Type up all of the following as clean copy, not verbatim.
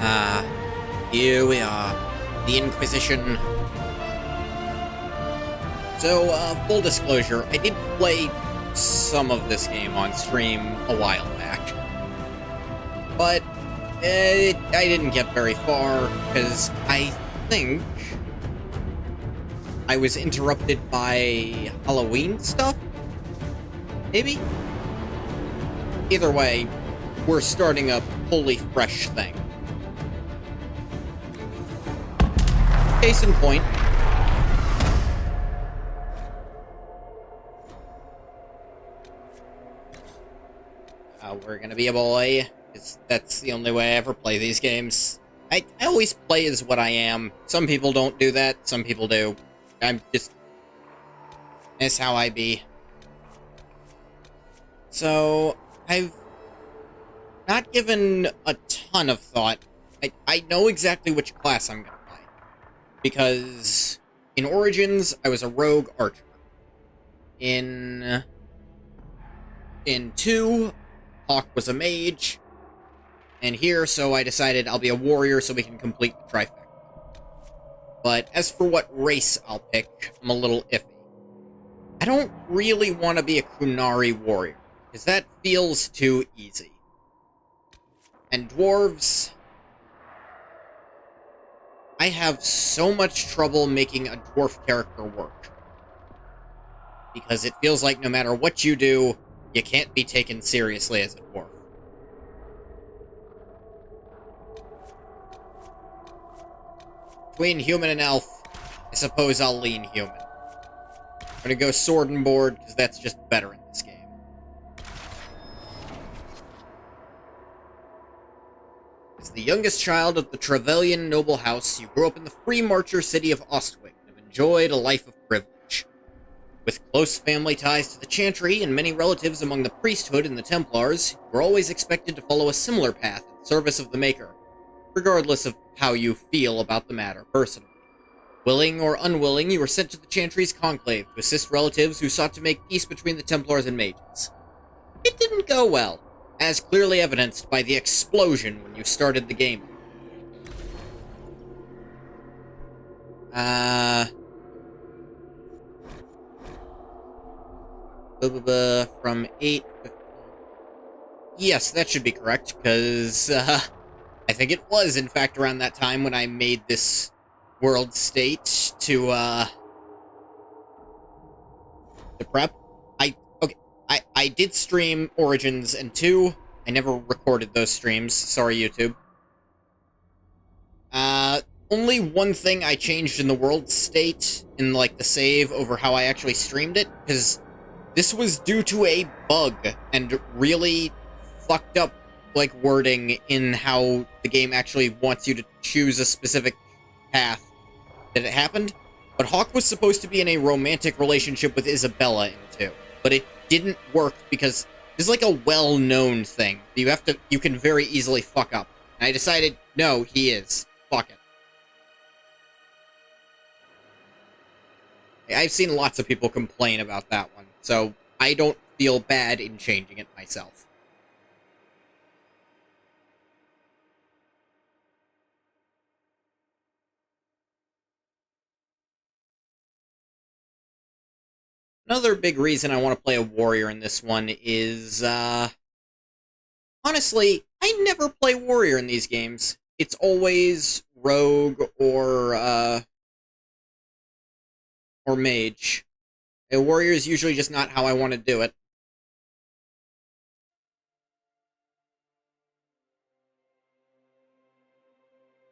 Ah, here we are. The Inquisition. So, full disclosure, I did play some of this game on stream a while back. But, I didn't get very far, because I think I was interrupted by Halloween stuff? Maybe? Either way, we're starting a wholly fresh thing. Case in point, we're gonna be a boy, because that's the only way I ever play these games. I always play as what I am. Some people don't do that, some people do. That's how I be. So, I've not given a ton of thought. I know exactly which class I'm gonna play. Because in Origins, I was a rogue archer. In 2, Hawk was a mage. And here, so I decided I'll be a warrior so we can complete the trifecta. But as for what race I'll pick, I'm a little iffy. I don't really want to be a Kunari warrior, because that feels too easy. And dwarves, I have so much trouble making a dwarf character work. Because it feels like no matter what you do, you can't be taken seriously as a dwarf. Between human and elf, I suppose I'll lean human. I'm gonna go sword and board, because that's just better in this game. As the youngest child of the Trevelyan noble house, you grew up in the free marcher city of Ostwick and have enjoyed a life of privilege. With close family ties to the Chantry and many relatives among the priesthood and the Templars, you were always expected to follow a similar path in service of the Maker, regardless of how you feel about the matter personally. Willing or unwilling, you were sent to the Chantry's conclave to assist relatives who sought to make peace between the Templars and mages. It didn't go well, as clearly evidenced by the explosion when you started the game. From 8... Yes, that should be correct, because, I think it was, in fact, around that time when I made this world state to prep. I did stream Origins and 2. I never recorded those streams. Sorry, YouTube. Only one thing I changed in the world state, in, like, the save over how I actually streamed it, because this was due to a bug, and really fucked up, like, wording in how the game actually wants you to choose a specific path that it happened. But Hawk was supposed to be in a romantic relationship with Isabella in 2. But it didn't work because it's like a well-known thing. You can very easily fuck up. And I decided, no, he is. Fuck it. I've seen lots of people complain about that one, so I don't feel bad in changing it myself. Another big reason I want to play a warrior in this one is, honestly, I never play warrior in these games. It's always rogue or mage. A warrior is usually just not how I want to do it.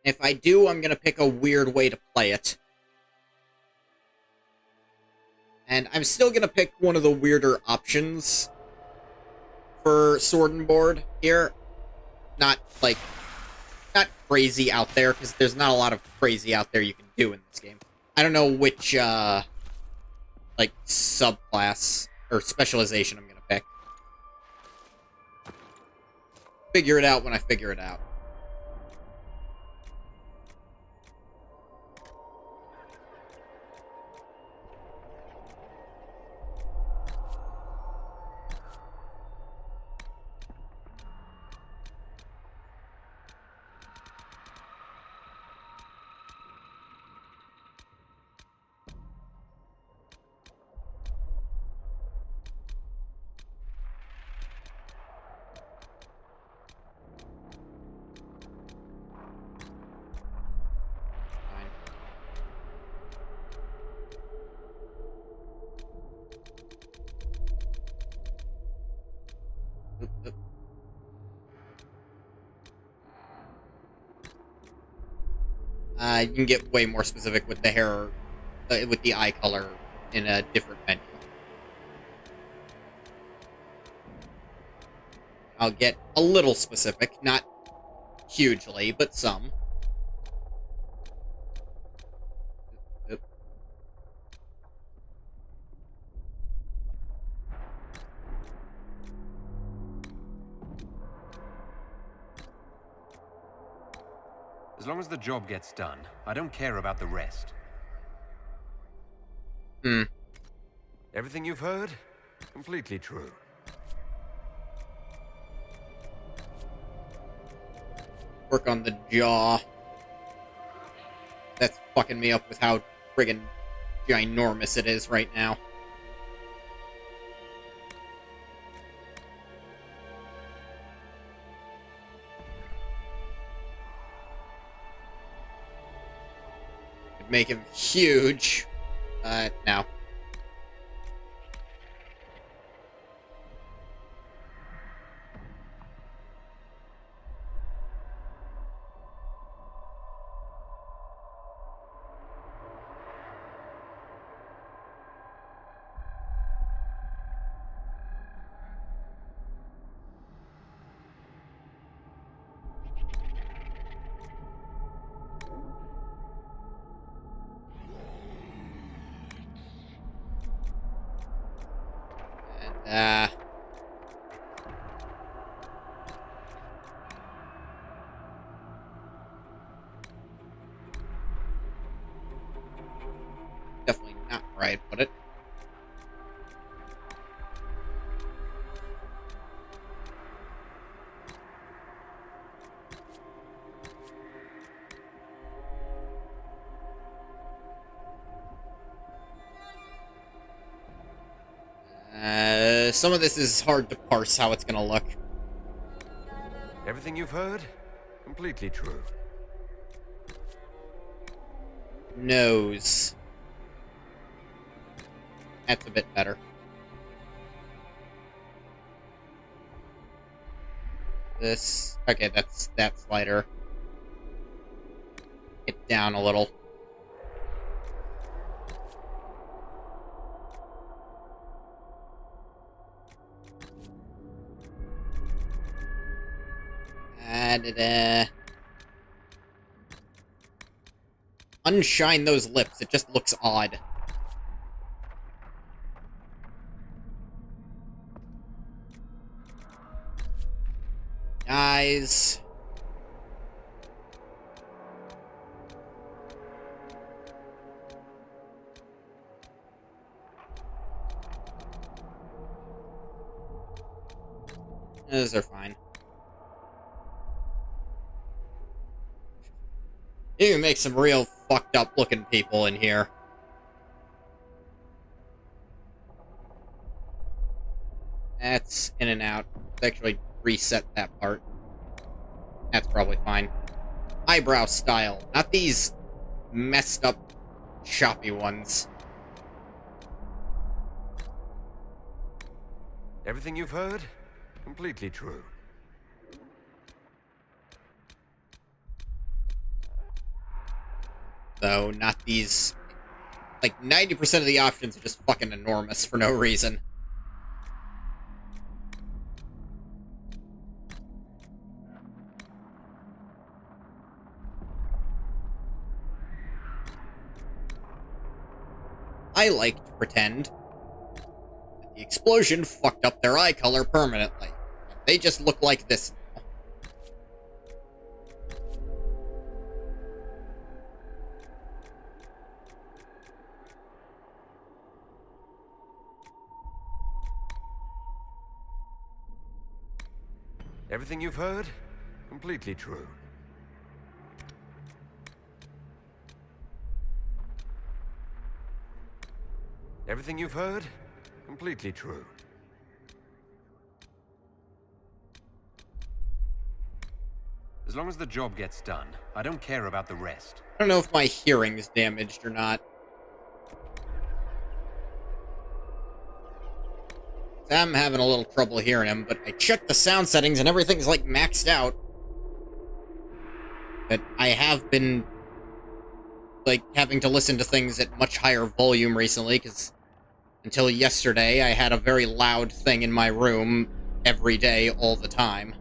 If I do, I'm gonna pick a weird way to play it. And I'm still gonna pick one of the weirder options for sword and board here. Not crazy out there, because there's not a lot of crazy out there you can do in this game. I don't know which, like, subclass or specialization I'm gonna pick. Figure it out when I figure it out. You can get way more specific with the hair, with the eye color in a different menu. I'll get a little specific, not hugely, but some. Oop. As long as the job gets done, I don't care about the rest. Everything you've heard? Completely true. Work on the jaw. That's fucking me up with how friggin' ginormous it is right now. Could make him huge. No. Definitely not where I'd put it. Some of this is hard to parse how it's gonna look. Everything you've heard? Completely true. Nose. That's a bit better. This... Okay, that's that slider. Get down a little. Unshine those lips. It just looks odd. Eyes. Those are fine. You can make some real fucked up looking people in here. That's in and out. Let's actually reset that part. That's probably fine. Eyebrow style. Not these messed up, choppy ones. Everything you've heard? Completely true. Though, not these... Like, 90% of the options are just fucking enormous for no reason. I like to pretend that the explosion fucked up their eye color permanently. They just look like this now. Everything you've heard? Completely true. Everything you've heard? Completely true. As long as the job gets done, I don't care about the rest. I don't know if my hearing is damaged or not. I'm having a little trouble hearing him, but I checked the sound settings and everything's like maxed out. But I have been like, having to listen to things at much higher volume recently, because until yesterday, I had a very loud thing in my room every day, all the time.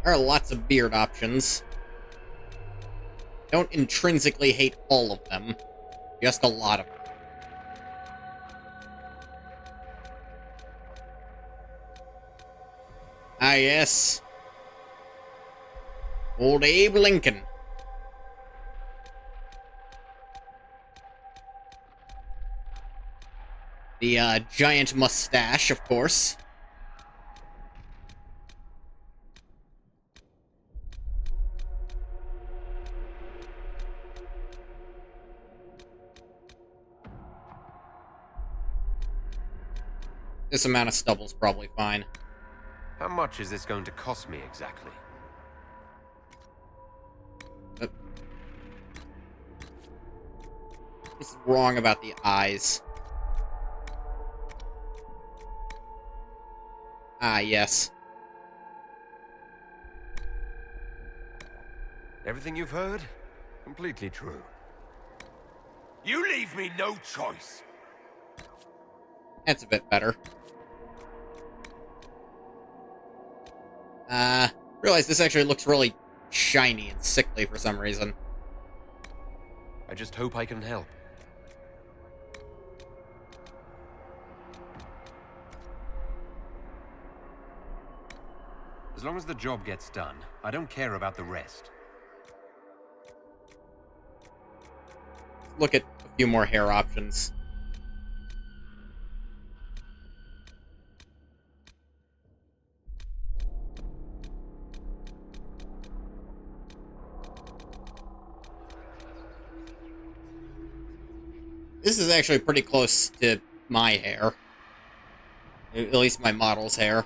There are lots of beard options. Don't intrinsically hate all of them, just a lot of them. Ah, yes. Old Abe Lincoln. The, giant mustache, of course. This amount of stubble's probably fine. How much is this going to cost me exactly? It's wrong about the eyes. Ah, yes. Everything you've heard? Completely true. You leave me no choice. That's a bit better. Realize this actually looks really shiny and sickly for some reason. I just hope I can help. As long as the job gets done, I don't care about the rest. Look at a few more hair options. This is actually pretty close to my hair. At least my model's hair.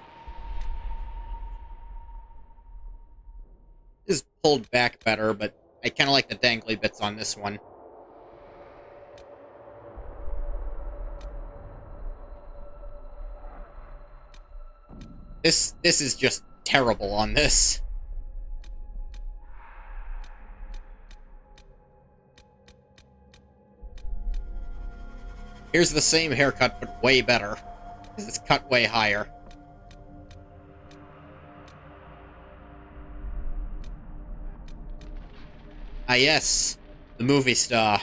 This is pulled back better, but I kind of like the dangly bits on this one. This is just terrible on this. Here's the same haircut, but way better. Because it's cut way higher. Ah, yes. The movie star.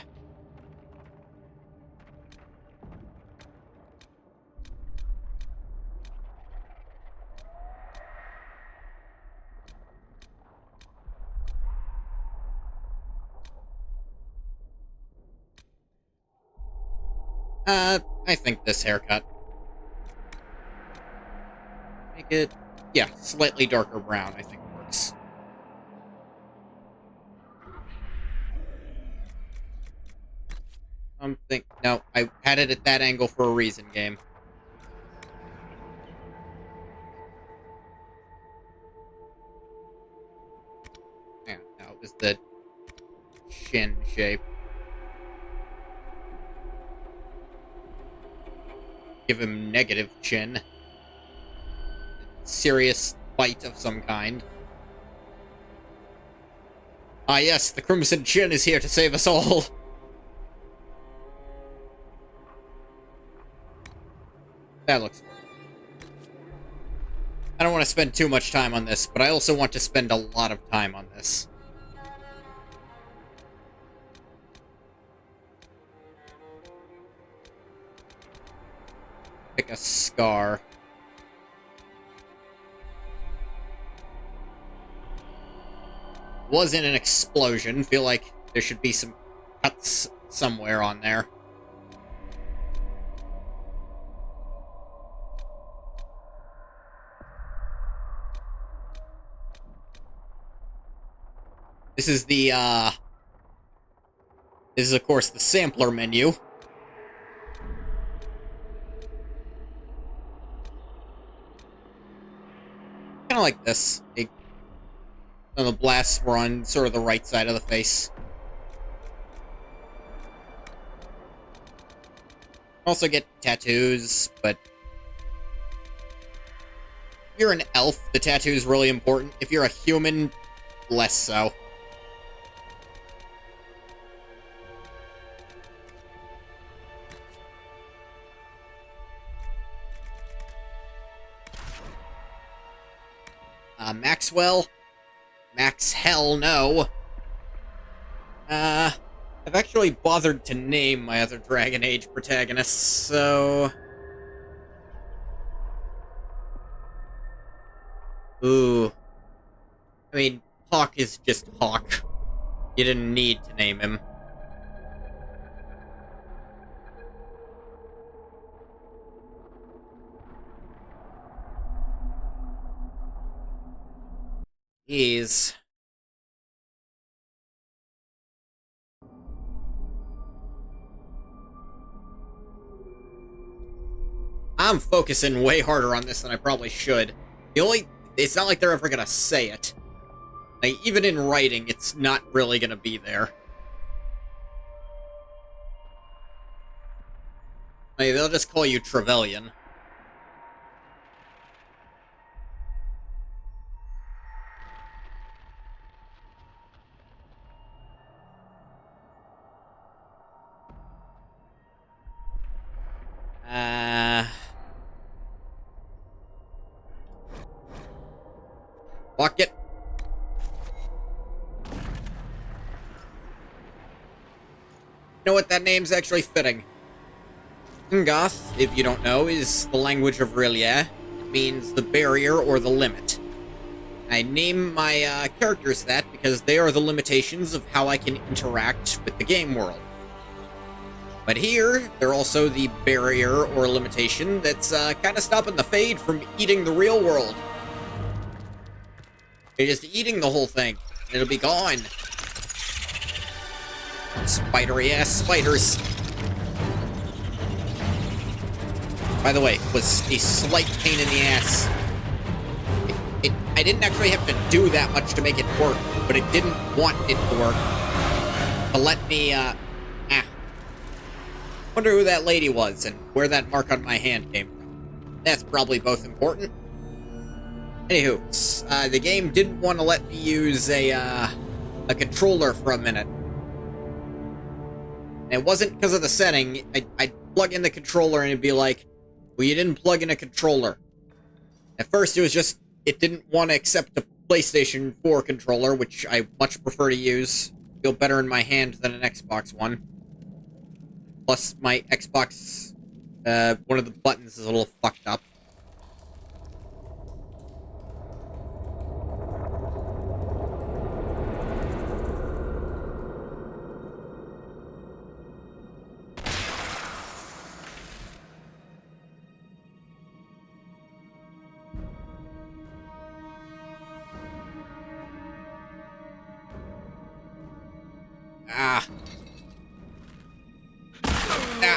I think this haircut. Make it, yeah, slightly darker brown, I think works. No, I had it at that angle for a reason, game. Yeah, no, it was the chin shape. Give him negative chin. Serious bite of some kind. Ah, yes, the Crimson Chin is here to save us all. That looks good. I don't want to spend too much time on this, but I also want to spend a lot of time on this. Pick a scar. Wasn't an explosion. Feel like there should be some cuts somewhere on there. This is the, This is, of course, the sampler menu. Kinda like this. And the blasts were on sort of the right side of the face. Also get tattoos, but if you're an elf, the tattoo is really important. If you're a human, less so. Maxwell? Max hell no. I've actually bothered to name my other Dragon Age protagonists, so... Ooh. I mean, Hawk is just Hawk. You didn't need to name him. Jeez. I'm focusing way harder on this than I probably should. It's not like they're ever gonna say it. Like, even in writing, it's not really gonna be there. Like, they'll just call you Trevelyan. Fuck it. You know what? That name's actually fitting. Ngoth, if you don't know, is the language of R'lyeh. It means the barrier or the limit. I name my characters that because they are the limitations of how I can interact with the game world. But here, they're also the barrier or limitation that's kind of stopping the Fade from eating the real world. They're just eating the whole thing. It'll be gone. Spidery-ass spiders. By the way, it was a slight pain in the ass. I didn't actually have to do that much to make it work, but it didn't want it to work. To let me, Wonder who that lady was and where that mark on my hand came from. That's probably both important. Anywho, the game didn't want to let me use a controller for a minute. And it wasn't because of the setting. I'd plug in the controller and it'd be like, well, you didn't plug in a controller. At first, it was just, it didn't want to accept a PlayStation 4 controller, which I much prefer to use. Feel better in my hand than an Xbox One. Plus, my Xbox, one of the buttons is a little fucked up.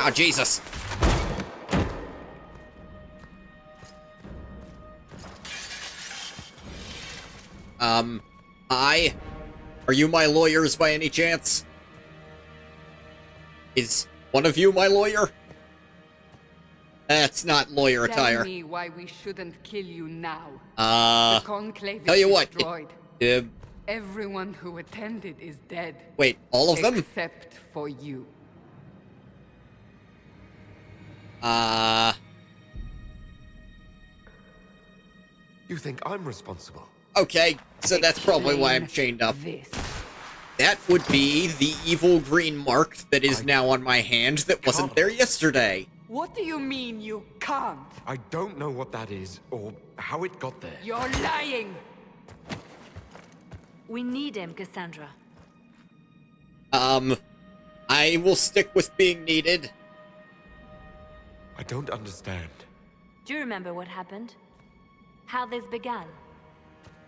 Ah, Jesus. Hi? Are you my lawyers by any chance? Is one of you my lawyer? That's not lawyer attire. Tell me why we shouldn't kill you now. The conclave tell you is what, destroyed. Everyone who attended is dead. Wait, all of them? Except for you. You think I'm responsible? Okay, so that's probably why I'm chained up. That would be the evil green mark that is now on my hand that wasn't there yesterday. What do you mean you can't? I don't know what that is, or how it got there. You're lying! We need him, Cassandra. I will stick with being needed. I don't understand. Do you remember what happened? How this began?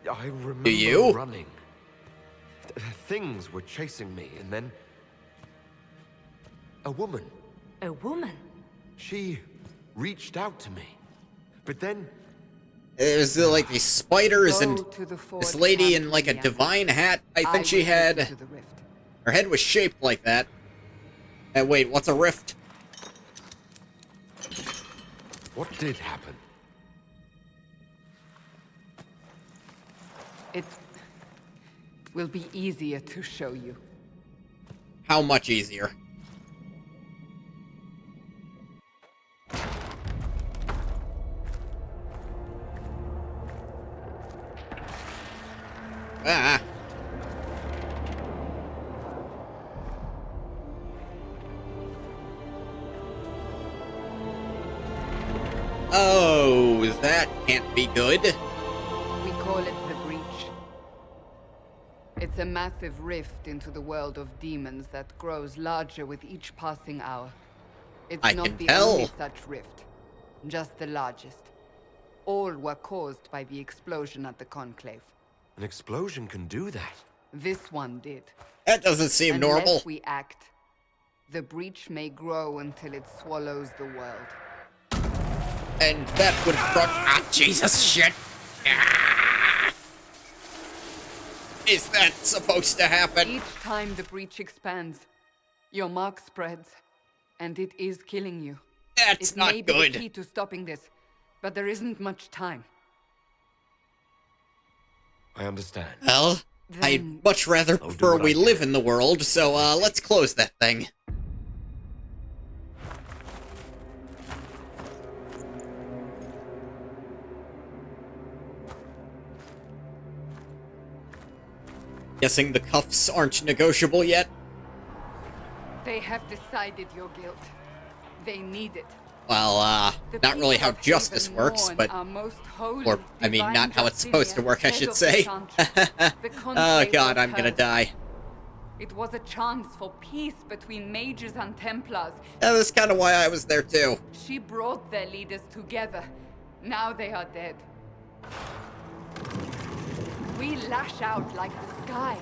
I remember Do you? running. Things were chasing me, and then... a woman. A woman? She reached out to me. But then... There's like these spiders and Go to the this forge lady camp, in like a Indiana. divine hat. I I think she will take you had. to the rift. Her head was shaped like that. Wait, what's a rift? What did happen? It will be easier to show you. How much easier? Ah. Oh, that can't be good. We call it the Breach. It's a massive rift into the world of demons that grows larger with each passing hour. It's I not can the tell. only such rift, just the largest. All were caused by the explosion at the Conclave. An explosion can do that. This one did. That doesn't seem Unless normal. we act, the Breach may grow until it swallows the world. And that would Jesus shit. Ah! Is that supposed to happen? Each time the Breach expands, your mark spreads, and it is killing you. That's It not may be the good. key to stopping this, but there isn't much time. I understand. Well, I'd Then much rather I'll do prefer what I we can. live in the world, so let's close that thing. Guessing the cuffs aren't negotiable yet? they have decided your guilt. They need it. Well, The not really people how of justice Haven works, mourn but... our most holy, Or, I mean, divine not how it's supposed to Justinian, work, I head should of say. the Chantry. The Oh Conclave god, was I'm gonna hers. die. It was a chance for peace between mages and Templars. Yeah, that's kind of why I was there too. She brought their leaders together. Now they are dead. We lash out like the sky,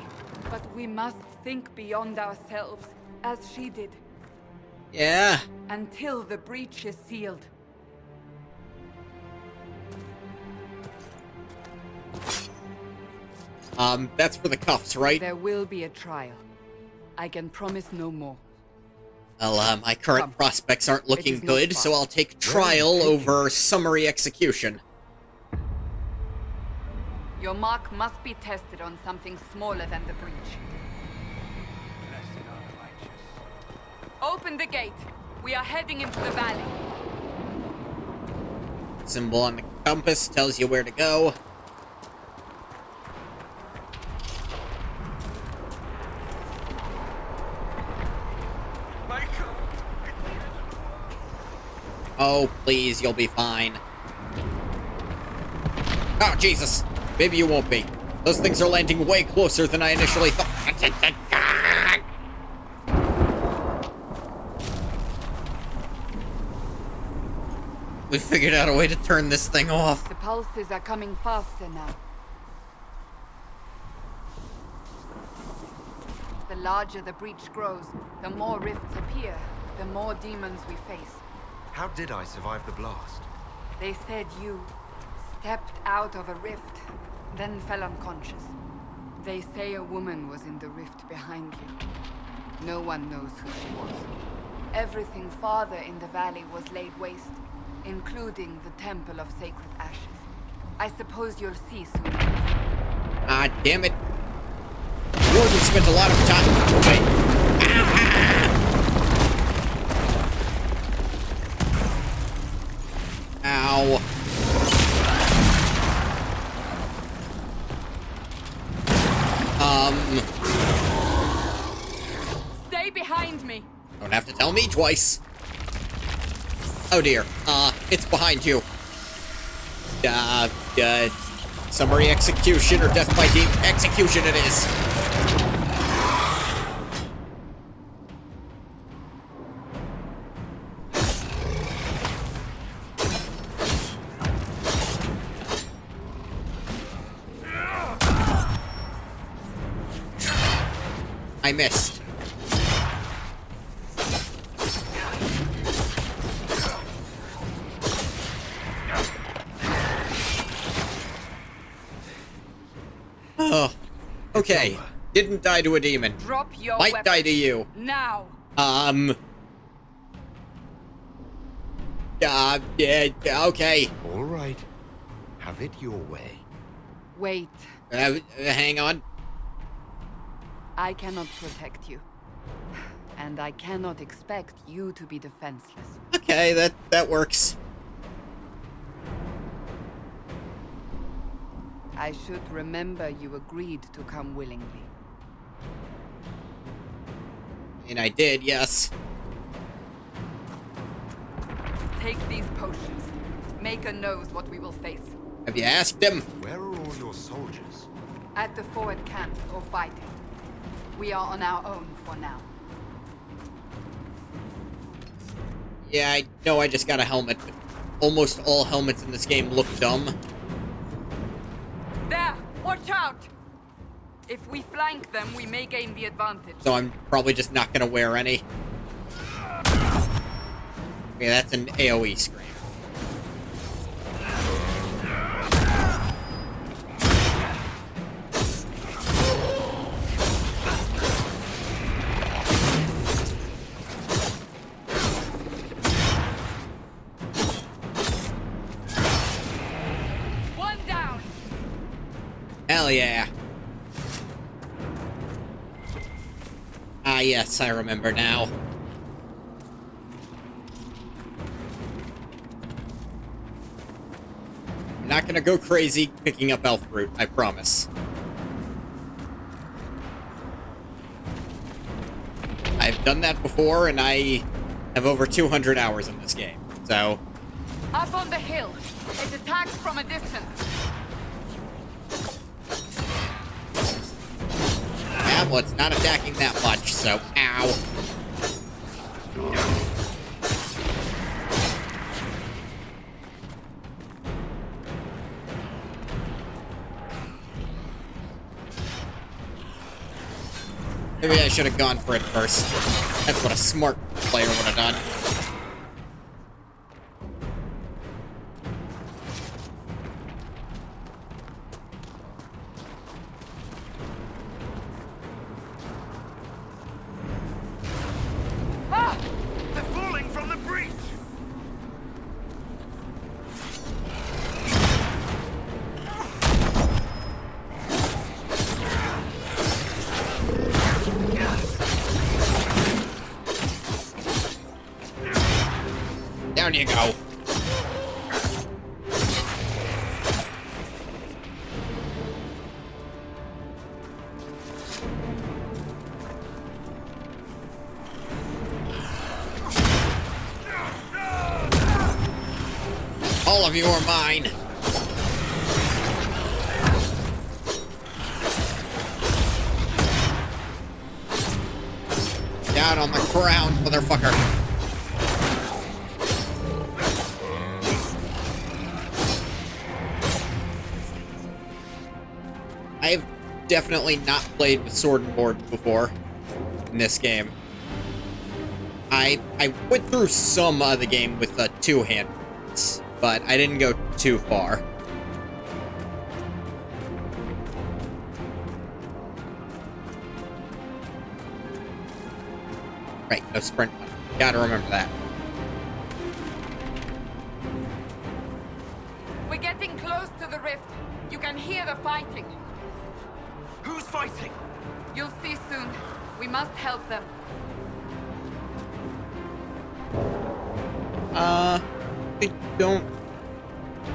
but we must think beyond ourselves, as she did, Yeah, until the breach is sealed. that's for the cuffs, right? There will be a trial. I can promise no more. Well, my current Come. prospects aren't looking is not good, far. so I'll take Where trial are you taking over summary execution. Your mark must be tested on something smaller than the breach. Open the gate. We are heading into the valley. Symbol on the compass tells you where to go. Michael! Oh, please, you'll be fine. Oh, Jesus. Maybe you won't be. Those things are landing way closer than I initially thought. We figured out a way to turn this thing off. The pulses are coming faster now. The larger the breach grows, the more rifts appear, the more demons we face. How did I survive the blast? They said you stepped out of a rift, then fell unconscious. They say a woman was in the rift behind you. No one knows who she was. Everything farther in the valley was laid waste, including the Temple of Sacred Ashes. I suppose you'll see soon enough. Ah, damn it. Warden spent a lot of time... Wait. Ow. Stay behind me! Don't have to tell me twice. Oh dear. It's behind you. Summary execution or death by deep execution it is. I missed. Okay. over. Didn't die to a demon. Drop your Might weapon. die to you. Now. Yeah, okay. All right. Have it your way. Wait. Hang on. I cannot protect you. And I cannot expect you to be defenseless. Okay, that works. I should remember you agreed to come willingly. And I did, yes. Take these potions. Maker knows what we will face. Have you asked him? Where are all your soldiers? At the forward camp or fighting. We are on our own for now. Yeah, I know I just got a helmet, but almost all helmets in this game look dumb. There! Watch out! If we flank them, we may gain the advantage. So I'm probably just not gonna wear any. Okay, that's an AoE scream. One down! Hell yeah. Ah, yes, I remember now. I'm not gonna go crazy picking up elf fruit, I promise. I've done that before, and I have over 200 hours in this game, so... Up on the hill. It attacks from a distance. Yeah, well, it's not attacking that much, so... Ow. Maybe I should have gone for it first. That's what a smart player would have done. Ah! They're falling from the breach! Down you go. All of you are mine. Down on the ground, motherfucker. I've definitely not played with sword and board before in this game. I went through some of the game with two-hand boards, but I didn't go too far. Right, no sprint button. Gotta remember that. We're getting close to the rift. You can hear the fighting. Who's fighting? You'll see soon. We must help them. I don't...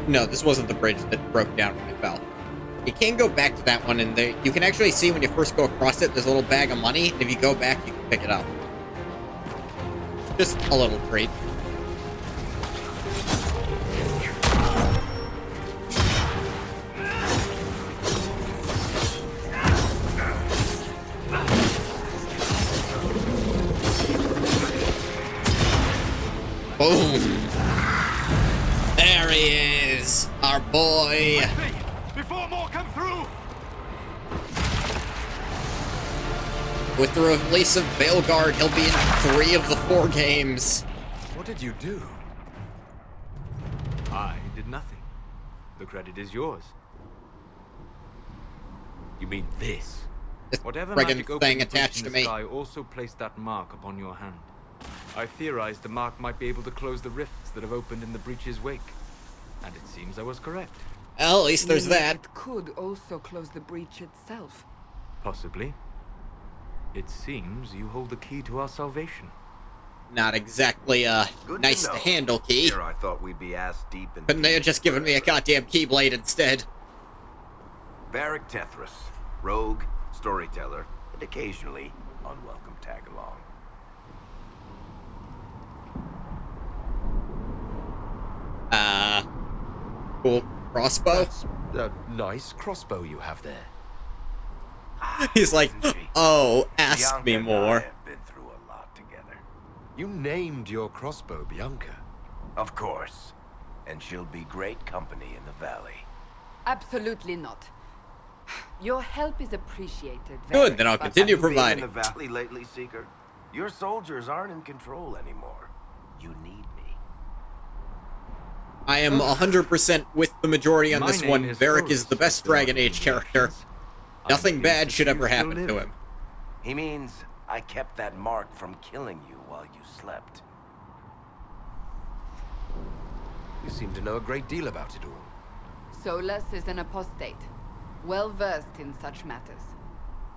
No, this wasn't the bridge that broke down when it fell. You can go back to that one, and you can actually see when you first go across it, there's a little bag of money, and if you go back, you can pick it up. Just a little treat. Boom! There he is! Our boy! Before more come through! With the release of Veilguard, he'll be in 3 of the 4 games. What did you do? I did nothing. The credit is yours. You mean this This Whatever friggin' magic opened thing the breach attached in to the me. sky also placed that mark upon your hand. I theorized the mark might be able to close the rifts that have opened in the breach's wake. And it seems I was correct. Well, at least there's Meaning that. It could also close the breach itself. Possibly. It seems you hold the key to our salvation. Not exactly a Good nice to to know. handle key. Here I thought we'd be ass deep in. Couldn't they have just given me a goddamn keyblade instead? Varric Tethras, rogue, storyteller, and occasionally unwelcome tag-along. Cool crossbow. That's a nice crossbow you have there. He's like, Isn't she? oh, ask Bianca me and I more. have been through a lot together. You named your crossbow Bianca. Of course. And she'll be great company in the valley. Absolutely not. Your help is appreciated. Good, Varric, then I'll but continue Have you been providing. in the valley lately, Seeker? Your soldiers aren't in control anymore. You need me. I am 100% with the majority on My this name one. is Varric Horus, is the best Mr. Dragon Age character. Archangels. Nothing I'm bad pleased should that ever you still happen to live. him. He means I kept that mark from killing you while you slept. You seem to know a great deal about it all. Solus is an apostate, well versed in such matters.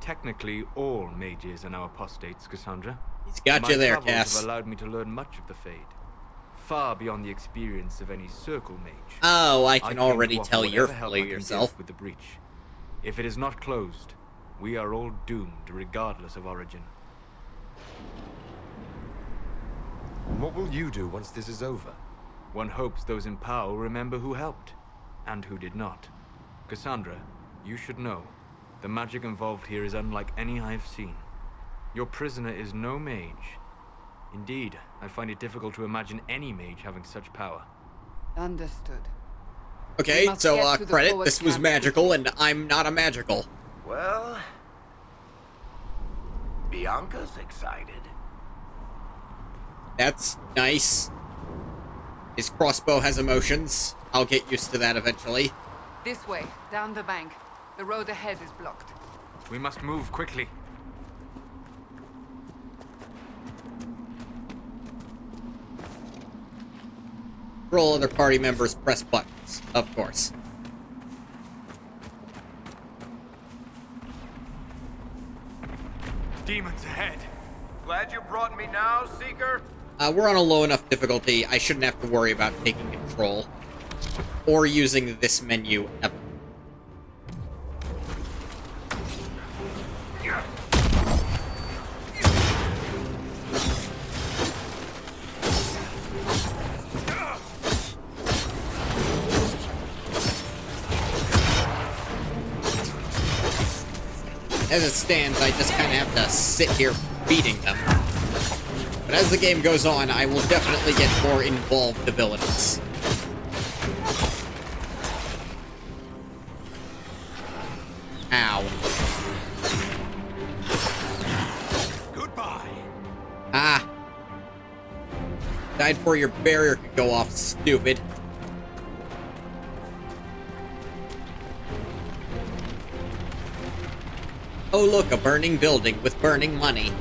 Technically, all mages are now apostates, Cassandra. He's got My you there, travels Cass. have allowed me to learn much of the Fade, far beyond the experience of any circle mage. Oh, I came can to already offer tell you're whatever help full I of can yourself. give with the breach. If it is not closed, we are all doomed, regardless of origin. And what will you do once this is over? One hopes those in power remember who helped, and who did not. Cassandra, you should know, the magic involved here is unlike any I have seen. Your prisoner is no mage. Indeed, I find it difficult to imagine any mage having such power. Understood. Okay, We must so get to the credit, forward this was camp magical, quickly. and I'm not a magical. Well, Bianca's excited. That's nice. His crossbow has emotions. I'll get used to that eventually. This way, down the bank. The road ahead is blocked. We must move quickly. For all other party members, press buttons, of course. Demons ahead! Glad you brought me now, Seeker? We're on a low enough difficulty, I shouldn't have to worry about taking control. Or using this menu ever. As it stands, I just kind of have to sit here beating them. But as the game goes on, I will definitely get more involved abilities. Ow. Goodbye! Ah. Died before your barrier could go off, stupid. Oh look, a burning building with burning money.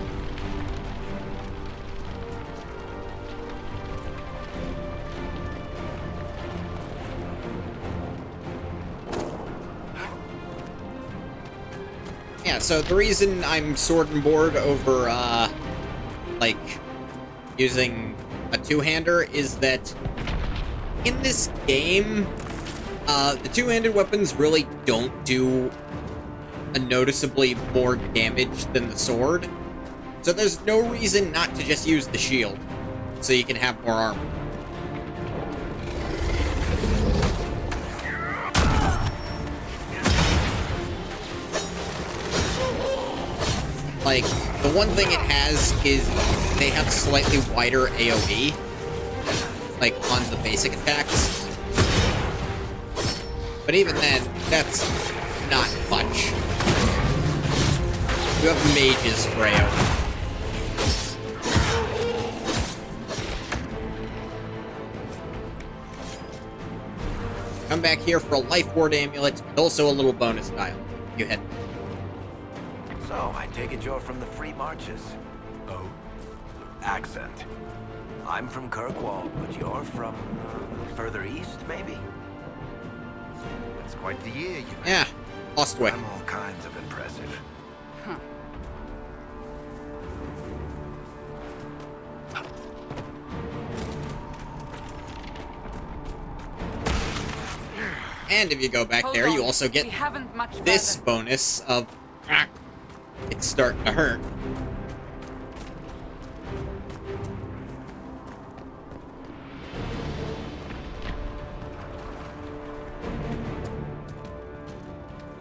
Yeah, so the reason I'm sword and board over, like, using a two-hander is that in this game, the two-handed weapons really don't do a noticeably more damage than the sword. So there's no reason not to just use the shield, so you can have more armor. Like, the one thing it has is they have slightly wider AoE, like, on the basic attacks. But even then, that's not much. You have mages for AoE. Come back here for a life ward amulet, and also a little bonus dial. You head. So, I take it you're from the Free Marches. Oh? Accent. I'm from Kirkwall, but you're from further east, maybe? That's quite the year, you know. Yeah, Ostwick. I'm all kinds of impressive. And if you go back Hold there, you on. also get We haven't much this further. bonus of... it's starting to hurt.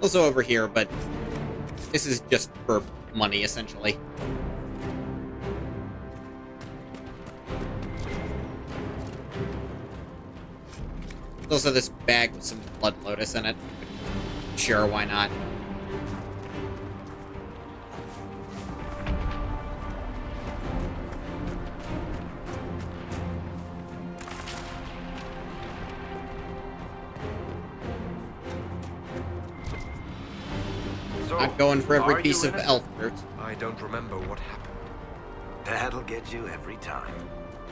Also over here, but this is just for money, essentially. There's also this bag with some Blood Lotus in it. Sure, why not? So, Not going for every are piece you of innocent? elf fruit. I don't remember what happened. That'll get you every time.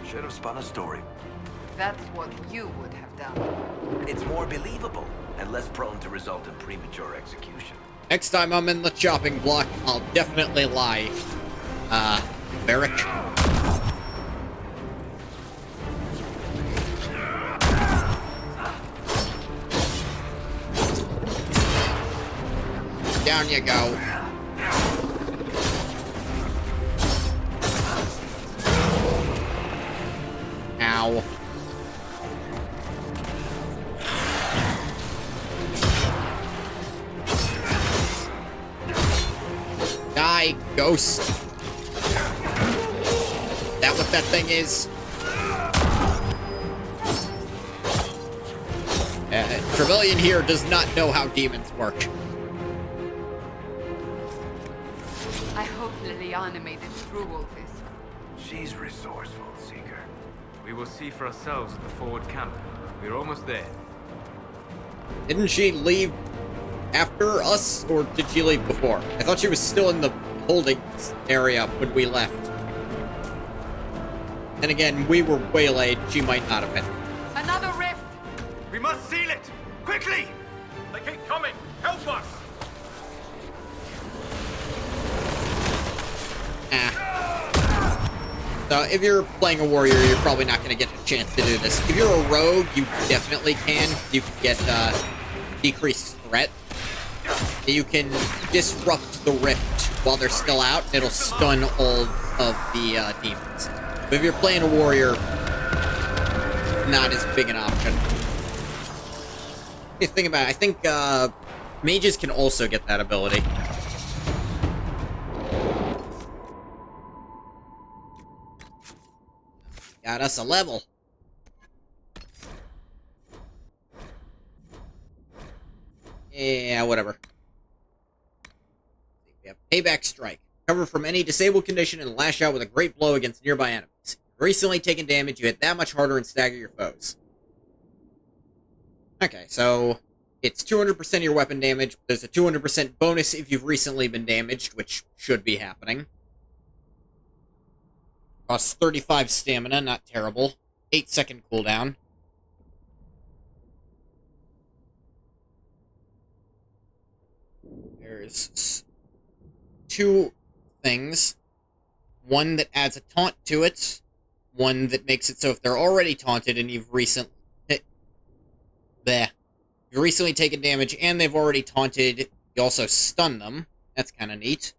Should have spun a story. That's what you would have done. It's more believable and less prone to result in premature execution. Next time I'm in the chopping block, I'll definitely lie. Barrick. Down you go. Ow. Die, ghost. That what that thing is? Trevelyan here does not know how demons work. I hope Liliana made it through all this. She's resourceful, Seeker. We will see for ourselves at the forward camp. We're almost there. Didn't she leave after us, or did she leave before? I thought she was still in the holding area when we left. And again, we were waylaid. She might not have been. Another rift! We must seal it! Quickly! They keep coming! Help us! So if you're playing a warrior, you're probably not going to get a chance to do this. If you're a rogue, you definitely can. You can get decreased threat. You can disrupt the rift while they're still out. It'll stun all of the demons. But if you're playing a warrior, not as big an option. Hey, think about it. I think mages can also get that ability. Got us a level. Yeah, whatever. We have Payback Strike. Cover from any disabled condition and lash out with a great blow against nearby enemies. Recently taken damage, you hit that much harder and stagger your foes. Okay, so it's 200% of your weapon damage. There's a 200% bonus if you've recently been damaged, which should be happening. Costs 35 stamina, not terrible. 8-second cooldown. There's two things. One that adds a taunt to it. One that makes it so if they're already taunted and you've recently taken damage and they've already taunted, you also stun them. That's kind of neat.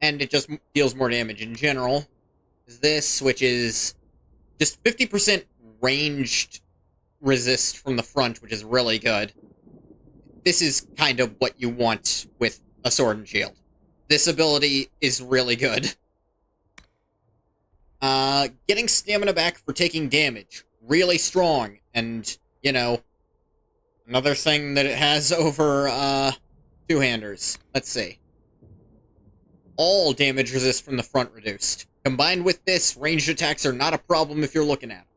And it just deals more damage in general. This, which is just 50% ranged resist from the front, which is really good. This is kind of what you want with a sword and shield. This ability is really good. Getting stamina back for taking damage. Really strong. And, you know, another thing that it has over, two-handers. Let's see. All damage resist from the front reduced. Combined with this, ranged attacks are not a problem if you're looking at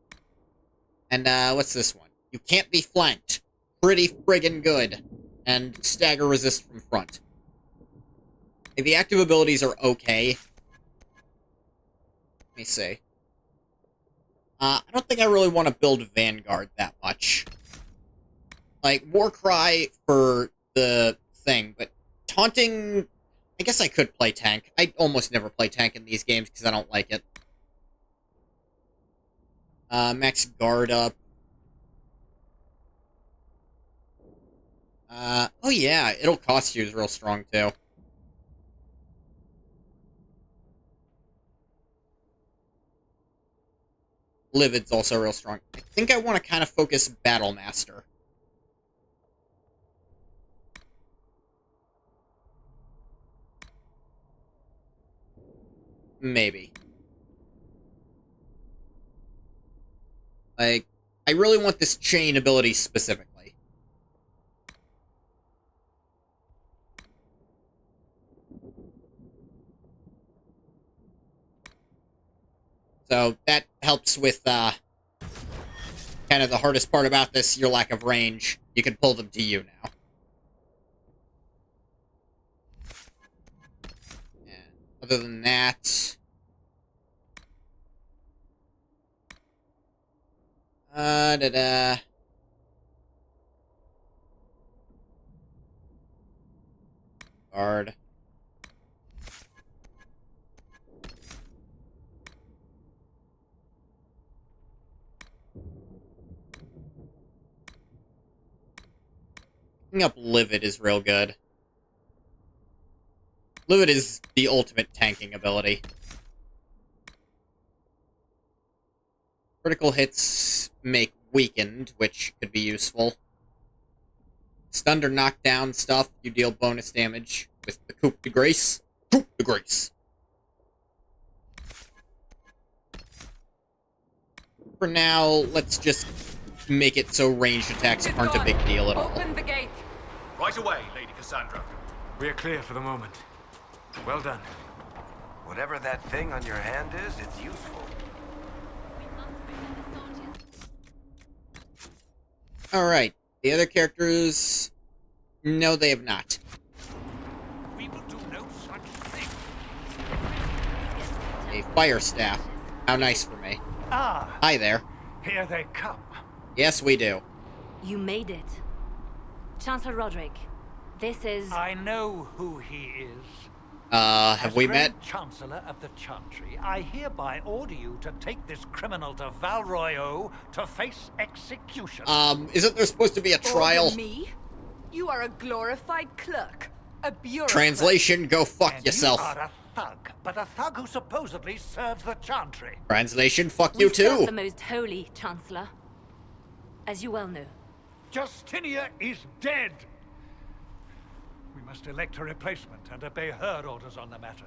them. And, what's this one? You can't be flanked. Pretty friggin' good. And stagger resist from front. Like, the active abilities are okay. Let me see. I don't think I really want to build Vanguard that much. Like, Warcry for the thing, but Taunting... I guess I could play tank. I almost never play tank in these games because I don't like it. Max guard up. Oh yeah, it'll cost you is real strong too. Livid's also real strong. I think I want to kind of focus Battle Master. Maybe. Like, I really want this chain ability specifically. So, that helps with, kind of the hardest part about this, your lack of range. You can pull them to you now. And other than that... Guard. Picking up Livid is real good. Livid is the ultimate tanking ability. Critical hits make weakened, which could be useful. Stunned or knocked down stuff, you deal bonus damage with the Coup de Grace. Coup de Grace. For now, let's just make it so ranged attacks aren't a big deal at all. Open the gate. Right away, Lady Cassandra. We're clear for the moment. Well done. Whatever that thing on your hand is, it's useful. Alright. The other characters... No, they have not. We will do no such thing. A fire staff. How nice for me. Ah, Hi there. here they come. Yes, we do. You made it. Chancellor Roderick, this is... I know who he is. Have we met? Grand Chancellor of the Chantry, I hereby order you to take this criminal to Valroyo to face execution. Isn't there supposed to be a trial? Order me? You are a glorified clerk. A bureaucrat. Translation, go fuck And yourself. You are a thug, but a thug who supposedly serves the Chantry. Translation, fuck you We serve too. the most holy, Chancellor. As you well know. Justinia is dead. We must elect a replacement and obey her orders on the matter.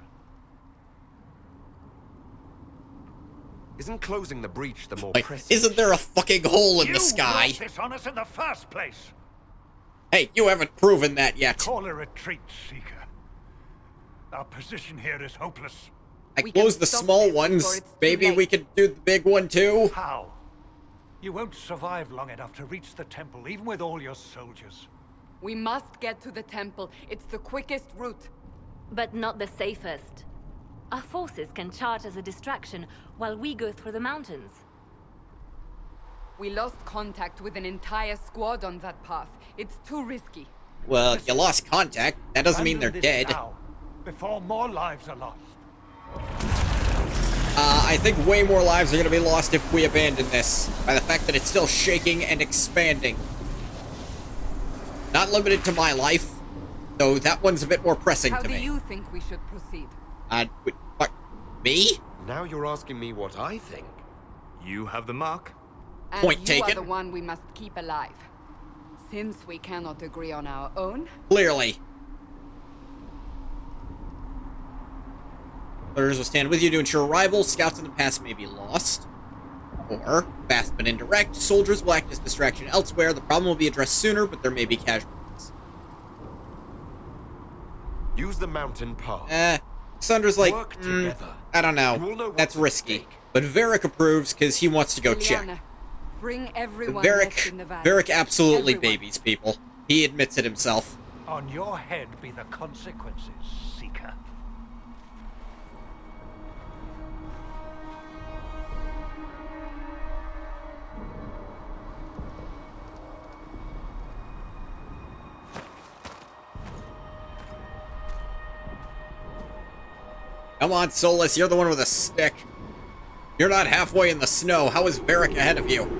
Isn't closing the breach the more Like, pressing? isn't there a fucking hole in You the sky? brought this on us in the first place. Hey, you haven't proven that yet. Call a retreat, Seeker. Our position here is hopeless. I We can closed the stop small this before ones. it's too Maybe we late. could do the big one too. How? You won't survive long enough to reach the temple, even with all your soldiers. We must get to the temple. It's the quickest route. But not the safest. Our forces can charge as a distraction while we go through the mountains. We lost contact with an entire squad on that path. It's too risky. Well, you lost contact. That doesn't mean they're Abandon this dead. now, before more lives are lost. I think way more lives are going to be lost if we abandon this. By the fact that it's still shaking and expanding. Not limited to my life. Though that one's a bit more pressing How to do me. you think we should proceed? What? Me? Now you're asking me what I think. You have the mark. And Point you taken. are the one we must keep alive. Since we cannot agree on our own, Clearly. Orders will stand with you to ensure arrival. Scouts in the pass may be lost. Or, fast but indirect, soldiers will act as distraction elsewhere. The problem will be addressed sooner, but there may be casualties. Use the mountain path. Cassandra's like, Work together. I don't You all know. know what's That's at risky. stake. But Varric approves because he wants to go check. Liliana, bring everyone left in the valley. Varric absolutely Everyone. babies people. He admits it himself. On your head be the consequences, Seeker. seeker. Come on, Solus, you're the one with a stick. You're not halfway in the snow. How is Varric ahead of you?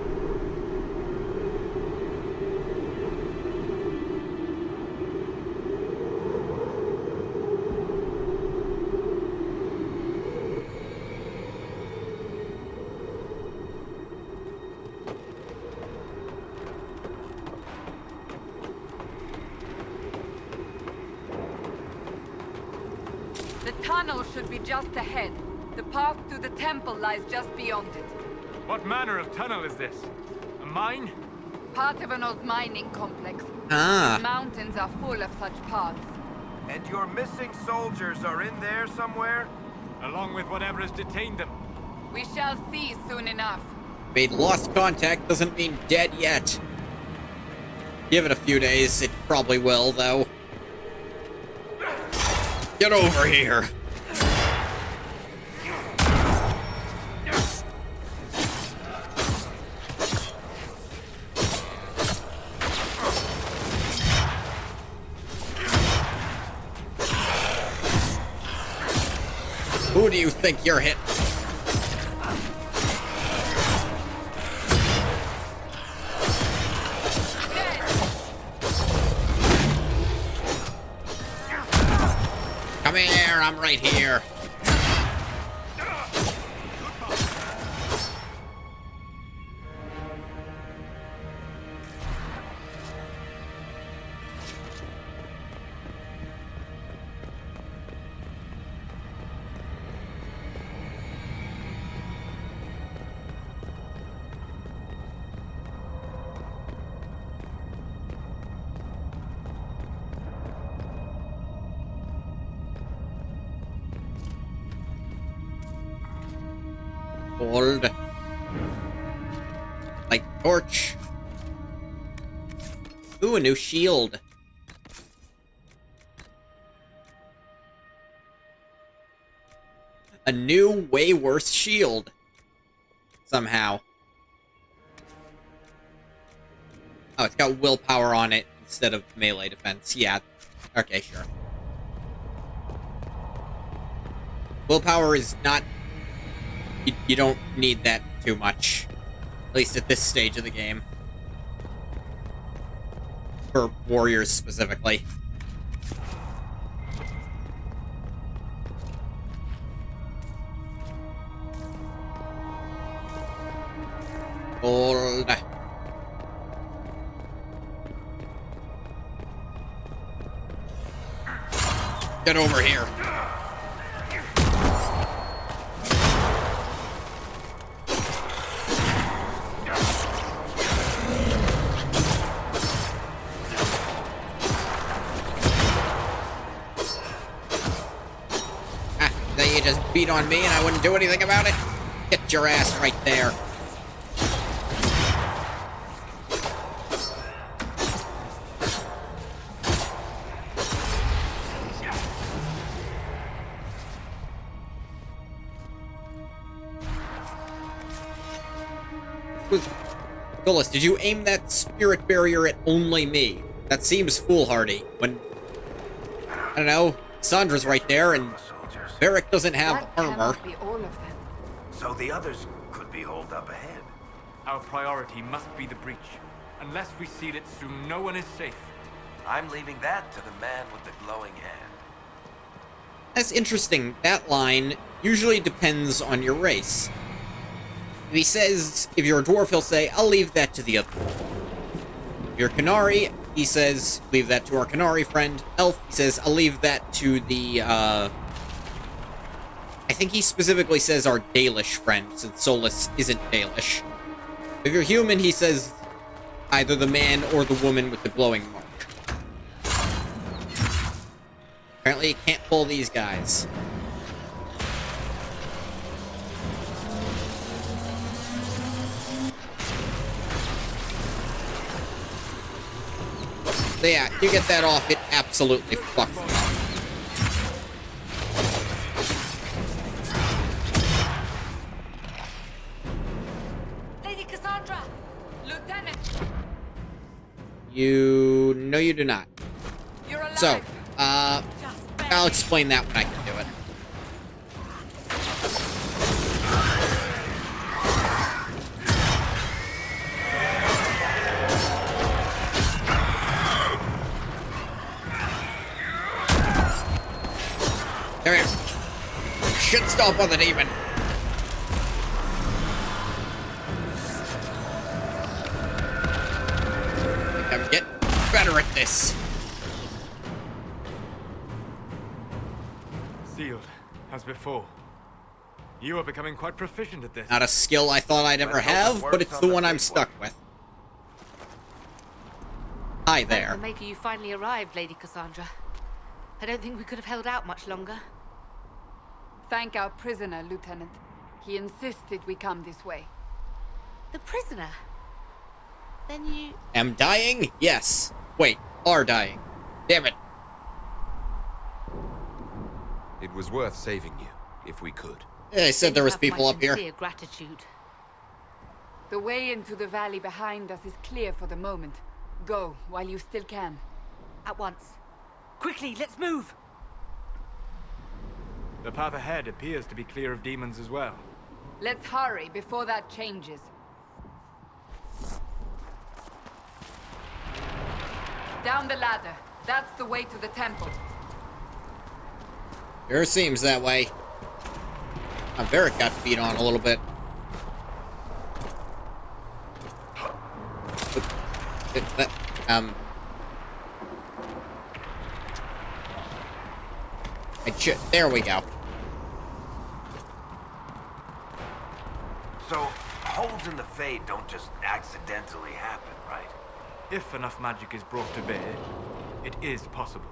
The tunnel should be just ahead. The path to the temple lies just beyond it. What manner of tunnel is this? A mine? Part of an old mining complex. Ah. The mountains are full of such paths. And your missing soldiers are in there somewhere? Along with whatever has detained them. We shall see soon enough. Made lost contact doesn't mean dead yet. Give it a few days. It probably will, though. Get over here. Who do you think you're hitting? Come here, I'm right here. Gold. Like torch. Ooh, a new shield. A new, way worse shield. Somehow. Oh, it's got willpower on it instead of melee defense. Yeah. Okay, sure. Willpower is not... You don't need that too much. At least at this stage of the game. For warriors, specifically. Gold. Get over here. You just beat on me and I wouldn't do anything about it? Get your ass right there. Golas, did you aim that spirit barrier at only me? That seems foolhardy. When, I don't know, Sandra's right there and Varric doesn't have That armor. cannot be all of them. So the others could be holed up ahead. Our priority must be the breach. Unless we seal it soon, no one is safe. I'm leaving that to the man with the glowing hand. That's interesting. That line usually depends on your race. If he says, if you're a dwarf, he'll say, I'll leave that to the other. If you're Qunari, he says, leave that to our Qunari friend. Elf, he says, I'll leave that to the, I think he specifically says our Dalish friend, since Solus isn't Dalish. If you're human, he says either the man or the woman with the glowing mark. Apparently, you can't pull these guys. So yeah, you get that off, it absolutely fucks them up. Lieutenant, No, you do not. you're alive. So, Just barely. I'll explain that when I can do it. Come here. Should stomp on the demon. I think I'm getting better at this. Sealed, as before. You are becoming quite proficient at this. Not a skill I thought I'd ever Let's hope it have, but works it's on the the one I'm big stuck one. with. Hi Thank there. the Maker you finally arrived, Lady Cassandra. I don't think we could have held out much longer. Thank our prisoner, Lieutenant. He insisted we come this way. The prisoner? Then you... Am dying? Yes. Wait, are dying. Damn it. It was worth saving you, if we could. Yeah, I said there was people up here. Sincere gratitude. The way into the valley behind us is clear for the moment. Go, while you still can. At once. Quickly, let's move! The path ahead appears to be clear of demons as well. Let's hurry before that changes. Down the ladder. That's the way to the temple. Sure seems that way. Varric got beat on a little bit. There we go. So, holes in the Fade don't just accidentally happen, right? If enough magic is brought to bear, it is possible.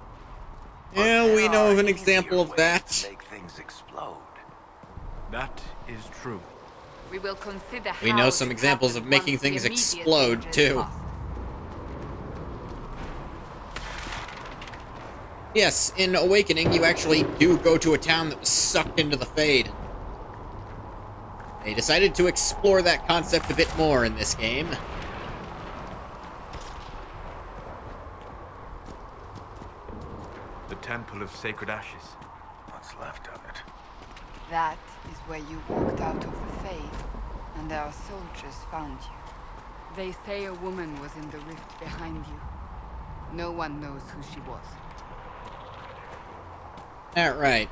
But Yeah, we there know of are an example easier of ways that. to make things explode. That is true. We will consider We how know some this examples happened of making once the things immediate explode, danger is too. past. Yes, in Awakening, you actually do go to a town that was sucked into the Fade. They decided to explore that concept a bit more in this game. The Temple of Sacred Ashes. What's left of it? That is where you walked out of the Fade, and our soldiers found you. They say a woman was in the rift behind you. No one knows who she was. Alright.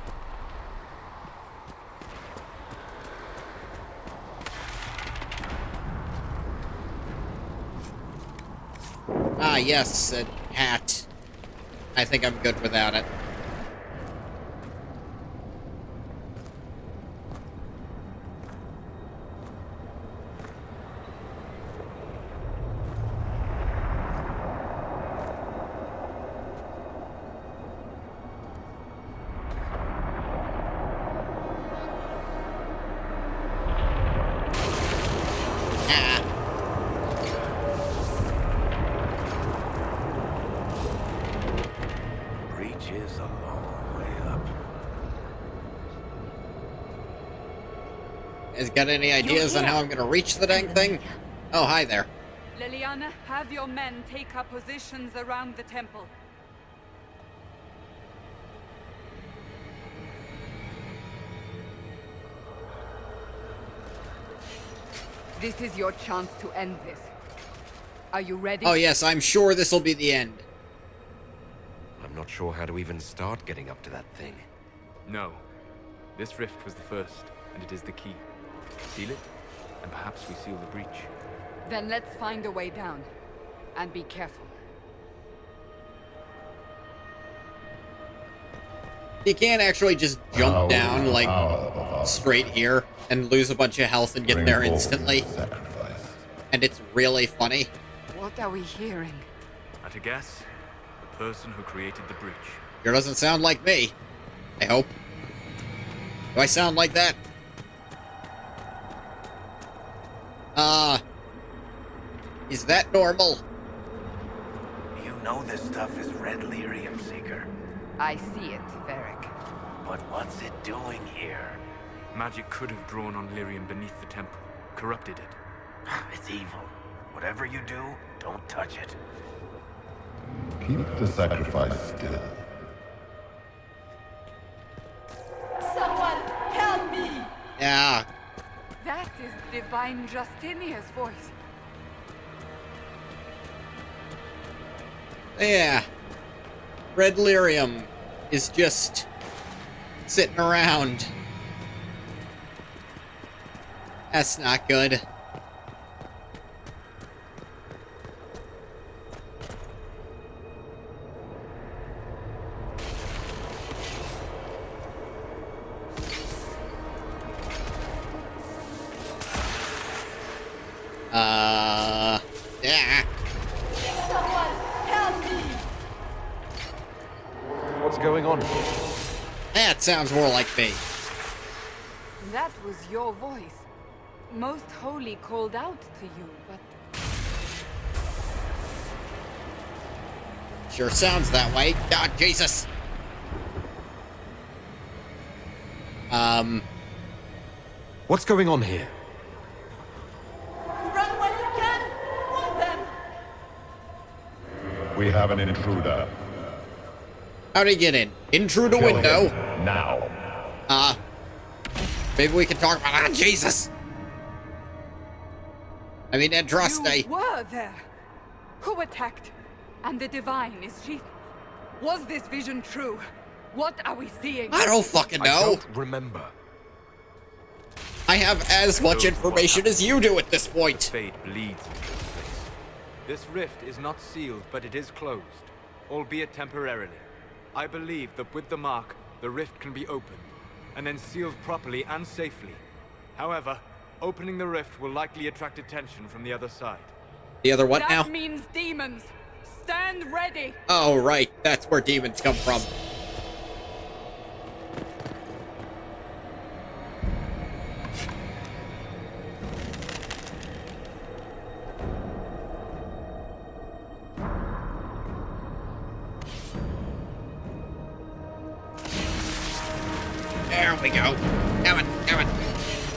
Ah, yes, a hat. I think I'm good without it. Ah. Breach is a long way up. Has got any ideas on how I'm gonna reach the dang thing? Oh, hi there. Leliana, have your men take up positions around the temple. This is your chance to end this. Are you ready? Oh, yes, I'm sure this'll be the end. I'm not sure how to even start getting up to that thing. No. This rift was the first, and it is the key. Seal it, and perhaps we seal the breach. Then let's find a way down. And be careful. You can't actually just jump down, like, straight here and lose a bunch of health and get there instantly. And it's really funny. What are we hearing? At a guess, the person who created the breach. Sure doesn't sound like me. I hope. Do I sound like that? Is that normal? You know this stuff is red lyrium, Seeker. I see it, Varric. But what's it doing here? Magic could have drawn on lyrium beneath the temple, corrupted it. It's evil. Whatever you do, don't touch it. Keep the sacrifice still. Someone help me! Yeah. That is Divine Justinia's voice. Yeah. Red Lyrium is just sitting around. That's not good. Yeah. Someone help me! What's going on? That sounds more like me. That was your voice. Most Holy called out to you, but Sure sounds that way. God, Jesus. What's going on here? run when you can! Run them! We have an intruder. How'd he get in? In through the Kill window. him now. Maybe we can talk about Jesus. I mean, Andraste. You were there. Who attacked? And the Divine, is she? Was this vision true? What are we seeing? I don't fucking I know. don't remember. I have as much information as you do at this point. Fate bleeds into this place. This rift is not sealed, but it is closed, albeit temporarily. I believe that with the mark, the rift can be opened, and then sealed properly and safely. However, opening the rift will likely attract attention from the other side. The other what that now? means demons. Stand ready. Oh, right. That's where demons come from. There we go. Come on, come on.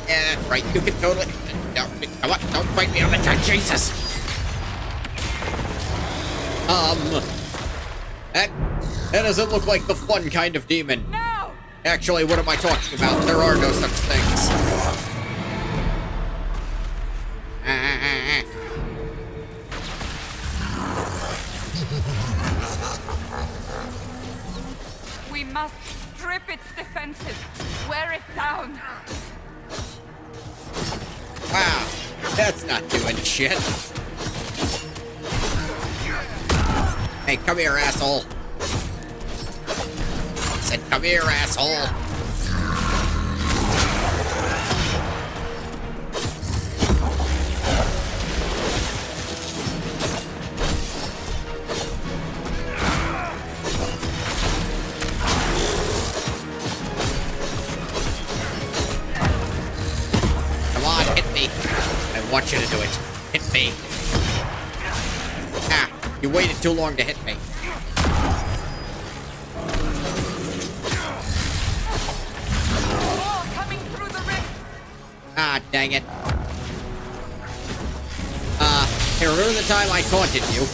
Yeah, that's right. You can totally... No, come on, don't fight me on the time, Jesus. That doesn't look like the fun kind of demon. Now! Actually, what am I talking about? There are no such things. We must strip its defenses. Wear it down. Wow, that's not doing shit. Hey, come here, asshole. I said, come here, asshole. Come on, hit me. I want you to do it. Hit me. Ah, you waited too long to hit me. More coming through the rift. Ah, dang it. Hey, remember the time I taunted you?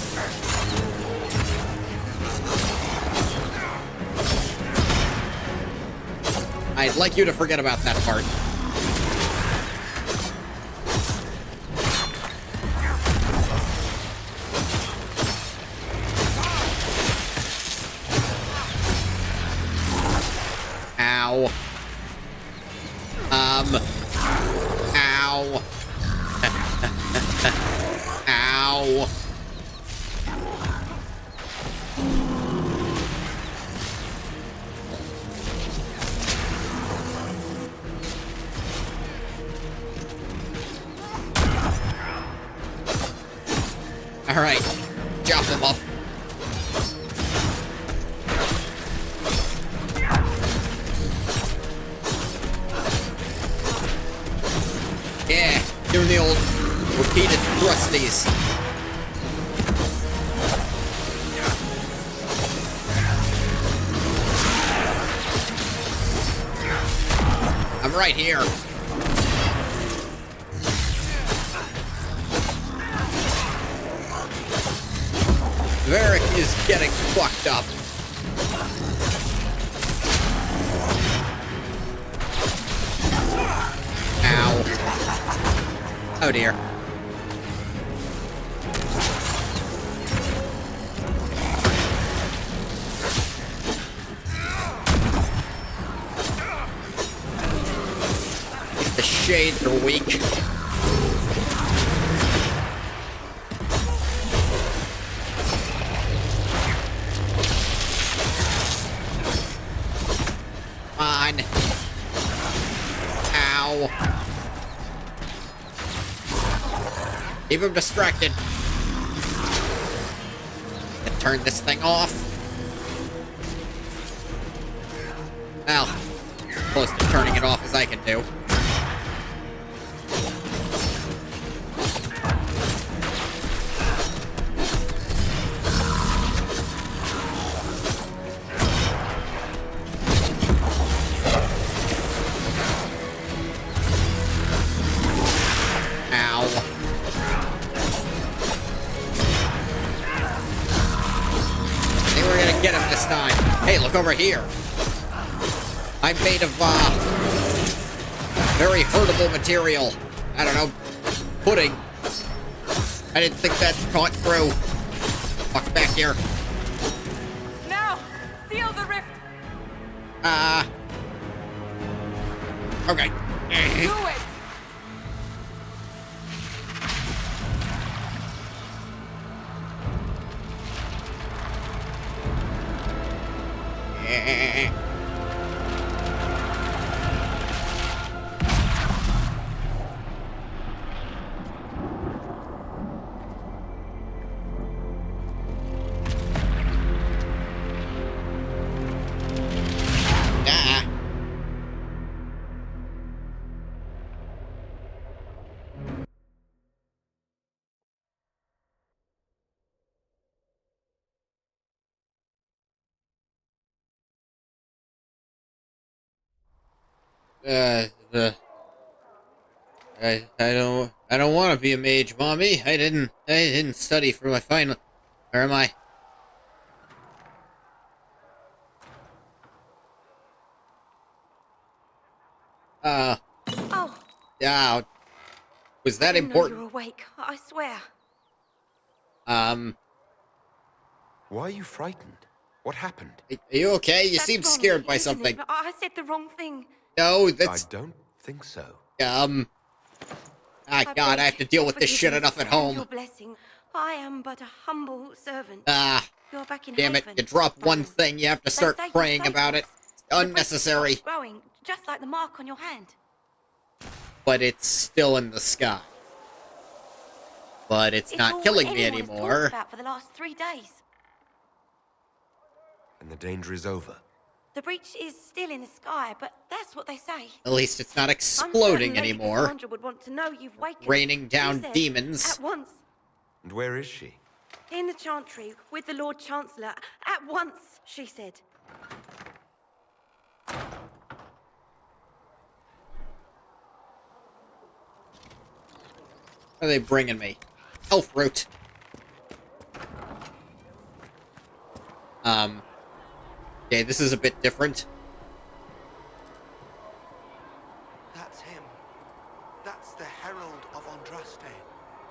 I'd like you to forget about that part. Ow. Ow. Ow. All right, chop them up. Yeah, doing the old repeated thrusties. I'm right here. Varric is getting fucked up. Ow. Oh dear. The shades are weak. On. Ow. Keep him distracted. And turn this thing off. Well, close to turning it off as I can do. Get him this time. Hey, look over here. I'm made of, very hurtable material. I don't know, pudding. I didn't think that caught through. Fuck back here. Now, seal the rift. Okay. Do it. I don't want to be a mage, Mommy. I didn't study for my final. Where am I? Oh. Yeah. Was that important? You're awake, I swear. Why are you frightened? What happened? Are you okay? You That's seem wrong, scared by isn't something. it? I said the wrong thing. No, that's... I don't think so. Ah, God, I have to deal with this shit enough at home. Your blessing. I am but a humble servant. You're back in Damn it. Haven, You drop one finally. thing, you have to start They say praying you're about it. faithless. It's unnecessary. The growing, just like the mark on your hand. But it's still in the sky. But it's not all killing me anyone has talked anymore. about for the last 3 days. And the danger is over. The breach is still in the sky, but that's what they say. At least it's not I'm exploding certain Lady anymore. Cassandra would want to know you've wakened. Raining down She said, demons. At once. And where is she? In the Chantry, with the Lord Chancellor. At once, she said. What are they bringing me? Elf root. Okay, this is a bit different. That's him. That's the Herald of Andraste.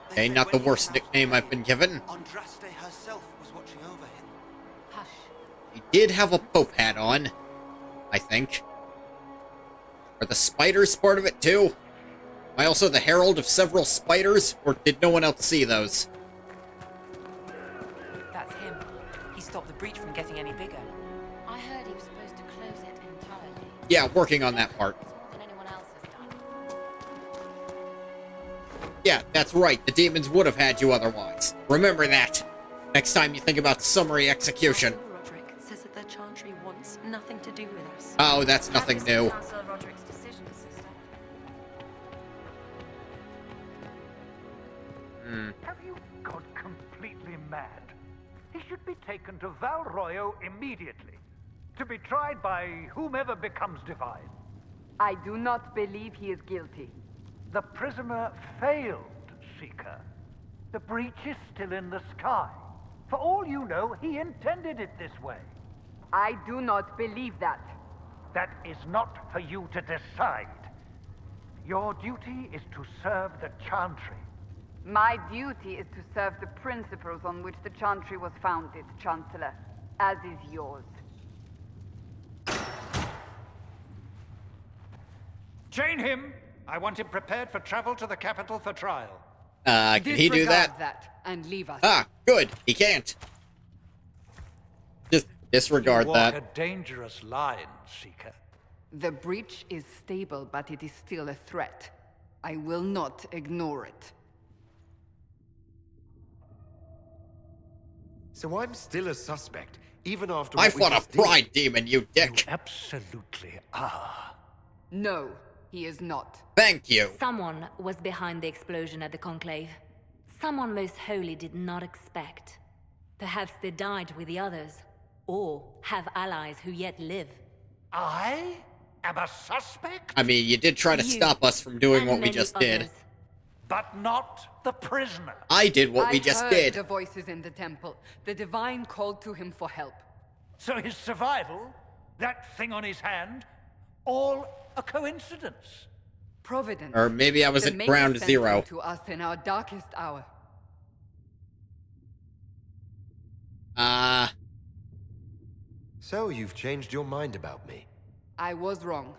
Okay, not the worst nickname I've been given. Andraste herself was watching over him. Hush. He did have a Pope hat on, I think. Are the spiders part of it too? Am I also the herald of several spiders, or did no one else see those? That's him. He stopped the breach from getting any bigger. I heard he was supposed to close it entirely. Yeah, working on that part. It's more than anyone else has done. Yeah, that's right. The demons would have had you otherwise. Remember that. Next time you think about summary execution. Roderick says that the Chantry wants nothing to do with us. Oh, that's nothing new. Chancellor Roderick's decision, sister. Have you gone completely mad? He should be taken to Val Royo immediately, to be tried by whomever becomes divine. I do not believe he is guilty. The prisoner failed, Seeker. The breach is still in the sky. For all you know, he intended it this way. I do not believe that. That is not for you to decide. Your duty is to serve the Chantry. My duty is to serve the principles on which the Chantry was founded, Chancellor, as is yours. Chain him! I want him prepared for travel to the capital for trial. Can he do that? And leave us. Ah, good. He can't. Just disregard you that. walk a dangerous line, Seeker. The breach is stable, but it is still a threat. I will not ignore it. So I'm still a suspect, even after I what we fought a just did. pride demon, you dick. You absolutely are. No, he is not. Thank you. Someone was behind the explosion at the Conclave. Someone most holy did not expect. Perhaps they died with the others, or have allies who yet live. I am a suspect? I mean, you did try to stop us from doing what we just did. But not the prisoner. I did what we just heard did. the voices in the temple. The Divine called to him for help. So his survival, that thing on his hand, all a coincidence. Providence. Or maybe I was The at Maker ground sent zero. him to us in our darkest hour. So you've changed your mind about me. I was wrong.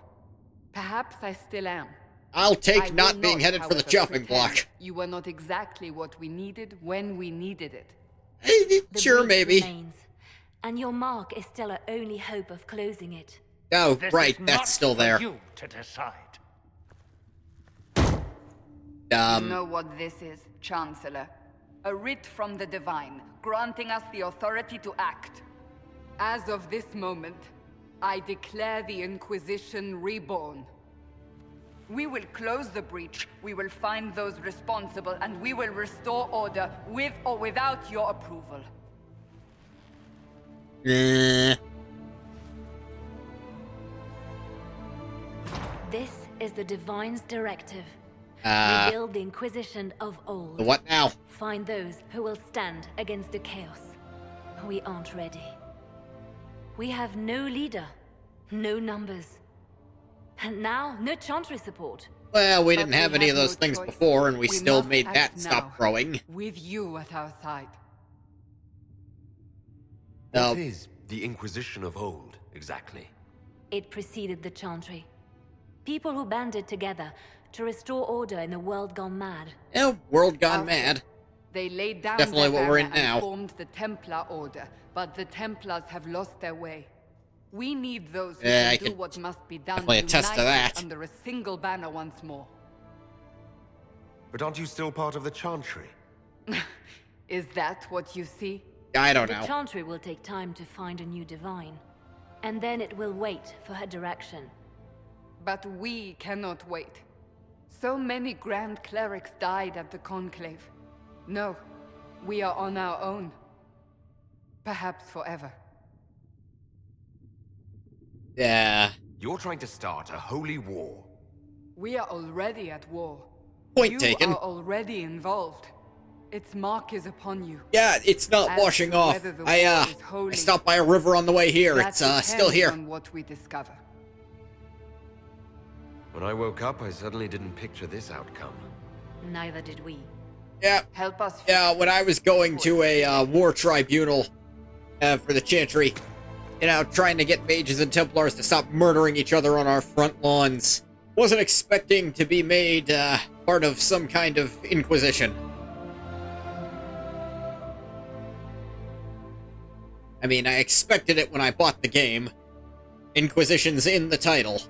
Perhaps I still am. I'll I take will not being headed for the however, chopping pretend block. You were not exactly what we needed when we needed it. The Sure, breach maybe. remains, and your mark is still our only hope of closing it. Oh, This right, is that's not still for there. you to decide. You know what this is, Chancellor? A writ from the Divine, granting us the authority to act. As of this moment, I declare the Inquisition reborn. We will close the breach, we will find those responsible, and we will restore order with or without your approval. This is the Divine's directive. Rebuild the Inquisition of old. What now? Find those who will stand against the chaos. We aren't ready. We have no leader, no numbers. And now, no Chantry support. Well, we But didn't have any of those no things choice. before, and we still must made act that now, stop growing. With you at our side. What is the Inquisition of old, exactly? It preceded the Chantry. People who banded together to restore order in a world gone mad. Oh, world gone mad. They laid down Definitely their what we're in banner and now. formed the Templar Order, but the Templars have lost their way. We need those who Yeah, I can do can what must be done, definitely attest to united that. under a single banner once more. But aren't you still part of the Chantry? Is that what you see? I don't The know. Chantry will take time to find a new Divine. And then it will wait for her direction. But we cannot wait. So many Grand Clerics died at the Conclave. No, we are on our own. Perhaps forever. Yeah. You're trying to start a holy war. We are already at war. Point you taken. are already involved. Its mark is upon you. Yeah, it's not As washing to off. whether the I war is holy, stopped by a river on the way here. that It's still depends here. on what we discover. When I woke up, I suddenly didn't picture this outcome. Neither did we. Yeah. Help us. Yeah, when I was going to a war tribunal for the Chantry, you know, trying to get mages and Templars to stop murdering each other on our front lawns, wasn't expecting to be made part of some kind of Inquisition. I mean, I expected it when I bought the game. Inquisition's in the title.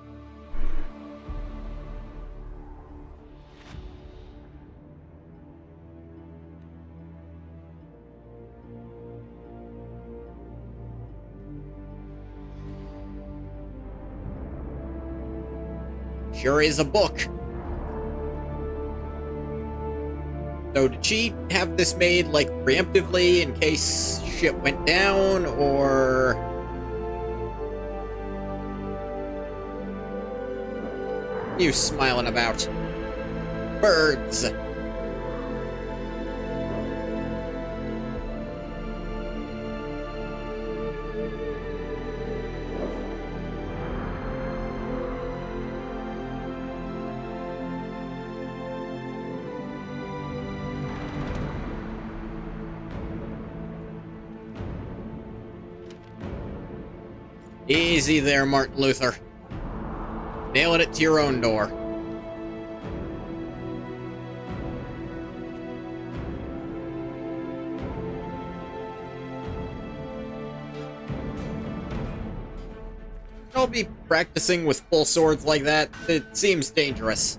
Sure is a book. So did she have this made, like, preemptively in case shit went down, or... What are you smiling about? Birds. Easy there, Martin Luther. Nailing it to your own door. I'll be practicing with full swords like that. It seems dangerous.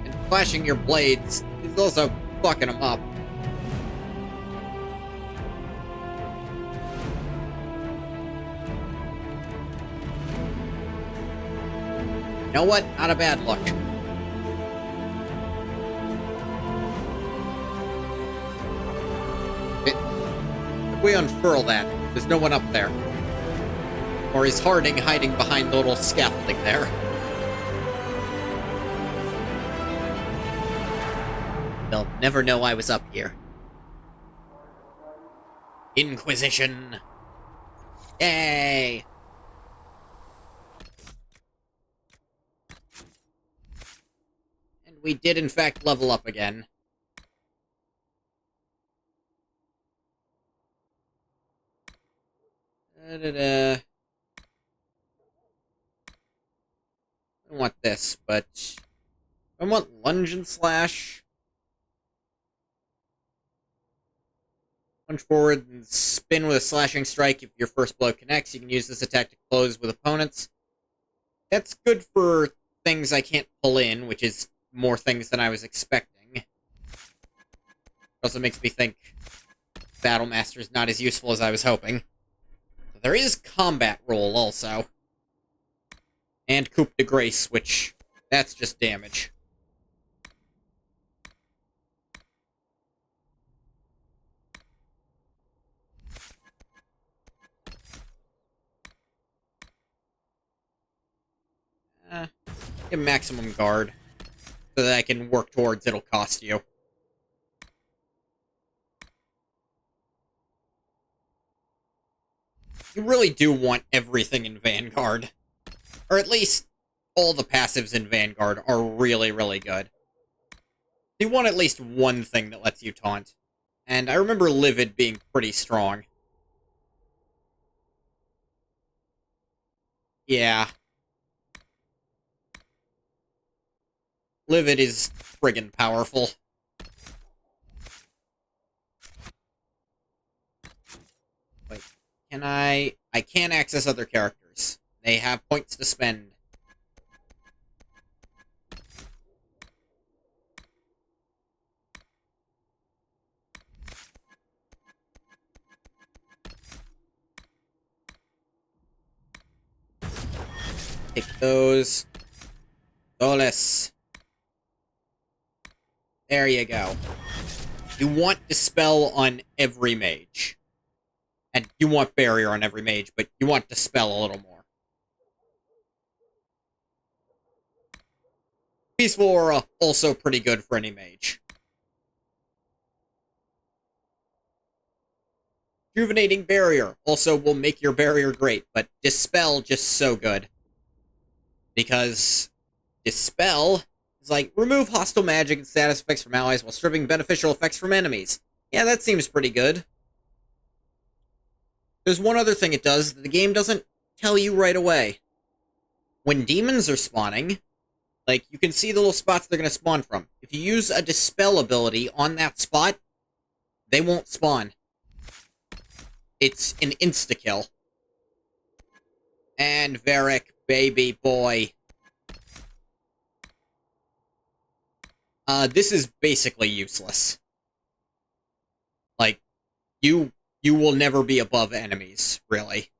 And flashing your blades is also fucking them up. You know what? Not a bad look. If we unfurl that, there's no one up there. Or is Harding hiding behind the little scaffolding there? They'll never know I was up here. Inquisition! Yay! And we did in fact level up again. I don't want this, but I want lunge and slash. Lunge forward and spin with a slashing strike. If your first blow connects, you can use this attack to close with opponents. That's good for things I can't pull in, which is more things than I was expecting. It also makes me think Battlemaster is not as useful as I was hoping. There is combat roll also. And coup de grace, which, that's just damage. Get maximum guard, so that I can work towards it'll cost you. You really do want everything in Vanguard. Or at least, all the passives in Vanguard are really, really good. You want at least one thing that lets you taunt. And I remember Livid being pretty strong. Yeah. Livid is friggin' powerful. Wait, can I can't access other characters. They have points to spend. Take those. Solis. There you go. You want Dispel on every mage. And you want Barrier on every mage, but you want Dispel a little more. Peaceful Aura, also pretty good for any mage. Rejuvenating Barrier also will make your Barrier great, but Dispel just so good. Because Dispel is like, remove hostile magic and status effects from allies while stripping beneficial effects from enemies. Yeah, that seems pretty good. There's one other thing it does that the game doesn't tell you right away. When demons are spawning, like, you can see the little spots they're going to spawn from. If you use a Dispel ability on that spot, they won't spawn. It's an insta-kill. And Varric, baby boy. This is basically useless. Like, you will never be above enemies, really.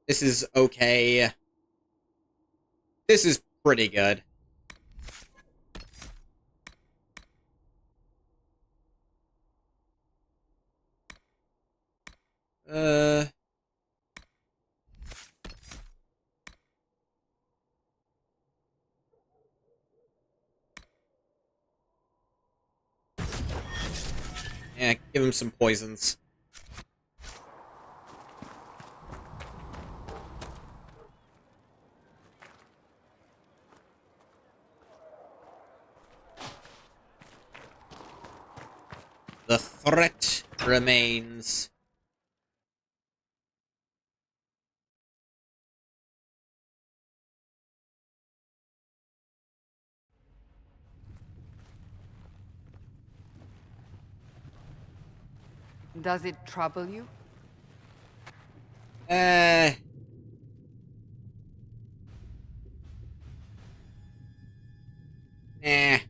This is okay. This is pretty good. Yeah, give him some poisons. The threat remains. Does it trouble you? Eh.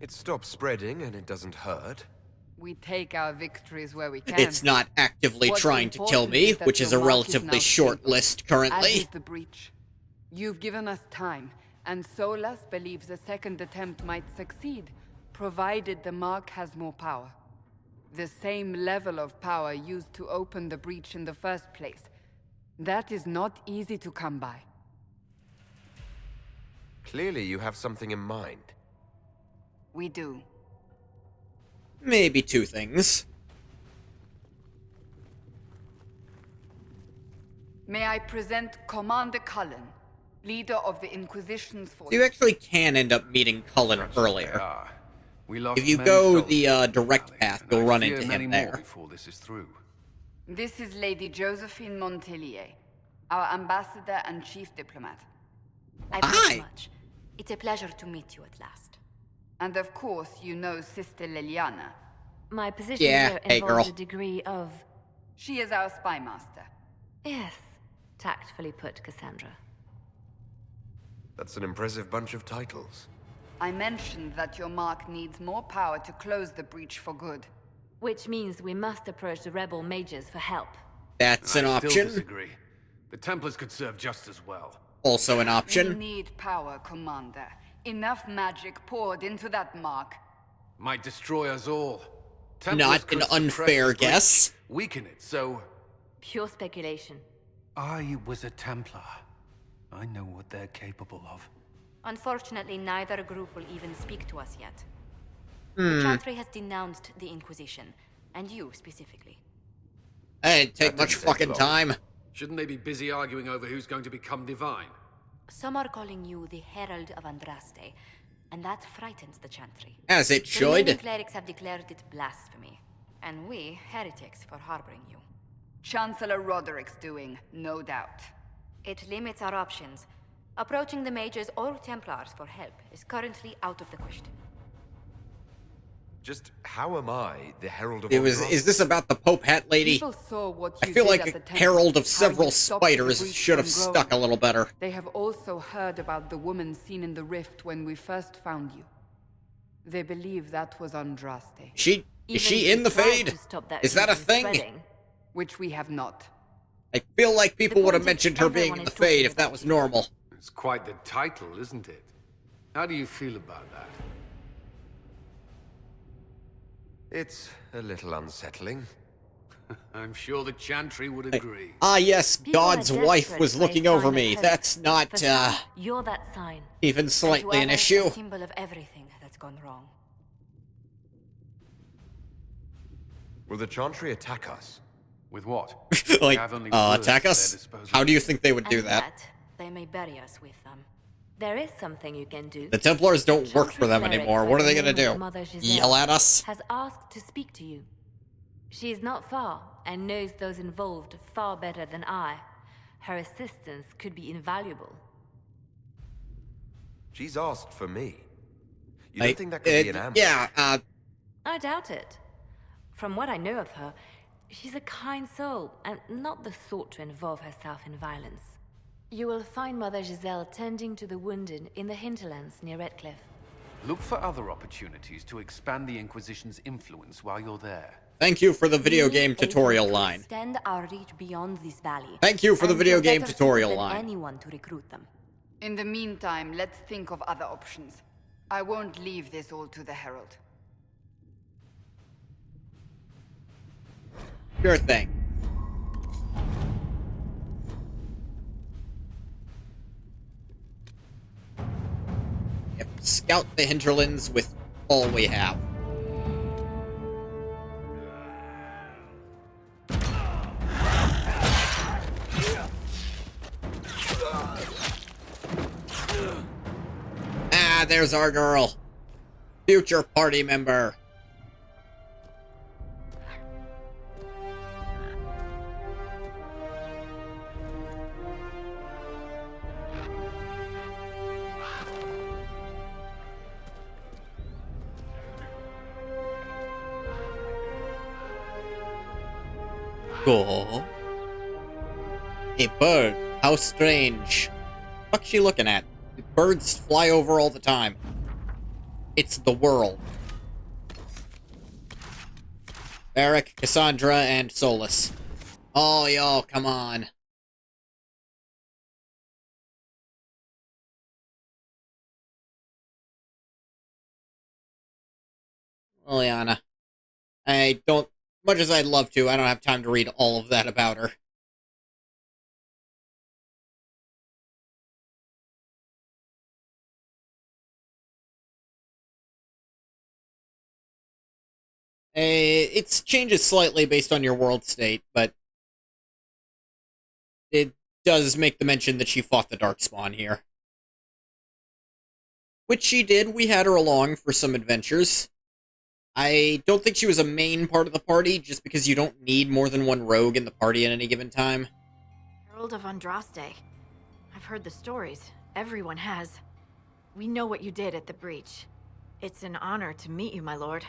It stops spreading and it doesn't hurt. We take our victories where we can. It's not actively What's trying to kill important me, that which is a your mark relatively now short simple, list as currently. is the breach. You've given us time, and Solas believes a second attempt might succeed, provided the mark has more power. The same level of power used to open the breach in the first place. That is not easy to come by. Clearly you have something in mind. We do. Maybe two things. May I present Commander Cullen, leader of the Inquisition's force. You actually can end up meeting Cullen earlier. If you many go soldiers the direct path, you'll run fear into many him more there. before this is through. This is Lady Josephine Montelier, our ambassador and chief diplomat. I've heard much. It's a pleasure to meet you at last. And of course, you know Sister Liliana. My position Yeah, here hey, involves girl. a degree of... She is our spy master. Yes, tactfully put, Cassandra. That's an impressive bunch of titles. I mentioned that your mark needs more power to close the breach for good. Which means we must approach the rebel mages for help. That's an I still option. disagree. The Templars could serve just as well. Also an We option. need power, Commander. Enough magic poured into that mark. Might destroy us all. Templars Not could an suppress unfair the breach, guess. Weaken it, so... Pure speculation. I was a Templar. I know what they're capable of. Unfortunately, neither group will even speak to us yet. The Chantry has denounced the Inquisition, and you specifically. Hey, it'd take That much didn't take fucking long. time. Shouldn't they be busy arguing over who's going to become divine? Some are calling you the Herald of Andraste, and that frightens the Chantry. As it The remaining should. clerics have declared it blasphemy, and we, heretics, for harboring you. Chancellor Roderick's doing, no doubt. It limits our options. Approaching the mages or Templars for help is currently out of the question. Just how am I the Herald of Is this about the Pope hat lady? People saw what I you feel did like at the a temple, herald of how several you stopped the spiders breach should have from stuck a growing. little better. They have also heard about the woman seen in the rift when we first found you. They believe that was Andraste. Is Even she if in you the tried Fade? to stop that Is that a from thing? spreading, Which we have not. I feel like people would have point is mentioned her being everyone in the is talking Fade if that about was you. normal. It's quite the title, isn't it? How do you feel about that? It's a little unsettling. I'm sure the Chantry would agree. Ah, yes, people are God's wife desperate was for a looking sign over of me. hope. That's not, For some, you're that sign. even And slightly to an others, issue. a symbol of everything that's gone wrong. Will the Chantry attack us? With what? Like, have only words attack at their us? disposal. How do you think they would do And that? yet, they may bury us with them. There is something you can do. The Templars don't work Chantry for them cleric anymore. by What are the they gonna name of do? Mother Giselle Yell at us? Has asked to speak to you. She is not far and knows those involved far better than I. Her assistance could be invaluable. She's asked for me. You Like, don't think that could be an ambush? yeah, I doubt it. From what I know of her, she's a kind soul and not the sort to involve herself in violence. You will find Mother Giselle tending to the wounded in the hinterlands near Redcliffe. Look for other opportunities to expand the Inquisition's influence while you're there. Thank you for the video We game need a tutorial to line. extend our reach beyond this valley. Thank you for the And video you're game better tutorial suited than line. anyone to recruit them. In the meantime, let's think of other options. I won't leave this all to the Herald. Sure thing. Yep, scout the hinterlands with all we have. Ah, there's our girl. Future party member. Cool. A bird. How strange. What's she looking at? Birds fly over all the time. It's the world. Eric, Cassandra, and Solus. Oh, y'all, come on. Liliana. I don't... Much as I'd love to, I don't have time to read all of that about her. It changes slightly based on your world state, but it does make the mention that she fought the Darkspawn here. Which she did. We had her along for some adventures. I don't think she was a main part of the party, just because you don't need more than one rogue in the party at any given time. Herald of Andraste. I've heard the stories. Everyone has. We know what you did at the breach. It's an honor to meet you, my lord.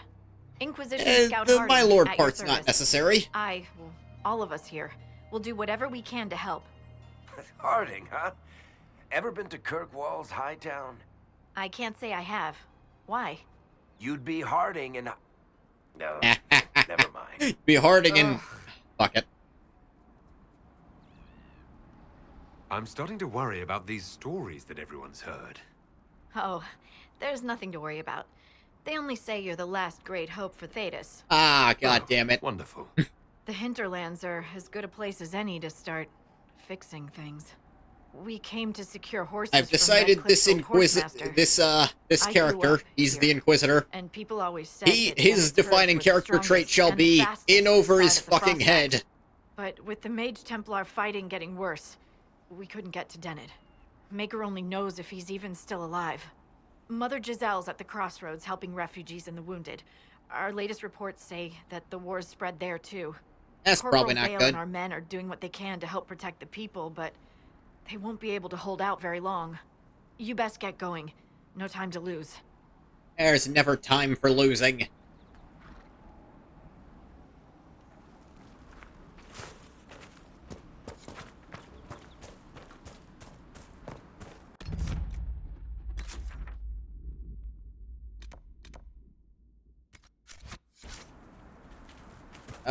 Inquisition Scout the Harding my lord at your part's not service. necessary. Well, all of us here, will do whatever we can to help. Harding, huh? Ever been to Kirkwall's Hightown? I can't say I have. Why? You'd be Harding and... No, never mind. Be Harding and... Fuck it. I'm starting to worry about these stories that everyone's heard. Oh, there's nothing to worry about. They only say you're the last great hope for Thetis. Ah, god damn it. Wonderful. The hinterlands are as good a place as any to start fixing things. We came to secure horses. I've decided this this character, he's here, the Inquisitor. And people always said his defining character trait shall be in over his fucking head. But with the Mage Templar fighting getting worse, we couldn't get to Dennet. Maker only knows if he's even still alive. Mother Giselle's at the crossroads helping refugees and the wounded. Our latest reports say that the war's spread there too. That's Corporal probably not Vale good. And our men are doing what they can to help protect the people, but they won't be able to hold out very long. You best get going. No time to lose. There's never time for losing.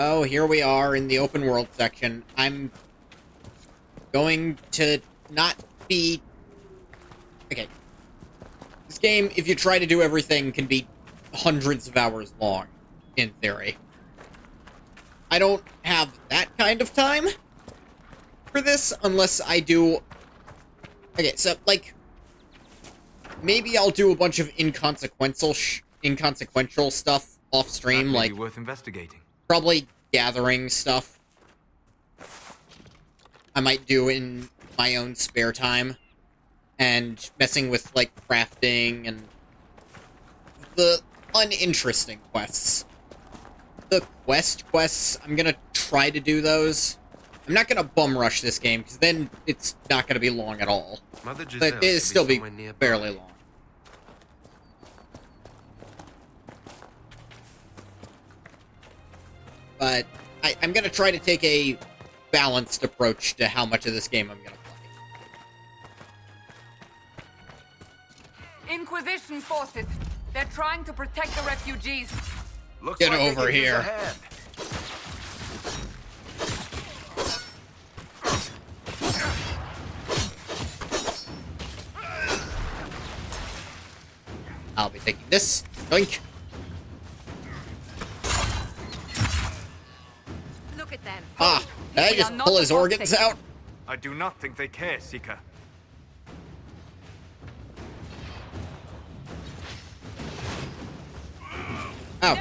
Oh, here we are in the open world section. I'm going to not be... Okay. This game, if you try to do everything, can be hundreds of hours long, in theory. I don't have that kind of time for this, unless I do... Okay, so, like... Maybe I'll do a bunch of inconsequential stuff off-stream, like... worth investigating. Probably gathering stuff. I might do in my own spare time. And messing with, like, crafting and the uninteresting quests. The quests, I'm gonna try to do those. I'm not gonna bum rush this game, because then it's not gonna be long at all. Mother But it'll still be fairly long. But I'm gonna try to take a balanced approach to how much of this game I'm gonna play. Inquisition forces. They're trying to protect the refugees. Get over here. I'll be taking this. Doink. Look at them. Ah, did I just pull his organs out? I do not think they care, Seeker. Oh,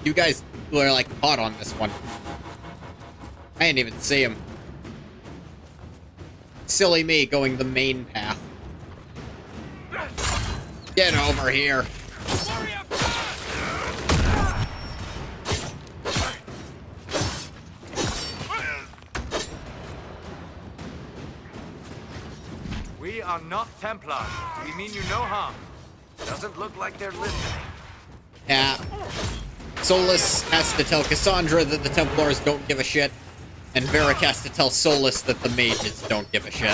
you guys were like hot on this one. I didn't even see him. Silly me going the main path. Get over here. We are not Templars. We mean you no harm. Doesn't look like they're listening. Yeah. Solus has to tell Cassandra that the Templars don't give a shit. And Varric has to tell Solus that the mages don't give a shit.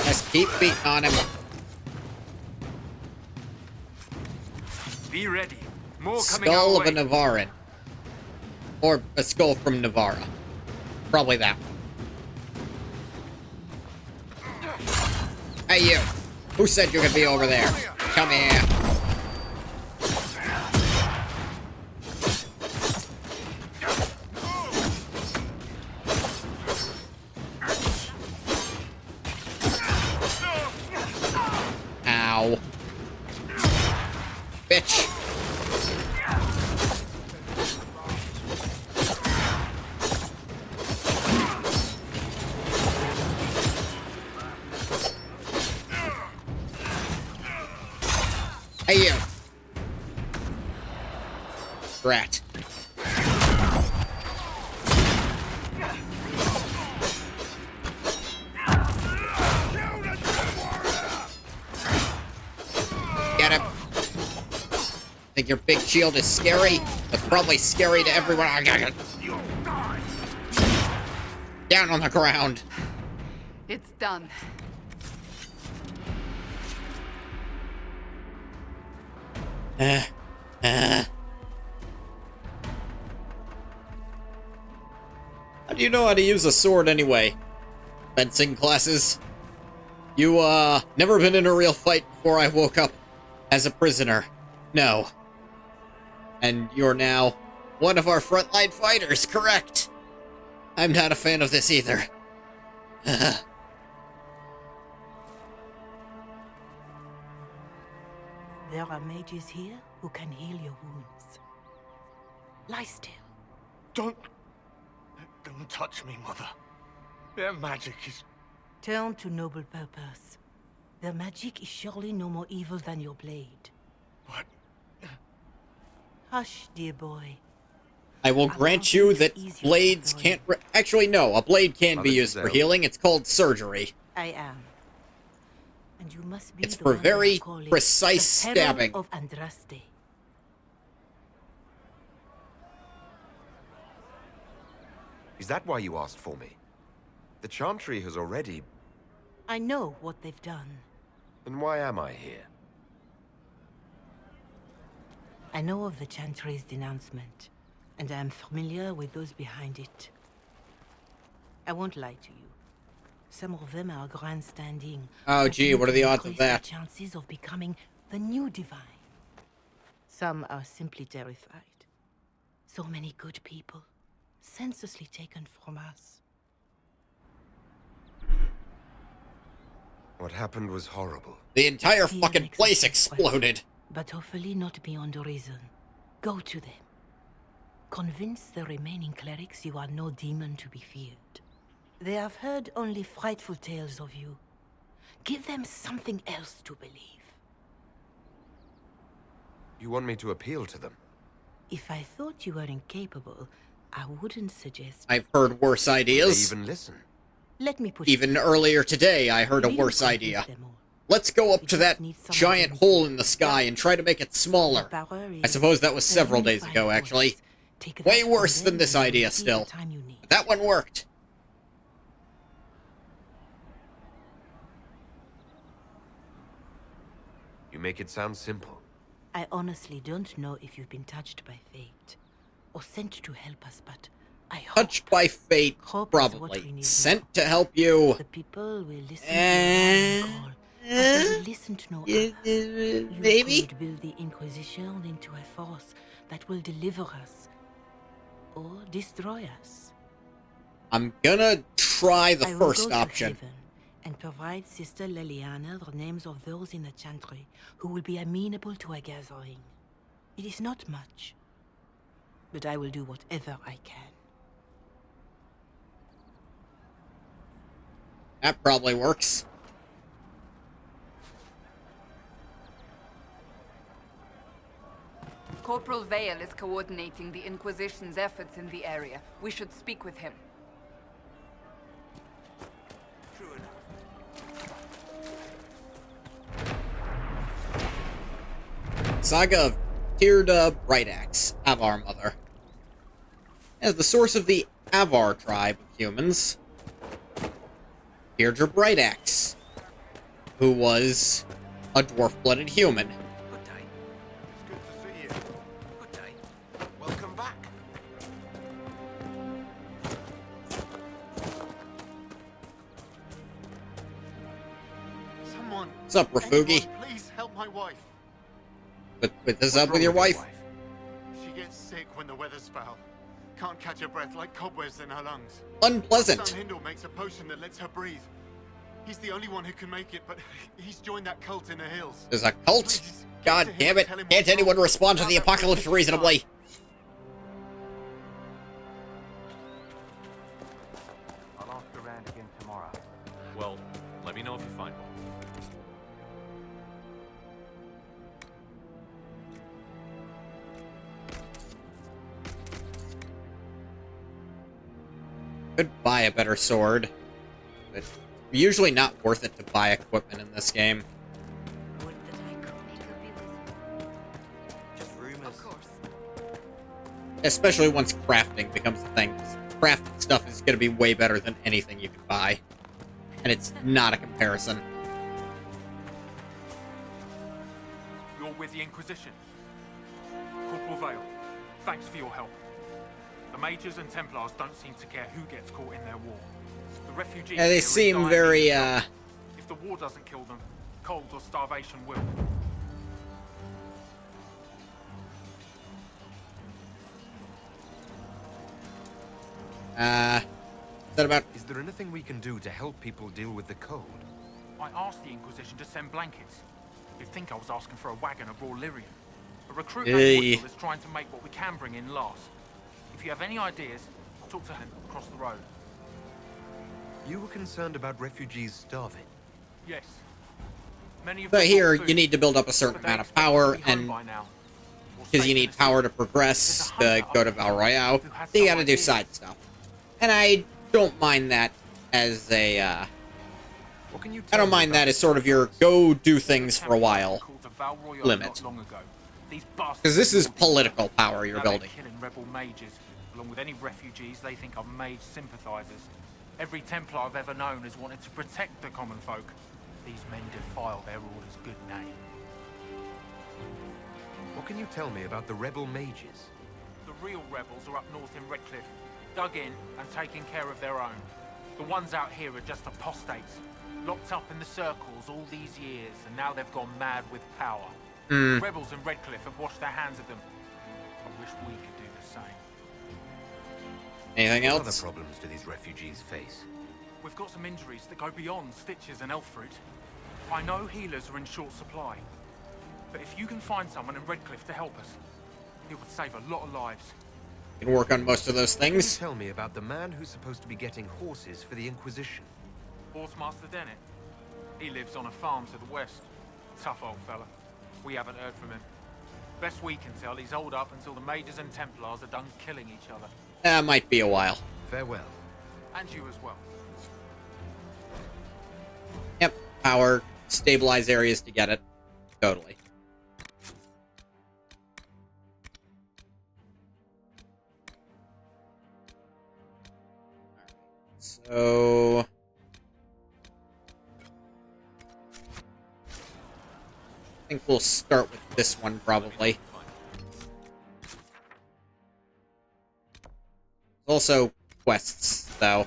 Just keep beating on him. Be ready. More coming Skull our of a way. Navaran. Or a skull from Navarra. Probably that one. Hey, you! Who said you could be over there? Come here. Ow. Bitch. Hey, you! Rat. Get him. Think your big shield is scary? It's probably scary to everyone. Down on the ground. It's done. How do you know how to use a sword anyway? Fencing classes? You, never been in a real fight before I woke up as a prisoner. No. And you're now one of our frontline fighters, correct? I'm not a fan of this either. There are mages here who can heal your wounds. Lie still. Don't touch me, Mother. Their magic is... Turn to noble purpose. Their magic is surely no more evil than your blade. What? Hush, dear boy. I will grant you that blades can't... Actually, no. A blade can be used for healing. It's called surgery. I am. And you must be It's for very precise stabbing. Of Andraste. Is that why you asked for me? The Chantry has already... I know what they've done. Then why am I here? I know of the Chantry's denouncement, and I am familiar with those behind it. I won't lie to you. Some of them are grandstanding. Oh, gee, what are the odds of that? Chances of becoming the new divine. Some are simply terrified. So many good people, senselessly taken from us. What happened was horrible. The entire fucking place exploded. But hopefully not beyond reason. Go to them. Convince the remaining clerics you are no demon to be feared. They have heard only frightful tales of you. Give them something else to believe. You want me to appeal to them? If I thought you were incapable, I wouldn't suggest... I've heard worse ideas. They even listen. Let me push Even earlier today, I heard a worse idea. Let's go up to that giant hole in the sky and try to make it smaller. I suppose that was several days ago, actually. Way worse than this idea still. But that one worked. You make it sound simple. I honestly don't know if you've been touched by fate, or sent to help us, but I hope... Touched by fate, probably. Sent to help you. The people will listen to call. They will listen to no other. Maybe? You could build the Inquisition into a force that will deliver us, or destroy us. I'm gonna try the first option. And provide Sister Leliana the names of those in the Chantry who will be amenable to a gathering. It is not much, but I will do whatever I can. That probably works. Corporal Vale is coordinating the Inquisition's efforts in the area. We should speak with him. True enough. Saga of Tirda Brightaxe, Avar Mother. As the source of the Avar tribe of humans, Tirda Brightaxe, who was a dwarf-blooded human. Good day. It's good to see you. Good day. Welcome back. Someone. What's up, Rafugi? Anyone, please help my wife. With this up with your wife? She gets sick when the weather's foul. Can't catch her breath like cobwebs in her lungs. Unpleasant. Son Hindle makes a potion that lets her breathe. He's the only one who can make it, but he's joined that cult in the hills. There's a cult? God damn it. Can't anyone respond to the apocalypse reasonably? I'll ask around again tomorrow. Well, let me know if you find one. Could buy a better sword, but usually not worth it to buy equipment in this game. Just rumors. Of course. Especially once crafting becomes a thing. Crafted stuff is going to be way better than anything you can buy. And it's not a comparison. You're with the Inquisition. Corporal Vale, thanks for your help. The Mages and Templars don't seem to care who gets caught in their war. The refugees... Yeah, they seem very, If the war doesn't kill them, cold or starvation will. Is that about... Is there anything we can do to help people deal with the cold? I asked the Inquisition to send blankets. You'd think I was asking for a wagon of raw lyrium. A recruit named Woodville is trying to make what we can bring in last. If you have any ideas, talk to him across the road. You were concerned about refugees starving? Yes. Many of But them here, got you need to build up a certain amount of power, and because you need power to progress, to go to Val Royale, so you gotta do side stuff. And I don't mind that as a, I don't mind that as sort of your go do things for a while limit. Because this is political power you're building. Killing rebel mages, along with any refugees they think are mage sympathizers. Every Templar I've ever known has wanted to protect the common folk. These men defile their order's good name. What can you tell me about the rebel mages? The real rebels are up north in Redcliffe, dug in and taking care of their own. The ones out here are just apostates, locked up in the circles all these years, and now they've gone mad with power. The rebels in Redcliffe have washed their hands of them. I wish we could do the same. Anything What else? other problems do these refugees face? We've got some injuries that go beyond stitches and elf fruit. I know healers are in short supply, but if you can find someone in Redcliffe to help us, it would save a lot of lives. You can work on most of those things. Tell me about the man who's supposed to be getting horses for the Inquisition. Horsemaster Dennett. He lives on a farm to the west. Tough old fella. We haven't heard from him. Best we can tell, he's holed up until the Mages and Templars are done killing each other. That might be a while. Farewell. And you as well. Yep, power, stabilize areas to get it. Totally. So... I think we'll start with this one, probably. Also, quests, though.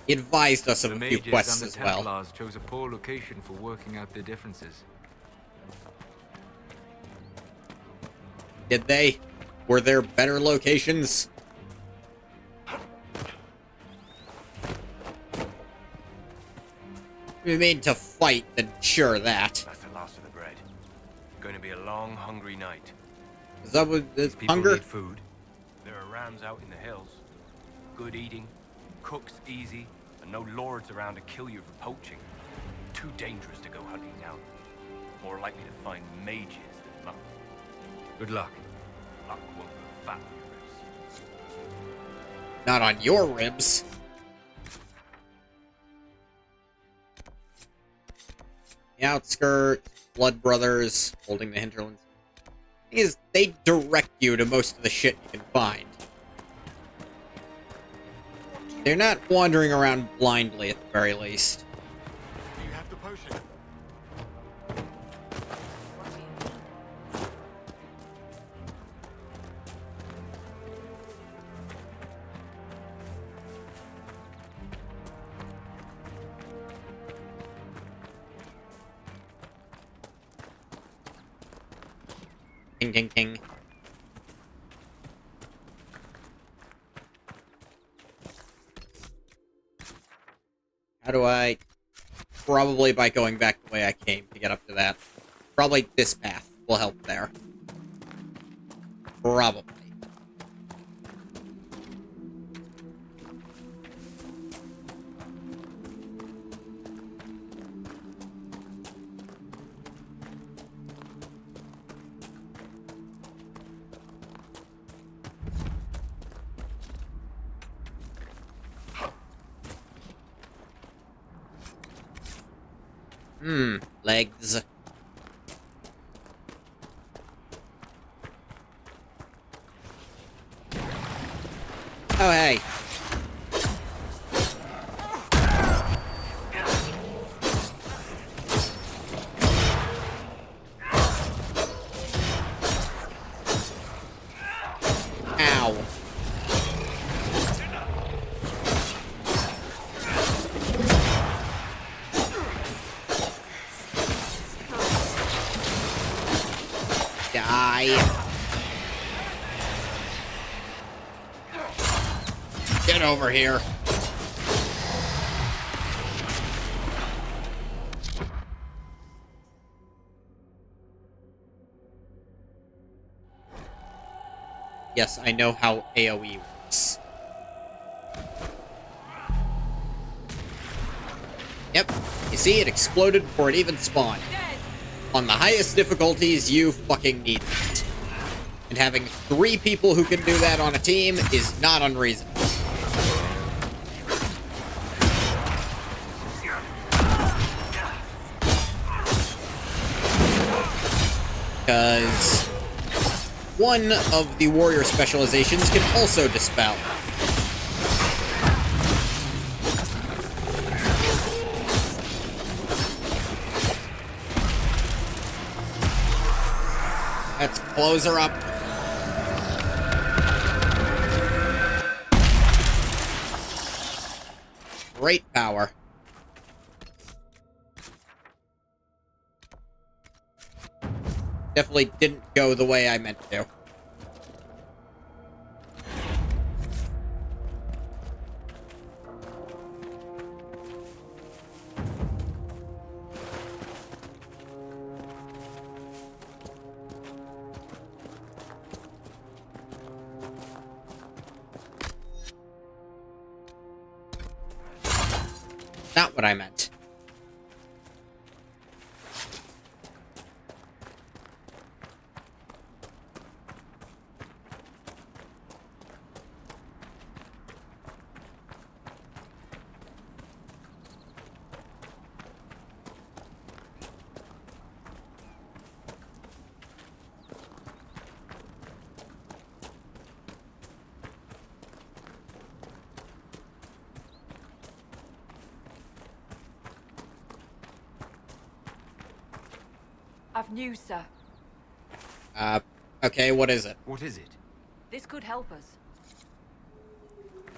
He advised us of a few quests as well. The Templars chose a poor location for working out their differences. Did they? Were there better locations? We made to fight, then sure that. That's the last of the bread. Going to be a long, hungry night. Is that what this People hunger? need food. There are rams out in the hills. Good eating, cooks easy, and no lords around to kill you for poaching. Too dangerous to go hunting now. More likely to find mages than luck. Good luck. Luck won't go fat on your ribs. Not on your ribs. The outskirts. blood brothers holding the hinterlands. The thing is, they direct you to most of the shit you can find. They're not wandering around blindly, at the very least. Do you have the potion? King, king, king. How do I... Probably by going back the way I came to get up to that. Probably this path will help there. Probably. Legs. Oh, hey. Ow. Die. Get over here. Yes, I know how AoE works. Yep. You see, it exploded before it even spawned. On the highest difficulties, you fucking need it. And having 3 people who can do that on a team is not unreasonable. Because one of the warrior specializations can also dispel. Let's close her up. Great power. Definitely didn't go the way I meant to. Not what I meant. I've news, sir. Okay, what is it? What is it? This could help us.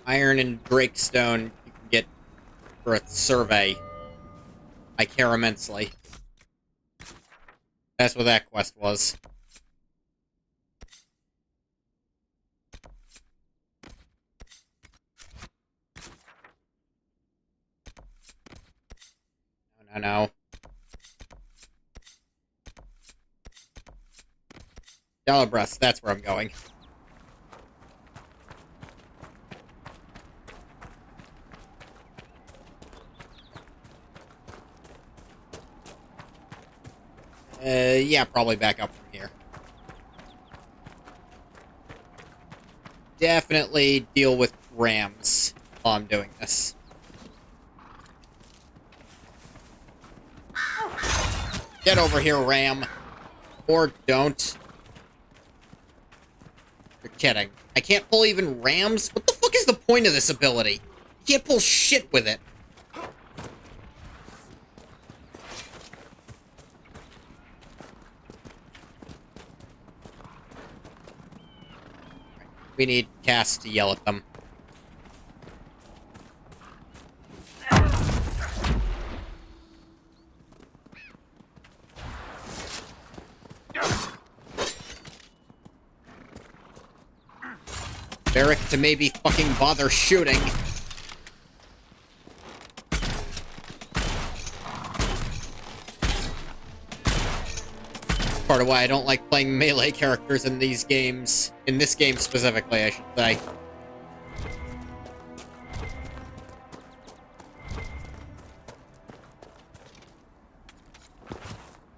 Iron and Drakestone you can get for a survey. I care immensely. That's what that quest was. No, no, no. Dollar Breast, that's where I'm going. Yeah, probably back up from here. Definitely deal with rams while I'm doing this. Get over here, Ram. Or don't. You're kidding. I can't pull even rams? What the fuck is the point of this ability? You can't pull shit with it. We need Cass to yell at them. Varric to maybe fucking bother shooting. Part of why I don't like playing melee characters in these games. In this game specifically, I should say.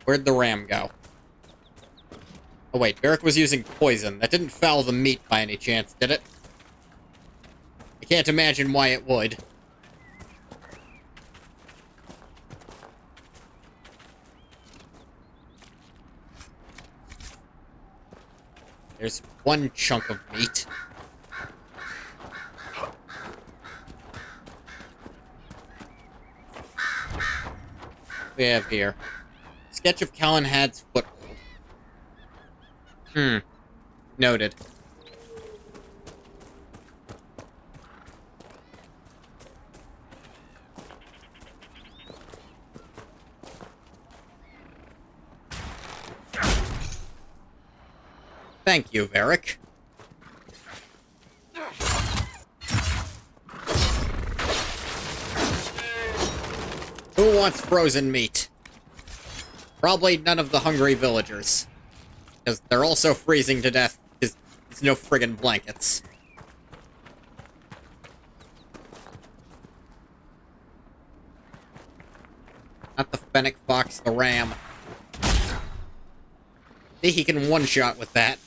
Where'd the ram go? Oh wait, Varric was using poison. That didn't foul the meat by any chance, did it? I can't imagine why it would. There's one chunk of meat. We have here. Sketch of Calenhad's foothold. Noted. Thank you, Varric. Who wants frozen meat? Probably none of the hungry villagers. Because they're also freezing to death because there's no friggin' blankets. Not the Fennec Fox, the ram. See, he can one-shot with that.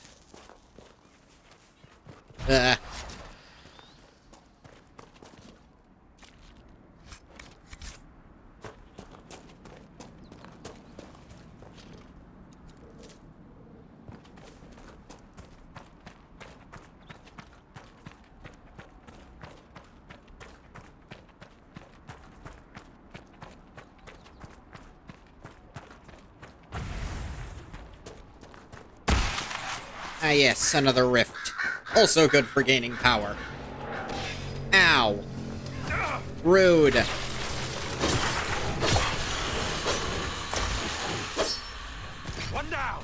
Ah yes, another rift. Also good for gaining power. Ow. Rude. One down.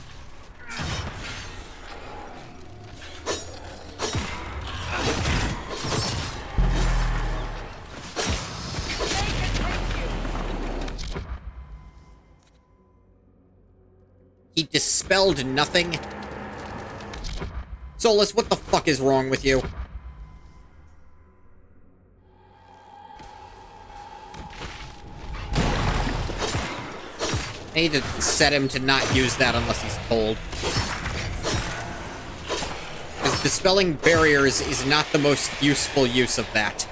He dispelled nothing. Solus, what the fuck is wrong with you? I need to set him to not use that unless he's told. Because dispelling barriers is not the most useful use of that.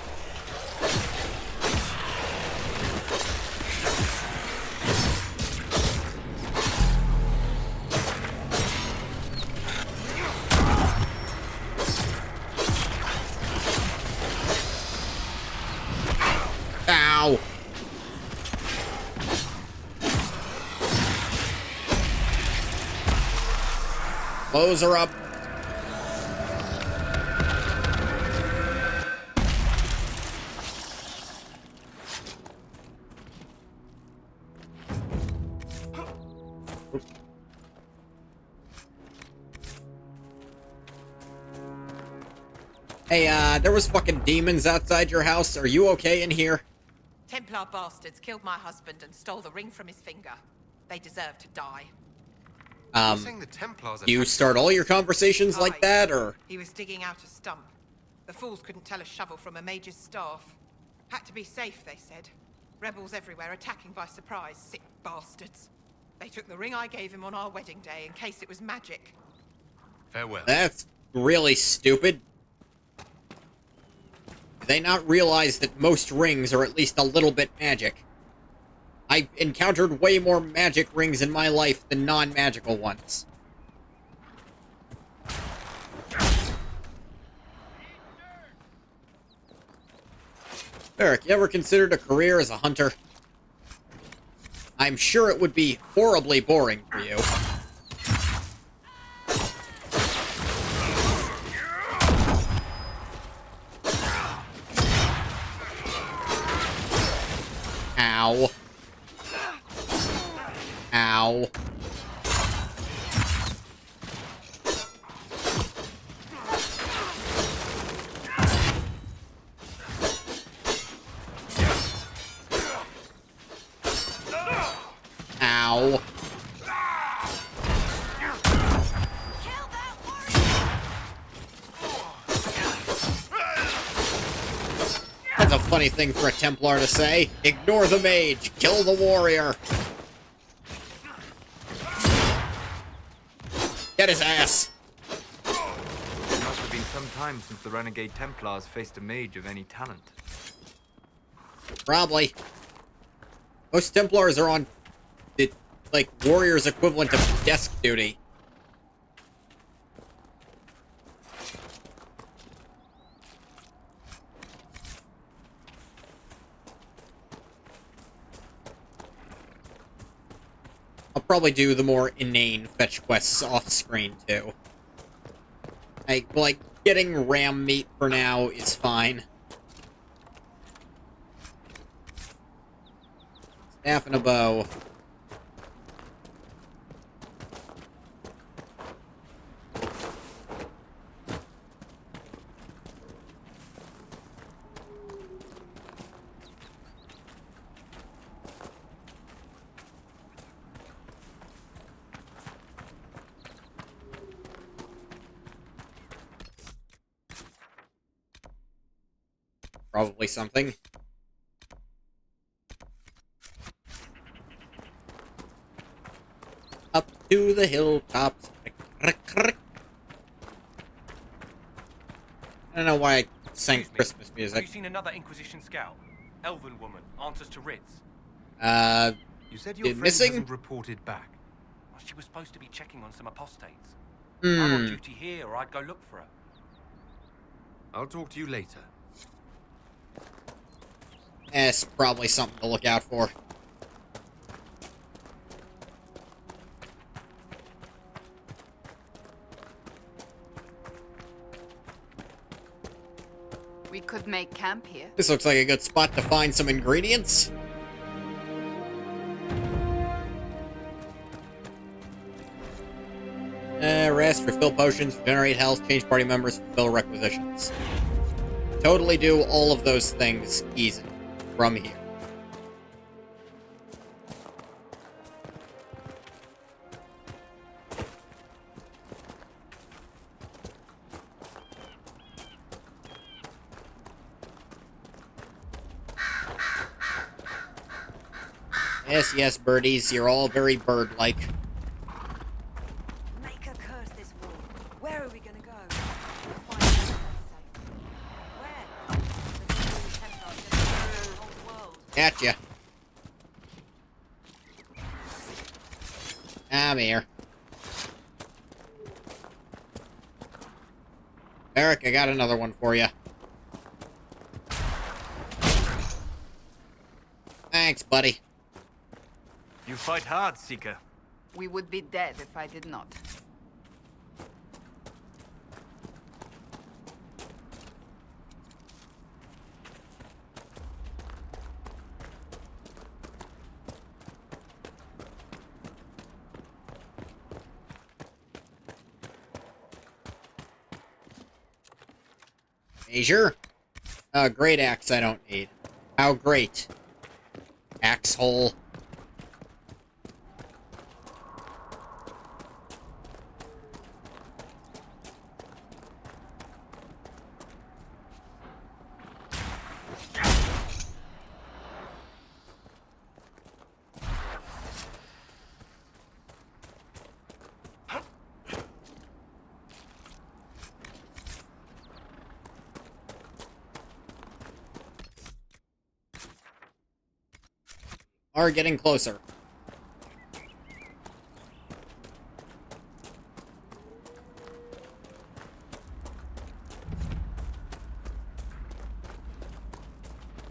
Ow! Close her up. Hey, there was fucking demons outside your house. Are you okay in here? Templar bastards killed my husband and stole the ring from his finger. They deserve to die. You start all your conversations like that, or? He was digging out a stump. The fools couldn't tell a shovel from a mage's staff. Had to be safe, they said. Rebels everywhere attacking by surprise, sick bastards. They took the ring I gave him on our wedding day in case it was magic. Farewell. That's really stupid. Do they not realize that most rings are at least a little bit magic? I've encountered way more magic rings in my life than non-magical ones. Eric, you ever considered a career as a hunter? I'm sure it would be horribly boring for you. Ow. Ow. Ow. That's a funny thing for a Templar to say. Ignore the mage, kill the warrior. Get his ass. It must have been some time since the renegade Templars faced a mage of any talent. Probably. Most Templars are on the, like, warrior's equivalent of desk duty. I'll probably do the more inane fetch quests off-screen, too. Like, getting ram meat for now is fine. Staff and a bow. Probably something. Up to the hilltops. I don't know why I sang Christmas Have music. you seen another Inquisition scout? Elven woman, answers to writs. You said your friend missing? hasn't reported back. Well, she was supposed to be checking on some apostates. Hmm. I'm on duty here, or I'd go look for her. I'll talk to you later. It's probably something to look out for. We could make camp here. This looks like a good spot to find some ingredients. Rest, refill potions, regenerate health, change party members, fulfill requisitions. Totally do all of those things easy from here. Yes, yes, birdies, you're all very bird-like. Make her curse this wall. Where are we gonna go? Gotcha. I'm here. Eric, I got another one for you. Thanks, buddy. You fight hard, Seeker. We would be dead if I did not. Measure? Great axe I don't need. How great? Axe hole. Are getting closer.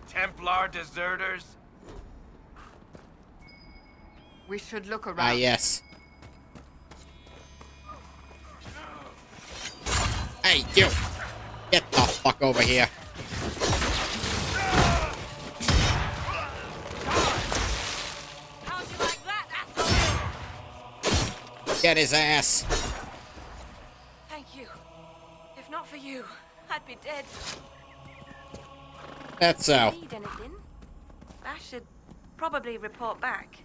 Templar deserters? We should look around. Ah, yes. Hey, you! Get the fuck over here. How'd you like that, asshole? Get his ass. Thank you. If not for you, I'd be dead. That's so. Need anything? I should probably report back.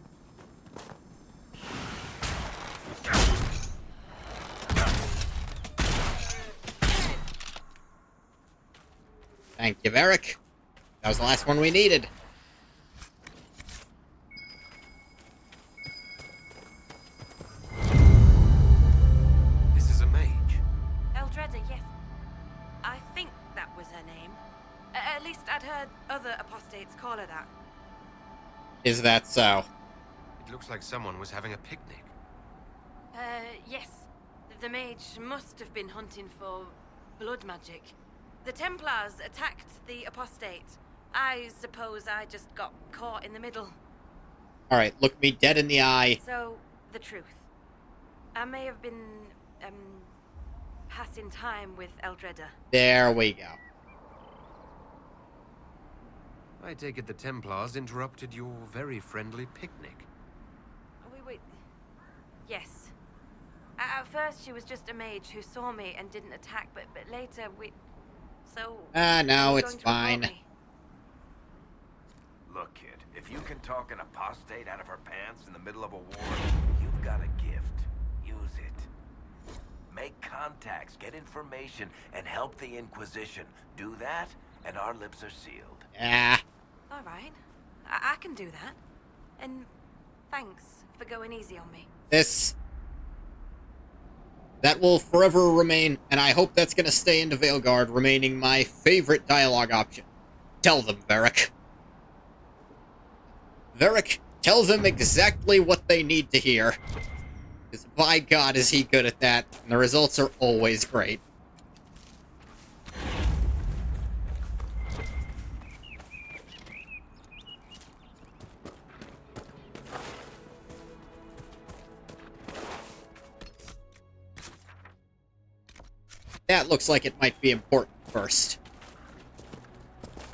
Thank you, Varric. That was the last one we needed. This is a mage. Eldreda, yes. I think that was her name. At least I'd heard other apostates call her that. Is that so? It looks like someone was having a picnic. Yes. The mage must have been hunting for blood magic. The Templars attacked the apostate. I suppose I just got caught in the middle. Alright, look me dead in the eye. So, the truth. I may have been, passing time with Eldreda. There we go. I take it the Templars interrupted your very friendly picnic. Wait. Yes. At first, she was just a mage who saw me and didn't attack, but later we... So... No, it's fine. Look, kid, if you can talk an apostate out of her pants in the middle of a war, you've got a gift. Use it. Make contacts, get information, and help the Inquisition. Do that, and our lips are sealed. Yeah. All right. I can do that. And thanks for going easy on me. That will forever remain, and I hope that's gonna stay into Veilguard, remaining my favorite dialogue option. Tell them, Varric. Varric, tell them exactly what they need to hear. Because by God is he good at that, and the results are always great. That looks like it might be important first.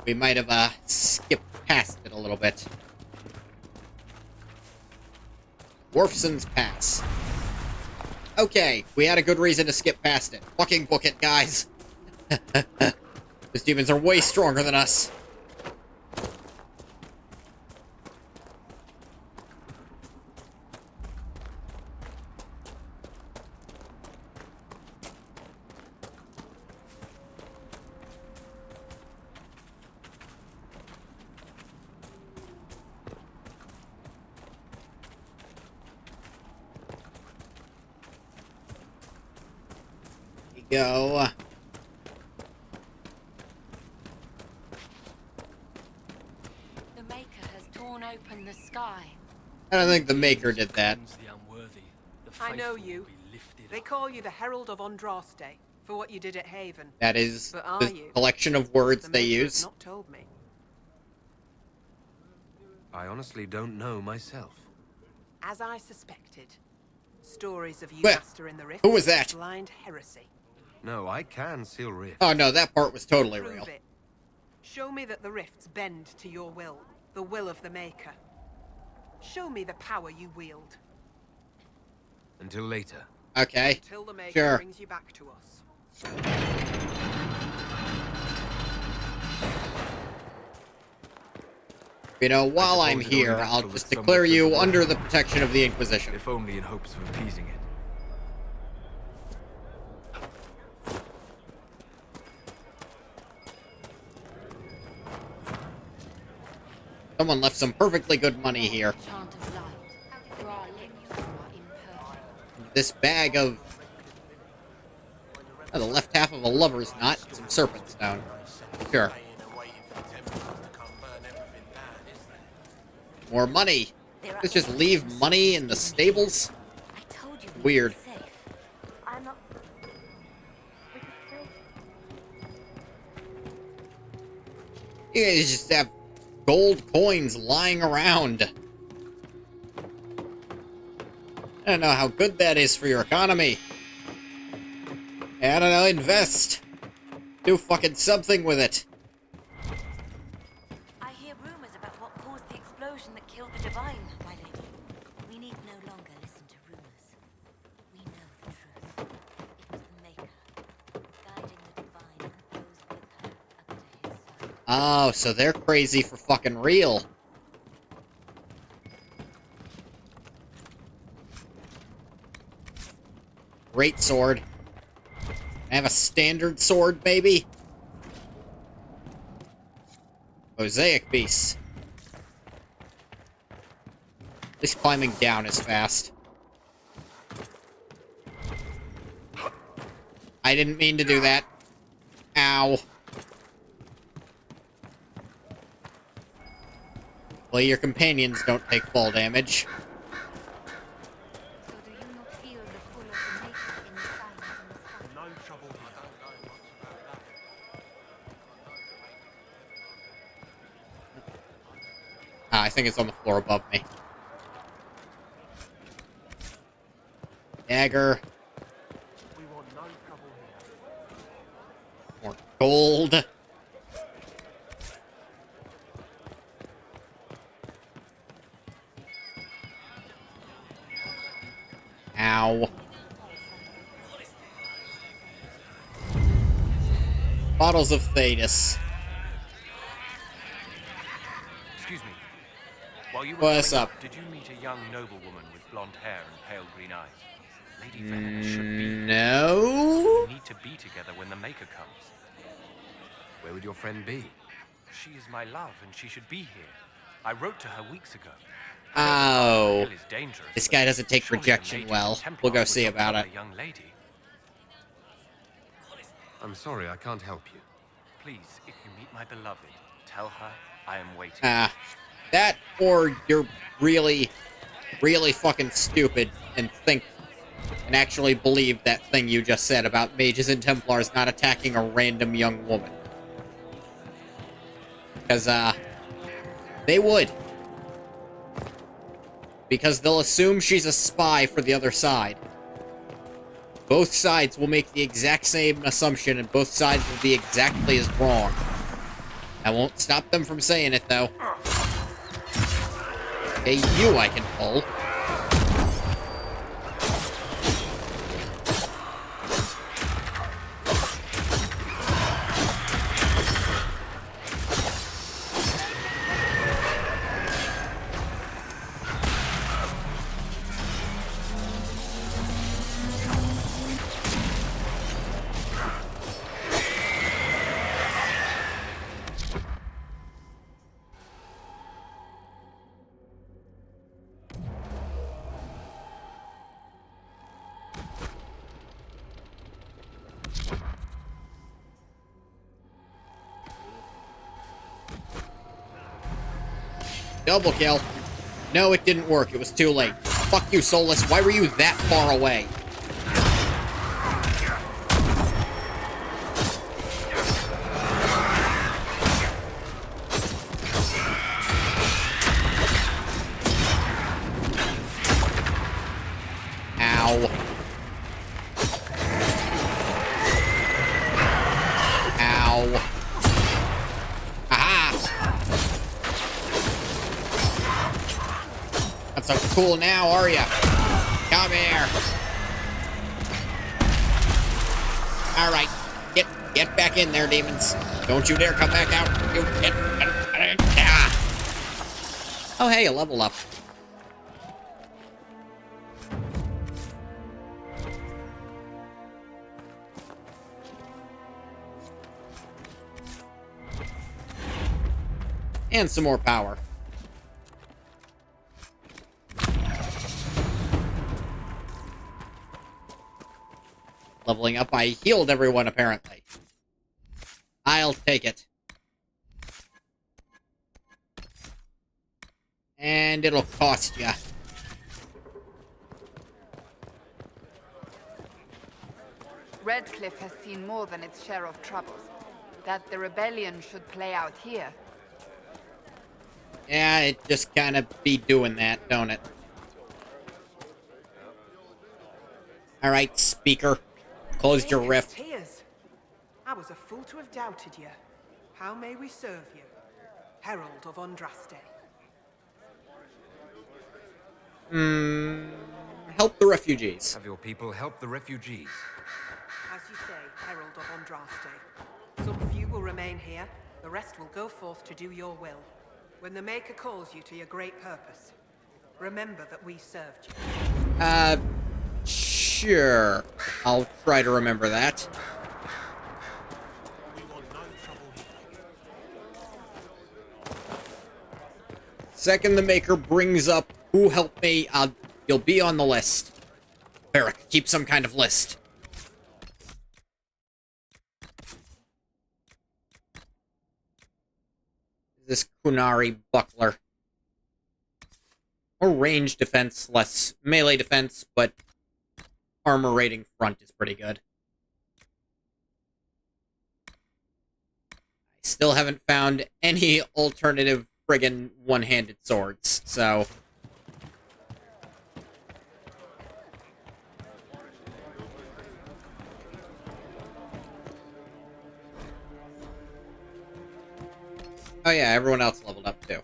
We might have, skipped past it a little bit. Worfson's Pass. Okay, we had a good reason to skip past it. Fucking book it, guys. Those demons are way stronger than us. Go. The Maker has torn open the sky. I don't think the Maker did that. I know you. They call you the Herald of Andraste for what you did at Haven. That is But are the you? collection of words The they Maker has use. not told me. I honestly don't know myself. As I suspected. Stories of you Wait, master in the rift. who was that? Blind heresy. No, I can seal rifts. Oh no, that part was totally Prove real. it. Show me that the rifts bend to your will, the will of the Maker. Show me the power you wield. Until later. Okay, Until the Maker sure. brings you back to us. You know, while I'm here, I'll just declare you under the protection of the Inquisition. If only in hopes of appeasing it. Someone left some perfectly good money here. Chant of light. For our lips are imperfect. This bag of... Oh, the left half of a lover's knot, some serpent stone. Sure. More money. Let's just leave money in the stables? Weird. You guys just have gold coins lying around. I don't know how good that is for your economy. I don't know, invest. Do fucking something with it. I hear rumors about what caused the explosion that killed the Divine, my lady. We need no longer listen to rumors. We know the truth. It was the Maker, guiding the Divine and those with her up to his side. Oh, so they're crazy for fucking real. Great sword. I have a standard sword, maybe? Mosaic piece. This climbing down is fast. I didn't mean to do that. Ow. Well, your companions don't take fall damage. Ah, I think it's on the floor above me. Dagger. More gold. Ow. Bottles of Thetis. Excuse me. While you were What's coming up? Did you meet a young noblewoman with blonde hair and pale green eyes? Lady Venena should be here. No. We need to be together when the Maker comes. Where would your friend be? She is my love, and she should be here. I wrote to her weeks ago. Oh. Hill is dangerous, This but guy doesn't take surely the rejection mages well. and Templars We'll go would see not about help it. a young lady. I'm sorry, I can't help you. Please, if you meet my beloved, tell her I am waiting. That or you're really, really fucking stupid and think and actually believe that thing you just said about mages and Templars not attacking a random young woman. Because, they would. Because they'll assume she's a spy for the other side. Both sides will make the exact same assumption, and both sides will be exactly as wrong. That won't stop them from saying it, though. Hey, you I can pull. Double kill. No, it didn't work. It was too late. Fuck you, Soulless. Why were you that far away? Ow. Ow. Aha! Not so cool now, are ya? Come here. Alright. Get back in there, demons. Don't you dare come back out. You get... Oh, hey, a level up. And some more power. Leveling up, I healed everyone, apparently. I'll take it. And it'll cost ya. Redcliffe has seen more than its share of troubles. That the rebellion should play out here. Yeah, it just kind of be doing that, don't it? Alright, speaker. Close your rift. Tears. I was a fool to have doubted you. How may we serve you? Herald of Andraste. Help the refugees. Have your people help the refugees. As you say, Herald of Andraste. Some few will remain here, the rest will go forth to do your will. When the Maker calls you to your great purpose, remember that we served you. Sure. I'll try to remember that. Second the Maker brings up who helped me, you'll be on the list. Barrack, keep some kind of list. This Kunari buckler. More range defense, less melee defense, but armor rating front is pretty good. I still haven't found any alternative friggin' one-handed swords, so... Oh yeah, everyone else leveled up too.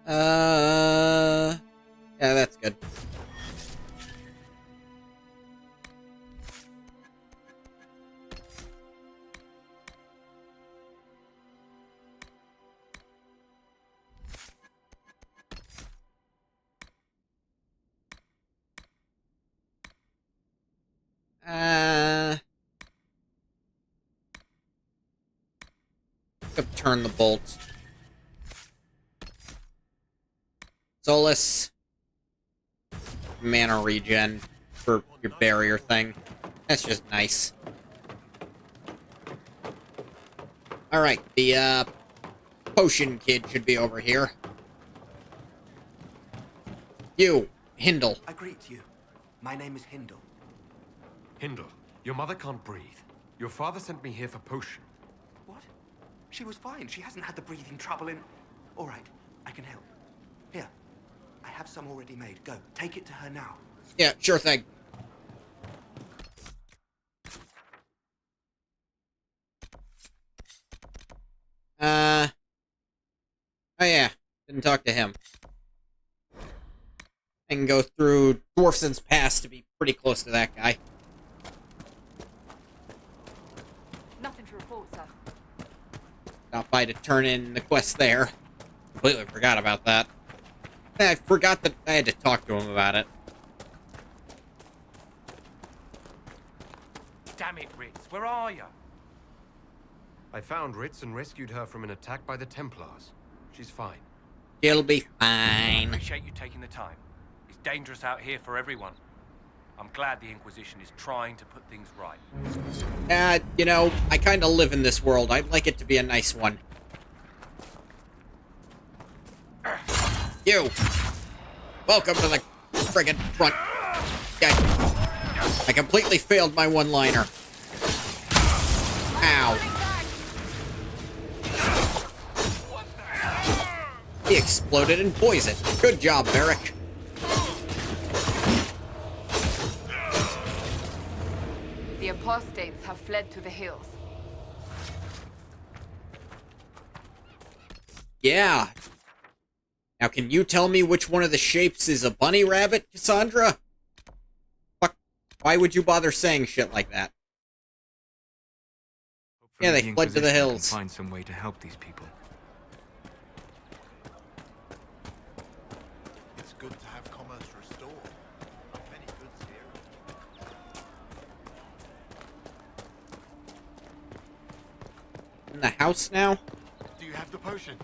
Yeah, that's good. Turn the bolt. Solus. Mana regen for your barrier thing. That's just nice. Alright, the, potion kid should be over here. You, Hindle. I greet you. My name is Hindle. Hindle, your mother can't breathe. Your father sent me here for potion. What? She was fine. She hasn't had the breathing trouble in... All right, I can help. Here, I have some already made. Go, take it to her now. Yeah, sure thing. Oh yeah, didn't talk to him. I can go through Dwarfson's Pass to be pretty close to that guy. Nothing to report, sir. Stop by to turn in the quest there. Completely forgot about that. I forgot that I had to talk to him about it. Damn it, Ritz, where are you? I found Ritz and rescued her from an attack by the Templars. She's fine. She'll be fine. Appreciate you taking the time. It's dangerous out here for everyone. I'm glad the Inquisition is trying to put things right. You know, I kind of live in this world. I'd like it to be a nice one. You! Welcome to the friggin' front. I completely failed my one-liner. Ow. He exploded and poisoned. Good job, Barrack. The apostates have fled to the hills. Yeah. Now, can you tell me which one of the shapes is a bunny rabbit, Cassandra? Fuck. Why would you bother saying shit like that? Hopefully yeah, they fled to the hills. Can find some way to help these people. It's good to have commerce restored. Not many goods here. In the house now? Do you have the potion?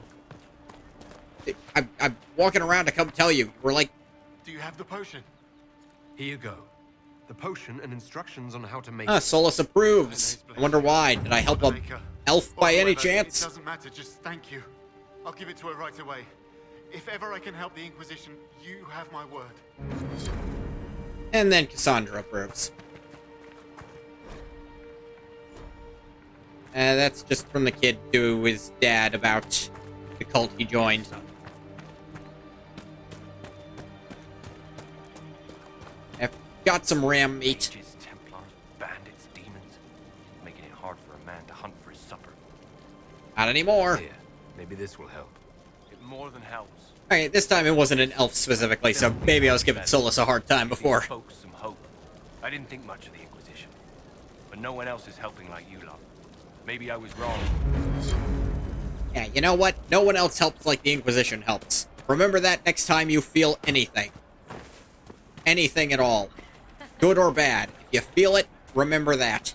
I'm walking around to come tell you. We're like... Do you have the potion? Here you go. The potion and instructions on how to make Ah, it. Solus approves. I wonder why. Did I help him elf by any whoever, chance? It doesn't matter, just thank you. I'll give it to her right away. If ever I can help the Inquisition, you have my word. And then Cassandra approves. That's just from the kid to his dad about the cult he joined. I've got some ram meat. Witches, Templars, bandits, demons. Making it hard for a man to hunt for his supper. Not anymore. Here, maybe this will help. It more than helps. Alright, this time it wasn't an elf specifically, so maybe I was giving Solus a hard time before. These folks some hope. I didn't think much of the Inquisition. But no one else is helping like you lot. Maybe I was wrong. Yeah, you know what? No one else helps like the Inquisition helps. Remember that next time you feel anything. Anything at all. Good or bad. If you feel it, remember that.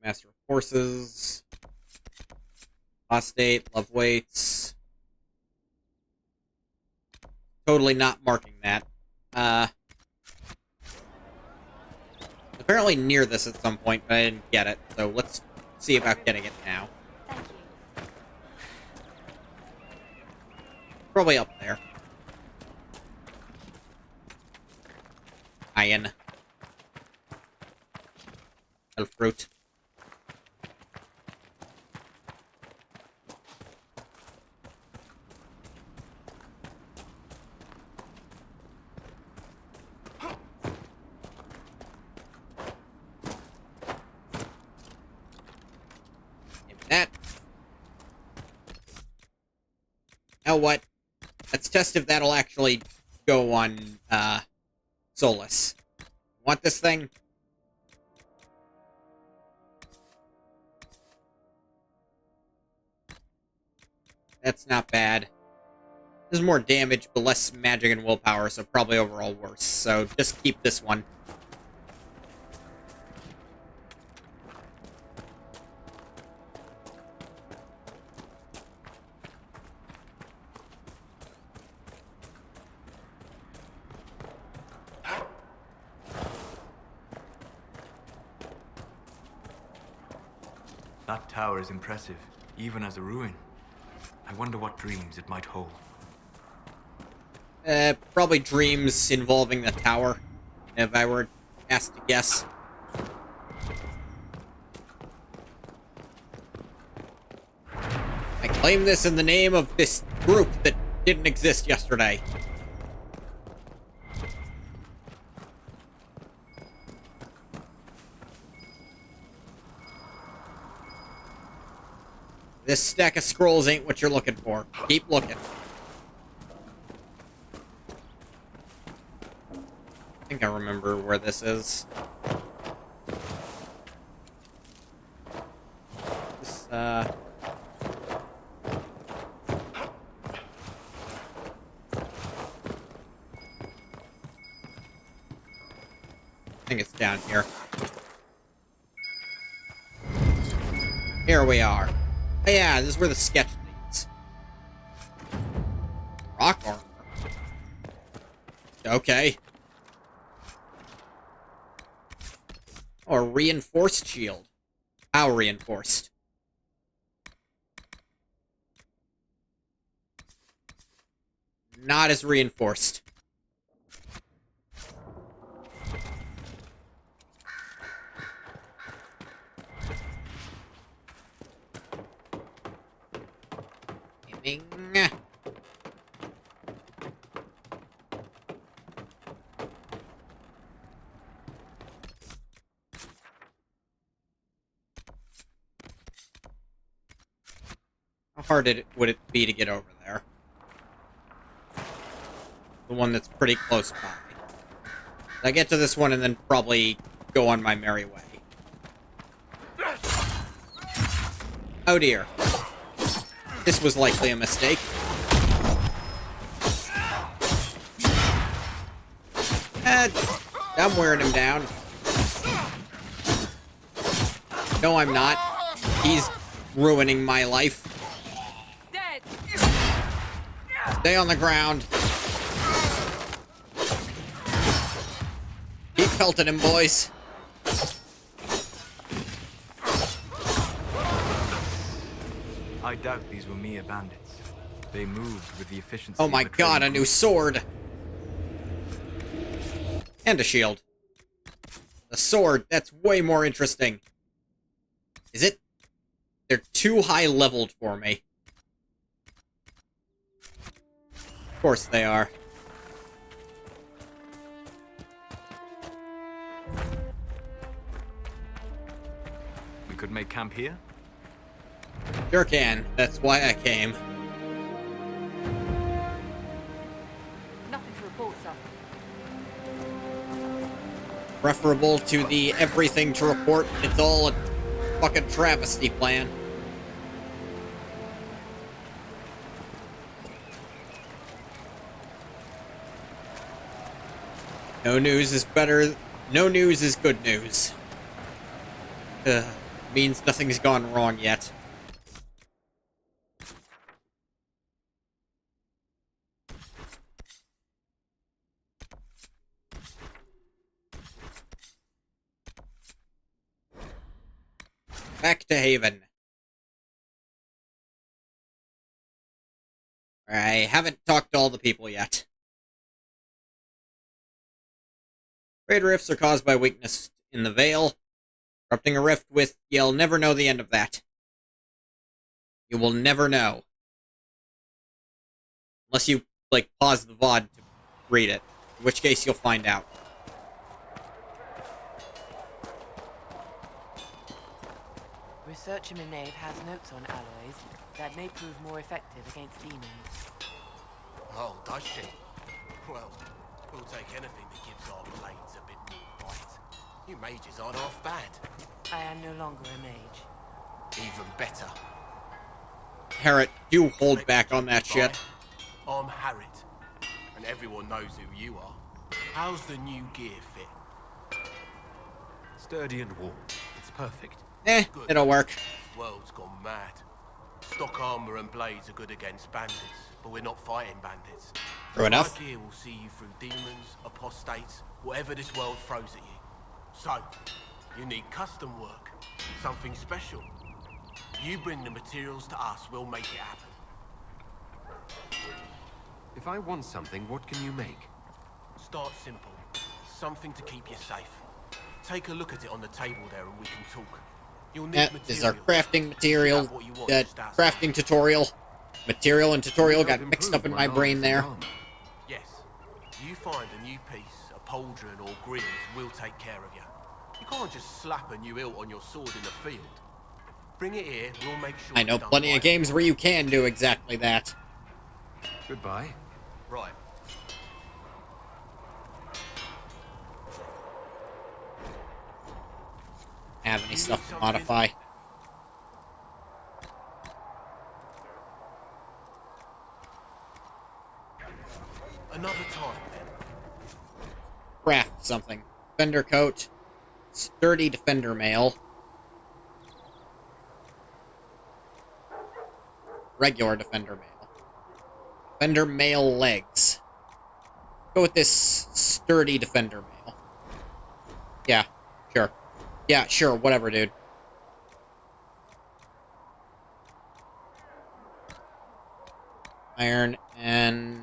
Master of Horses. Apostate, Love Weights. Totally not marking that. Apparently near this at some point, but I didn't get it, so let's see about getting it now. Thank you. Probably up there. Iron. Elf fruit. That. Now what? Let's test if that'll actually go on, Solus. Want this thing? That's not bad. This is more damage, but less magic and willpower, so probably overall worse. So just keep this one. That tower is impressive, even as a ruin. I wonder what dreams it might hold. Probably dreams involving the tower, if I were asked to guess. I claim this in the name of this group that didn't exist yesterday. This stack of scrolls ain't what you're looking for. Keep looking. I think I remember where this is. This, I think it's down here. Here we are. Oh, yeah, this is where the sketch leads. Rock armor. Okay. Or reinforced shield. How reinforced? Not as reinforced. Bing. How hard would it be to get over there? The one that's pretty close by. I get to this one and then probably go on my merry way. Oh dear. This was likely a mistake. I'm wearing him down. No, I'm not. He's ruining my life. Dead. Stay on the ground. Keep pelting him, boys. I doubt these were mere bandits. They moved with the efficiency Oh my of a god, trained a new group. sword. And a shield. A sword, that's way more interesting. Is it? They're too high leveled for me. Of course they are. We could make camp here? Sure can. That's why I came. Nothing to report, sir. Preferable to the everything to report. It's all a fucking travesty plan. No news is better. No news is good news. Means nothing's gone wrong yet. Back to Haven. I haven't talked to all the people yet. Trade rifts are caused by weakness in the Veil. Erupting a rift with, you'll never know the end of that. You will never know. Unless you, like, pause the VOD to read it. In which case you'll find out. Researcher Minave has notes on alloys that may prove more effective against demons. Oh, does she? Well, we'll take anything that gives our blades a bit more bite. You mages aren't half bad. I am no longer a mage. Even better. Harriet, you hold back on that shit. I'm Harriet, and everyone knows who you are. How's the new gear fit? Sturdy and warm. It's perfect. Good. It'll work. World's gone mad. Stock armor and blades are good against bandits, but we're not fighting bandits. True enough. Our gear will see you through demons, apostates, whatever this world throws at you. So, you need custom work, something special. You bring the materials to us, we'll make it happen. If I want something, what can you make? Start simple. Something to keep you safe. Take a look at it on the table there and we can talk. You'll need That is our crafting material. Crafting tutorial. Material and tutorial got mixed up in my brain there. Yes. You find a new piece, a pauldron or grills, we'll take care of you. You can't just slap a new hilt on your sword in the field. Bring it here, we'll make sure. I know plenty of games where you can do exactly that. Goodbye. Right. Have any stuff to modify? Another time, then. Craft something. Defender coat. Sturdy defender mail. Regular defender mail. Defender mail legs. Go with this sturdy defender mail. Yeah, sure. Yeah, sure, whatever, dude. Iron and...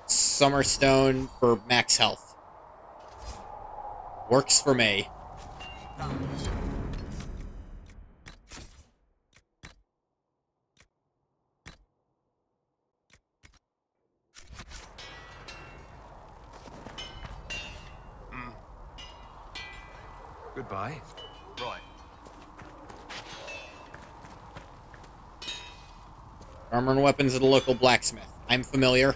Summerstone for max health. Works for me. Goodbye. Right. Armor and weapons at the local blacksmith. I'm familiar.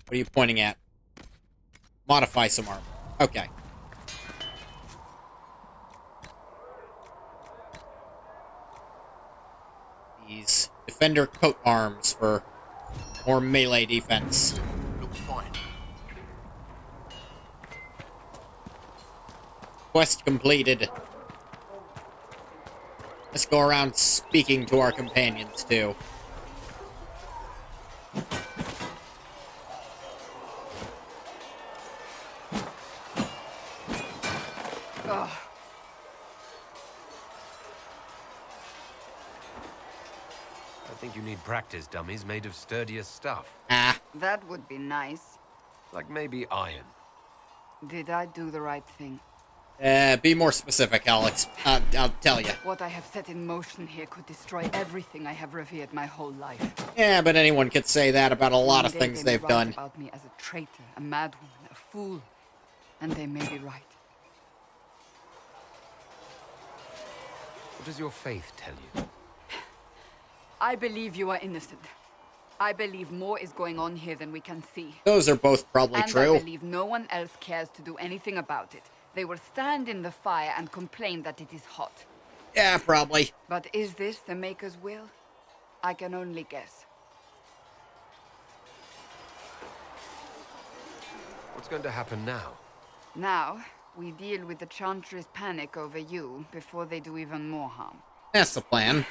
What are you pointing at? Modify some armor. Okay. These defender coat arms for more melee defense. Looks fine. Quest completed. Let's go around speaking to our companions, too. I Ugh. think you need practice dummies made of sturdier stuff. Ah. That would be nice. Like maybe iron. Did I do the right thing? Be more specific, Alex. I'll tell you. What I have set in motion here could destroy everything I have revered my whole life. Yeah, but anyone could say that about a lot of One day things they may they've write done. about me as a traitor, a madwoman, a fool. And they may be right. What does your faith tell you? I believe you are innocent. I believe more is going on here than we can see. Those are both probably And true. I believe no one else cares to do anything about it. They will stand in the fire and complain that it is hot. Yeah, probably. But is this the Maker's will? I can only guess. What's going to happen now? Now, we deal with the Chantry's panic over you before they do even more harm. That's the plan.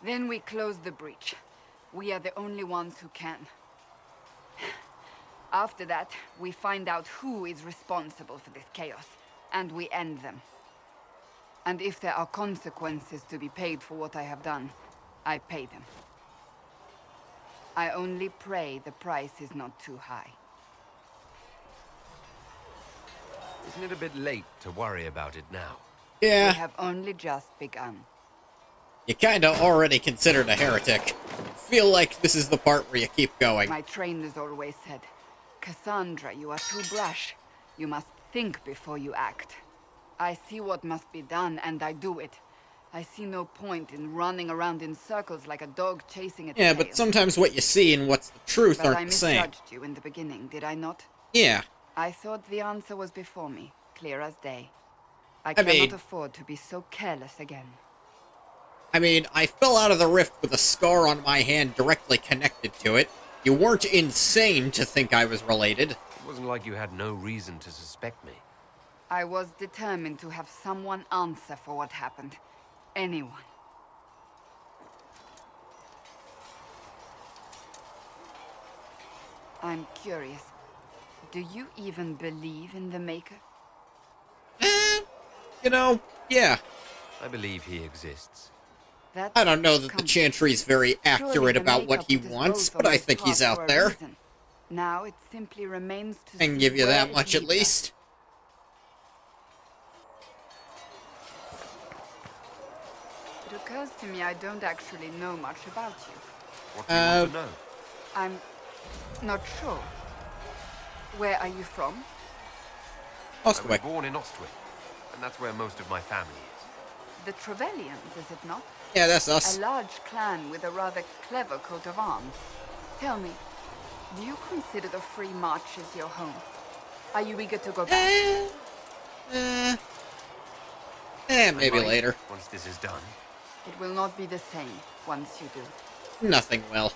Then we close the breach. We are the only ones who can. After that, we find out who is responsible for this chaos, and we end them. And if there are consequences to be paid for what I have done, I pay them. I only pray the price is not too high. Isn't it a bit late to worry about it now? Yeah. We have only just begun. You kinda already considered a heretic. Feel like this is the part where you keep going. My trainers always said, Cassandra, you are too brash. You must think before you act. I see what must be done, and I do it. I see no point in running around in circles like a dog chasing its Yeah, tail. but sometimes what you see and what's the truth But I aren't the same. misjudged you in the beginning, did I not? Yeah. I thought the answer was before me, clear as day. I I cannot mean- afford to be so careless again. I mean, I fell out of the rift with a scar on my hand directly connected to it. You weren't insane to think I was related. It wasn't like you had no reason to suspect me. I was determined to have someone answer for what happened. Anyone. I'm curious. Do you even believe in the Maker? You know, yeah. I believe he exists. That's I don't know that the comfort. Chantry's very Surely accurate the about Maker what he put us wants, both but on I this think he's path for out a there. reason. Now it simply remains to I can see give you where that it much at leads us. least. It occurs to me I don't actually know much about you. What do you want to know? I'm not sure. Where are you from? I was Ostwick. born in Ostwick, and that's where most of my family is. The Trevellians, is it not? Yeah, that's us. A large clan with a rather clever coat of arms. Tell me, do you consider the Free Marches your home? Are you eager to go back? Maybe I might, later. Once this is done. It will not be the same once you do. Nothing will.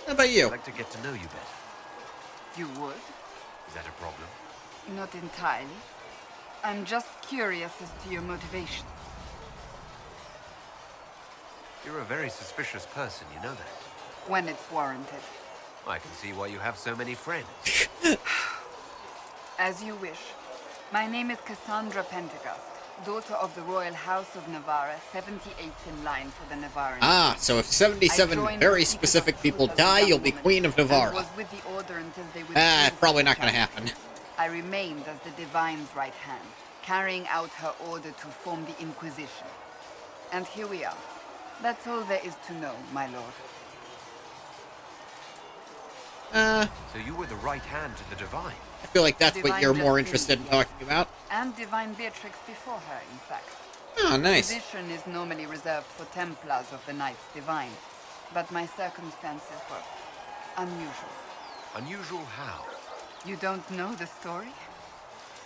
How about you? I'd like to get to know you better. You would? Is that a problem? Not entirely. I'm just curious as to your motivation. You're a very suspicious person, you know that. When it's warranted. I can see why you have so many friends. As you wish. My name is Cassandra Pentecost, daughter of the Royal House of Navarra, 78th in line for the Navarran. Ah, so if 77 very specific people die, you'll be Queen of Navarra. Was with the order until they Probably not gonna happen. I remained as the Divine's right hand, carrying out her order to form the Inquisition. And here we are. That's all there is to know, my lord. So you were the right hand to the Divine? I feel like that's what Divine you're more just interested in yes. talking about. And Divine Beatrix before her, in fact. Oh, nice. The position is normally reserved for Templars of the Knights Divine, but my circumstances were unusual. Unusual how? You don't know the story?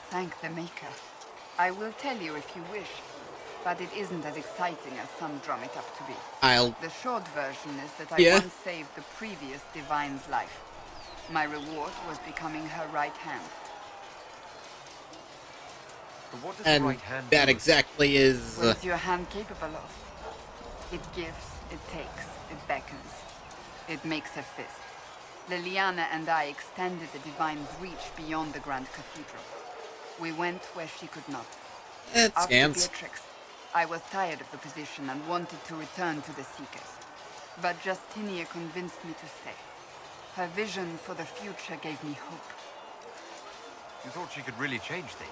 Thank the Maker. I will tell you if you wish, but it isn't as exciting as some drum it up to be. The short version is that I once saved the previous Divine's life. My reward was becoming her right hand. But what does And the right hand that do? exactly is... What is your hand capable of? It gives, it takes, it beckons. It makes a fist. Liliana and I extended the Divine's reach beyond the Grand Cathedral. We went where she could not. It After scans. Beatrix, I was tired of the position and wanted to return to the Seekers. But Justinia convinced me to stay. Her vision for the future gave me hope. You thought she could really change things?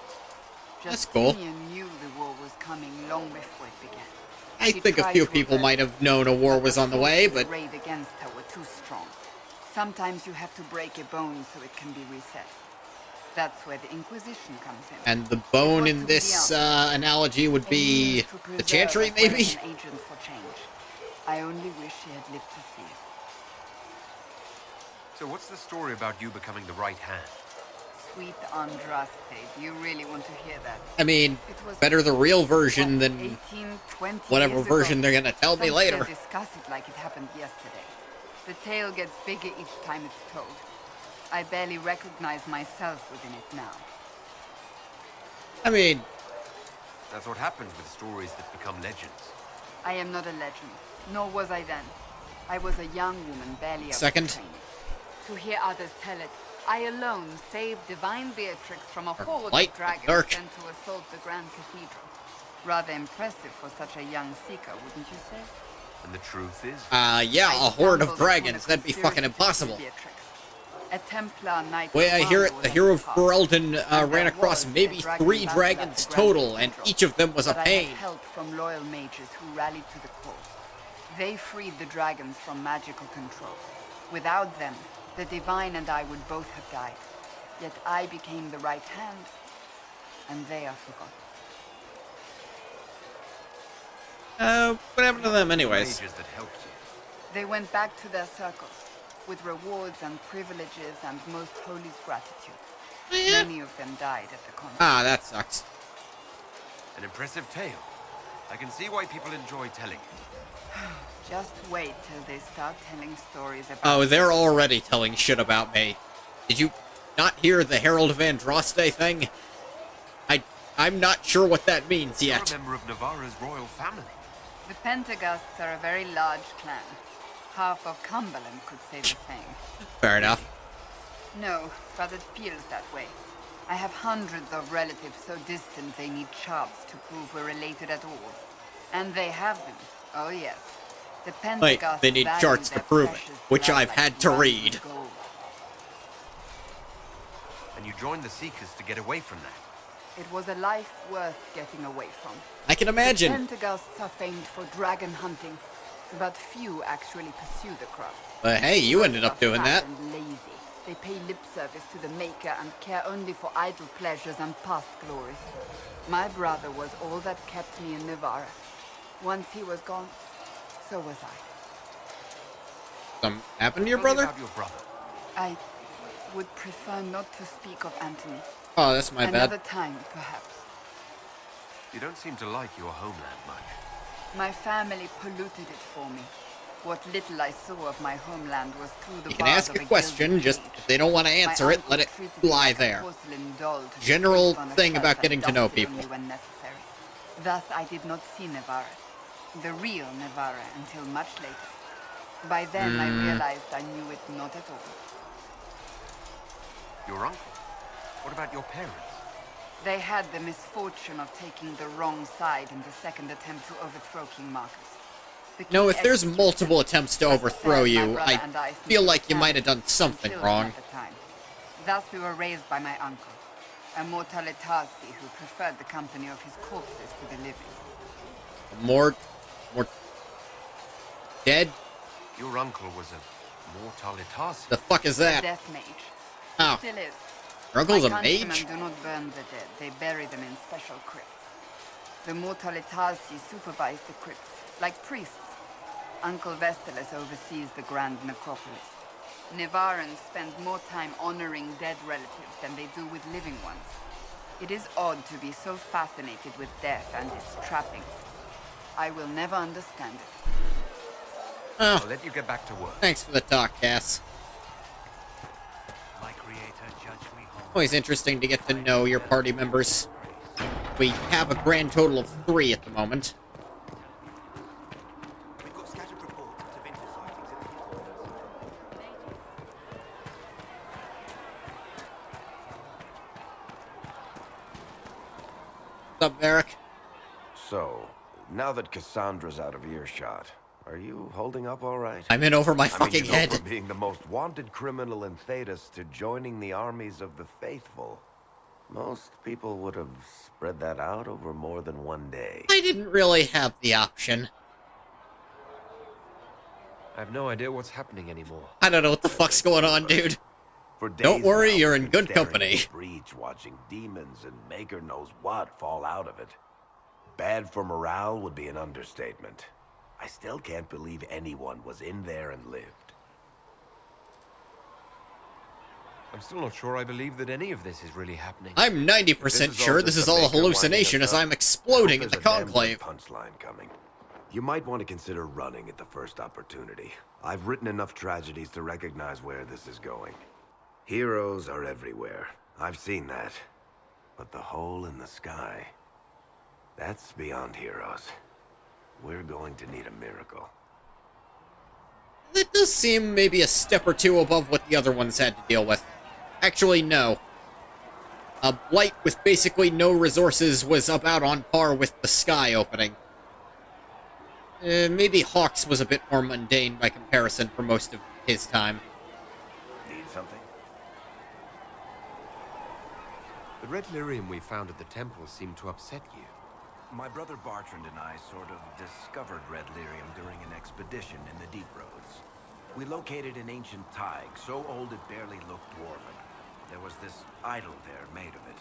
That's cool. Justinia knew the war was coming long before it began. I think a few people might have known a war was on the way, but Raid against her were too strong. Sometimes you have to break a bone so it can be reset. That's where the Inquisition comes in. and the bone in this analogy would be the Chantry, maybe? An agent for change. I only wish she had lived to see it. So what's the story about you becoming the right hand? Sweet Andraste, do you really want to hear that? I mean, better the real version than whatever version they're gonna tell me later. Discuss it like it happened yesterday. The tale gets bigger each time it's told. I barely recognize myself within it now. I mean, That's what happens with stories that become legends. I am not a legend, nor was I then. I was a young woman barely out of Second. training. To hear others tell it, I alone saved Divine Beatrix from a horde light of dragons dark. sent to assault the Grand Cathedral. Rather impressive for such a young seeker, wouldn't you say? And the truth is? Yeah, a horde of stumbled dragons. upon a That'd be fucking conspiracy to impossible. kill Beatrix. A Templar knight. Way I hear it, the hero of Ferelden And ran there across was maybe a dragon 3 battle at dragons the Grand total, and Cathedral. each of them was a But I pain. had help from loyal mages who rallied to the cause. They freed the dragons from magical control. Without them, the Divine and I would both have died. Yet I became the right hand, and they are forgotten. What happened to them anyways? Mages that helped you. They went back to their circles, with rewards and privileges and most holy's gratitude. Many of them died at the convent. Ah, that sucks. An impressive tale. I can see why people enjoy telling it. Just wait till they start telling stories about... Oh, they're already telling shit about me. Did you not hear the Herald of Andraste thing? I'm not sure what that means yet. You're a member of Navarra's royal family. The Pentaghasts are a very large clan. Half of Cumberland could say the same. Fair enough. No, but it feels that way. I have hundreds of relatives so distant they need charts to prove we're related at all. And they have them. Oh yes. The Wait, Pentaghasts they need value charts to their prove it, precious which blood I've like had to blood read. and gold. And you joined the Seekers to get away from that. It was a life worth getting away from. I can imagine. The Pentaghasts are famed for dragon hunting, but few actually pursue the craft. But hey, you ended up doing that. Fat and lazy. They pay lip service to the Maker and care only for idle pleasures and past glories. My brother was all that kept me in Navarra. Once he was gone, so was I. Something happened to your Tell me brother? about your brother. I would prefer not to speak of Anthony. Oh, that's my Another bad. time, perhaps. You don't seem to like your homeland much. My family polluted it for me. What little I saw of my homeland was through the You can bars ask of a question, gilded just cage. if they don't want to answer My it, let it uncle treated me lie like a there. porcelain doll to be General placed on a thing shelf about and getting to know dusted people. only when necessary. Thus, I did not see Navarra, the real Navarra, until much later. By then, I realized I knew it not at all. Your uncle? What about your parents? They had the misfortune of taking the wrong side in the second attempt to overthrow King Marcus. The No, king if there's executed multiple attempts to overthrow spared my you, brother I and I feel since like you we might have done something children wrong. at the time. Thus we were raised by my uncle, a mortalitasi who preferred the company of his corpses to the living. More dead? Your uncle was a mortalitasi. The fuck is A that? death mage. Oh. Still is. Your uncle's a My mage? countrymen do not burn the dead. They bury them in special crypts. The mortalitasi supervise the crypts, like priests. Uncle Vestalis oversees the grand necropolis. Navarrans spend more time honoring dead relatives than they do with living ones. It is odd to be so fascinated with death and its trappings. I will never understand it. Oh, I'll let you get back to work. thanks for the talk, Cass. My creator judged me whole. Always interesting to get to know your party members. We have a grand total of 3 at the moment. What's up, Eric? So, now that Cassandra's out of earshot, are you holding up all right? I'm in over my fucking head. From being the most wanted criminal in Thedas to joining the armies of the faithful, most people would have spread that out over more than one day. I didn't really have the option. I have no idea what's happening anymore. I don't know what the fuck's going on, dude. For days Don't worry, now, you're I've in been good staring company. at the breach, watching demons and Maker knows what fall out of it. Bad for morale would be an understatement. I still can't believe anyone was in there and lived. I'm still not sure I believe that any of this is really happening. I'm 90% sure this is all a hallucination as I'm exploding in the conclave. Punchline coming. You might want to consider running at the first opportunity. I've written enough tragedies to recognize where this is going. Heroes are everywhere. I've seen that. But the hole in the sky, that's beyond heroes. We're going to need a miracle. That does seem maybe a step or two above what the other ones had to deal with. Actually, no. A blight with basically no resources was about on par with the sky opening. Maybe Hawks was a bit more mundane by comparison for most of his time. Need something? The red lyrium we found at the temple seemed to upset you. My brother Bartrand and I sort of discovered red lyrium during an expedition in the Deep Roads. We located an ancient thaig, so old it barely looked dwarven. There was this idol there made of it.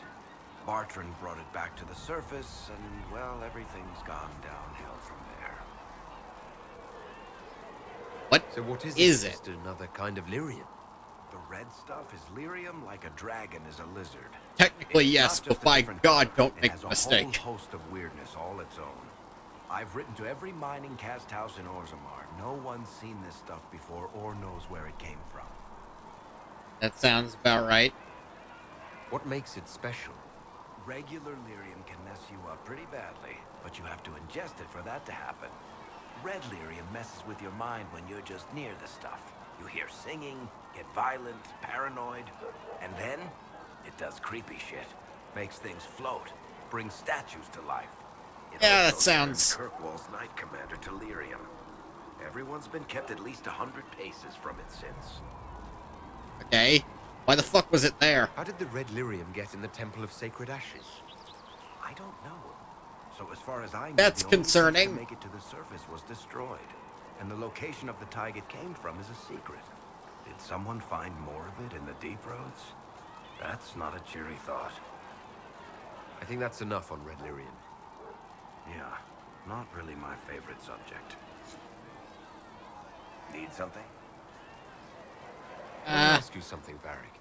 Bartrand brought it back to the surface, and, well, everything's gone downhill from there. So what is it? Just another kind of lyrium? The red stuff is lyrium like a dragon is a lizard. Technically, It's yes, not but just a by different God, color. don't It make has a mistake. A whole host of weirdness all its own. I've written to every mining cast house in Orzammar. No one's seen this stuff before or knows where it came from. That sounds about right. What makes it special? Regular lyrium can mess you up pretty badly, but you have to ingest it for that to happen. Red lyrium messes with your mind when you're just near the stuff. You hear singing, get violent, paranoid, and then it does creepy shit. Makes things float, brings statues to life. It Yeah, that also sounds... turns Kirkwall's Knight Commander to lyrium. Everyone's been kept at least 100 paces from it since. Okay. Why the fuck was it there? How did the red lyrium get in the Temple of Sacred Ashes? I don't know. So as far as I know, That's the only place concerning. to make it to the surface was destroyed. And the location of the thaig it came from is a secret. Did someone find more of it in the Deep Roads? That's not a cheery thought. I think that's enough on red lyrium. Yeah, not really my favorite subject. Need something? Let me ask you something, Varric.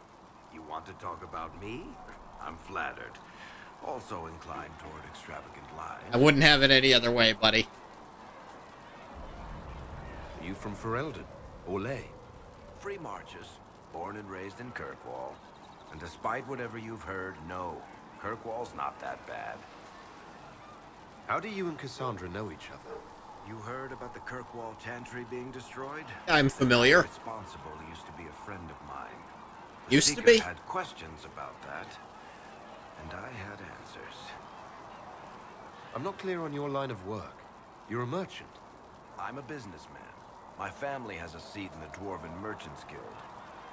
You want to talk about me? I'm flattered. Also inclined toward extravagant lies. I wouldn't have it any other way, buddy. Are you from Ferelden? Or Ley? Free marches, born and raised in Kirkwall. And despite whatever you've heard, no, Kirkwall's not that bad. How do you and Cassandra know each other? You heard about the Kirkwall Chantry being destroyed? I'm familiar. The responsible used to be a friend of mine. The Used to Seeker be? had questions about that, and I had answers. I'm not clear on your line of work. You're a merchant. I'm a businessman. My family has a seat in the Dwarven Merchants Guild.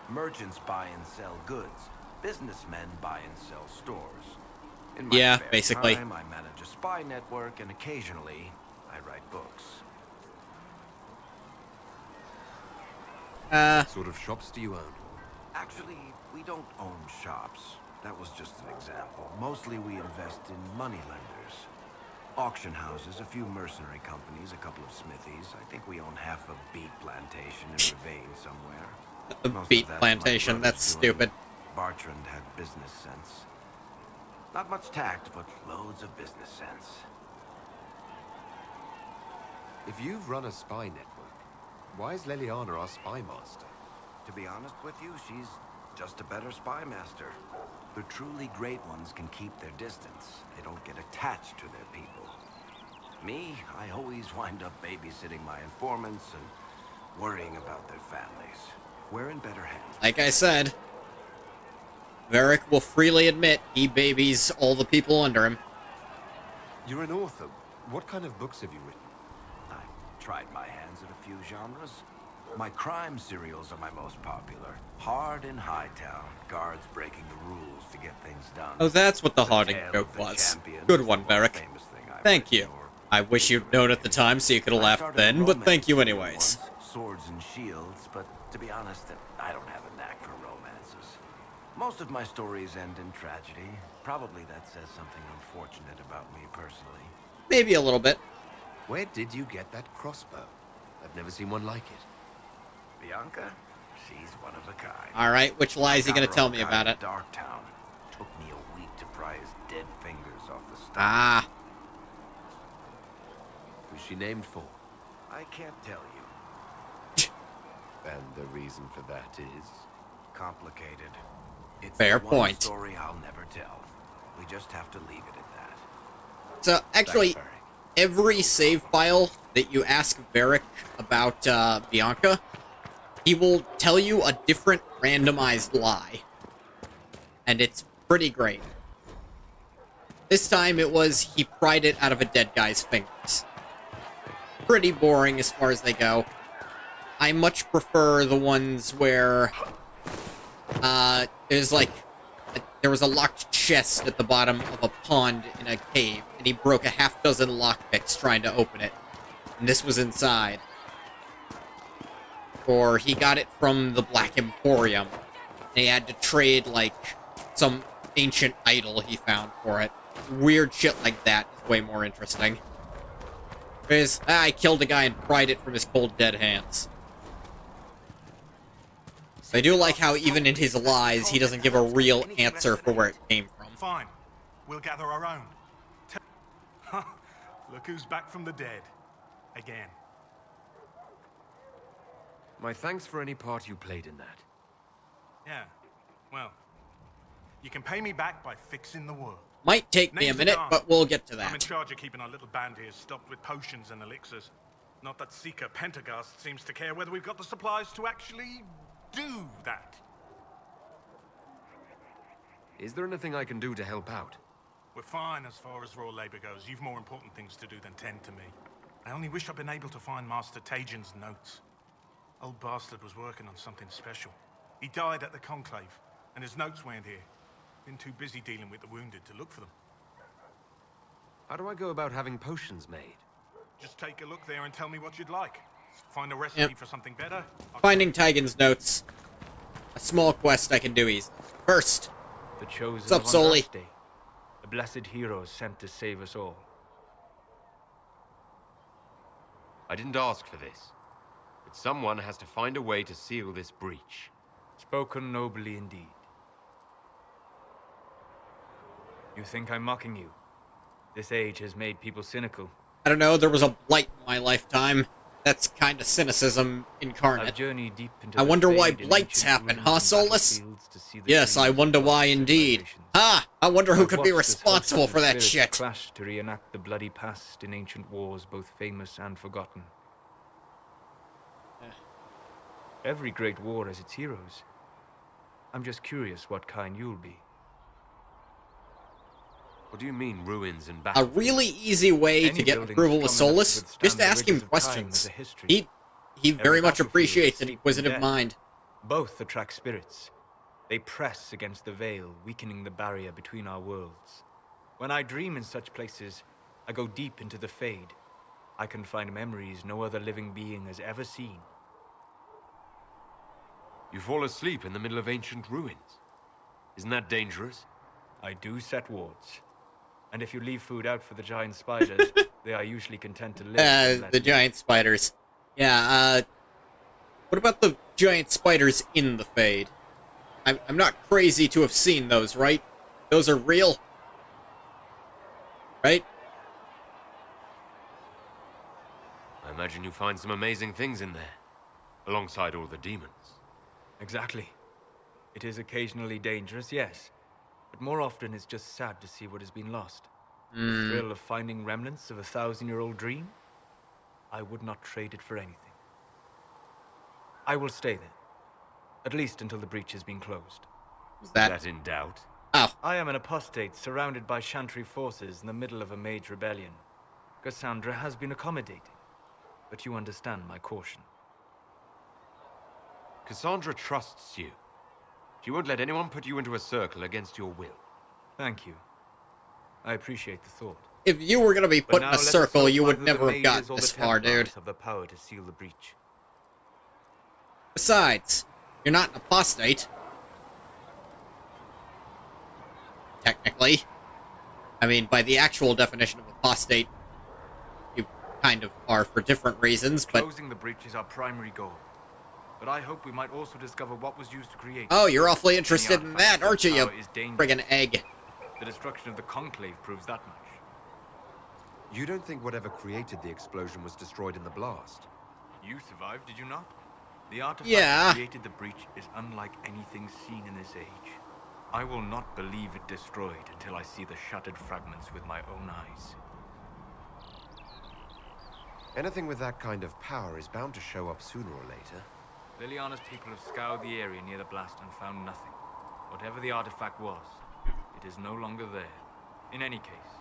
Merchants buy and sell goods. Businessmen buy and sell stores. In my Yeah, spare basically. time, I manage a spy network, and occasionally, I write books. What sort of shops do you own? Actually, we don't own shops. That was just an example. Mostly we invest in moneylenders. Auction houses, a few mercenary companies, a couple of smithies. I think we own half a beet plantation in Ravane somewhere. A Most of beet that's my plantation, brother's that's doing. stupid. Bartrand had business sense. Not much tact, but loads of business sense. If you've run a spy network, why is Leliana our spy master? To be honest with you, she's just a better spy master. The truly great ones can keep their distance. They don't get attached to their people. Me, I always wind up babysitting my informants and worrying about their families. We're in better hands. Like I said, Varric will freely admit he babies all the people under him. You're an author. What kind of books have you written? I've tried my hands at a few genres. My crime serials are my most popular. Hard in Hightown, guards breaking the rules to get things done. Oh, that's what the haunting Tale joke of the was. Champion Good is one, the most Beric. famous thing I've Thank written, you. or I wish you'd known at the time so you could have I laughed started then, a but thank you romance anyways. serial once, Swords and Shields, but to be honest, I don't have a knack for romances. Most of my stories end in tragedy. Probably that says something unfortunate about me personally. Maybe a little bit. Where did you get that crossbow? I've never seen one like it. Bianca? She's one of a kind. Alright, which lie is he gonna tell me about it? Darktown. Took me a week to pry his dead fingers off the stump. Ah. Who's she named for? I can't tell you. And the reason for that is? Complicated. It's Fair the one point. Story I'll never tell. We just have to leave it at that. So, actually, every save file that you ask Varric about Bianca, he will tell you a different randomized lie. And it's pretty great. This time it was he pried it out of a dead guy's fingers. Pretty boring as far as they go. I much prefer the ones where there's like there was a locked chest at the bottom of a pond in a cave, and he broke a half-dozen lockpicks trying to open it. And this was inside. Or he got it from the Black Emporium, and he had to trade, like, some ancient idol he found for it. Weird shit like that is way more interesting. Because, I killed a guy and pried it from his cold, dead hands. I do like how even in his lies, he doesn't give a real answer for where it came from. Fine. We'll gather our own. Look who's back from the dead. Again. My thanks for any part you played in that. Yeah. Well, you can pay me back by fixing the world. Might take me a minute, but we'll get to I'm in that. charge of keeping our little band here stocked with potions and elixirs. Not that Seeker Pentagast seems to care whether we've got the supplies to actually do that. Is there anything I can do to help out? We're fine as far as raw labor goes. You've more important things to do than tend to me. I only wish I'd been able to find Master Tajin's notes. Old bastard was working on something special. He died at the Conclave, and his notes weren't here. Been too busy dealing with the wounded to look for them. How do I go about having potions made? Just take a look there and tell me what you'd like. Find a recipe for something better. Finding Tigan's notes. A small quest I can do easily. First. The chosen What's up, of Soli? Andraste, a blessed hero sent to save us all. I didn't ask for this, but someone has to find a way to seal this breach. Spoken nobly indeed. You think I'm mocking you? This age has made people cynical. I don't know, there was a blight in my lifetime. That's kind of cynicism incarnate. I've journeyed deep into I the wonder why fade in blights ancient happen, ruins huh, and Solus? battlefields to see the Yes, I dreams wonder of why lost indeed. civilizations. Ah, I wonder who I've could be watched as responsible hopes for and that spirits shit. clash to reenact the bloody past in ancient wars, both famous and forgotten. Every great war has its heroes. I'm just curious what kind you'll be. What do you mean, ruins and A battles? really easy way Any to get building approval with strong enough to Solus, withstand just the ask him rigors of time questions. has a history. He Every very much battlefield appreciates an steeped in inquisitive death. mind. Both attract spirits. They press against the veil, weakening the barrier between our worlds. When I dream in such places, I go deep into the Fade. I can find memories no other living being has ever seen. You fall asleep in the middle of ancient ruins. Isn't that dangerous? I do set wards. And if you leave food out for the giant spiders, they are usually content to live. and let The live. giant spiders. Yeah, what about the giant spiders in the Fade? I'm not crazy to have seen those, right? Those are real? Right? I imagine you find some amazing things in there, alongside all the demons. Exactly. It is occasionally dangerous, yes. But more often it's just sad to see what has been lost. The thrill of finding remnants of a 1,000-year-old dream? I would not trade it for anything. I will stay there. At least until the breach has been closed. Is that... That in doubt? Oh. I am an apostate surrounded by Chantry forces in the middle of a mage rebellion. Cassandra has been accommodating, but you understand my caution. Cassandra trusts you. She won't let anyone put you into a circle against your will. Thank you. I appreciate the thought. If you were gonna be put in a circle, you would never have gotten or this the far, dude. Templars have the power to seal the breach. Besides, you're not an apostate. Technically. I mean, by the actual definition of apostate, you kind of are for different reasons, but... Closing the breach is our primary goal. But I hope we might also discover what was used to create... Oh, you're awfully interested in that, aren't you, you friggin' egg? The destruction of the Conclave proves that much. You don't think whatever created the explosion was destroyed in the blast? You survived, did you not? The artifact that created the breach is unlike anything seen in this age. I will not believe it destroyed until I see the shattered fragments with my own eyes. Anything with that kind of power is bound to show up sooner or later. Liliana's people have scoured the area near the blast and found nothing. Whatever the artifact was, it is no longer there. In any case,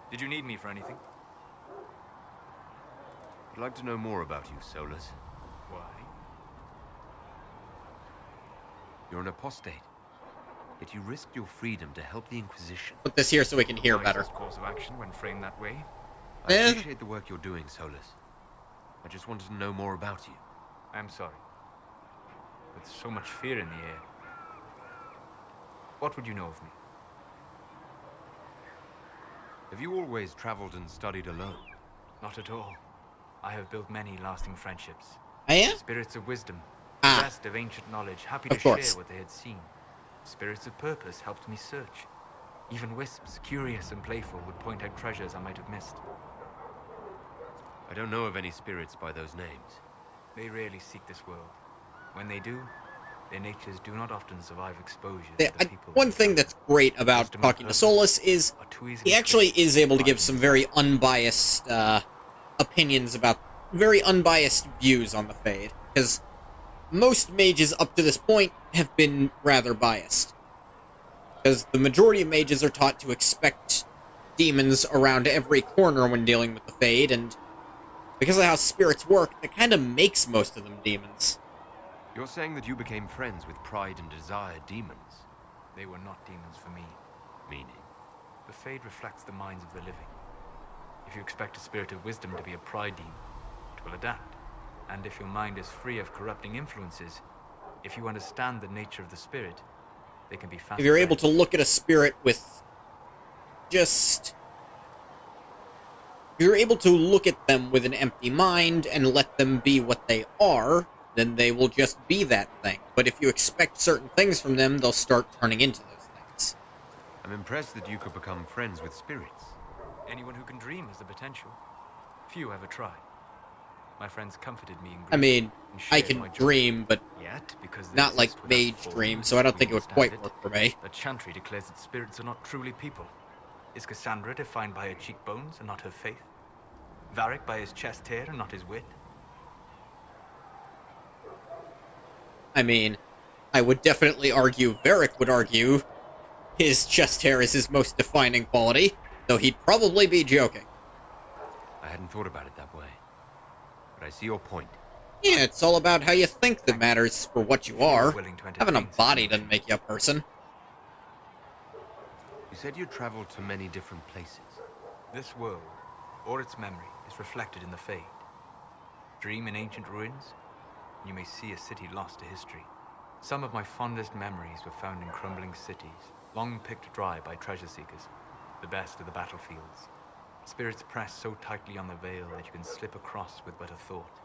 did you need me for anything? I'd like to know more about you, Solus. Why? You're an apostate. Yet you risked your freedom to help the Inquisition. Put this here so we can hear better. Course of action when framed that way. I appreciate the work you're doing, Solus. I just wanted to know more about you. I'm sorry. With so much fear in the air. What would you know of me? Have you always traveled and studied alone? Not at all. I have built many lasting friendships. Oh, yeah? Spirits of wisdom, the best of ancient knowledge, happy to share what they had seen. Spirits of purpose helped me search. Even wisps, curious and playful, would point out treasures I might have missed. I don't know of any spirits by those names. They rarely seek this world. When they do, their natures do not often survive exposure. One thing that's great about talking to Solus is he actually is able to give some very unbiased opinions about, very unbiased views on the Fade. Because most mages up to this point have been rather biased. Because the majority of mages are taught to expect demons around every corner when dealing with the Fade, and because of how spirits work, that kind of makes most of them demons. You're saying that you became friends with Pride and Desire demons? They were not demons for me. Meaning? The Fade reflects the minds of the living. If you expect a spirit of wisdom to be a Pride demon, it will adapt. And if your mind is free of corrupting influences, if you understand the nature of the spirit, they can be fast. If you're able to look at a spirit with just... If you're able to look at them with an empty mind and let them be what they are, then they will just be that thing. But if you expect certain things from them, they'll start turning into those things. I'm impressed that you could become friends with spirits. Anyone who can dream has the potential. Few ever try. My friends comforted me in grief. I mean, I can dream, but not like mage dream, so I don't think it would quite work for me. The Chantry declares that spirits are not truly people. Is Cassandra defined by her cheekbones and not her faith? Varric by his chest hair and not his wit? I mean, I would definitely argue, Varric would argue, his chest hair is his most defining quality, though he'd probably be joking. I hadn't thought about it that way. But I see your point. Yeah, it's all about how you think that matters for what you are. Having a body doesn't make you a person. You said you traveled to many different places. This world, or its memory, is reflected in the Fade. Dream in ancient ruins, and you may see a city lost to history. Some of my fondest memories were found in crumbling cities, long picked dry by treasure seekers, the best of the battlefields. Spirits press so tightly on the veil that you can slip across with but a thought.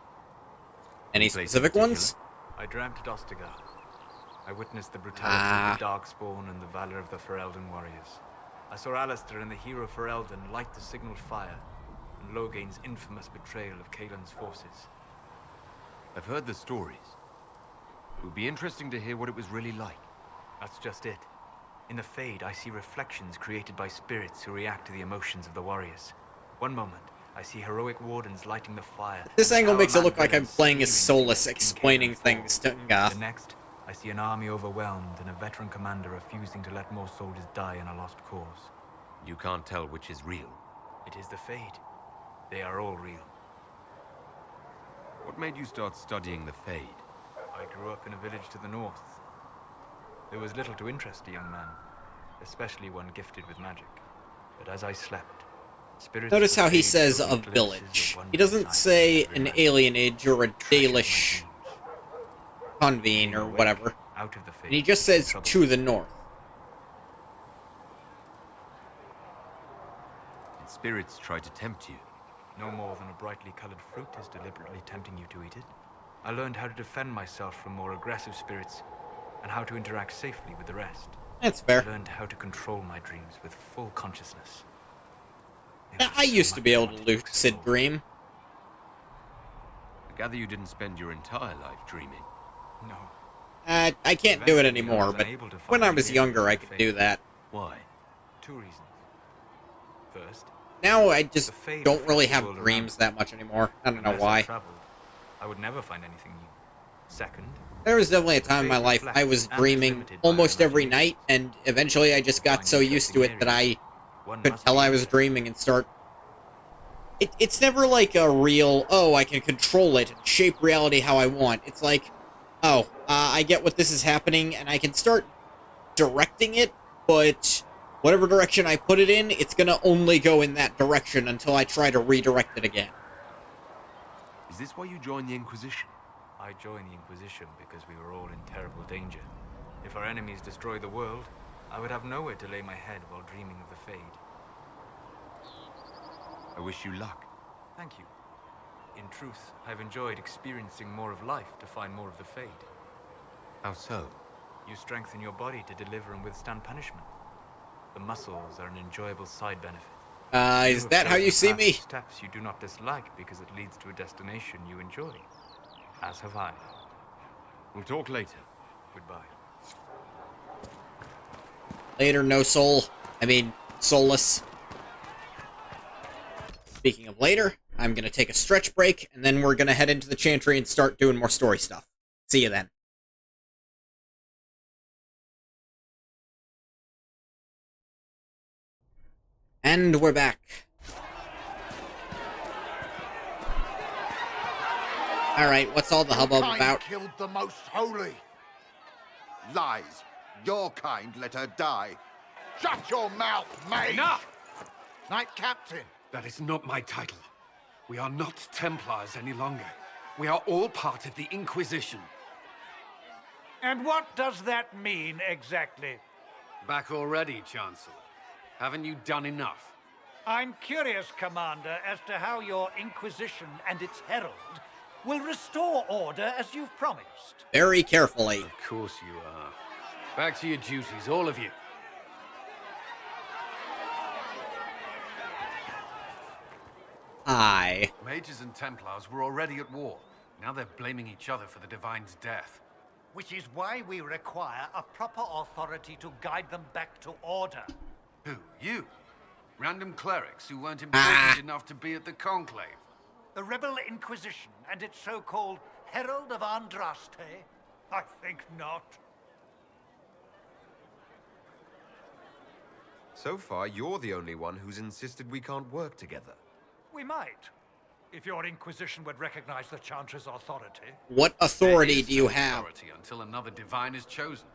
Any specific ones? I dreamt at Ostagar. I witnessed the brutality of the Darkspawn and the valor of the Ferelden warriors. I saw Alistair and the hero Ferelden light the signal fire, and Logain's infamous betrayal of Kaelin's forces. I've heard the stories. It would be interesting to hear what it was really like. That's just it. In the Fade, I see reflections created by spirits who react to the emotions of the warriors. One moment, I see heroic wardens lighting the fire. This angle makes it look like I'm playing as Solus explaining things to Nga. The next, I see an army overwhelmed and a veteran commander refusing to let more soldiers die in a lost cause. You can't tell which is real. It is the Fade. They are all real. What made you start studying the Fade? I grew up in a village to the north. There was little to interest a young man, especially one gifted with magic. But as I slept, spirits... Notice how he says a village. He doesn't say an alienage or a Dalish convene or whatever. Out of the Fade. And he just says to the north. Did spirits try to tempt you? No more than a brightly colored fruit is deliberately tempting you to eat it. I learned how to defend myself from more aggressive spirits, and how to interact safely with the rest. That's fair. I learned how to control my dreams with full consciousness. I used to be able to lucid dream. I gather you didn't spend your entire life dreaming. No. I can't do it anymore, but when I was younger, I could do that. Why? 2 reasons. First, now I just don't really have dreams that much anymore. I don't know why. I would never find anything new. Second, there was definitely a time in my life I was dreaming almost every night, and eventually I just got so used to it that I could tell I was dreaming and start... It's never like a real, oh, I can control it and shape reality how I want. It's like, oh, I get what this is happening, and I can start directing it, but whatever direction I put it in, it's gonna only go in that direction until I try to redirect it again. Is this why you joined the Inquisition? I joined the Inquisition because we were all in terrible danger. If our enemies destroyed the world, I would have nowhere to lay my head while dreaming of the Fade. I wish you luck. Thank you. In truth, I've enjoyed experiencing more of life to find more of the Fade. How so? You strengthen your body to deliver and withstand punishment. The muscles are an enjoyable side benefit. Is that how you see me? Steps you do not dislike because it leads to a destination you enjoy. As have I. We'll talk later. Goodbye. Later, no soul. I mean, soulless. Speaking of later, I'm gonna take a stretch break, and then we're gonna head into the Chantry and start doing more story stuff. See you then. And we're back. Alright, what's all the hubbub about? Killed the most holy. Lies. Your kind let her die. Shut your mouth, mate! Enough! Knight Captain. That is not my title. We are not Templars any longer. We are all part of the Inquisition. And what does that mean, exactly? Back already, Chancellor. Haven't you done enough? I'm curious, Commander, as to how your Inquisition and its herald will restore order as you've promised. Very carefully. Of course you are. Back to your duties, all of you. Aye. Mages and Templars were already at war. Now they're blaming each other for the Divine's death. Which is why we require a proper authority to guide them back to order. Who? You? Random clerics who weren't important enough to be at the Conclave? The Rebel Inquisition and its so-called Herald of Andraste? I think not. So far, you're the only one who's insisted we can't work together. We might, if your Inquisition would recognize the Chantry's authority. What authority do you have? Authority until another Divine is chosen.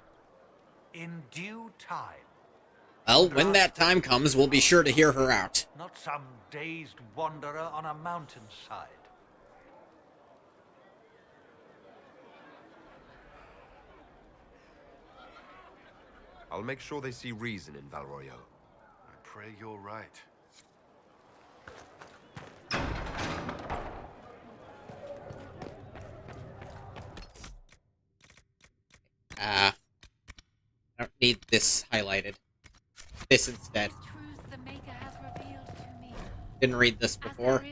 In due time. Well, when that time comes, we'll be sure to hear her out. Not some dazed wanderer on a mountainside. I'll make sure they see reason in Valroyo. I pray you're right. I don't need this highlighted. This instead. Didn't read this before.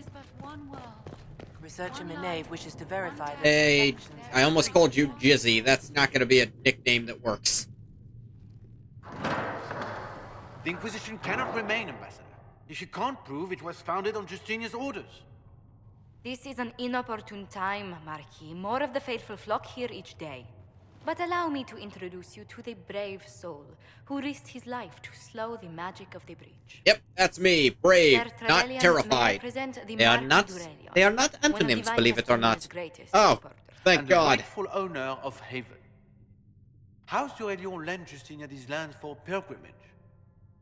Researcher Minave wishes to verify that... Hey, I almost called you Jizzy. That's not going to be a nickname that works. The Inquisition cannot remain, Ambassador, if you can't prove it was founded on Justinian's orders. This is an inopportune time, Marquis. More of the faithful flock here each day. But allow me to introduce you to the brave soul who risked his life to slow the magic of the breach. Yep, that's me. Brave, Sir not Trevelyan, may I terrified. present the They are Marquis not. d'Aurelion, They are not one of antonyms, Divine believe it or Justinia's not. greatest Oh, supporters. thank and God. the rightful owner of Haven. House d'Aurelion lent Justinia these lands for pilgrimage.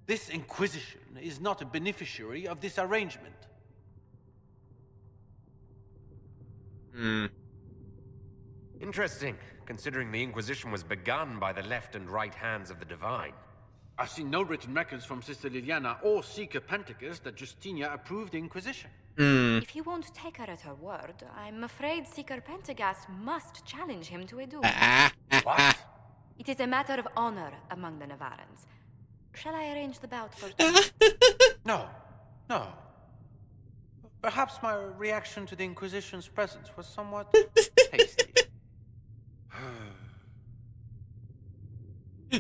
This Inquisition is not a beneficiary of this arrangement. Interesting, considering the Inquisition was begun by the left and right hands of the Divine. I've seen no written records from Sister Liliana or Seeker Penticus that Justinia approved the Inquisition. If you won't take her at her word, I'm afraid Seeker Pentagast must challenge him to a duel. What? It is a matter of honor among the Navarrans. Shall I arrange the bout for No. Perhaps my reaction to the Inquisition's presence was somewhat hasty.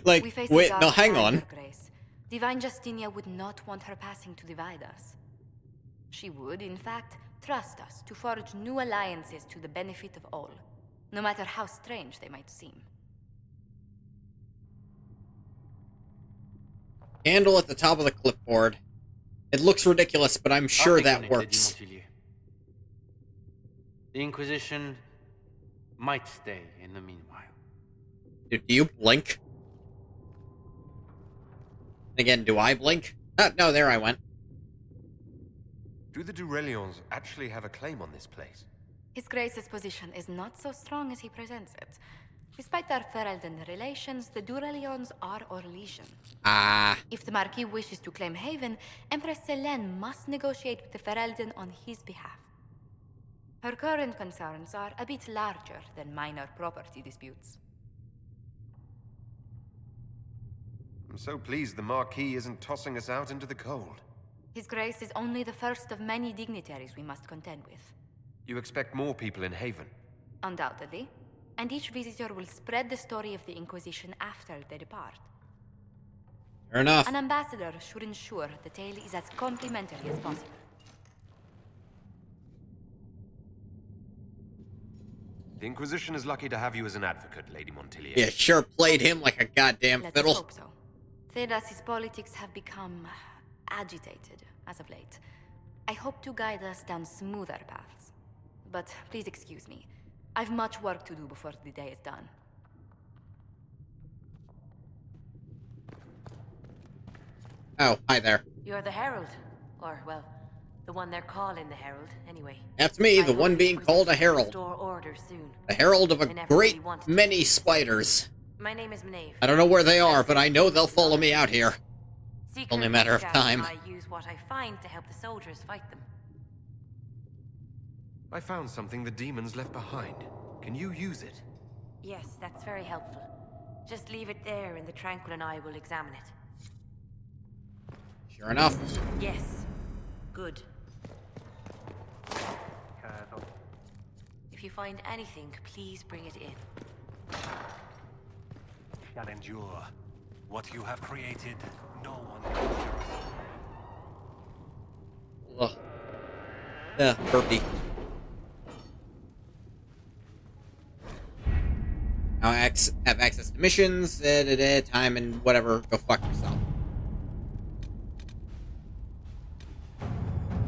Like, We face wait, a dark no, hang time, on. Your Grace. Divine Justinia would not want her passing to divide us. She would, in fact, trust us to forge new alliances to the benefit of all, no matter how strange they might seem. Handle at the top of the clipboard. It looks ridiculous, but I'm sure that works. The Inquisition might stay in the meanwhile. Do you blink? Again, do I blink? Oh, no, there I went. Do the Durelions actually have a claim on this place? His Grace's position is not so strong as he presents it. Despite their Ferelden relations, the Durelions are Orlesian. If the Marquis wishes to claim Haven, Empress Selene must negotiate with the Ferelden on his behalf. Her current concerns are a bit larger than minor property disputes. I'm so pleased the Marquis isn't tossing us out into the cold. His Grace is only the first of many dignitaries we must contend with. You expect more people in Haven? Undoubtedly. And each visitor will spread the story of the Inquisition after they depart. Fair enough. An ambassador should ensure the tale is as complimentary as possible. The Inquisition is lucky to have you as an advocate, Lady Montilier. Yeah, sure played him like a goddamn Let's fiddle. hope so. Thedas's politics have become agitated as of late. I hope to guide us down smoother paths. But please excuse me. I've much work to do before the day is done. Oh, hi there. You're the Herald. Or, well, the one they're calling the Herald, anyway. That's me, the one being called a herald. Restore order soon. The herald of a I never great really wanted many spiders. My name is Maeve. I don't know where they are, but I know they'll follow me out here. Seeker Only a matter of Penticast time. and I use what I find to help the soldiers fight them. I found something the demons left behind. Can you use it? Yes, that's very helpful. Just leave it there and the Tranquil and I will examine it. Sure enough. Yes. Good. If you find anything, please bring it in. Shall endure. What you have created, no one can cure. Ugh. Yeah, burpee. Now I have access to missions, time and whatever. Go fuck yourself.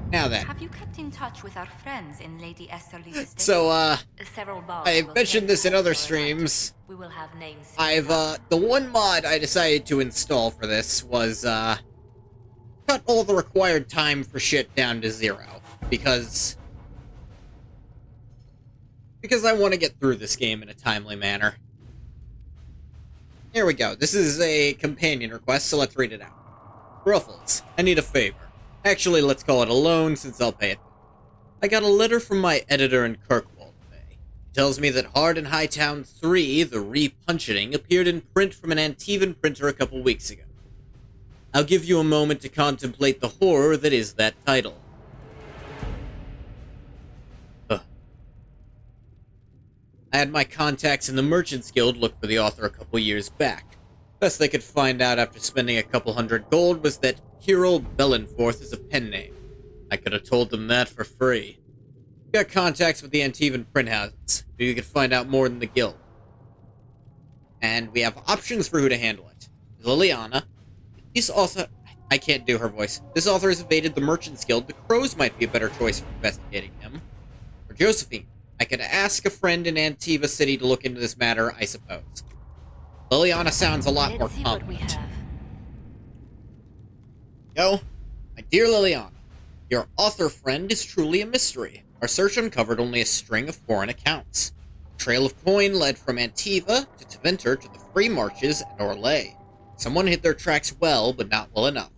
Now then. Have you kept in touch with our friends in Lady Esterly's estate? So, Several balls I've will mentioned take this in place other for a night. streams. We will have names. I've, the one mod I decided to install for this was, cut all the required time for shit down to 0. Because I want to get through this game in a timely manner. Here we go. This is a companion request, so let's read it out. Ruffles, I need a favor. Actually, let's call it a loan, since I'll pay it. I got a letter from my editor in Kirkwall today. He tells me that Hard and Hightown 3, the Repuncheting, appeared in print from an Antivan printer a couple weeks ago. I'll give you a moment to contemplate the horror that is that title. I had my contacts in the Merchants Guild look for the author a couple years back. Best they could find out after spending a couple hundred gold was that Hero Bellenforth is a pen name. I could have told them that for free. Got contacts with the Antivan print houses. Maybe you could find out more than the guild. And we have options for who to handle it. Liliana. This author... I can't do her voice. This author has evaded the Merchants Guild. The Crows might be a better choice for investigating him. Or Josephine. I could ask a friend in Antiva City to look into this matter, I suppose. Liliana sounds a lot more competent. Yo, my dear Liliana, your author friend is truly a mystery. Our search uncovered only a string of foreign accounts. The trail of coin led from Antiva to Tevinter to the Free Marches and Orlais. Someone hid their tracks well, but not well enough.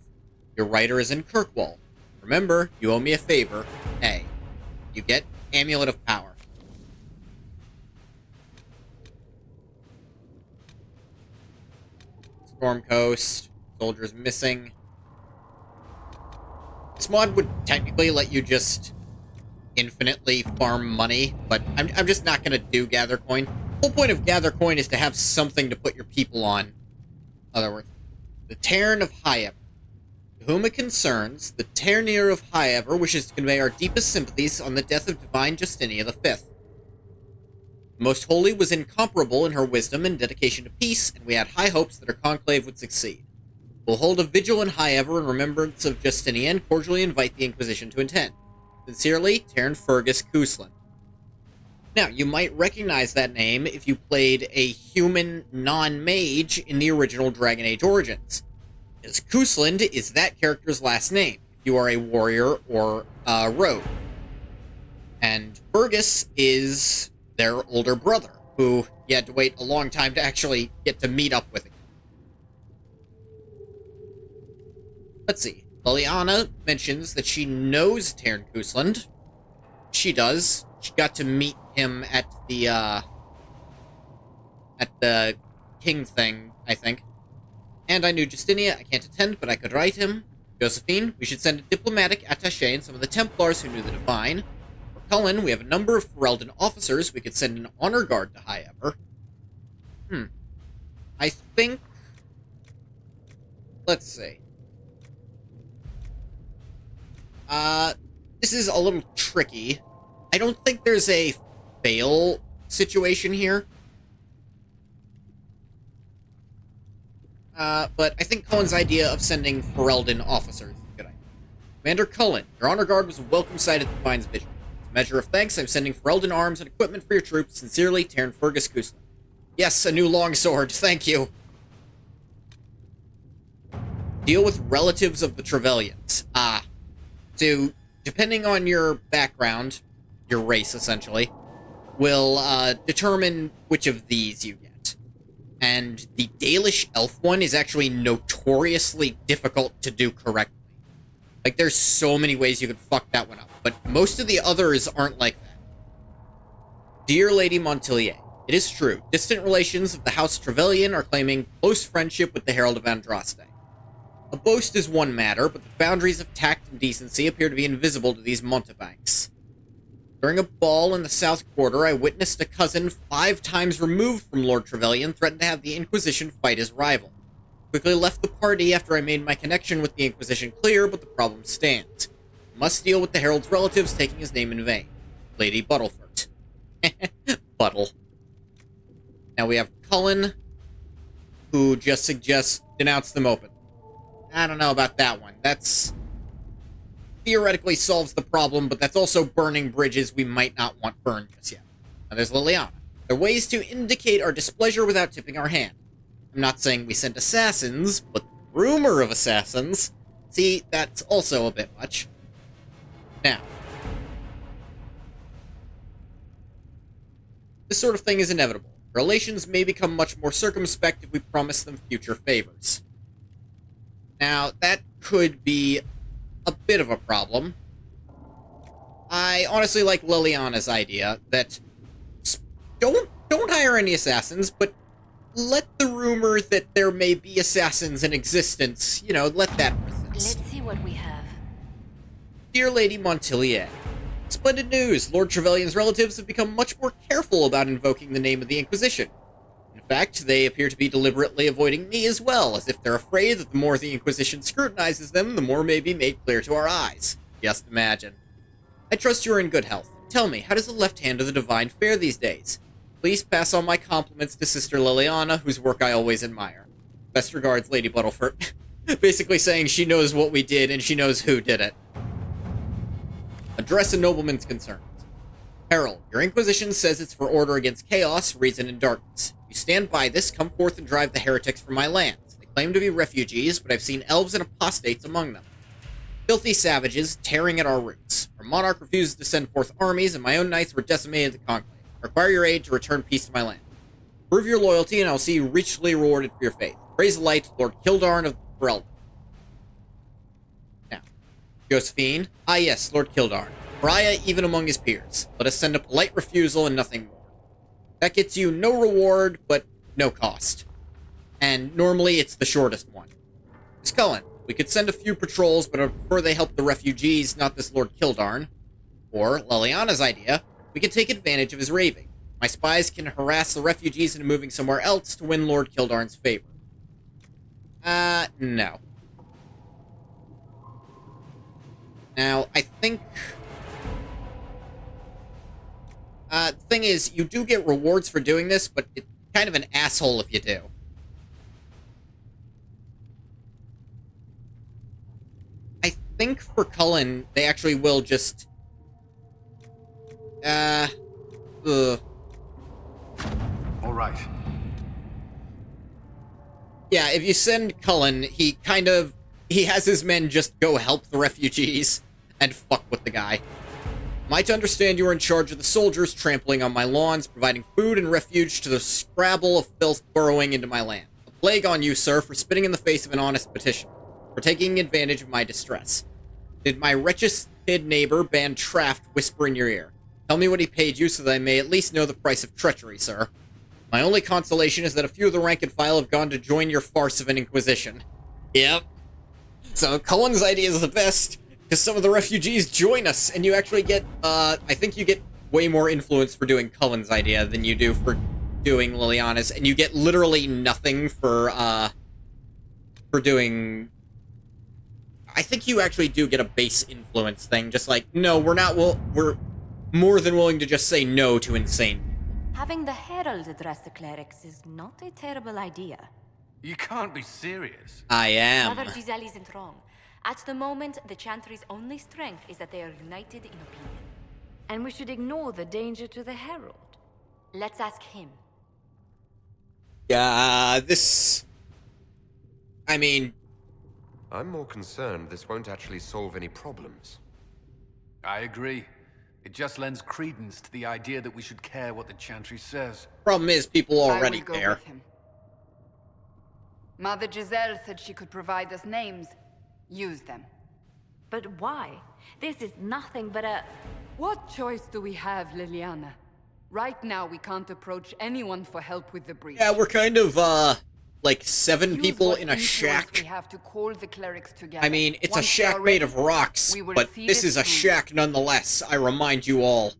Your writer is in Kirkwall. Remember, you owe me a favor. Hey, you get Amulet of Power. Storm Coast. Soldiers missing. This mod would technically let you just infinitely farm money, but I'm just not going to do Gather Coin. The whole point of Gather Coin is to have something to put your people on. In other words, the Tairn of Highever. To whom it concerns, the Tairnier of Highever wishes to convey our deepest sympathies on the death of Divine Justinia V. The Most Holy was incomparable in her wisdom and dedication to peace, and we had high hopes that her conclave would succeed. We'll hold a vigil in Highever in remembrance of Justinia and cordially invite the Inquisition to attend. Sincerely, Tairn Fergus Cousland. Now, you might recognize that name if you played a human non-mage in the original Dragon Age Origins, because Cousland is that character's last name, if you are a warrior or a rogue. And Fergus is their older brother, who you had to wait a long time to actually get to meet up with again. Let's see. Liliana mentions that she knows Tairn Cousland. She does. She got to meet him at the king thing, I think. And I knew Justinia. I can't attend, but I could write him. Josephine, we should send a diplomatic attaché and some of the Templars who knew the Divine. For Cullen, we have a number of Ferelden officers. We could send an honor guard to Highever. I think... Let's see. This is a little tricky. I don't think there's a fail situation here. But I think Cullen's idea of sending Ferelden officers is a good idea. Commander Cullen, your honor guard was a welcome sight at the Divine's vision. As a measure of thanks, I'm sending Ferelden arms and equipment for your troops. Sincerely, Tairn Fergus Cousland. Yes, a new longsword. Thank you. Deal with relatives of the Trevelyan's. So, depending on your background, your race, essentially, will determine which of these you get. And the Dalish elf one is actually notoriously difficult to do correctly. Like, there's so many ways you could fuck that one up, but most of the others aren't like that. Dear Lady Montilier, it is true, distant relations of the House Trevelyan are claiming close friendship with the Herald of Andraste. A boast is one matter, but the boundaries of tact and decency appear to be invisible to these mountebanks. During a ball in the South Quarter, I witnessed a cousin 5 times removed from Lord Trevelyan threaten to have the Inquisition fight his rival. Quickly left the party after I made my connection with the Inquisition clear, but the problem stands. Must deal with the Herald's relatives taking his name in vain. Lady Buttlefort. Buttle. Now we have Cullen, who just suggests denounce them open. I don't know about that one. That's... theoretically solves the problem, but that's also burning bridges we might not want burned just yet. Now there's Liliana. There are ways to indicate our displeasure without tipping our hand. I'm not saying we sent assassins, but the rumor of assassins... See, that's also a bit much. Now, this sort of thing is inevitable. Relations may become much more circumspect if we promise them future favors. Now, that could be a bit of a problem. I honestly like Liliana's idea that don't hire any assassins, but let the rumor that there may be assassins in existence, you know, let that persist. Let's see what we have. Dear Lady Montilier, splendid news! Lord Trevelyan's relatives have become much more careful about invoking the name of the Inquisition. In fact, they appear to be deliberately avoiding me as well, as if they're afraid that the more the Inquisition scrutinizes them, the more may be made clear to our eyes. Just imagine. I trust you are in good health. Tell me, how does the left hand of the Divine fare these days? Please pass on my compliments to Sister Liliana, whose work I always admire. Best regards, Lady Buttleford. Basically saying she knows what we did and she knows who did it. Address a nobleman's concerns. Herald, your Inquisition says it's for order against chaos, reason, and darkness. You stand by this, come forth and drive the heretics from my lands. They claim to be refugees, but I've seen elves and apostates among them. Filthy savages tearing at our roots. Our monarch refuses to send forth armies, and my own knights were decimated at the conclave. I require your aid to return peace to my land. Prove your loyalty, and I'll see you richly rewarded for your faith. Praise the light, Lord Kildarn of Ferelden. Now, Josephine. Ah yes, Lord Kildarn. Pariah even among his peers. Let us send a polite refusal and nothing more. That gets you no reward, but no cost. And normally it's the shortest one. Miss Cullen, we could send a few patrols, but I'd prefer they help the refugees, not this Lord Kildarn. Or, Liliana's idea, we can take advantage of his raving. My spies can harass the refugees into moving somewhere else to win Lord Kildarn's favor. No. Now, I think... the thing is, you do get rewards for doing this, but it's kind of an asshole if you do. I think for Cullen, they actually will just... All right. Yeah, if you send Cullen, he has his men just go help the refugees and fuck with the guy. Am I to understand you are in charge of the soldiers trampling on my lawns, providing food and refuge to the scrabble of filth burrowing into my land? A plague on you, sir, for spitting in the face of an honest petitioner, for taking advantage of my distress. Did my wretched neighbor, Ban Traft, whisper in your ear? Tell me what he paid you so that I may at least know the price of treachery, sir. My only consolation is that a few of the rank and file have gone to join your farce of an Inquisition. Yep. So Cullen's idea is the best, because some of the refugees join us, and you actually get, I think you get way more influence for doing Cullen's idea than you do for doing Liliana's, and you get literally nothing for doing... I think you actually do get a base influence thing, just like, no, we're more than willing to just say no to insane. Having the Herald address the clerics is not a terrible idea. You can't be serious. I am. Mother Giselle isn't wrong. At the moment, the Chantry's only strength is that they are united in opinion. And we should ignore the danger to the Herald. Let's ask him. Yeah, I mean... I'm more concerned this won't actually solve any problems. I agree. It just lends credence to the idea that we should care what the Chantry says. Problem is, people already I will go care. with him. Mother Giselle said she could provide us names. Use them. But why? This is nothing but a... What choice do we have, Liliana? Right now, we can't approach anyone for help with the breach. Yeah, we're kind of, like 7 Use people what in a shack. We have to call the clerics together. I mean, it's Once a shack they are made ready, of rocks, we will but see this is a through. shack nonetheless, I remind you all.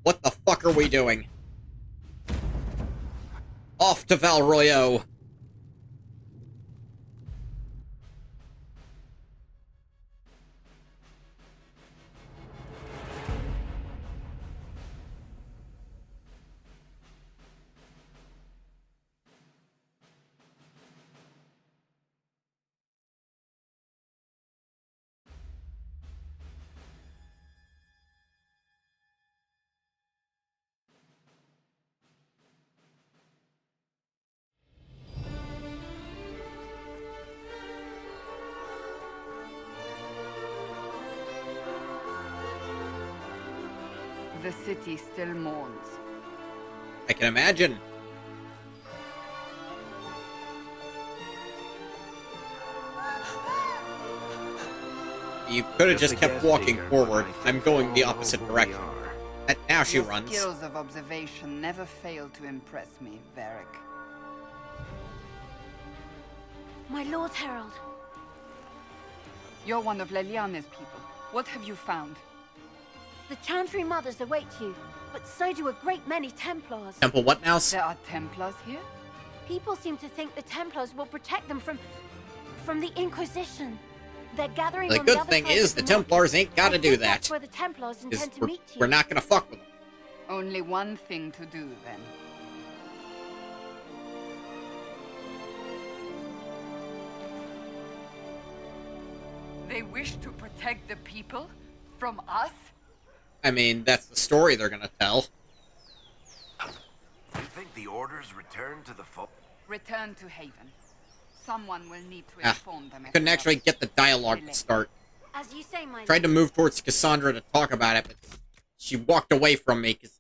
What the fuck are we doing? Off to Val Royo. The city still mourns. I can imagine. You could have just kept walking forward. I'm going the opposite direction. And now she Your runs. skills of observation never fail to impress me, Varric. My Lord Herald. You're one of Liliana's people. What have you found? The Chantry mothers await you, but so do a great many Templars. Temple what now? There are Templars here? People seem to think the Templars will protect them from the Inquisition. They're gathering The on the good other thing side is of the the Templars ain't gotta do that. That's where the Templars intend to meet you. We're not gonna fuck with them. Only one thing to do, then. They wish to protect the people from us? I mean, that's the story they're gonna tell. You think the orders return to the Return to Haven. Someone will need to inform them. Couldn't actually get the dialogue to start. As you say, my Tried to move towards Cassandra to talk about it, but she walked away from me, because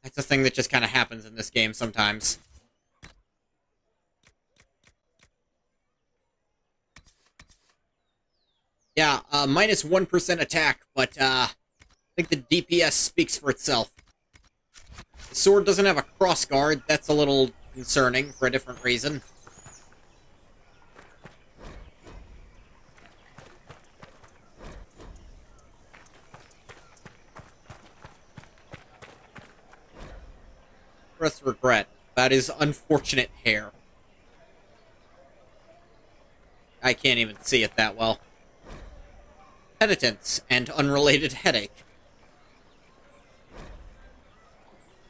that's a thing that just kind of happens in this game sometimes. Yeah, minus 1% attack, but I think the DPS speaks for itself. The sword doesn't have a crossguard. That's a little concerning for a different reason. Express regret about his unfortunate hair. I can't even see it that well. Penitence and unrelated headache.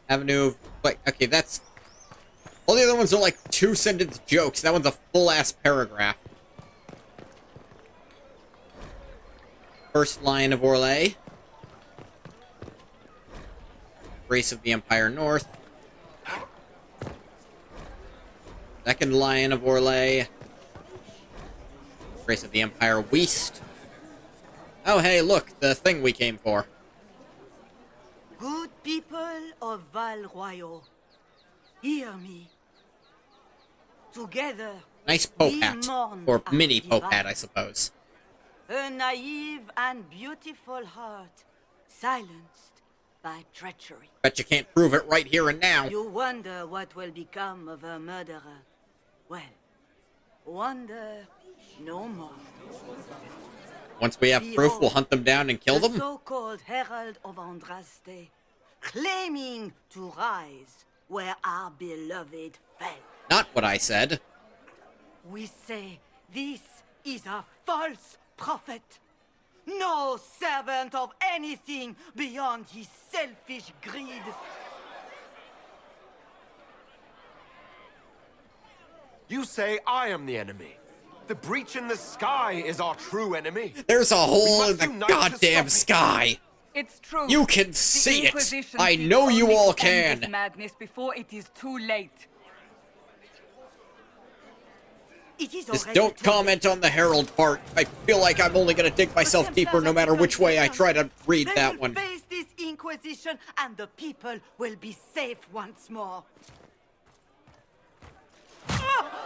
Avenue of... Like, okay, that's... All the other ones are like two-sentence jokes. That one's a full-ass paragraph. First Lion of Orlais. Grace of the Empire North. Second Lion of Orlais. Grace of the Empire West. Oh, hey, look, the thing we came for. Good people of Val Royal, hear me. Together, Nice Pope we hat. mourn Or our mini Pope divine. hat, I suppose. A naive and beautiful heart, silenced by treachery. Bet you can't prove it right here and now. You wonder what will become of a murderer. Well, wonder no more. Once we have proof, we'll hunt them down and kill The them? so-called Herald of Andraste, claiming to rise where our beloved fell. Not what I said. We say this is a false prophet. No servant of anything beyond his selfish greed. You say I am the enemy. The breach in the sky is our true enemy. There's a hole in must the unite to goddamn stop it. sky. It's true. You can The see it. Inquisition I seeks know you only all to end this can. madness before it is too late. It is Just already don't too late. comment on the Herald part. I feel like I'm only gonna dig myself deeper no matter which way I try to read They that will one. face this Inquisition and the people will be safe once more.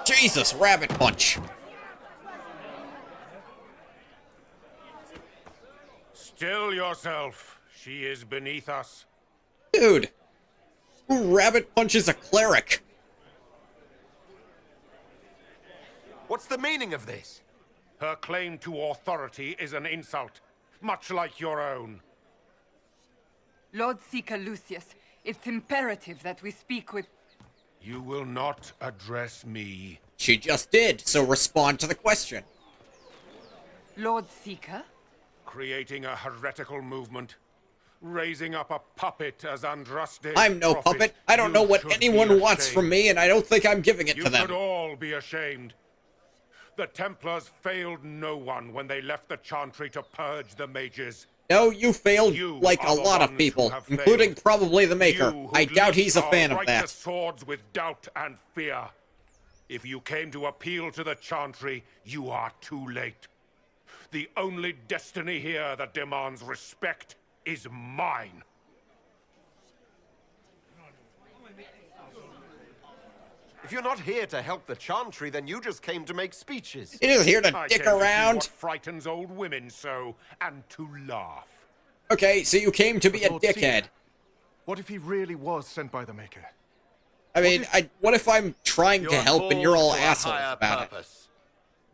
Jesus, rabbit punch. Still yourself. She is beneath us. Dude, who rabbit punches a cleric? What's the meaning of this? Her claim to authority is an insult, much like your own. Lord Seeker Lucius, it's imperative that we speak with... You will not address me. She just did, so respond to the question. Lord Seeker? Creating a heretical movement. Raising up a puppet as Andraste's I'm no prophet. puppet. I don't know You what should anyone be wants from ashamed. me, and I don't think I'm giving it You to them. should all be ashamed. The Templars failed no one when they left the Chantry to purge the mages. No, you failed You like a are the lot of ones people, who have including failed. probably the Maker. You who I doubt lift he's a our fan of righteous that. swords with doubt and fear. If you came to appeal to the Chantry, you are too late. The only destiny here that demands respect is mine. If you're not here to help the Chantry, then you just came to make speeches. He is here to I dick came to see around. what frightens old women so, and to laugh. Okay, so you came to be a Lord dickhead. Seeker, what if he really was sent by the Maker? I mean, what if I'm trying to help and you're all called to a assholes higher about purpose.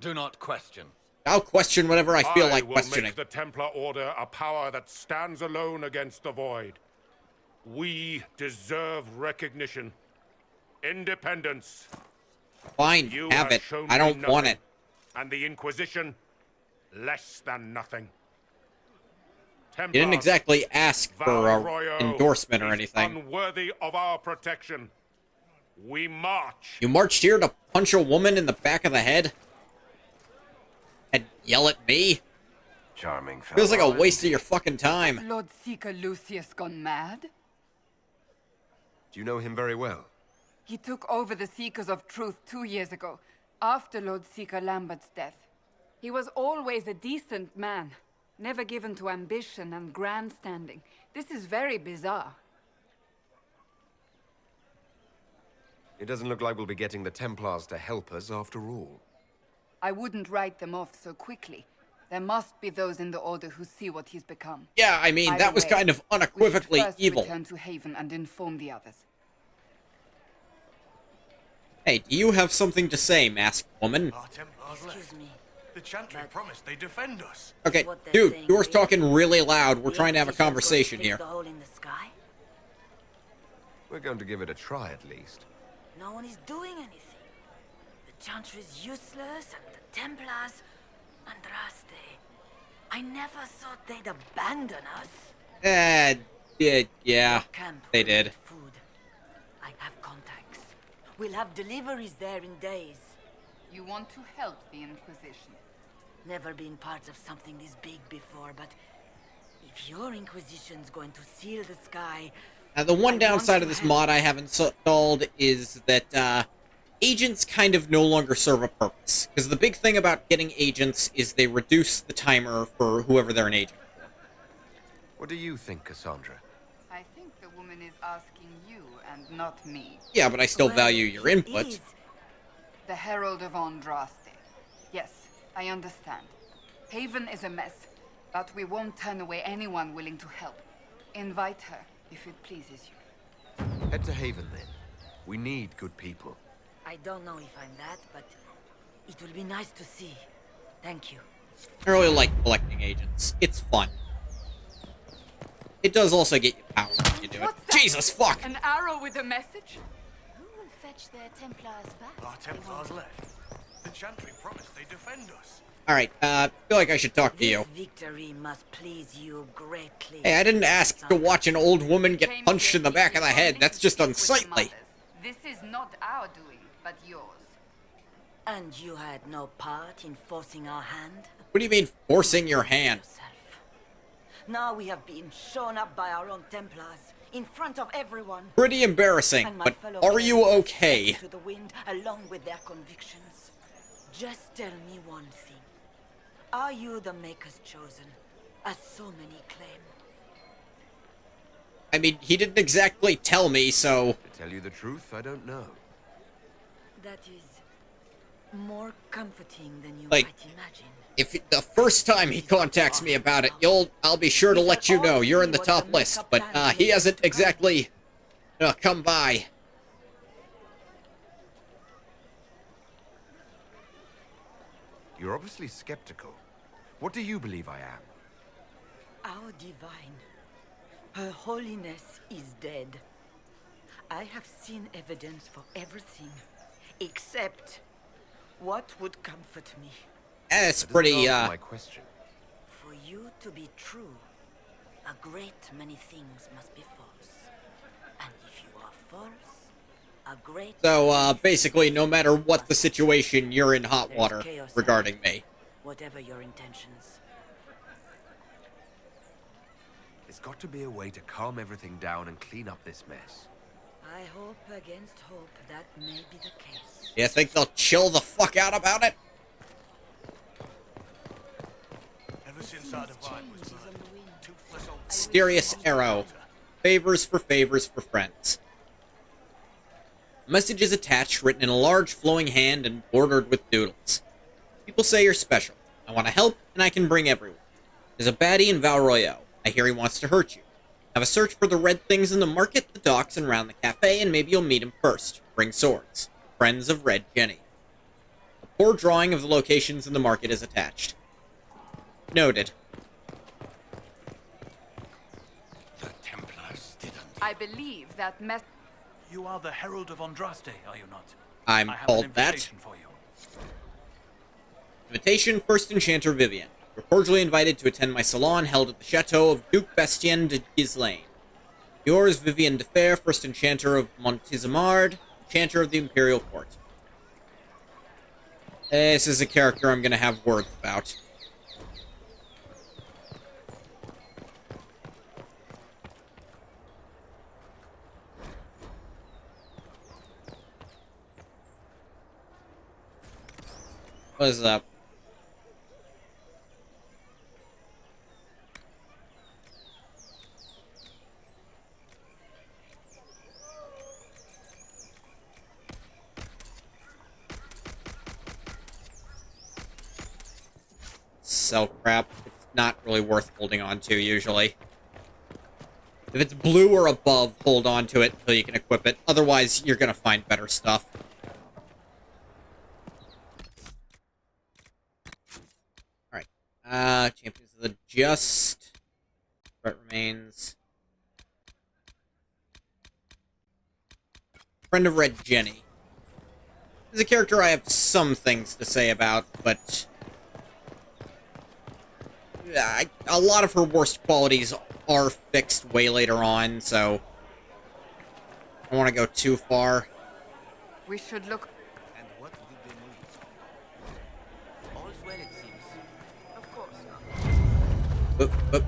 Do not question. it? I'll question whatever I feel like will questioning. make the Templar Order a power that stands alone against the Void. We deserve recognition. Independence. Fine, You have it. shown I me don't want nothing. it. And the Inquisition, less than nothing. You didn't exactly ask for a Valroyo endorsement or is anything. unworthy of our protection. We march. You marched here to punch a woman in the back of the head? And yell at me? Charming fellow. Feels like a waste of your fucking time. Has Lord Seeker Lucius gone mad? Do you know him very well? He took over the Seekers of Truth 2 years ago, after Lord Seeker Lambert's death. He was always a decent man, never given to ambition and grandstanding. This is very bizarre. It doesn't look like we'll be getting the Templars to help us after all. I wouldn't write them off so quickly. There must be those in the Order who see what he's become. Yeah, I mean, that was kind of unequivocally we should first evil. return to Haven and inform the others. Hey, do you have something to say, masked woman? Our Templars left. The Chantry promised they'd defend us. Okay, dude, you're talking really loud. We're trying to have a conversation here. The hole in the sky? We're going to give it a try at least. No one is doing anything. The Chantry is useless, and the Templars... Andraste. I never thought they'd abandon us. Yeah, they did. Food. I have contacts. We'll have deliveries there in days. You want to help the Inquisition? Never been part of something this big before, but if your Inquisition's going to seal the sky... The one downside of this mod I have installed is that, agents kind of no longer serve a purpose. Because the big thing about getting agents is they reduce the timer for whoever they're an agent for. What do you think, Cassandra? I think the woman is asking you and not me. Yeah, but I still value your input. The Herald of Andraste. Yes, I understand. Haven is a mess, but we won't turn away anyone willing to help. Invite her, if it pleases you. Head to Haven, then. We need good people. I don't know if I'm that, but it will be nice to see. Thank you. I really like collecting agents. It's fun. It does also get you power when you do it. Jesus, fuck! An arrow with a message? Who will fetch their Templars back? Our Templars left. The Chantry promised they'd defend us. Alright, I feel like I should talk to you. This victory must please you greatly. Hey, I didn't ask to watch an old woman get punched in the back of the head. That's just unsightly. This is not our doing, but yours. And you had no part in forcing our hand? What do you mean, forcing your hand? Now we have been shown up by our own Templars, in front of everyone. Pretty embarrassing, but are you okay? To the wind, along with their convictions. Just tell me one thing. Are you the Maker's chosen, as so many claim? I mean, he didn't exactly tell me, so... To tell you the truth, I don't know. That is more comforting than you Like, might imagine. if the first time he contacts me about it, I'll be sure to let you know. You're in the top list, but he hasn't exactly come by. You're obviously skeptical. What do you believe I am? Our divine, Her Holiness is dead. I have seen evidence for everything, except what would comfort me. It's pretty, my question. For you to be true, a great many things must be false. And if you are false, a great... So, basically, no matter what the situation, you're in hot water regarding me. Whatever your intentions. There's got to be a way to calm everything down and clean up this mess. I hope against hope that may be the case. You think they'll chill the fuck out about it? Ever since our divine was murdered, toothless old... Mysterious arrow. Favors for friends. A message is attached, written in a large flowing hand and bordered with doodles. People say you're special. I want to help, and I can bring everyone. There's a baddie in Val Royale. I hear he wants to hurt you. Have a search for the red things in the market, the docks, and around the cafe, and maybe you'll meet him first. Bring swords. Friends of Red Jenny. A poor drawing of the locations in the market is attached. Noted. The Templars didn't. I believe that You are the Herald of Andraste, are you not? I'm I have called an that. invitation for you. Invitation, First Enchanter Vivian. You're cordially invited to attend my salon held at the Chateau of Duke Bastien de Gislaine. Yours, Vivian de Fer, First Enchanter of Montezemard, Enchanter of the Imperial Court. This is a character I'm gonna have words about. What is up? Sell crap. It's not really worth holding on to, usually. If it's blue or above, hold on to it until you can equip it. Otherwise, you're gonna find better stuff. Alright. Champions of the Just. Threat remains. Friend of Red Jenny. This is a character I have some things to say about, but a lot of her worst qualities are fixed way later on, so I don't want to go too far. We should look. And what did they move? All's well, it seems. Of course. Oop.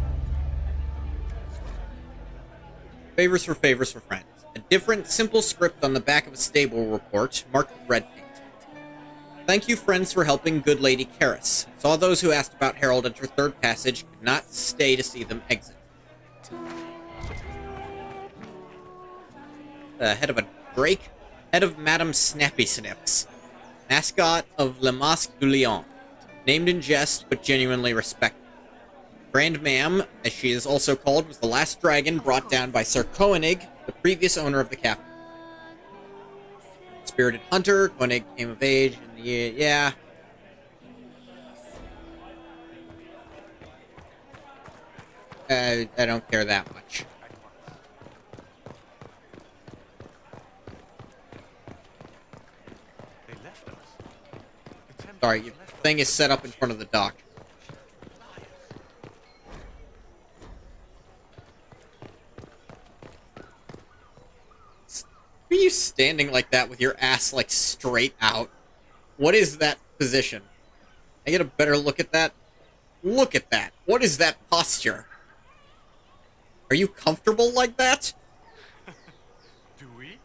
Favors for friends. A different, simple script on the back of a stable report, marked with red paint. Thank you, friends, for helping good Lady Karis. Saw those who asked about Harold enter third passage, could not stay to see them exit. Head of a Drake? Head of Madame Snappy Snips. Mascot of Le Masque du Lion. Named in jest, but genuinely respected. Grand Ma'am, as she is also called, was the last dragon brought down by Sir Koenig, the previous owner of the cafe. Spirited hunter, Koenig came of age in the year, yeah. I don't care that much. Sorry, your thing is set up in front of the dock. Are you standing like that with your ass, like, straight out? What is that position? I get a better look at that? Look at that. What is that posture? Are you comfortable like that? Do we?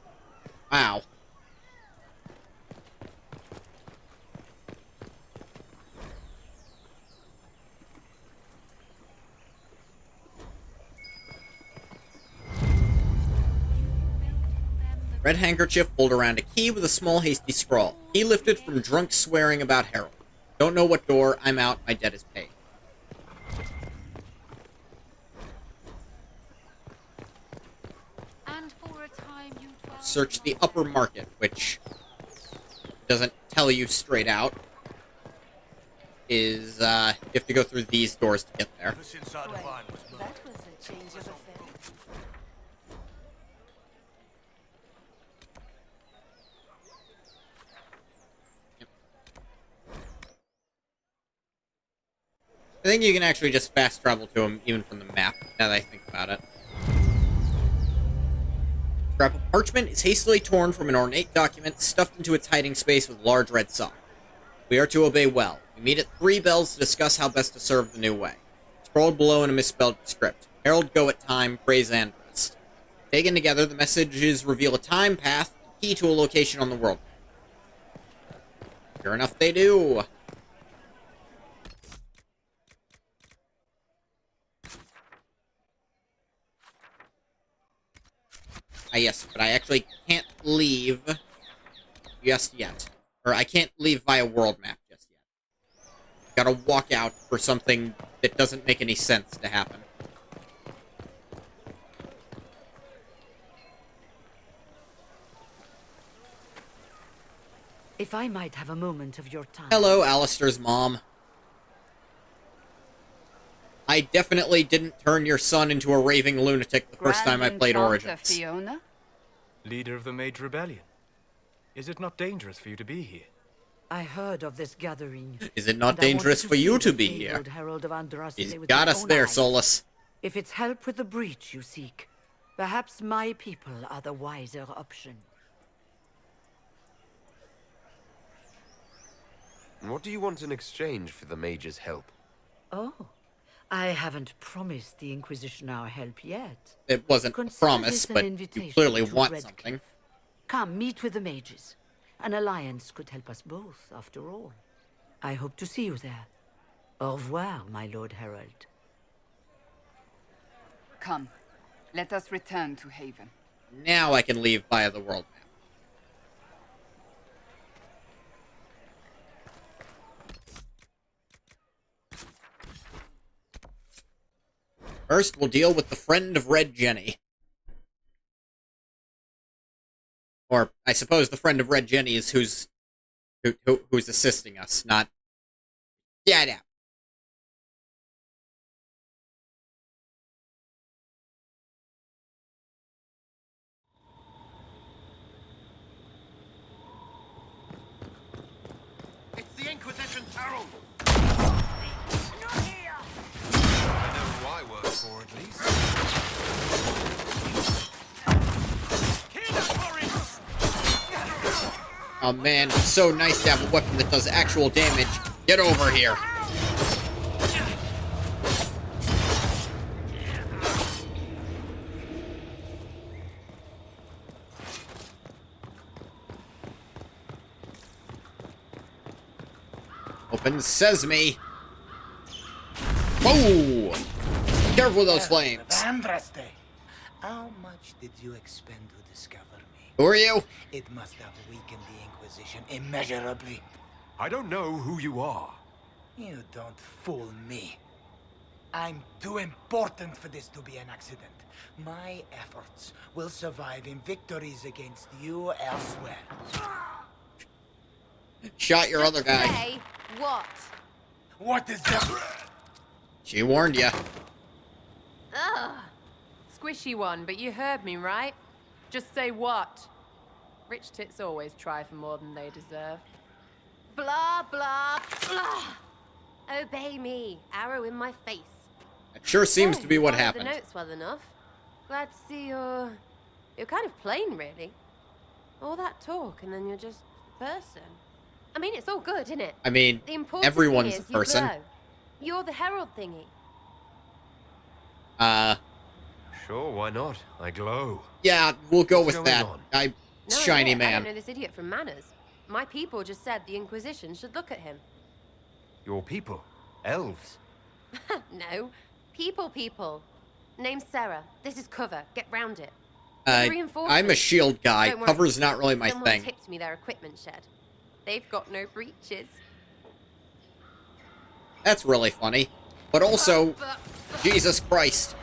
Wow. Red handkerchief pulled around a key with a small hasty scrawl. Key lifted from drunk swearing about Harold. Don't know what door. I'm out. My debt is paid. And for a time you Search the upper market, which doesn't tell you straight out. Is, you have to go through these doors to get there. That was a change of affairs. I think you can actually just fast travel to him, even from the map, now that I think about it. Scrap of parchment is hastily torn from an ornate document, stuffed into its hiding space with large red sock. We are to obey well. We meet at 3 bells to discuss how best to serve the new way. Scrolled below in a misspelled script. Herald go at time, praise Andrest. Taken together, the messages reveal a time, path, and key to a location on the world. Sure enough, they do. Ah, yes, but I actually can't leave just yet. Or I can't leave via world map just yet. Gotta walk out for something that doesn't make any sense to happen. If I might have a moment of your time. Hello, Alistair's mom. I definitely didn't turn your son into a raving lunatic the first time I played Origins. Fiona? Leader of the Mage Rebellion. Is it not dangerous for you to be here? I heard of this gathering. Is it not and I wanted dangerous for see you to the be here? fabled Herald of Andraste He's with got my us own there, eyes. Solus. If it's help with the breach you seek, perhaps my people are the wiser option. And what do you want in exchange for the mage's help? Oh, I haven't promised the Inquisition our help yet. It wasn't a Consider promise, this an but you invitation clearly to want Redcliffe. something. Come, meet with the mages. An alliance could help us both, after all. I hope to see you there. Au revoir, my Lord Herald. Come, let us return to Haven. Now I can leave via the world map. First, we'll deal with the friend of Red Jenny. Or, I suppose the friend of Red Jenny is who's assisting us, not... Get out. It's the Inquisition's herald! Not here! I know who I work for, at least. Oh man, it's so nice to have a weapon that does actual damage. Get over here. Open sesame. Whoa! Careful with those flames. Andraste, how much did you expend to discover me? Who are you? It must have weakened the Inquisition immeasurably. I don't know who you are. You don't fool me. I'm too important for this to be an accident. My efforts will survive in victories against you elsewhere. Shot your other guy. Say what? What is that? She warned you. Ugh. Squishy one, but you heard me, right? Just say what? Rich tits always try for more than they deserve. Blah, blah, blah. Obey me. Arrow in my face. It sure seems to be what Followed happened. the notes well enough. Glad to see you're kind of plain, really. All that talk, and then you're just a person. I mean, it's all good, isn't it? I mean, The important everyone's thing a is person. You glow. You're the herald thingy. Sure, why not? I glow. Yeah, we'll go What's with going that. on? Shiny I man. don't know this idiot from Manners. My people just said the Inquisition should look at him. Your people? Elves? No. People. Name's Sarah. This is cover. Get round it. Reinforcements. I'm a shield guy. Don't worry. Cover's not really my Someone thing. tipped me their equipment shed. They've got no breaches. That's really funny. But also, Jesus Christ.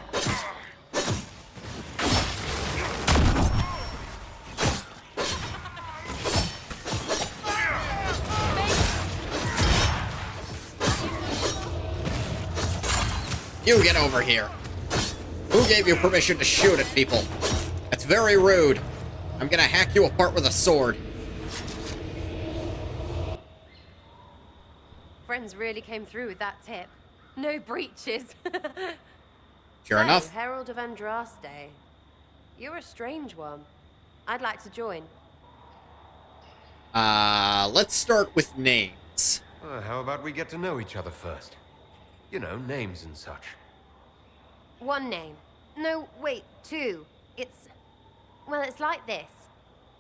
You get over here. Who gave you permission to shoot at people? That's very rude. I'm gonna hack you apart with a sword. Friends really came through with that tip. No breaches. Sure enough. Herald of Andraste. You're a strange one. I'd like to join. Let's start with names. How about we get to know each other first? You know, names and such. One name. No, wait, two. Well, it's like this.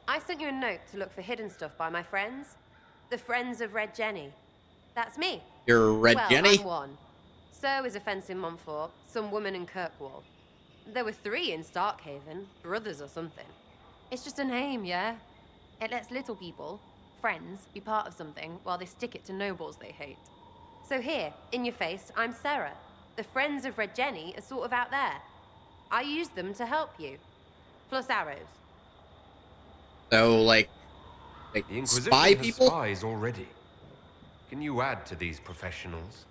I sent you a note to look for hidden stuff by my friends. The Friends of Red Jenny. That's me. You're Red Jenny? I'm one. So is a fence in Montfort, some woman in Kirkwall. There were 3 in Starkhaven, brothers or something. It's just a name, yeah? It lets little people, friends, be part of something while they stick it to nobles they hate. So here, in your face, I'm Sarah. The Friends of Red Jenny are sort of out there. I use them to help you. Plus arrows. So, like The Inquisition spy has people? spies already. Can you add to these professionals?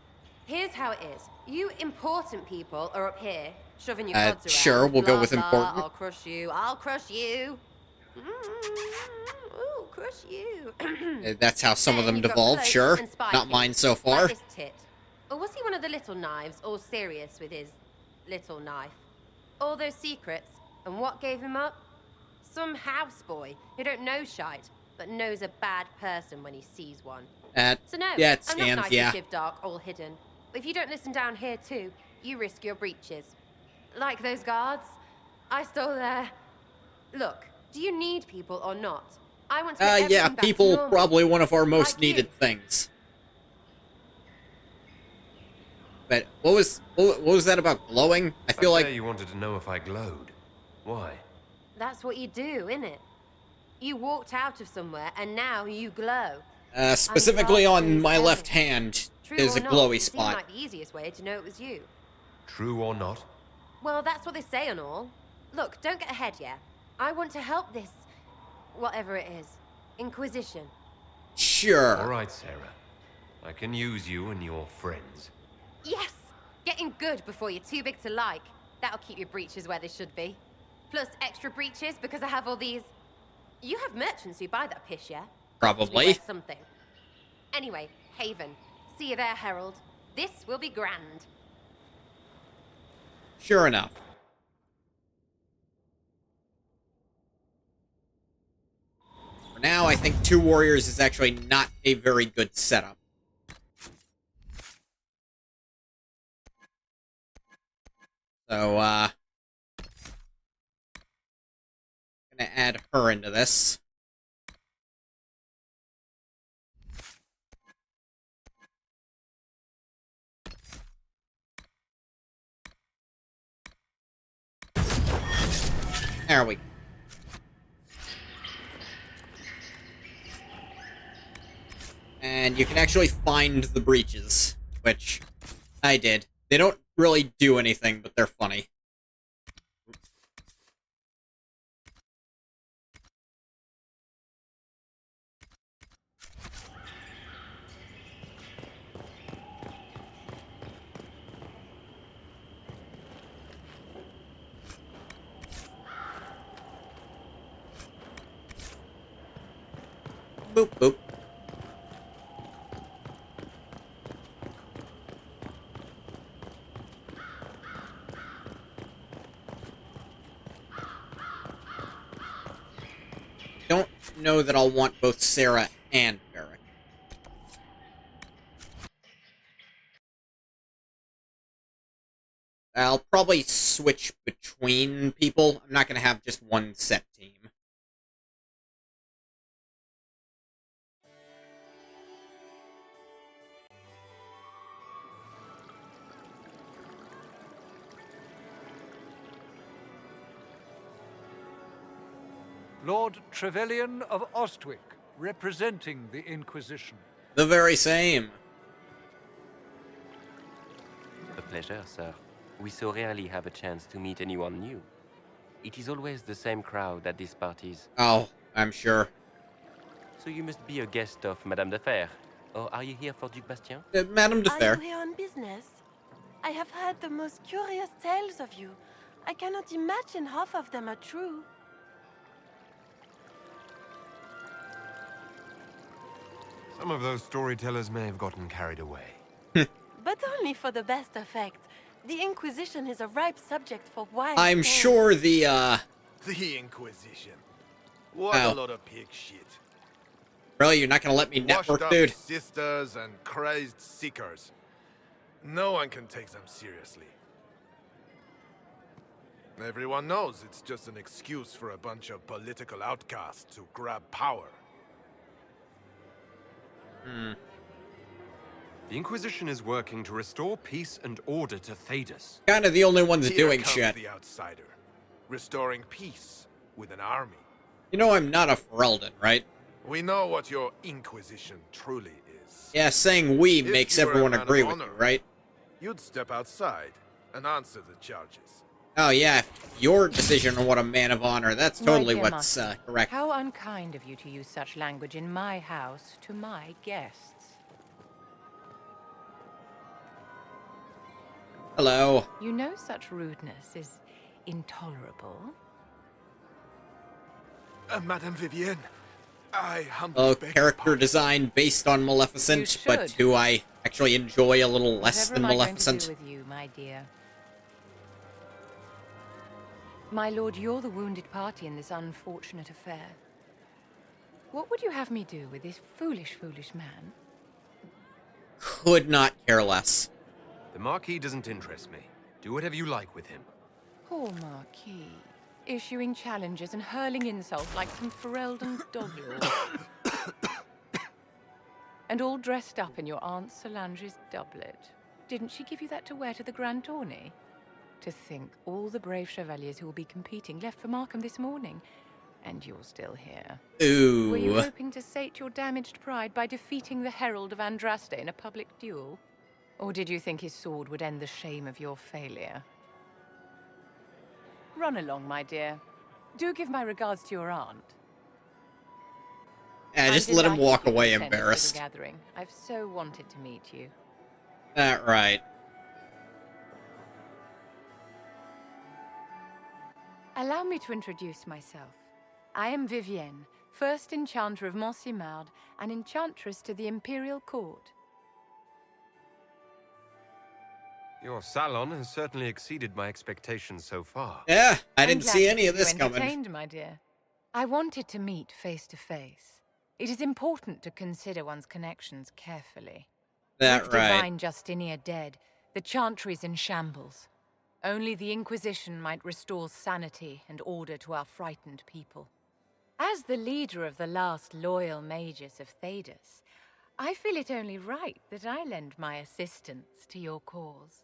Here's how it is. You important people are up here, shoving your pods around. Sure, we'll go Blah, with blah, important. I'll crush you. I'll crush you. Ooh, crush you. That's how some of them You've got devolve, cloaks sure. and spy Not mine things, so far. Like this tit. Or was he one of the little knives, all serious with his little knife? All those secrets, and what gave him up? Some houseboy who don't know shite, but knows a bad person when he sees one. So no, Yeah, it I'm not scans, nice yeah. to Shivdark, all hidden. If you don't listen down here too, you risk your breeches. Like those guards, I stole their... Look, do you need people or not? I want to get everything Yeah, back to people, normal. probably one of our most Like you. needed things. But what was that about glowing? I feel like you wanted to know if I glowed. Why? That's what you do, innit? You walked out of somewhere and now you glow. specifically on my Unclassed left hand True is or a not, glowy it seemed spot. like the easiest way to know it was you. True or not? Well, that's what they say and all. Look, don't get ahead yet. I want to help this... whatever it is. Inquisition. Sure. All right, Sarah. I can use you and your friends. Yes! Getting good before you're too big to like. That'll keep your breeches where they should be. Plus extra breeches because I have all these... You have merchants who buy that piss, yeah? Probably. Worth something. Anyway, Haven. See you there, Herald. This will be grand. Sure enough. For now, I think 2 warriors is actually not a very good setup. So, gonna add her into this. There we go. And you can actually find the breaches, which I did. They don't really do anything, but they're funny. Boop, boop. Don't know that I'll want both Sarah and Barrick. I'll probably switch between people. I'm not going to have just one set team. Lord Trevelyan of Ostwick, representing the Inquisition. The very same. A pleasure, sir. We so rarely have a chance to meet anyone new. It is always the same crowd at these parties. Oh, I'm sure. So you must be a guest of Madame de Fer. Or are you here for Duc Bastien? Madame de Fer. Are you here on business? I have heard the most curious tales of you. I cannot imagine half of them are true. Some of those storytellers may have gotten carried away. But only for the best effect. The Inquisition is a ripe subject for wild I'm tales. sure the, The Inquisition. What Oh. a lot of pig shit. Really, you're not gonna let me Washed network, up dude? sisters and crazed seekers. No one can take them seriously. Everyone knows it's just an excuse for a bunch of political outcasts to grab power. The Inquisition is working to restore peace and order to Thedas. Kind of the only ones Here doing comes shit. the outsider, restoring peace with an army. You know I'm not a Ferelden, right? We know what your Inquisition truly is. Yeah, saying we If makes you were a everyone man of agree with honor, you, right? You'd step outside and answer the charges. Oh yeah, your decision on what a man of honor, that's My totally dear what's master, correct. How unkind of you to use such language in my house to my guests. Hello. You know such rudeness is intolerable. Madame Vivienne, I humbly Oh, beg character design based on Maleficent, but should. do I actually enjoy a little less Whatever than am I going to Maleficent? do with you, my dear? My lord, you're the wounded party in this unfortunate affair. What would you have me do with this foolish, foolish man? could not care less. The Marquis doesn't interest me. Do whatever you like with him. Poor Marquis. Issuing challenges and hurling insults like some Ferelden doglord. And all dressed up in your Aunt Solange's doublet. Didn't she give you that to wear to the Grand Tourney? To think all the brave chevaliers who will be competing left for Markham this morning, and you're still here. Ooh. Were you hoping to sate your damaged pride by defeating the Herald of Andraste in a public duel? Or did you think his sword would end the shame of your failure? Run along, my dear. Do give my regards to your aunt. Yeah, just let him walk away embarrassed. Gathering. I've so wanted to meet you. That right. Allow me to introduce myself. I am Vivienne, first enchanter of Montsimard and enchantress to the Imperial Court. Your salon has certainly exceeded my expectations so far. Yeah, I I'm didn't glad see to any of see you this coming. entertained, my dear. I wanted to meet face to face. It is important to consider one's connections carefully. That With right. Divine Justinia dead, the Chantry's in shambles. Only the Inquisition might restore sanity and order to our frightened people. As the leader of the last loyal mages of Thedas, I feel it only right that I lend my assistance to your cause.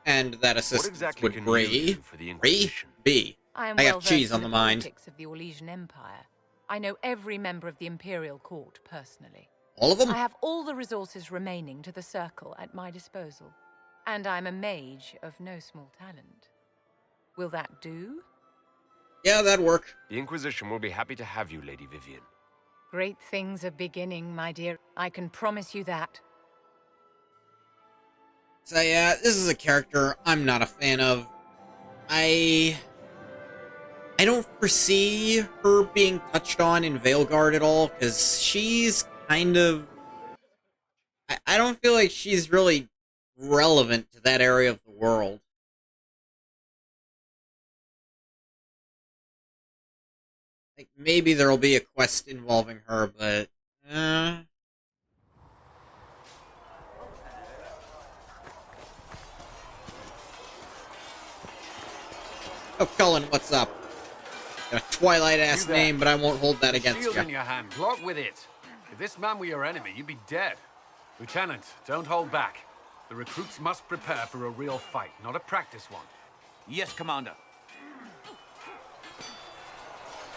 And that assistance exactly would can you do for the Inquisition? B. I am I well got cheese versed on in the mind. politics of the Orlesian Empire. I know every member of the Imperial Court personally. All of them? I have all the resources remaining to the Circle at my disposal. And I'm a mage of no small talent. Will that do? Yeah, that'd work. The Inquisition will be happy to have you, Lady Vivienne. Great things are beginning, my dear. I can promise you that. So yeah, this is a character I'm not a fan of. I don't foresee her being touched on in Veilguard at all, because she's kind of... I don't feel like she's really relevant to that area of the world. Like, maybe there'll be a quest involving her, but... Oh, Cullen, what's up? Got a Twilight-ass name, but I won't hold that against Shield you. in your hand. Lock with it. If this man were your enemy, you'd be dead. Lieutenant, don't hold back. The recruits must prepare for a real fight, not a practice one. Yes, Commander.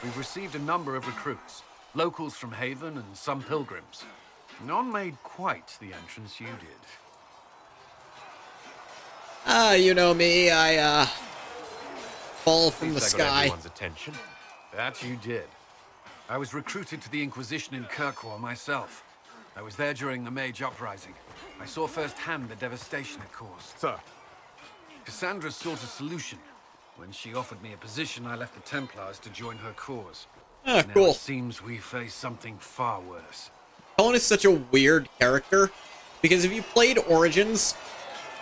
We've received a number of recruits. Locals from Haven and some pilgrims. None made quite the entrance you did. You know me, I fall from the At least I got sky. everyone's attention. That you did. I was recruited to the Inquisition in Kirkwall myself. I was there during the Mage Uprising. I saw firsthand the devastation it caused. Sir. Cassandra sought a solution. When she offered me a position, I left the Templars to join her cause. Ah, Now cool. it seems we face something far worse. Cullen is such a weird character, because if you played Origins,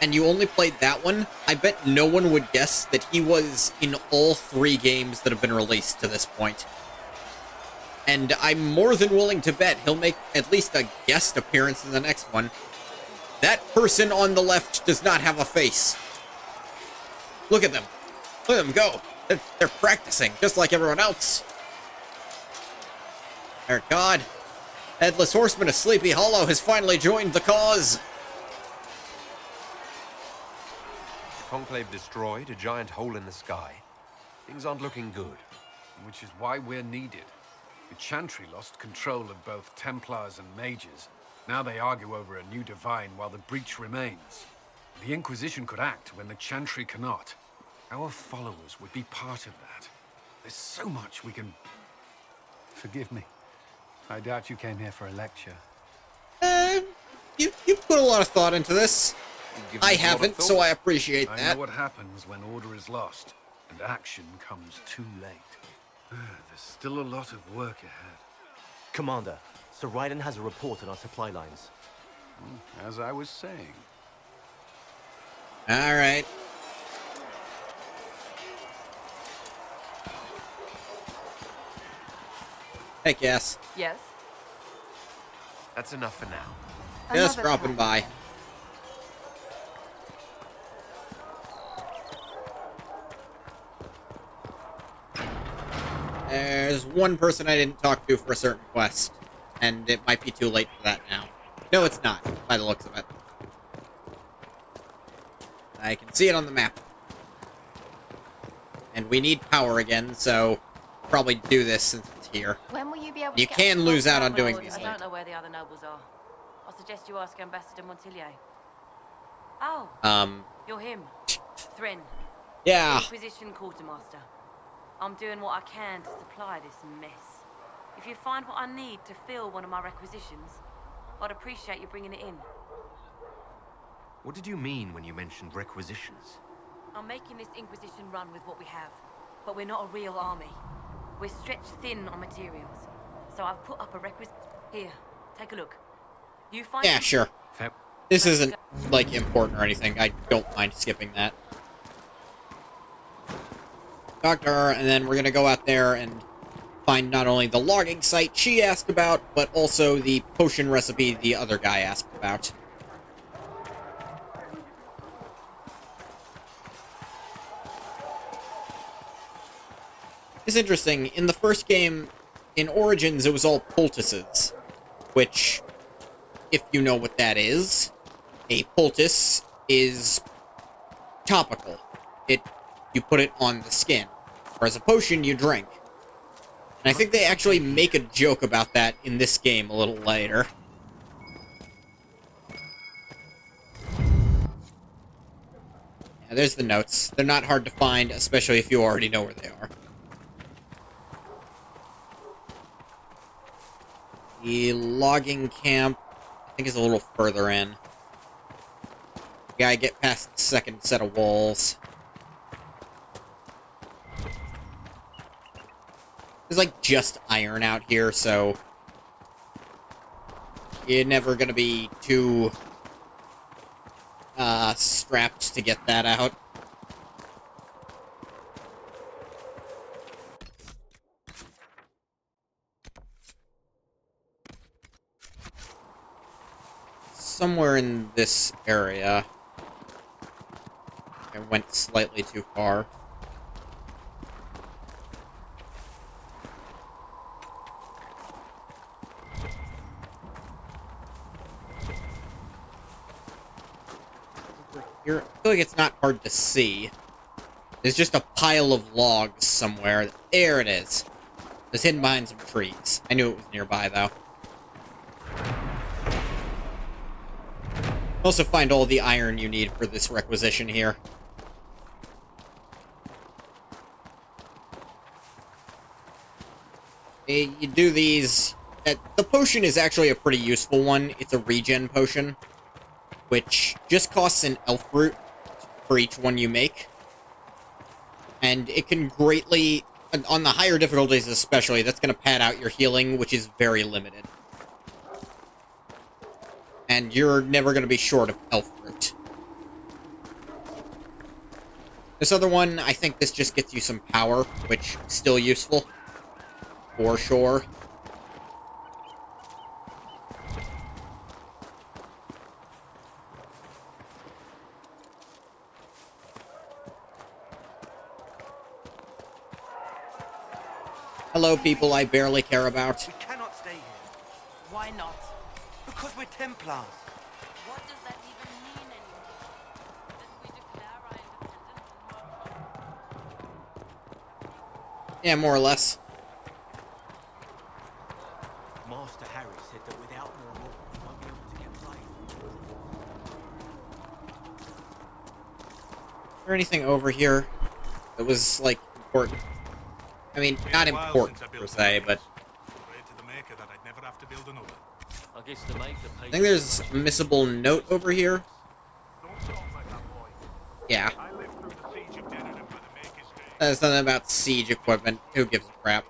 and you only played that one, I bet no one would guess that he was in all 3 games that have been released to this point. And I'm more than willing to bet he'll make at least a guest appearance in the next one. That person on the left does not have a face. Look at them. Look at them go. They're practicing, just like everyone else. Dear God. Headless Horseman of Sleepy Hollow has finally joined the cause. Conclave destroyed, a giant hole in the sky. Things aren't looking good. Which is why we're needed. The Chantry lost control of both Templars and Mages. Now they argue over a new divine while the breach remains. The Inquisition could act when the Chantry cannot. Our followers would be part of that. There's so much we can... Forgive me. I doubt you came here for a lecture. You put a lot of thought into this. I haven't, so I appreciate I that. know what happens when order is lost, and action comes too late. There's still a lot of work ahead. Commander, Sir Ryden has a report on our supply lines. As I was saying. All right. Hey, Cass. Yes? That's enough for now. Just Another dropping by. There's one person I didn't talk to for a certain quest, and it might be too late for that now. No, it's not, by the looks of it. I can see it on the map. And we need power again, so probably do this since it's here. When will you be able You to get can us lose to out on North doing Wales? these I things. don't know where the other nobles are. I suggest you ask Ambassador Montillier. Oh, you're him. Thrin. Yeah. Inquisition quartermaster. I'm doing what I can to supply this mess. If you find what I need to fill one of my requisitions, I'd appreciate you bringing it in. What did you mean when you mentioned requisitions? I'm making this Inquisition run with what we have, but we're not a real army. We're stretched thin on materials, so I've put up a requisition. Here, take a look. You find Yeah, some- sure. This isn't, like, important or anything. I don't mind skipping that. Talk to her, and then we're gonna go out there and find not only the logging site she asked about, but also the potion recipe the other guy asked about. It's interesting, in the first game, in Origins, it was all poultices, which, if you know what that is, a poultice is topical. You put it on the skin, whereas a potion you drink. And I think they actually make a joke about that in this game a little later. Yeah, there's the notes. They're not hard to find, especially if you already know where they are. The logging camp, I think, is a little further in. Gotta get past the second set of walls. There's, like, just iron out here, so you're never gonna be too strapped to get that out. Somewhere in this area. I went slightly too far. Here, I feel like it's not hard to see. There's just a pile of logs somewhere. There it is. It's hidden behind some trees. I knew it was nearby, though. Also find all the iron you need for this requisition here. You do these... The potion is actually a pretty useful one. It's a regen potion, which just costs an elf root for each one you make. And it can greatly... On the higher difficulties especially, that's going to pad out your healing, which is very limited. And you're never going to be short of elf root. This other one, I think this just gets you some power, which is still useful. For sure. Hello, people I barely care about. We cannot stay here. Why not? Because we're Templars. What does that even mean anymore? Didn't we declare our independence? Yeah, more or less. Master Harry said that without more law, we won't be able to get life. Is there anything over here that was, like, important? I mean, not important per se, but I guess the maker I think there's a missable note over here. Yeah. There's something about siege equipment. Who gives a crap?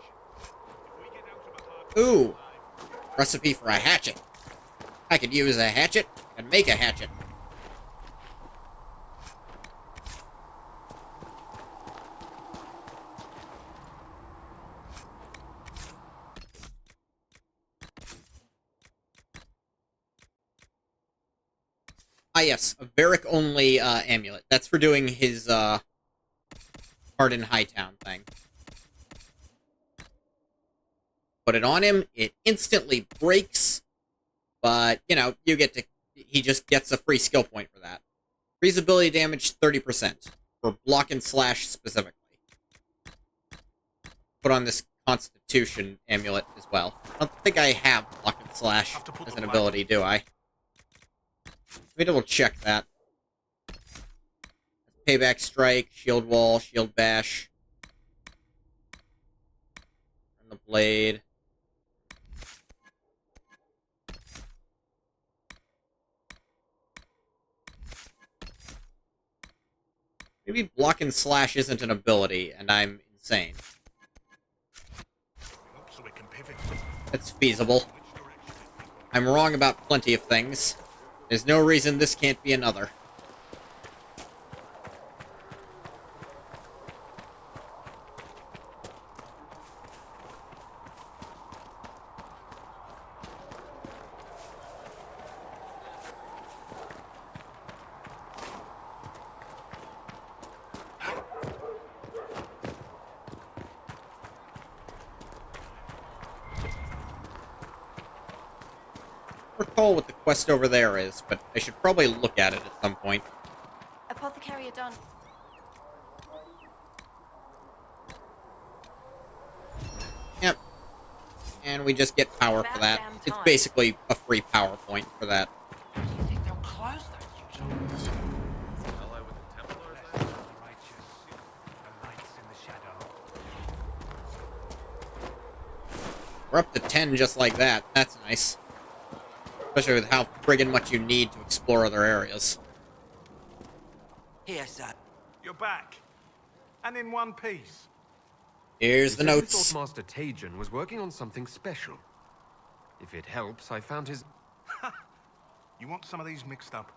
Ooh! Recipe for a hatchet. I could use a hatchet and make a hatchet. yes, a Varric-only amulet. That's for doing his Heart in Hightown thing. Put it on him, it instantly breaks, but, you know, he just gets a free skill point for that. Freeze ability damage 30%, for block and slash specifically. Put on this Constitution amulet as well. I don't think I have block and slash as an ability, do I? Let me double check that. Payback strike, shield wall, shield bash. And the blade. Maybe block and slash isn't an ability, and I'm insane. That's feasible. I'm wrong about plenty of things. There's no reason this can't be another. Recall what the quest over there is, but I should probably look at it at some point. Apothecary are done. Yep. And we just get power for that. It's basically a free power point for that. We're up to 10 just like that. That's nice. Especially with how friggin' much you need to explore other areas. Here, sir. You're back. And in one piece. Here's the notes. I thought Master Tajan was working on something special. If it helps, I found his... You want some of these mixed up?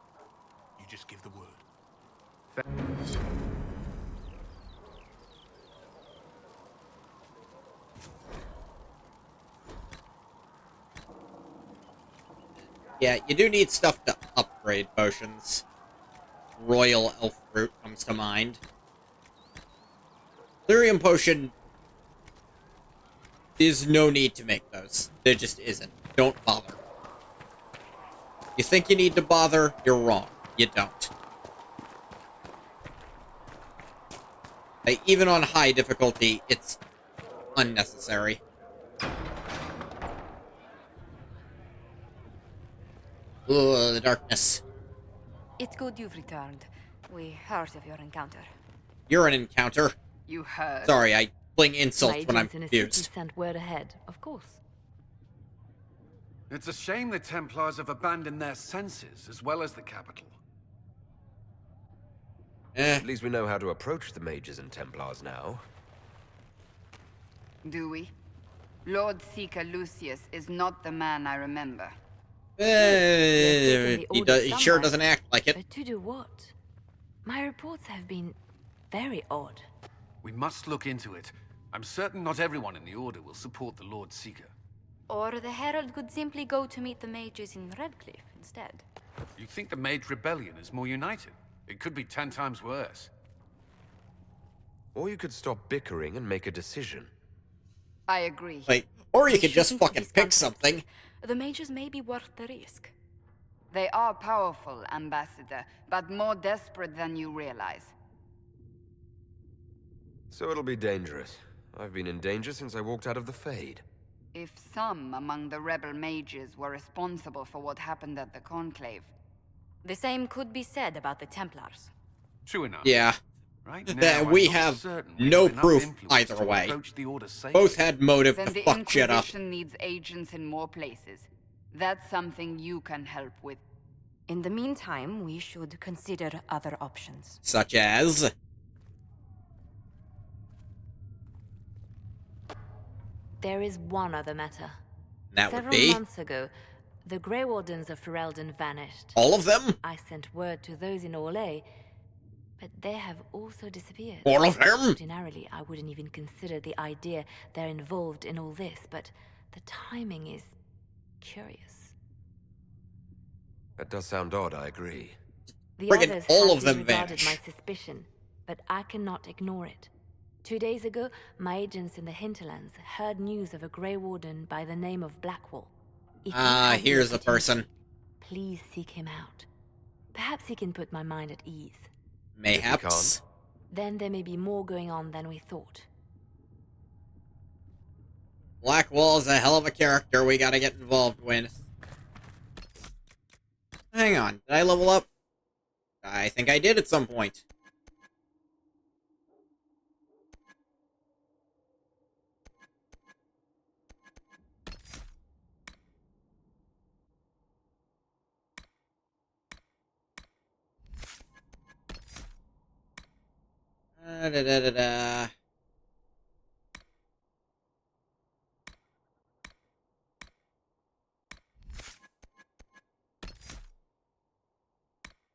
You just give the word. Yeah, you do need stuff to upgrade potions. Royal Elf Fruit comes to mind. Lyrium Potion... There's no need to make those. There just isn't. Don't bother. You think you need to bother? You're wrong. You don't. Even on high difficulty, it's unnecessary. Ugh, the darkness. It's good you've returned. We heard of your encounter. You're an encounter. You heard. Sorry, I fling insults My when I'm agents in a city confused. sent word ahead, of course. It's a shame the Templars have abandoned their senses, as well as the capital. At least we know how to approach the mages and Templars now. Do we? Lord Seeker Lucius is not the man I remember. He sure doesn't act like it. But to do what? My reports have been very odd. We must look into it. I'm certain not everyone in the Order will support the Lord Seeker. Or the Herald could simply go to meet the mages in Redcliffe instead. You think the Mage Rebellion is more united? It could be 10 times worse. Or you could stop bickering and make a decision. I agree. Like, or you We could just shouldn't fucking pick discount something. The mages may be worth the risk. They are powerful, Ambassador, but more desperate than you realize. So it'll be dangerous. I've been in danger since I walked out of the Fade. If some among the rebel mages were responsible for what happened at the Conclave... The same could be said about the Templars. True enough. Yeah. Right That now, we I'm not have certain we no have enough proof influence either to way. approach the Order safely. Both had motive Then to the fuck shit up. Inquisition needs agents in more places. That's something you can help with. In the meantime, we should consider other options. Such as... There is one other matter. That would Several be... months ago, the Grey Wardens of Ferelden vanished. All of them? I sent word to those in Orlais, but they have also disappeared. All of them? Ordinarily, I wouldn't even consider the idea they're involved in all this, but the timing is curious. That does sound odd, I agree. The Friggin' others all have of them disregarded vanish. my suspicion, but I cannot ignore it. 2 days ago, my agents in the hinterlands heard news of a Grey Warden by the name of Blackwall. If you have the Here's a opportunity, person. please seek him out. Perhaps he can put my mind at ease. Mayhaps. Then there may be more going on than we thought. Blackwall's a hell of a character we gotta get involved with. Hang on, did I level up? I think I did at some point. Da-da-da-da-da.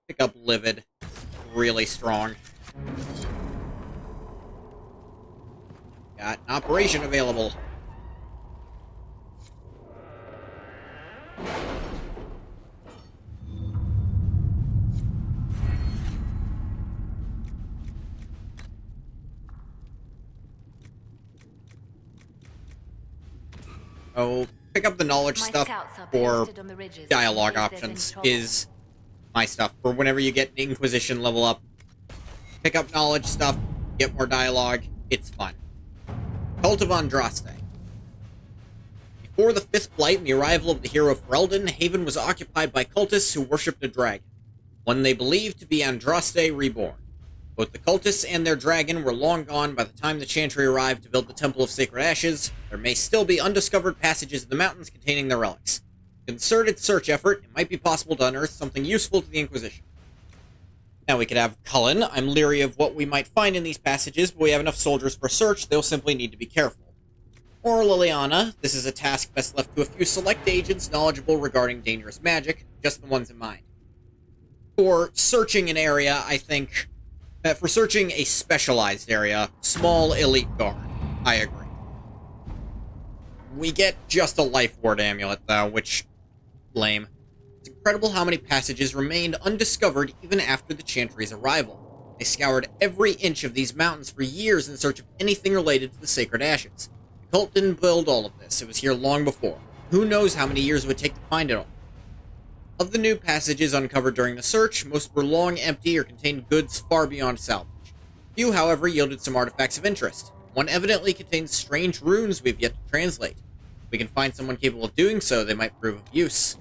Pick up Livid. Really strong. Got an operation available. Oh, pick up the knowledge My stuff scouts are for posted on the ridges in dialogue case there's any options trouble. is my stuff. For whenever you get an Inquisition level up, pick up knowledge stuff, get more dialogue, it's fun. Cult of Andraste. Before the Fifth Blight and the arrival of the hero Ferelden, Haven was occupied by cultists who worshipped a dragon, one they believed to be Andraste reborn. Both the cultists and their dragon were long gone by the time the Chantry arrived to build the Temple of Sacred Ashes. There may still be undiscovered passages in the mountains containing their relics. Concerted search effort, it might be possible to unearth something useful to the Inquisition. Now we could have Cullen. I'm leery of what we might find in these passages, but we have enough soldiers for search, they'll simply need to be careful. Or Liliana. This is a task best left to a few select agents knowledgeable regarding dangerous magic, just the ones in mind. For searching an area, I think... for searching a specialized area, small elite guard. I agree. We get just a life ward amulet, though, which... lame. It's incredible how many passages remained undiscovered even after the Chantry's arrival. They scoured every inch of these mountains for years in search of anything related to the Sacred Ashes. The cult didn't build all of this, it was here long before. Who knows how many years it would take to find it all. Of the new passages uncovered during the search, most were long empty or contained goods far beyond salvage. Few, however, yielded some artifacts of interest. One evidently contains strange runes we've yet to translate. If we can find someone capable of doing so, they might prove of use.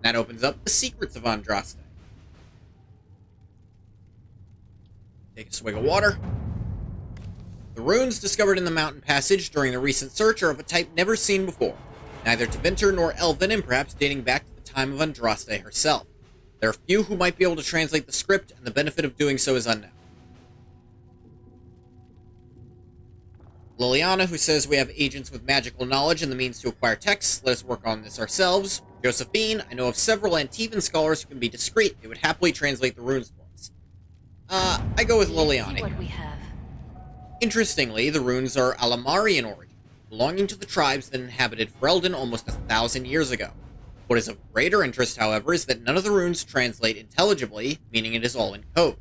That opens up the secrets of Andraste. Take a swig of water. The runes discovered in the mountain passage during the recent search are of a type never seen before, neither Tevinter nor Elven, and perhaps dating back to the time of Andraste herself. There are few who might be able to translate the script, and the benefit of doing so is unknown. Liliana, who says we have agents with magical knowledge and the means to acquire texts, let us work on this ourselves. Josephine, I know of several Antivan scholars who can be discreet. They would happily translate the runes for us. I go with Liliana See what here. we have. Interestingly, the runes are Alamari in origin, belonging to the tribes that inhabited Ferelden almost 1,000 years ago. What is of greater interest, however, is that none of the runes translate intelligibly, meaning it is all in code.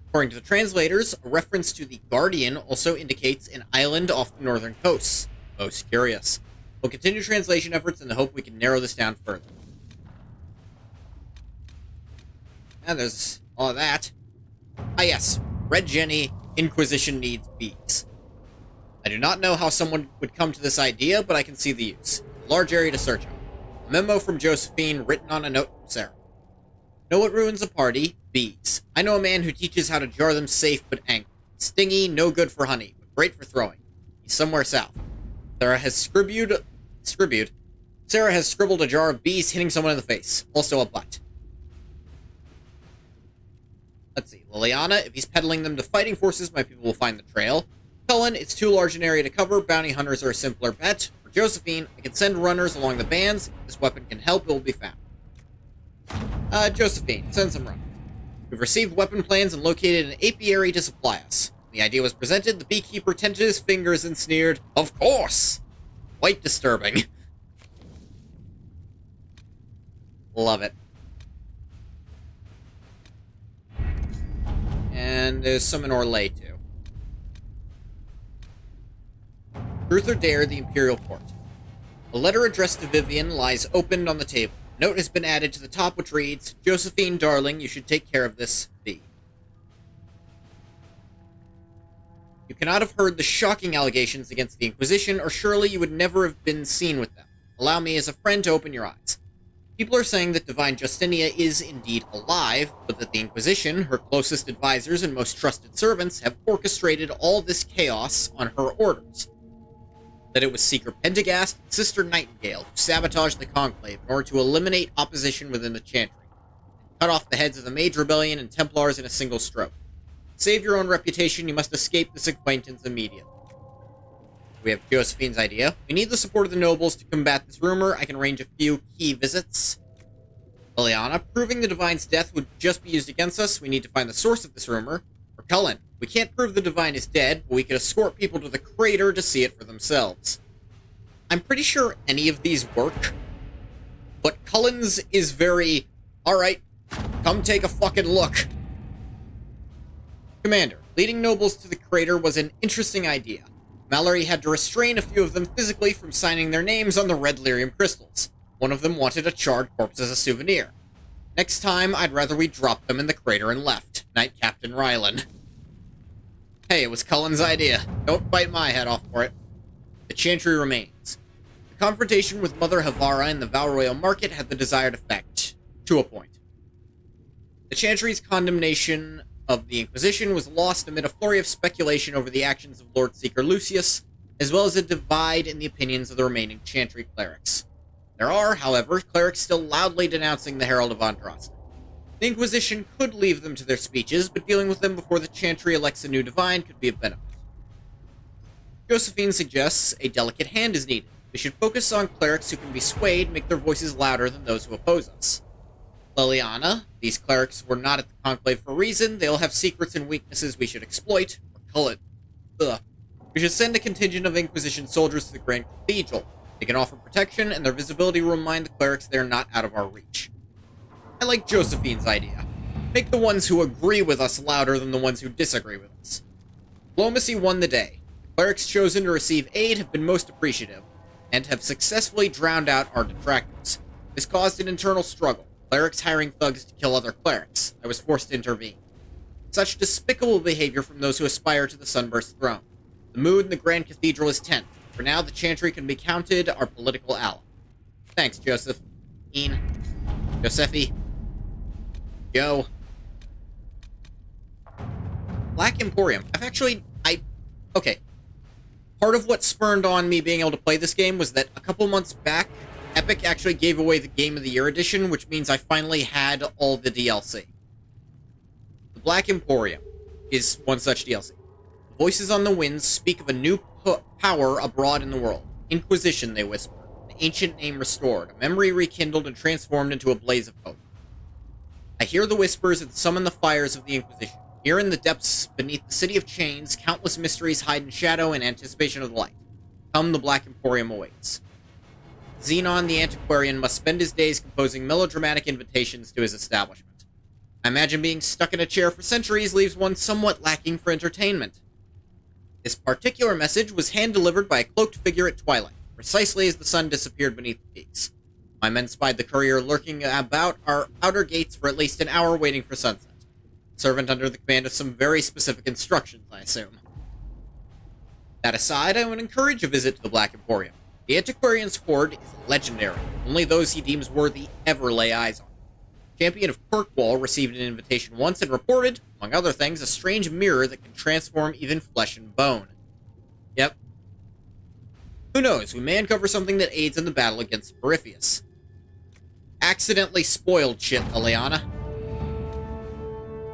According to the translators, a reference to the Guardian also indicates an island off the northern coast. Most curious. We'll continue translation efforts in the hope we can narrow this down further. And there's all of that. Ah yes, Red Jenny, Inquisition needs bees. I do not know how someone would come to this idea, but I can see the use. A large area to search on. A memo from Josephine written on a note from Sarah. Know what ruins a party? Bees. I know a man who teaches how to jar them safe but angry. Stingy, no good for honey, but great for throwing. He's somewhere south. Sarah has scribbled a jar of bees hitting someone in the face. Also a butt. Let's see. Liliana, if he's peddling them to fighting forces, my people will find the trail. Cullen, it's too large an area to cover. Bounty hunters are a simpler bet. For Josephine, I can send runners along the bands. If this weapon can help, it will be found. Josephine, send some runners. We've received weapon plans and located an apiary to supply us. When the idea was presented, the beekeeper tented his fingers and sneered, "Of course!" Quite disturbing. Love it. And there's some in Orlais, too. Truth or Dare, the Imperial Court. A letter addressed to Vivian lies opened on the table. A note has been added to the top which reads, Josephine, darling, you should take care of this, V. You cannot have heard the shocking allegations against the Inquisition, or surely you would never have been seen with them. Allow me as a friend to open your eyes. People are saying that Divine Justinia is indeed alive, but that the Inquisition, her closest advisors and most trusted servants, have orchestrated all this chaos on her orders. That it was Seeker Pendergast and Sister Nightingale who sabotaged the Conclave in order to eliminate opposition within the Chantry, and cut off the heads of the Mage Rebellion and Templars in a single stroke. To save your own reputation, you must escape this acquaintance immediately. We have Josephine's idea. We need the support of the nobles to combat this rumor. I can arrange a few key visits. Liliana, proving the Divine's death would just be used against us. We need to find the source of this rumor. Or Cullen, we can't prove the Divine is dead, but we could escort people to the crater to see it for themselves. I'm pretty sure any of these work, but Cullen's is very, alright, come take a fucking look. Commander, leading nobles to the crater was an interesting idea. Mallory had to restrain a few of them physically from signing their names on the red lyrium crystals. One of them wanted a charred corpse as a souvenir. Next time, I'd rather we dropped them in the crater and left. Night Captain Rylan. Hey, it was Cullen's idea. Don't bite my head off for it. The Chantry remains. The confrontation with Mother Havara in the Val Royal Market had the desired effect. To a point. The Chantry's condemnation of the Inquisition was lost amid a flurry of speculation over the actions of Lord Seeker Lucius, as well as a divide in the opinions of the remaining Chantry clerics. There are, however, clerics still loudly denouncing the Herald of Andraste. The Inquisition could leave them to their speeches, but dealing with them before the Chantry elects a new divine could be of benefit. Josephine suggests a delicate hand is needed. We should focus on clerics who can be swayed, make their voices louder than those who oppose us. Liliana, these clerics were not at the Conclave for a reason. They'll have secrets and weaknesses we should exploit. Or Cullen. Ugh. We should send a contingent of Inquisition soldiers to the Grand Cathedral. They can offer protection, and their visibility will remind the clerics they are not out of our reach. I like Josephine's idea. Make the ones who agree with us louder than the ones who disagree with us. Diplomacy won the day. The clerics chosen to receive aid have been most appreciative, and have successfully drowned out our detractors. This caused an internal struggle. Clerics hiring thugs to kill other clerics. I was forced to intervene. Such despicable behavior from those who aspire to the Sunburst throne. The mood in the Grand Cathedral is tense. For now, the Chantry can be counted our political ally. Thanks, Joseph. Ian. Josephi. Joe. Black Emporium. Okay. Part of what spurned on me being able to play this game was that a couple months back, Epic actually gave away the Game of the Year edition, which means I finally had all the DLC. The Black Emporium is one such DLC. The voices on the winds speak of a new power abroad in the world. Inquisition, they whisper. An ancient name restored. A memory rekindled and transformed into a blaze of hope. I hear the whispers and summon the fires of the Inquisition. Here in the depths beneath the City of Chains, countless mysteries hide in shadow in anticipation of the light. Come, the Black Emporium awaits. Xenon the Antiquarian must spend his days composing melodramatic invitations to his establishment. I imagine being stuck in a chair for centuries leaves one somewhat lacking for entertainment. This particular message was hand-delivered by a cloaked figure at twilight, precisely as the sun disappeared beneath the peaks. My men spied the courier lurking about our outer gates for at least an hour waiting for sunset. Servant under the command of some very specific instructions, I assume. That aside, I would encourage a visit to the Black Emporium. The Antiquarian's hoard is legendary. Only those he deems worthy ever lay eyes on. Champion of Kirkwall received an invitation once and reported, among other things, a strange mirror that can transform even flesh and bone. Yep. Who knows, we may uncover something that aids in the battle against Periphas. Accidentally spoiled shit, Liliana.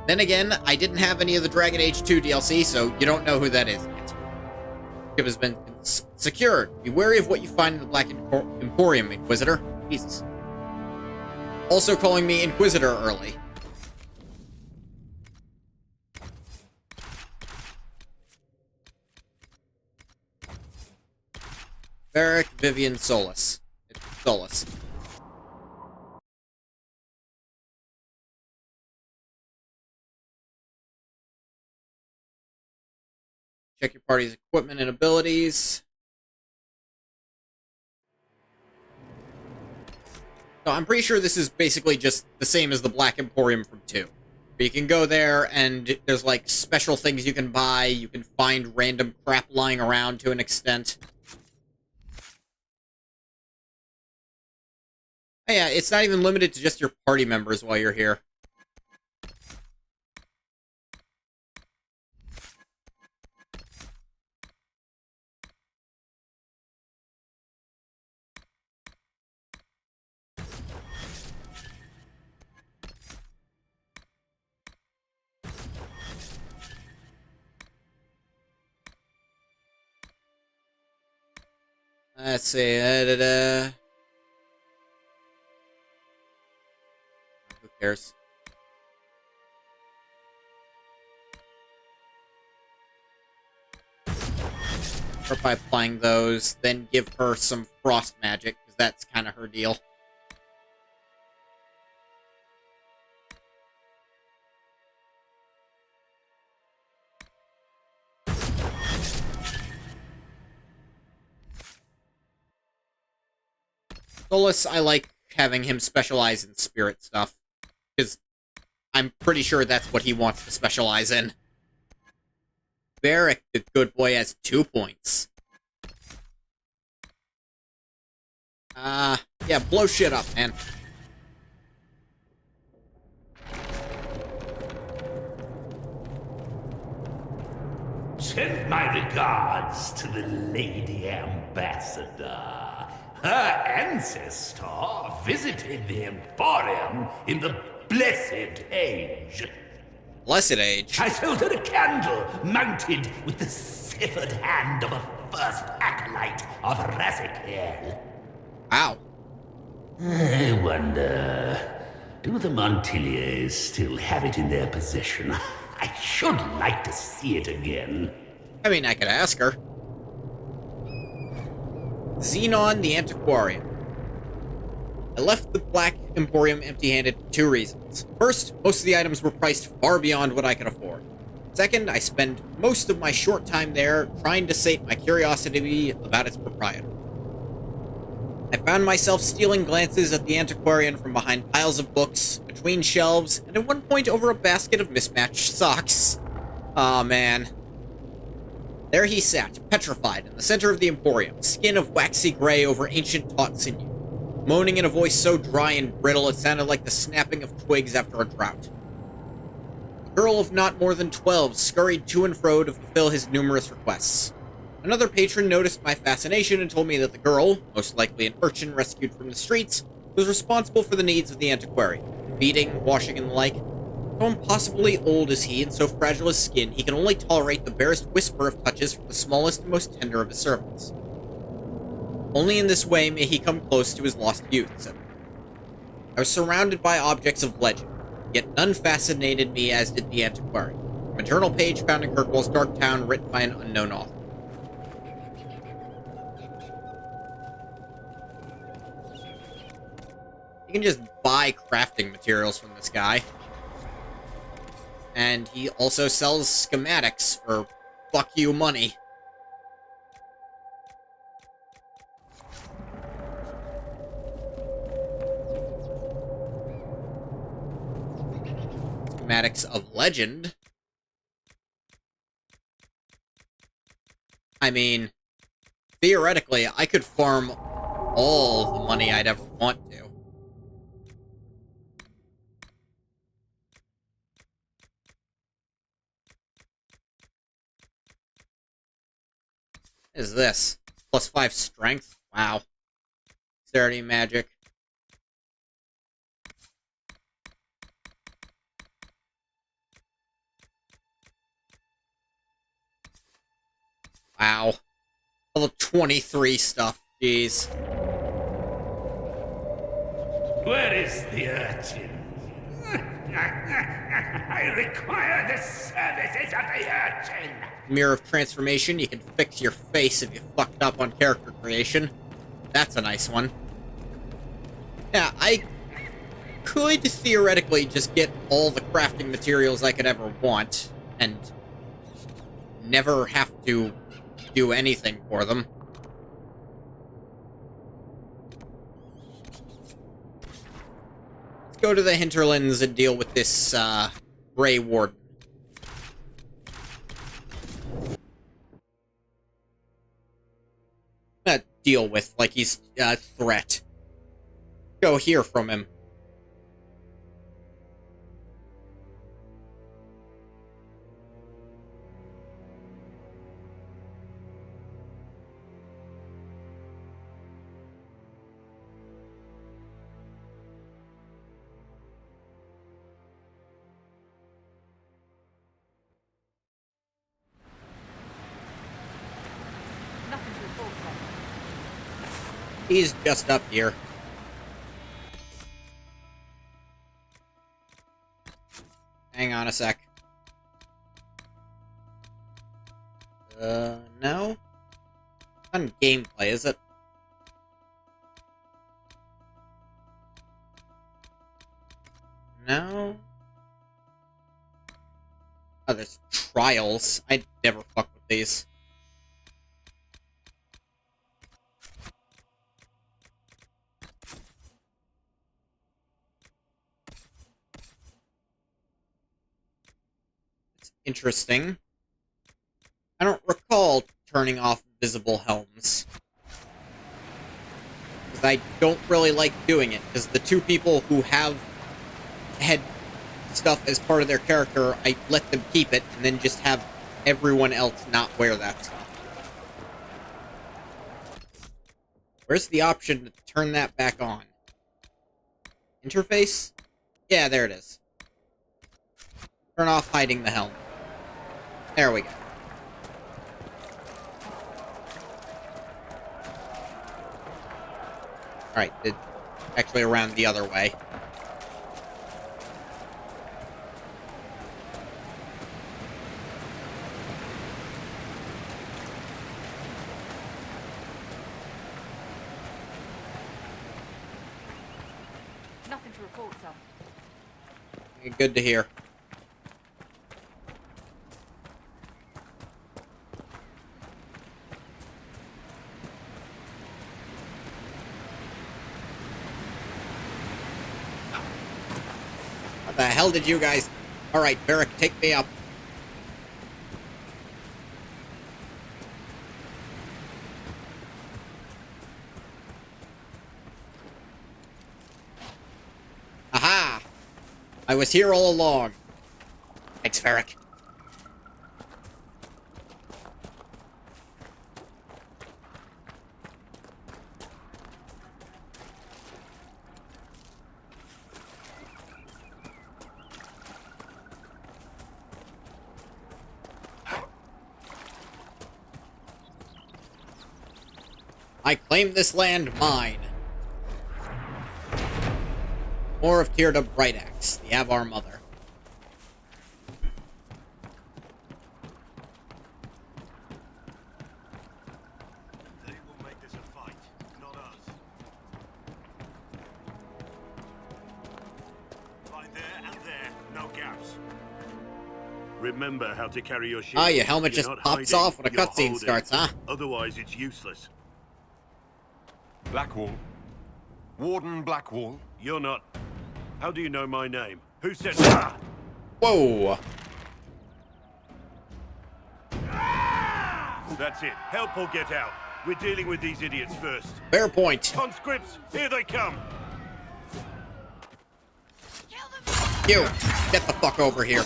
Then again, I didn't have any of the Dragon Age 2 DLC, so you don't know who that is yet. Ship has been secured. Be wary of what you find in the Black Emporium, Inquisitor. Jesus. Also calling me Inquisitor early. Varric, Vivian, Solus. Solus. Check your party's equipment and abilities. So I'm pretty sure this is basically just the same as the Black Emporium from 2. You can go there, and there's, like, special things you can buy. You can find random crap lying around to an extent. Oh, yeah, it's not even limited to just your party members while you're here. Let's see. Who cares? Start by applying those, then give her some frost magic, because that's kind of her deal. Solus, I like having him specialize in spirit stuff, because I'm pretty sure that's what he wants to specialize in. Varric, the good boy, has 2 points. Yeah, blow shit up, man. Send my regards to the Lady Ambassador. Her ancestor visited the Emporium in the Blessed Age. Blessed Age? I sold her a candle mounted with the severed hand of a first acolyte of Razikiel. Wow. I wonder, do the Montiliers still have it in their possession? I should like to see it again. I mean, I could ask her. Xenon the Antiquarian. I left the Black Emporium empty-handed for 2 reasons. First, most of the items were priced far beyond what I could afford. Second, I spend most of my short time there trying to sate my curiosity about its proprietor. I found myself stealing glances at the antiquarian from behind piles of books, between shelves, and at one point over a basket of mismatched socks. Aw, man. There he sat, petrified, in the center of the Emporium, skin of waxy gray over ancient taut sinew, moaning in a voice so dry and brittle it sounded like the snapping of twigs after a drought. A girl of not more than 12 scurried to and fro to fulfill his numerous requests. Another patron noticed my fascination and told me that the girl, most likely an urchin rescued from the streets, was responsible for the needs of the antiquarian, feeding, washing, and the like. So impossibly old is he, and so fragile his skin, he can only tolerate the barest whisper of touches from the smallest and most tender of his servants. Only in this way may he come close to his lost youth, said I was surrounded by objects of legend, yet none fascinated me as did the antiquarian. From a journal page found in Kirkwall's Dark Town written by an unknown author. You can just buy crafting materials from this guy. And he also sells schematics for fuck you money. Schematics of legend. I mean, theoretically, I could farm all the money I'd ever want to. What is this? +5 strength? Wow. Dexterity magic. Wow. Level 23 stuff. Jeez. Where is the urchin? I require the services of the urchin! Mirror of Transformation, you can fix your face if you fucked up on character creation. That's a nice one. Yeah, I could theoretically just get all the crafting materials I could ever want, and never have to do anything for them. Let's go to the hinterlands and deal with this, Grey Warden. Not deal with, like he's a threat. Go hear from him. Nothing to report, sir. He's just up here. Hang on a sec. No? On gameplay, is it? No? Oh, there's trials. I'd never fuck with these. It's interesting. I don't recall turning off visible helms. Because I don't really like doing it, because the two people who have had stuff as part of their character, I let them keep it, and then just have everyone else not wear that stuff. Where's the option to turn that back on? Interface? Yeah, there it is. Turn off hiding the helm. There we go. Alright, it's actually around the other way. Nothing to report, sir. Good to hear. What the hell did you guys... Alright, Varric, take me up. Aha! I was here all along. Thanks, Varric. I claim this land mine. More of Tirda Brightaxe, the Avar Mother. They will make this a fight, not us. Line there and there, no gaps. Remember how to carry your shield. Ah, your helmet You're just not pops hiding, off when a you're cutscene holding. starts, huh? Otherwise, it's useless. Blackwall. Warden Blackwall. You're not. How do you know my name? Who said that? Whoa! That's it. Help or get out. We're dealing with these idiots first. Fair point. Conscripts, here they come. You, get the fuck over here.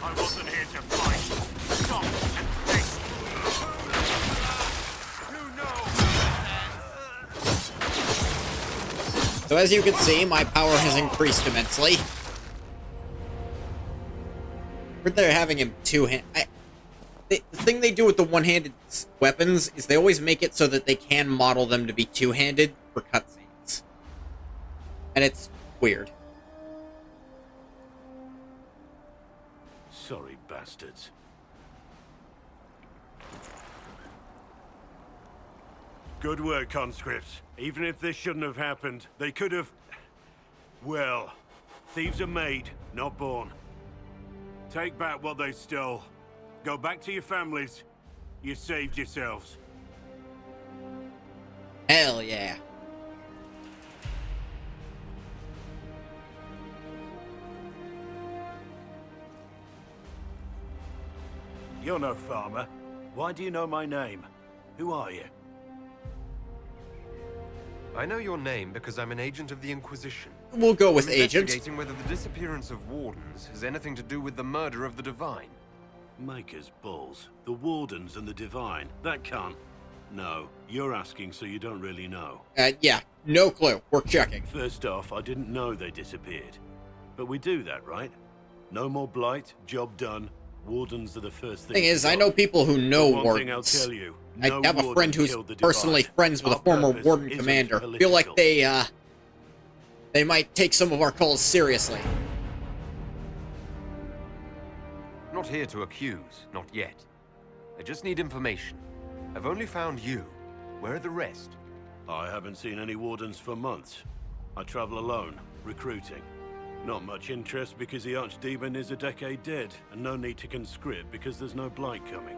I wasn't here to fight. Stop and think. So as you can see, my power has increased immensely. Heard they're having him two-hand... The thing they do with the one-handed weapons is they always make it so that they can model them to be two-handed for cutscenes. And it's weird. Sorry, bastards. Good work, conscripts. Even if this shouldn't have happened, they could have... Well, thieves are made, not born. Take back what they stole. Go back to your families. You saved yourselves. Hell yeah. You're no farmer. Why do you know my name? Who are you? I know your name because I'm an agent of the Inquisition. We'll go with I'm agent. Investigating whether the disappearance of Wardens has anything to do with the murder of the Divine. Maker's balls. The Wardens and the Divine. That can't... No, you're asking so you don't really know. Yeah, no clue. We're checking. First off, I didn't know they disappeared. But we do that, right? No more blight, job done. Wardens are the first thing. Thing is, I know people who know One thing I'll wardens. tell you. I No have a warden friend who's killed the personally Divine. friends with a Our former purpose warden isn't commander. Feel like political. they might take some of our calls seriously. Not here to accuse, not yet. I just need information. I've only found you. Where are the rest? I haven't seen any Wardens for months. I travel alone, recruiting. Not much interest because the Archdemon is a decade dead, and no need to conscript because there's no blight coming.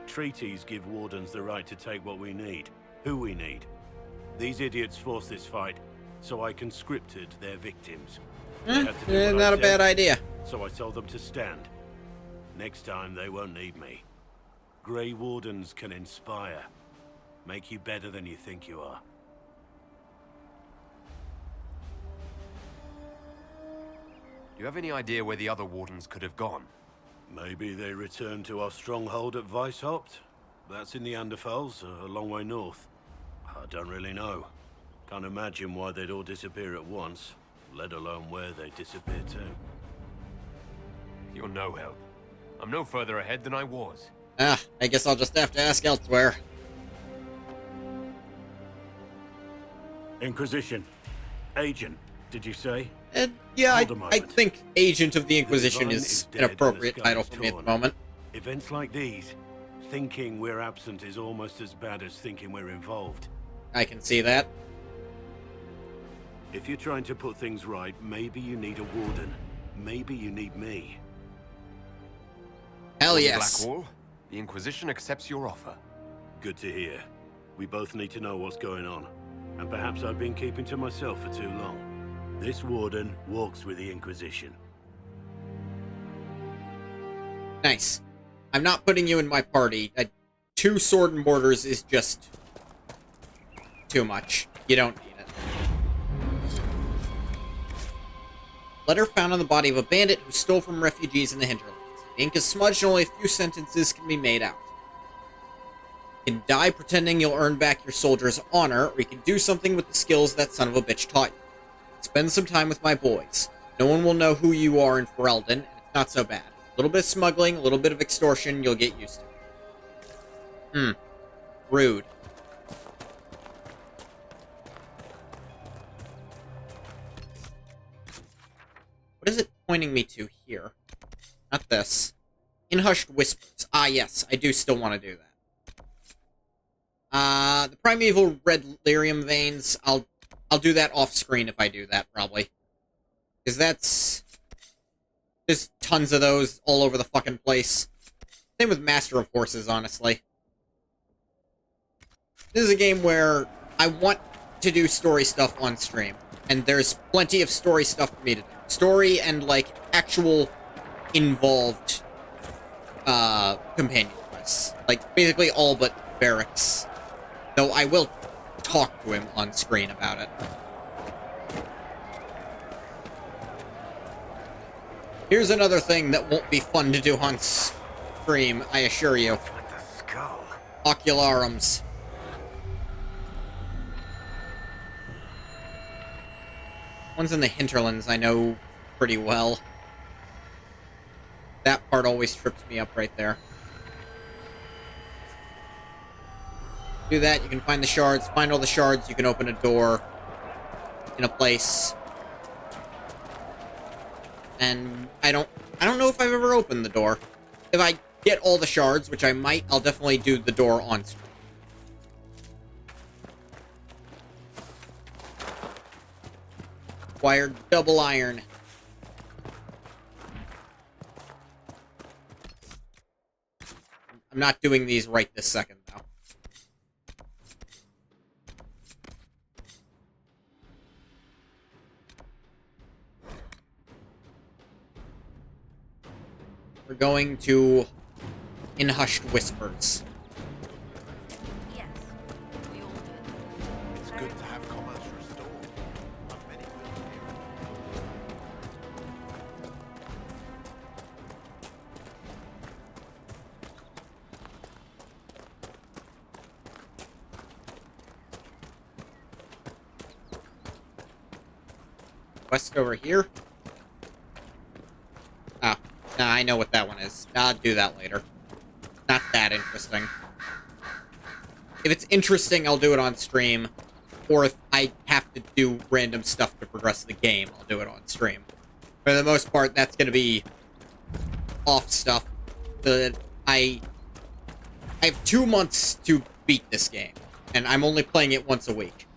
Treaties give Wardens the right to take what we need, who we need. These idiots forced this fight, so I conscripted their victims. They had to do what I Not a said, bad idea. So I told them to stand. Next time they won't need me. Grey Wardens can inspire. Make you better than you think you are. Do you have any idea where the other Wardens could have gone? Maybe they returned to our stronghold at Weishaupt. That's in the Anderfels, a long way north. I don't really know. Can't imagine why they'd all disappear at once, let alone where they disappear to. You're no help. I'm no further ahead than I was. I guess I'll just have to ask elsewhere. Inquisition. Agent, did you say? Yeah, Hold a I moment. think Agent of the Inquisition Divine is dead an and the appropriate sky title is for me at the torn. moment. Events like these, thinking we're absent is almost as bad as thinking we're involved. I can see that. If you're trying to put things right, maybe you need a warden. Maybe you need me. Hell Lord yes. Blackwall, the Inquisition accepts your offer. Good to hear. We both need to know what's going on. And perhaps I've been keeping to myself for too long. This warden walks with the Inquisition. Nice. I'm not putting you in my party. 2 sword and mortars is just too much. You don't need it. Letter found on the body of a bandit who stole from refugees in the hinterlands. The ink is smudged and only a few sentences can be made out. You can die pretending you'll earn back your soldier's honor, or you can do something with the skills that son of a bitch taught you. Spend some time with my boys. No one will know who you are in Ferelden, and it's not so bad. A little bit of smuggling, a little bit of extortion, you'll get used to. Rude. What is it pointing me to here? Not this. In hushed whispers. Ah, yes, I do still want to do that. The primeval red lyrium veins, I'll do that off screen if I do that, probably. Because that's... There's tons of those all over the fucking place. Same with Master of Horses, honestly. This is a game where I want to do story stuff on stream. And there's plenty of story stuff for me to do. Story and, like, actual involved companion quests. Like, basically all but Barracks. Though I will talk to him on screen about it. Here's another thing that won't be fun to do on stream, I assure you. With the skull. Ocularums. One's in the hinterlands, I know pretty well. That part always trips me up right there. Do that, you can find the shards. Find all the shards, you can open a door in a place. And I don't know if I've ever opened the door. If I get all the shards, which I might, I'll definitely do the door on stream. acquired double iron. I'm not doing these right this second, though. We're going to In Hushed Whispers. It's good to have commerce restored. Not many will here. Quest over here. Ah, nah, I know what that one is. I'll do that later. Not that interesting. If it's interesting, I'll do it on stream. Or if I have to do random stuff to progress the game, I'll do it on stream. For the most part, that's gonna be off stuff. I have 2 months to beat this game, and I'm only playing it once a week.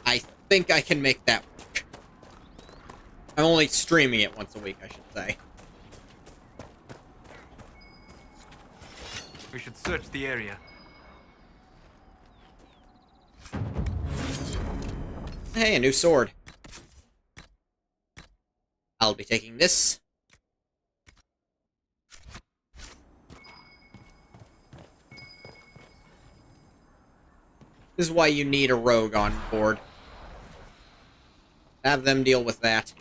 I think I can make that work. I'm only streaming it once a week, I should say. We should search the area. Hey, a new sword. I'll be taking this. This is why you need a rogue on board. Have them deal with that.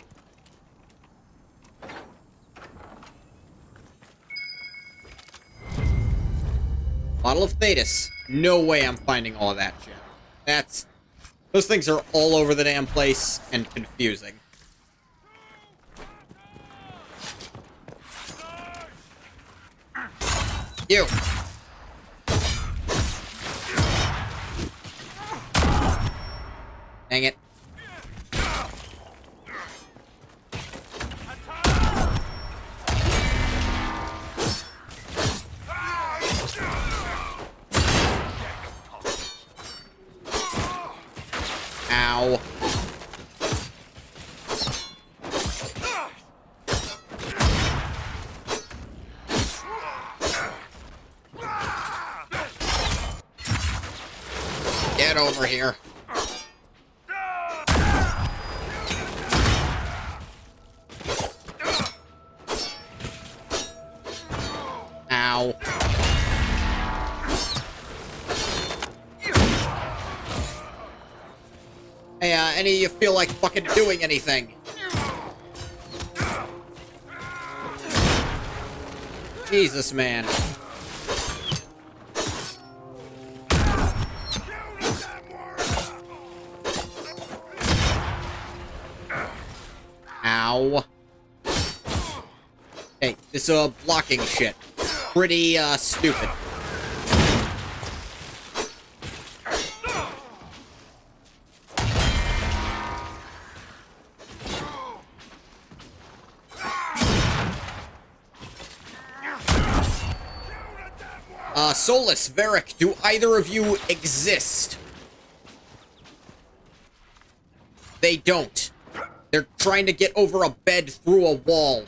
Bottle of Thetis. No way I'm finding all of that shit. Those things are all over the damn place and confusing. You! Dang it. Ow. Get over here. Ow. Hey, any of you feel like fucking doing anything? Jesus, man. Ow. Hey, this, blocking shit. Pretty, stupid. Solus, Varric, do either of you exist? They don't. They're trying to get over a bed through a wall.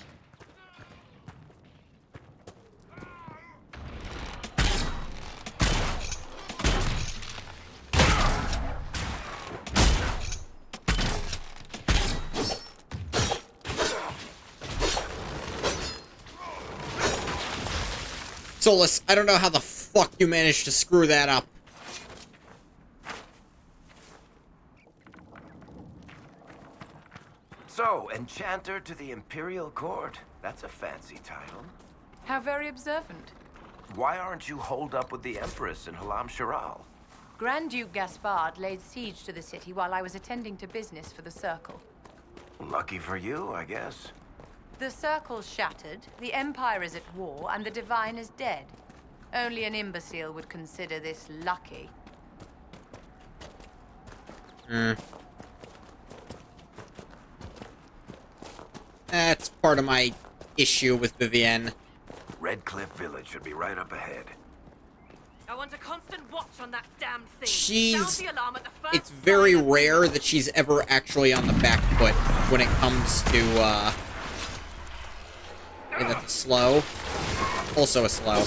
Solus, I don't know how the fuck you managed to screw that up. So, Enchanter to the Imperial Court. That's a fancy title. How very observant. Why aren't you holed up with the Empress in Halam Shiral? Grand Duke Gaspard laid siege to the city while I was attending to business for the Circle. Lucky for you, I guess. The Circle's shattered, the Empire is at war, and the Divine is dead. Only an imbecile would consider this lucky. That's part of my issue with Vivienne. Red Cliff Village should be right up ahead. I want a constant watch on that damn thing. She's... Sound the alarm at the first It's very rare that she's ever actually on the back foot when it comes to, Is that the slow? Also a slow.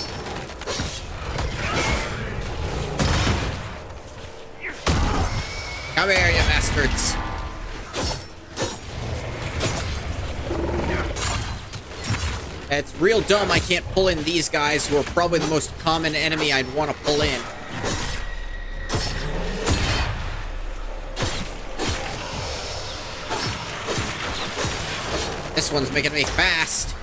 Come here, you bastards! It's real dumb I can't pull in these guys who are probably the most common enemy I'd want to pull in. This one's making me fast.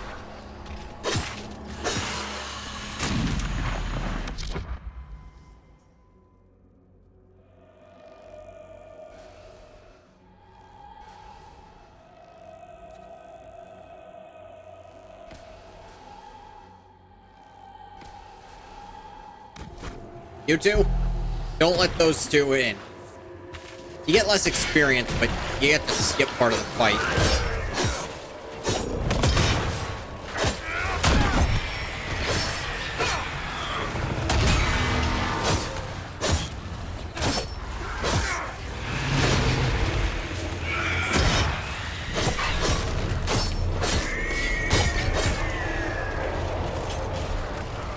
You two, don't let those two in. You get less experience, but you get to skip part of the fight.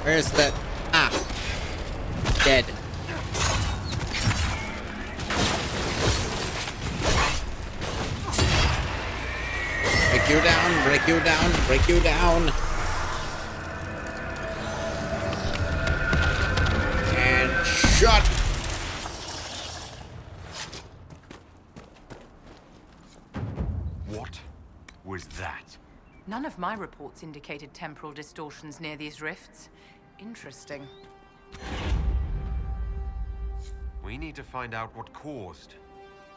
Where's that? Ah. Dead. Break you down, break you down, break you down. And shut. What was that? None of my reports indicated temporal distortions near these rifts. Interesting. We need to find out what caused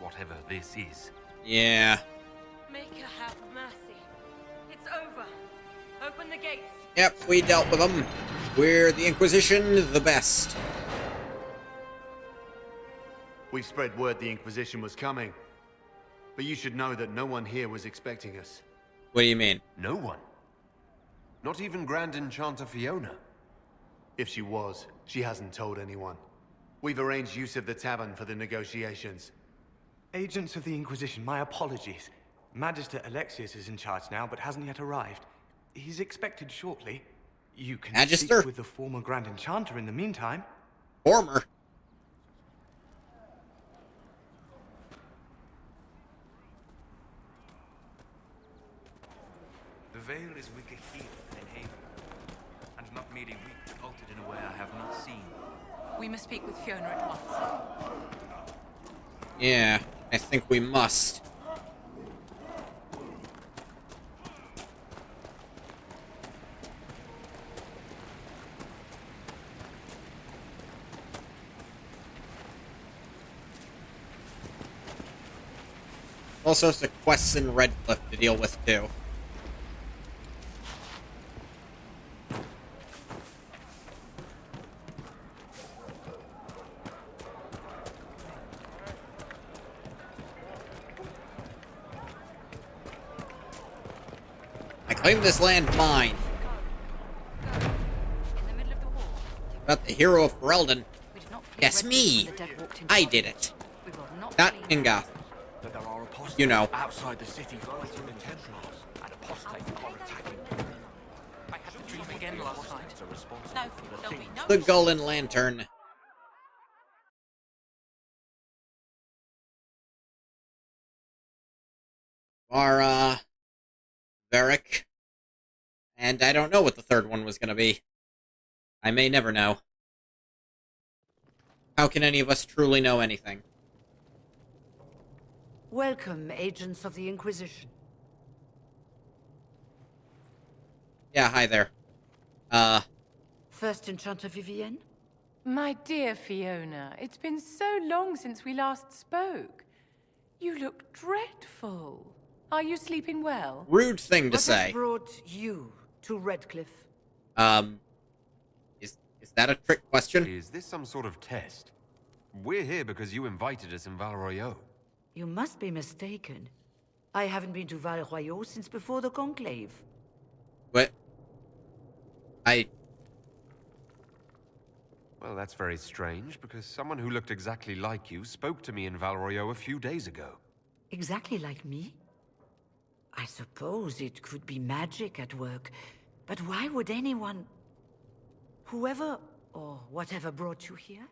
whatever this is. Yeah. Make her have mercy. It's over. Open the gates. Yep, we dealt with them. We're the Inquisition, the best. We spread word the Inquisition was coming. But you should know that no one here was expecting us. What do you mean? No one? Not even Grand Enchanter Fiona? If she was, she hasn't told anyone. We've arranged use of the tavern for the negotiations. Agents of the Inquisition, my apologies. Magister Alexius is in charge now, but hasn't yet arrived. He's expected shortly. You can Magister? speak with the former Grand Enchanter in the meantime. Former? The veil is weaker here than in Haven, and not merely weak, but altered in a way I have not seen. We must speak with Fiona at once. Yeah, I think we must. All sorts of quests in Redcliffe to deal with, too. I claim this land mine. About the hero of Ferelden. Yes, me. I did it. Not Inga. But there are apostates You know. outside the city fighting the Templars, and apostates are attacking. I had a dream again last night. No, there'll be no. The Golden Lantern. Mara, Varric, and I don't know what the third one was going to be. I may never know. How can any of us truly know anything? Welcome, agents of the Inquisition. Yeah, hi there. First Enchanter Vivienne? My dear Fiona, it's been so long since we last spoke. You look dreadful. Are you sleeping well? Rude thing to What say. has brought you to Redcliffe? Is that a trick question? Is this some sort of test? We're here because you invited us in Val Royeaux. You must be mistaken. I haven't been to Val Royeaux since before the Conclave. What? Well, that's very strange, because someone who looked exactly like you spoke to me in Valroyo a few days ago. Exactly like me? I suppose it could be magic at work, but why would anyone... Whoever or whatever brought you here?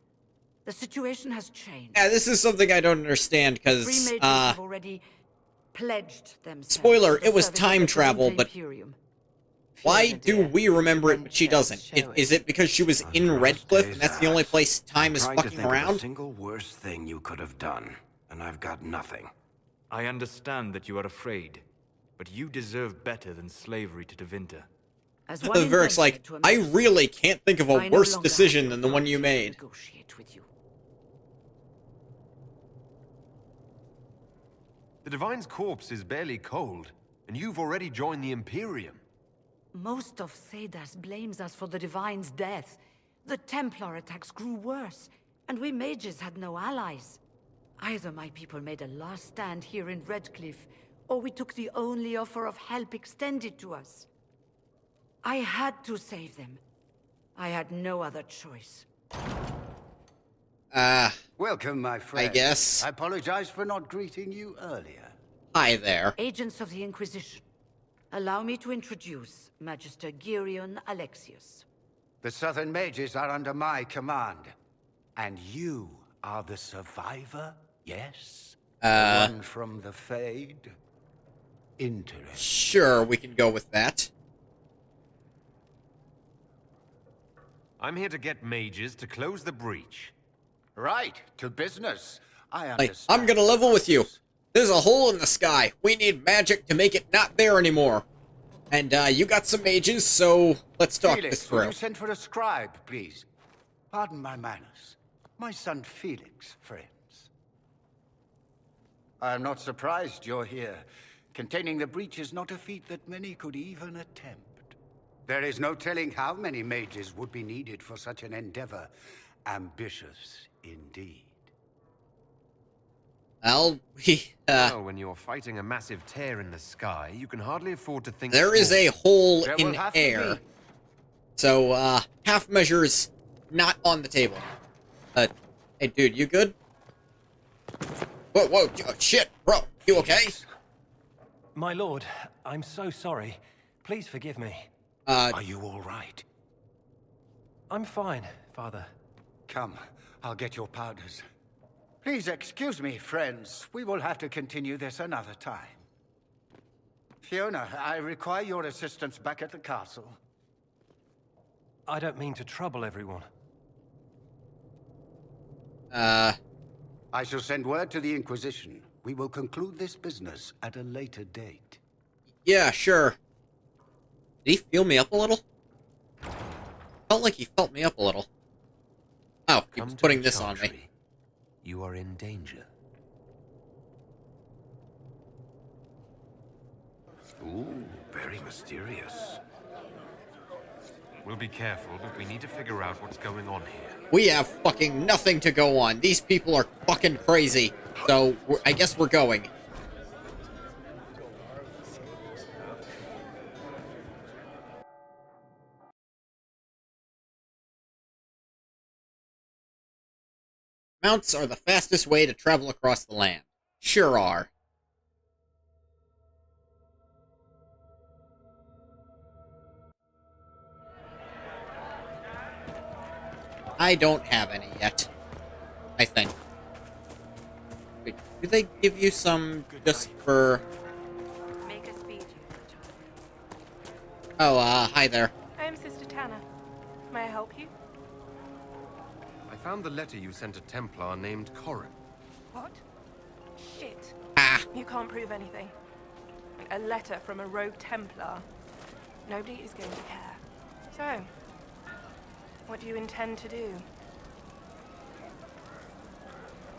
The situation has changed. Yeah, this is something I don't understand, Three because, mages have already pledged themselves. spoiler, to the it was service time of the travel, Toronto but Imperium. why do we remember it, but she doesn't? Is it because she was in Redcliffe, and that's the only place time is Trying to fucking think of the around? single worst thing you could have done, and I've got nothing. I understand that you are afraid, but you deserve better than slavery to Devinter. As The one Veric's like, invented to I amaze really can't think of a I no worse longer decision have than the the one you authority to made. negotiate with you. The Divine's corpse is barely cold, and you've already joined the Imperium. Most of Cedas blames us for the Divine's death. The Templar attacks grew worse, and we mages had no allies. Either my people made a last stand here in Redcliffe, or we took the only offer of help extended to us. I had to save them. I had no other choice. Welcome, my friend. I guess. I apologize for not greeting you earlier. Hi there. Agents of the Inquisition. Allow me to introduce Magister Girion Alexius. The Southern Mages are under my command. And you are the survivor, yes? The one from the Fade? Interesting. Sure, we can go with that. I'm here to get mages to close the breach. Right, to business. I Like, understand. I'm gonna level with you. There's a hole in the sky. We need magic to make it not there anymore. And, you got some mages, so let's talk Felix, this will through. you send for a scribe, please? Pardon my manners. My son Felix, friends. I'm not surprised you're here. Containing the breach is not a feat that many could even attempt. There is no telling how many mages would be needed for such an endeavor. Ambitious, indeed. Well, Well, when you're fighting a massive tear in the sky, you can hardly afford to think there is small. a hole There in will have to air. be. So, half measures not on the table. Hey, dude, you good? Whoa, oh, shit, bro, you okay? My lord, I'm so sorry. Please forgive me. Are you all right? I'm fine, Father. Come, I'll get your powders. Please excuse me, friends. We will have to continue this another time. Fiona, I require your assistance back at the castle. I don't mean to trouble everyone. I shall send word to the Inquisition. We will conclude this business at a later date. Yeah, sure. Did he feel me up a little? Felt like he felt me up a little. Oh, he was putting this on me. You are in danger. Ooh, very mysterious. We'll be careful, but we need to figure out what's going on here. We have fucking nothing to go on. These people are fucking crazy. So, I guess we're going. Mounts are the fastest way to travel across the land. Sure are. I don't have any yet. I think. Wait, do they give you some just for... Make a speech, Oh, hi there. I'm Sister Tanner. May I help you? I found the letter you sent a Templar named Corin. What? Shit. Ah. You can't prove anything. A letter from a rogue Templar. Nobody is going to care. So, what do you intend to do?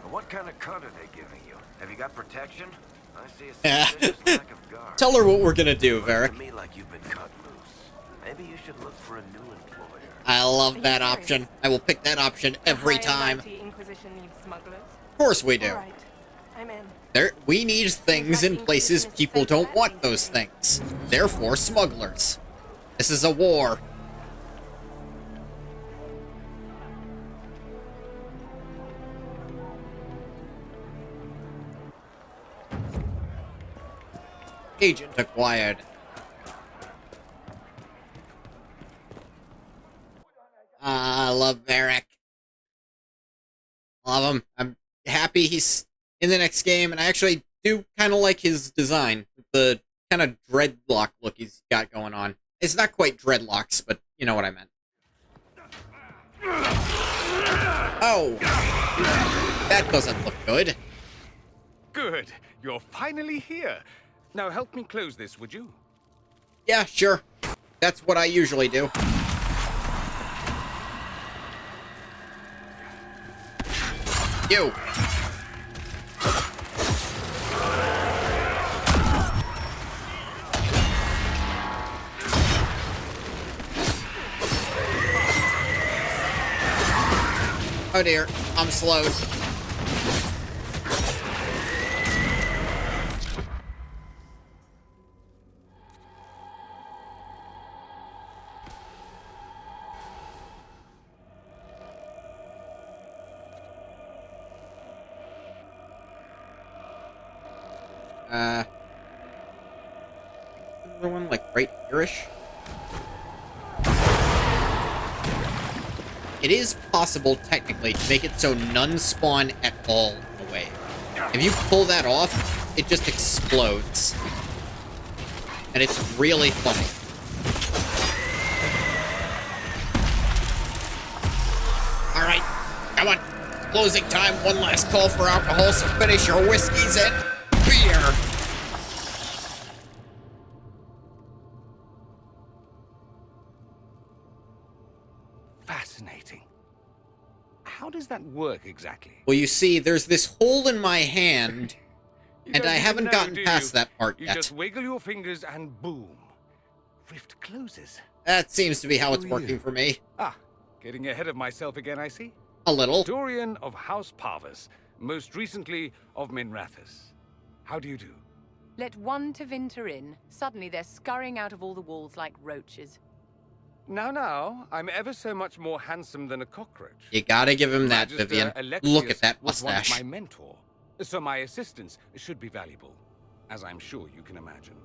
What kind of cut are they giving you? Have you got protection? I see a suspicious lack of guard. Tell her what we're gonna do, Looks Varric. to me like you've been cut loose. Maybe you should look for a new employer. I love that option. I will pick that option every time. The Inquisition needs smugglers. Of course we do. All right. I'm in. We need things in places people don't want those things. Therefore, smugglers. This is a war. Agent acquired. I love Varric. Love him. I'm happy he's in the next game, and I actually do kind of like his design. The kind of dreadlock look he's got going on. It's not quite dreadlocks, but you know what I meant. Oh! That doesn't look good. Good. You're finally here. Now help me close this, would you? Yeah, sure. That's what I usually do. You! Oh dear, I'm slowed. Another one like right here-ish? It is possible, technically, to make it so none spawn at all in a way. If you pull that off, it just explodes. And it's really funny. Alright, come on. Closing time, one last call for alcohol, so finish your whiskeys and beer. Fascinating. How does that work exactly? Well, you see, there's this hole in my hand, and I haven't gotten past that part yet. You just wiggle your fingers and boom. Rift closes. That seems to be how it's working for me. Ah, getting ahead of myself again, I see. A little. Dorian of House Parvus, most recently of Minrathous. How do you do? Let one Tevinter in. Suddenly they're scurrying out of all the walls like roaches. Now, I'm ever so much more handsome than a cockroach. You gotta give him that, Magister Vivian. Alexius Look at that was once mustache. my mentor, so my assistance should be valuable, as I'm sure you can imagine.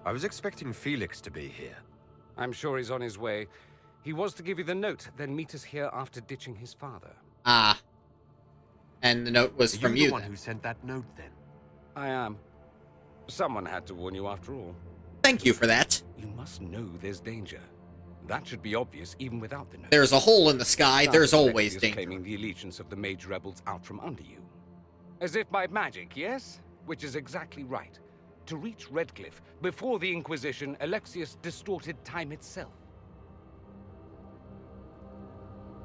I was expecting Felix to be here. I'm sure he's on his way. He was to give you the note, then meet us here after ditching his father. Ah. And the note was from you, the one then. who sent that note, then? I am. Someone had to warn you after all. Thank you for that. You must know there's danger. That should be obvious even without the note. There's a hole in the sky, there's always Alexius danger. Claiming the allegiance of the mage rebels out from under you. As if by magic, yes? Which is exactly right. To reach Redcliffe, before the Inquisition, Alexius distorted time itself.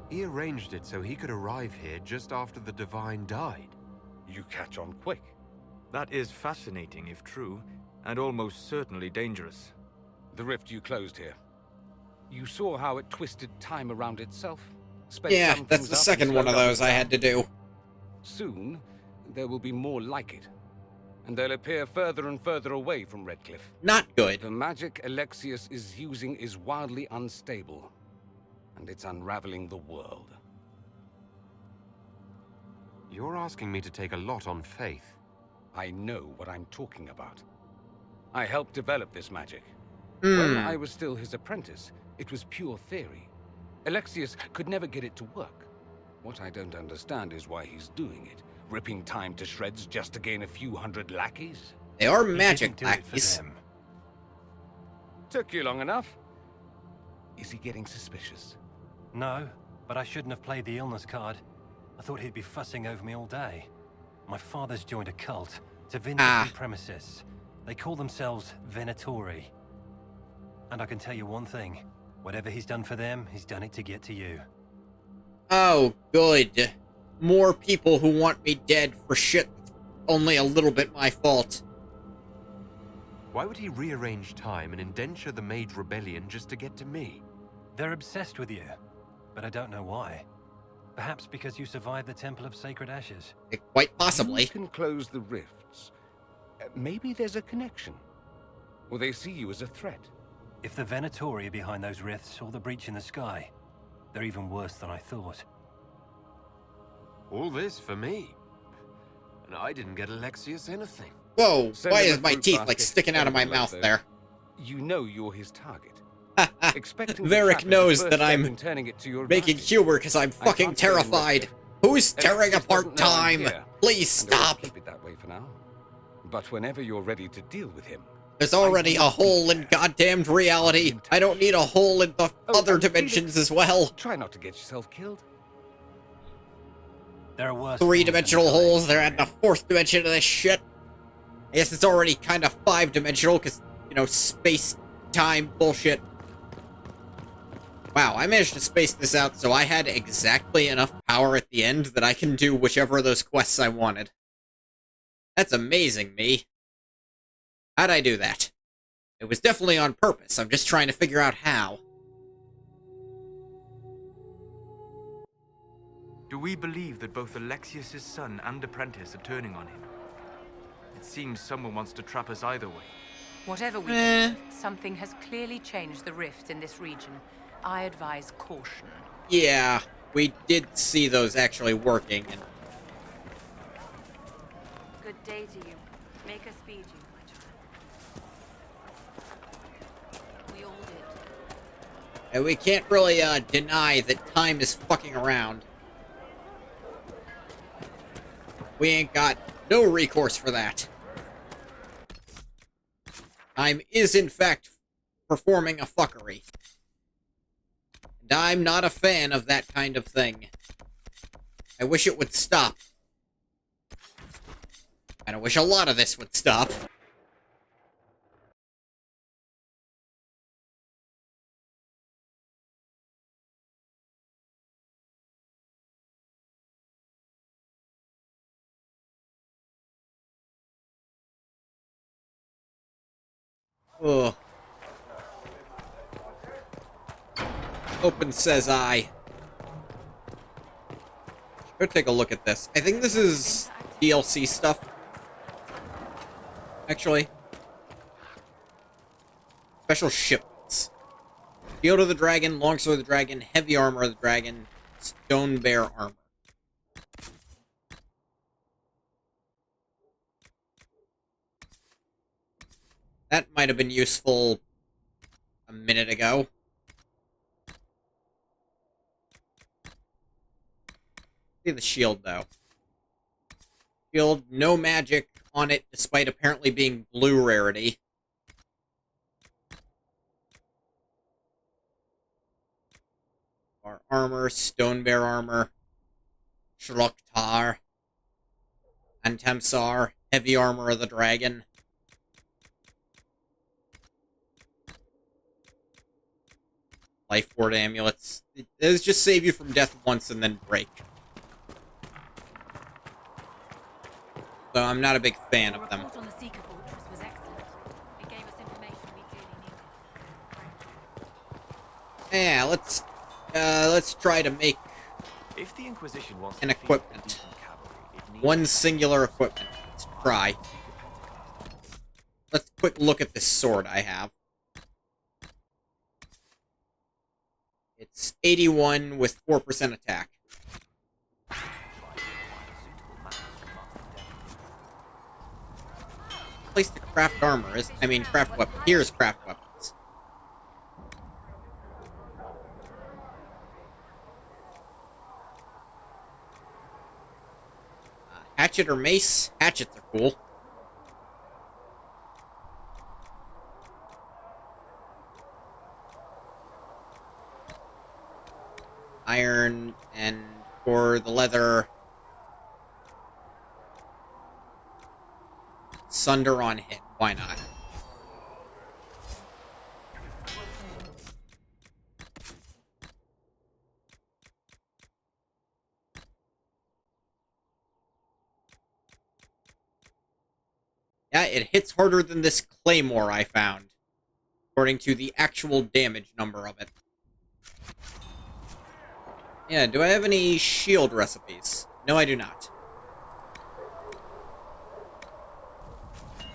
He arranged it so he could arrive here just after the Divine died. You catch on quick. That is fascinating if true, and almost certainly dangerous. The rift you closed here. You saw how it twisted time around itself? Sped Yeah, some that's things the up second and one of slowed those others I down. had to do. Soon, there will be more like it. And they'll appear further and further away from Redcliffe. Not good. The magic Alexius is using is wildly unstable. And it's unraveling the world. You're asking me to take a lot on faith. I know what I'm talking about. I helped develop this magic. When I was still his apprentice, it was pure theory. Alexius could never get it to work. What I don't understand is why he's doing it. Ripping time to shreds just to gain a few hundred lackeys? They are magic lackeys. Took you long enough. Is he getting suspicious? No, but I shouldn't have played the illness card. I thought he'd be fussing over me all day. My father's joined a cult, Tevinter Supremacists. They call themselves Venatori. And I can tell you one thing. Whatever he's done for them, he's done it to get to you. Oh, good. More people who want me dead for shit that's only a little bit my fault. Why would he rearrange time and indenture the Mage Rebellion just to get to me? They're obsessed with you, but I don't know why. Perhaps because you survived the Temple of Sacred Ashes. Quite possibly. You can close the rifts. Maybe there's a connection. Or they see you as a threat. If the Venatori are behind those rifts or the breach in the sky, they're even worse than I thought. All this for me? And I didn't get Alexius anything. Whoa, Send why him is a my fruit teeth, like, basket sticking out of my envelope, mouth though. there? You know you're his target. Expecting the Varric trap is the knows first that step I'm in turning it to your making advantage. humor because I'm I fucking can't stay in terrified. Redcliffe. Who's tearing Alexius apart doesn't know I'm time? here, Please and I will stop. keep it that way for now. But whenever you're ready to deal with him, There's already a hole in goddamned reality. I don't need a hole in the other dimensions as well. try not to get yourself killed. There are worse. Three-dimensional holes. They're adding a fourth dimension to this shit. I guess it's already kind of five-dimensional because, you know, space-time bullshit. Wow, I managed to space this out so I had exactly enough power at the end that I can do whichever of those quests I wanted. That's amazing, me. How'd I do that? It was definitely on purpose. I'm just trying to figure out how. Do we believe that both Alexius's son and apprentice are turning on him? It seems someone wants to trap us either way. Whatever we believe, something has clearly changed the rift in this region. I advise caution. Yeah, we did see those actually working. And Good day to you. Make us speed you, my child. We all did. and we can't really deny that time is fucking around. We ain't got no recourse for that. Time is, in fact, performing a fuckery. And I'm not a fan of that kind of thing. I wish it would stop. And I wish a lot of this would stop. Ugh. Open says I. Go take a look at this. I think this is DLC stuff. Actually. Special shipments. Shield of the Dragon, Longsword of the Dragon, Heavy Armor of the Dragon, Stone Bear Armor. That might have been useful a minute ago. See the shield, though. Shield, no magic on it, despite apparently being blue rarity. Our armor, Stone Bear Armor, Shloktar, Antemsar, Heavy Armor of the Dragon. Life Ward Amulets. Those just save you from death once and then break. So I'm not a big fan of them. On the Seeker Fortress was excellent. It gave us information we clearly needed. Yeah, let's try to make If the Inquisition wants an equipment. One singular equipment. Let's try. Let's quick look at this sword I have. It's 81 with 4% attack. Place to craft armor is, craft weapon. Here's craft weapons. Hatchet or mace? Hatchets are cool. Iron, and for the leather, Sunder on hit. Why not? Yeah, it hits harder than this claymore I found, according to the actual damage number of it. Yeah, do I have any shield recipes? No, I do not. Do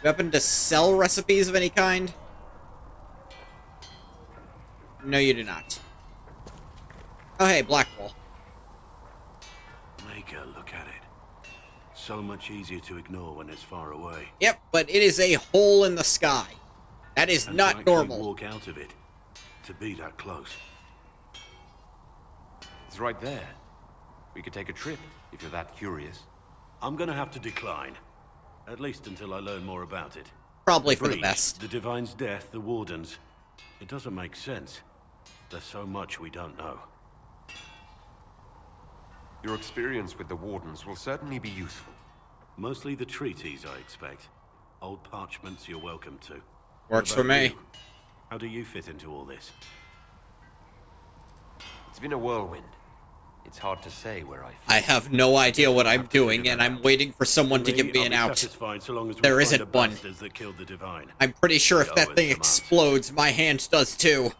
you happen to sell recipes of any kind? No, you do not. Oh, hey, Blackwall. Make Maker, look at it. So much easier to ignore when it's far away. Yep, but it is a hole in the sky. That is And not to normal. walk out of it, to be that close. It's right there. We could take a trip, if you're that curious. I'm gonna have to decline. At least until I learn more about it. Probably for the breach, best. The Divine's death, the Wardens. It doesn't make sense. There's so much we don't know. Your experience with the Wardens will certainly be useful. Mostly the treaties, I expect. Old parchments you're welcome to. Works What for about me. you? How do you fit into all this? It's been a whirlwind. It's hard to say where I fit. I have no idea what I'm doing, and I'm waiting for someone to give me an out. There isn't one. That killed the Divine. I'm pretty sure if that thing explodes, my hand does too.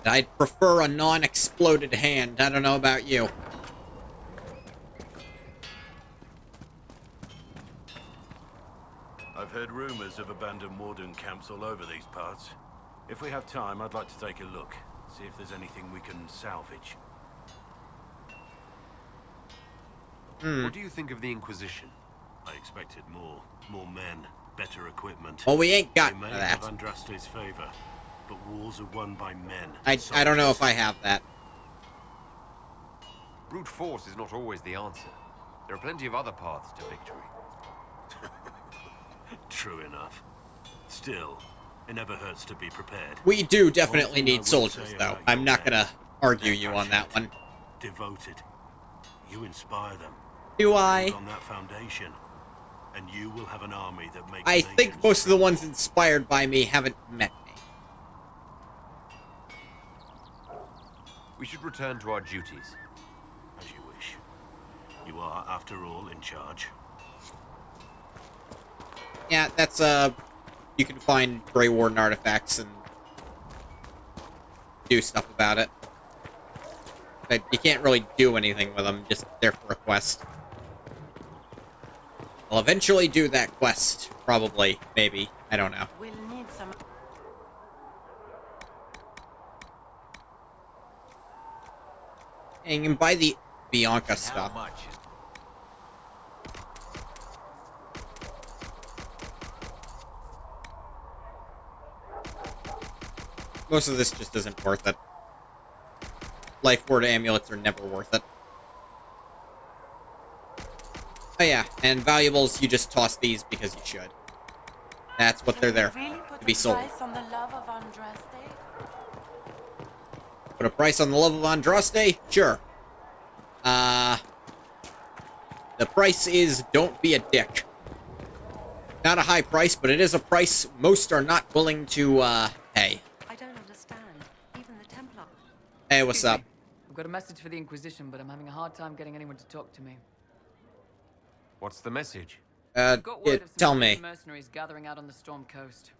I'd prefer a non-exploded hand. I don't know about you. I've heard rumors of abandoned Warden camps all over these parts. If we have time, I'd like to take a look. See if there's anything we can salvage. What do you think of the Inquisition? I expected more. More men, better equipment. Well, we ain't got They may that. have Andraste's favor, but wars are won by men. I don't know if I have that. Brute force is not always the answer. There are plenty of other paths to victory. True enough. Still, it never hurts to be prepared. We do One definitely thing I need will soldiers, say though. about I'm your not men, gonna argue they're you on that one. devoted. You inspire them. Do I? Build on that foundation, and you will have an army that makes. I think most of the ones inspired by me haven't met me. We should return to our duties. As you wish. You are, after all, in charge. Yeah, that's, you can find Grey Warden artifacts and do stuff about it. But you can't really do anything with them, just there for a quest. I'll eventually do that quest, probably, maybe, I don't know. We'll need some. And you can buy the Bianca stuff. Most of this just isn't worth it. Life Ward amulets are never worth it. Oh yeah, and valuables, you just toss these because you should. That's what they're there for, to be sold. Price on the love of Andraste? Put a price on the love of Andraste? Sure. The price is don't be a dick. Not a high price, but it is a price most are not willing to, pay. I don't understand. Even the Templar. Hey, what's up? I've got a message for the Inquisition, but I'm having a hard time getting anyone to talk to me. What's the message? I've got word of some tell me. mercenaries gathering out on the Storm Coast.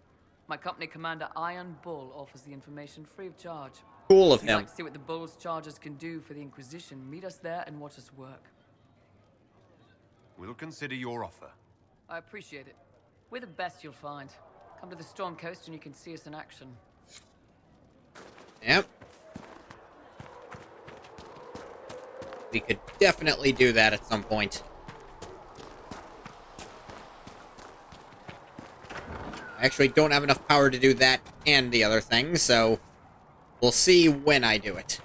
My company commander, Iron Bull, offers the information free of charge. Cool of If you'd him. like to see what the Bull's charges can do for the Inquisition, meet us there and watch us work. We'll consider your offer. I appreciate it. We're the best you'll find. Come to the Storm Coast and you can see us in action. Yep. We could definitely do that at some point. I actually don't have enough power to do that and the other thing, so we'll see when I do it.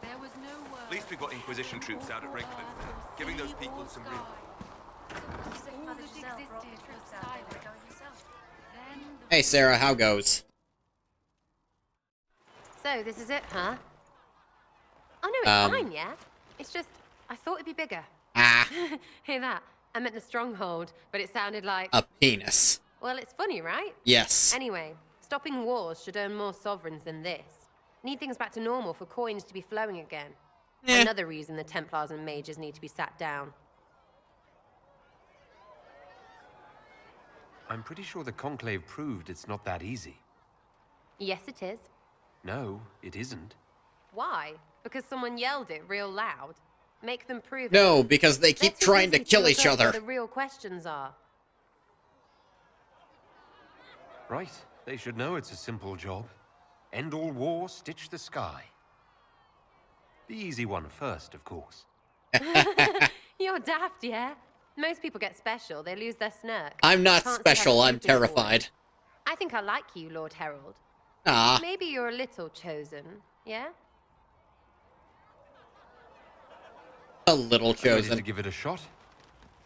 At least we've got Inquisition troops out at Redcliffe, giving those people some room. Hey Sarah, how goes? So, this is it, huh? Oh no, it's fine, yeah? It's just, I thought it'd be bigger. Ah. Hear that? I meant the stronghold, but it sounded like... A penis. Well, it's funny, right? Yes. Anyway, stopping wars should earn more sovereigns than this. Need things back to normal for coins to be flowing again. Another reason the Templars and mages need to be sat down. I'm pretty sure the Conclave proved it's not that easy. Yes, it is. No, it isn't. Why? Because someone yelled it real loud? Make them prove it. No, because they keep Let's be trying to busy kill look each up other. what the real questions are. Right. They should know it's a simple job. End all war, stitch the sky. The easy one first, of course. You're daft, yeah? Most people get special. They lose their snark. I'm not Can't see how special, I'm you've been born. terrified. I think I like you, Lord Herald. Ah. Maybe you're a little chosen, yeah? A little I'm ready chosen. to give it a shot.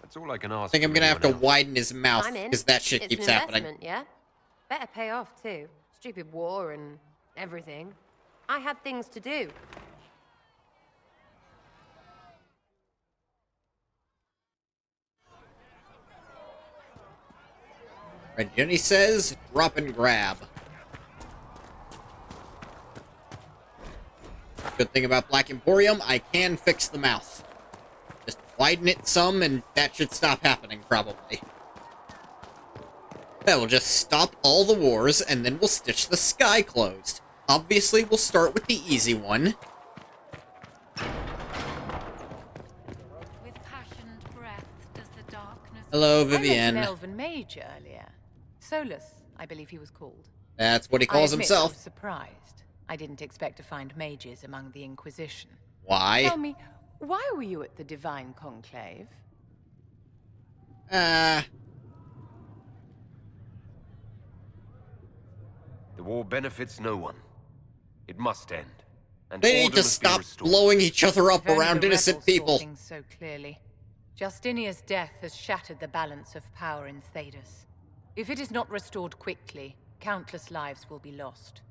That's all I can ask. I think I'm gonna have to widen his mouth, I'm in. because that shit It's keeps an happening. investment, yeah? Better pay off, too. Stupid war and everything. I had things to do. Right, Jenny says, drop and grab. Good thing about Black Emporium, I can fix the mouth. Just widen it some, and that should stop happening, probably. That will just stop all the wars, and then we'll stitch the sky closed. Obviously, we'll start with the easy one. With passionate breath does the darkness... Hello, I met Vivienne. an elven mage earlier. Solus, I believe he was called. That's what he calls I admit himself. I was surprised. I didn't expect to find mages among the Inquisition. Why? Tell me, why were you at the Divine Conclave? The war benefits no one. It must end. And They need order to must be stop restored. blowing each other up If only around the innocent rebels saw people. things so clearly. Justinia's death has shattered the balance of power in Thedas. If it is not restored quickly, countless lives will be lost.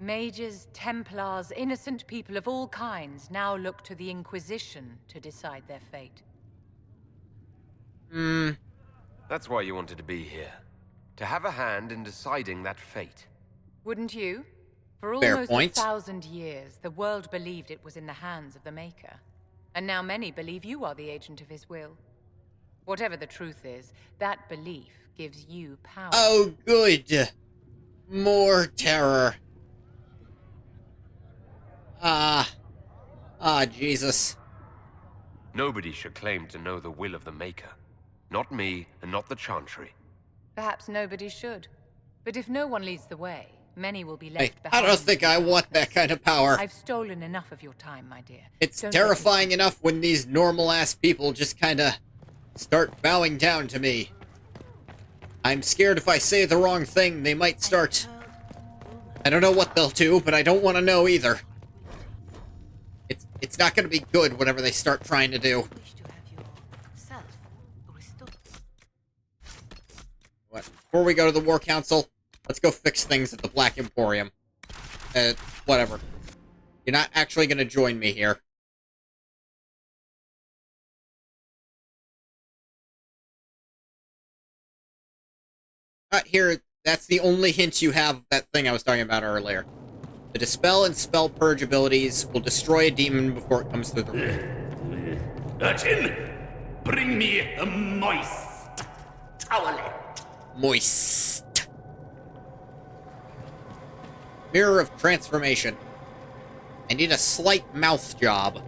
Mages, Templars, innocent people of all kinds now look to the Inquisition to decide their fate. That's why you wanted to be here. To have a hand in deciding that fate. Wouldn't you? For Fair almost point. 1,000 years, the world believed it was in the hands of the Maker. And now many believe you are the agent of his will. Whatever the truth is, that belief gives you power. Oh, good. More terror. Jesus. Nobody should claim to know the will of the Maker. Not me, and not the Chantry. Perhaps nobody should. But if no one leads the way, many will be Hey, left I behind. don't think I want that kind of power. I've stolen enough of your time, my dear. It's Don't let me terrifying enough when these normal-ass people just kinda start bowing down to me. I'm scared if I say the wrong thing, they might start... I don't know what they'll do, but I don't want to know either. It's not gonna be good, whatever they start trying to do. What? Before we go to the War Council, let's go fix things at the Black Emporium. Whatever. You're not actually gonna join me here. Here, that's the only hint you have of that thing I was talking about earlier. The Dispel and Spell Purge abilities will destroy a demon before it comes through the roof. Urchin, bring me a moist towelette. Moist. Mirror of Transformation. I need a slight mouth job.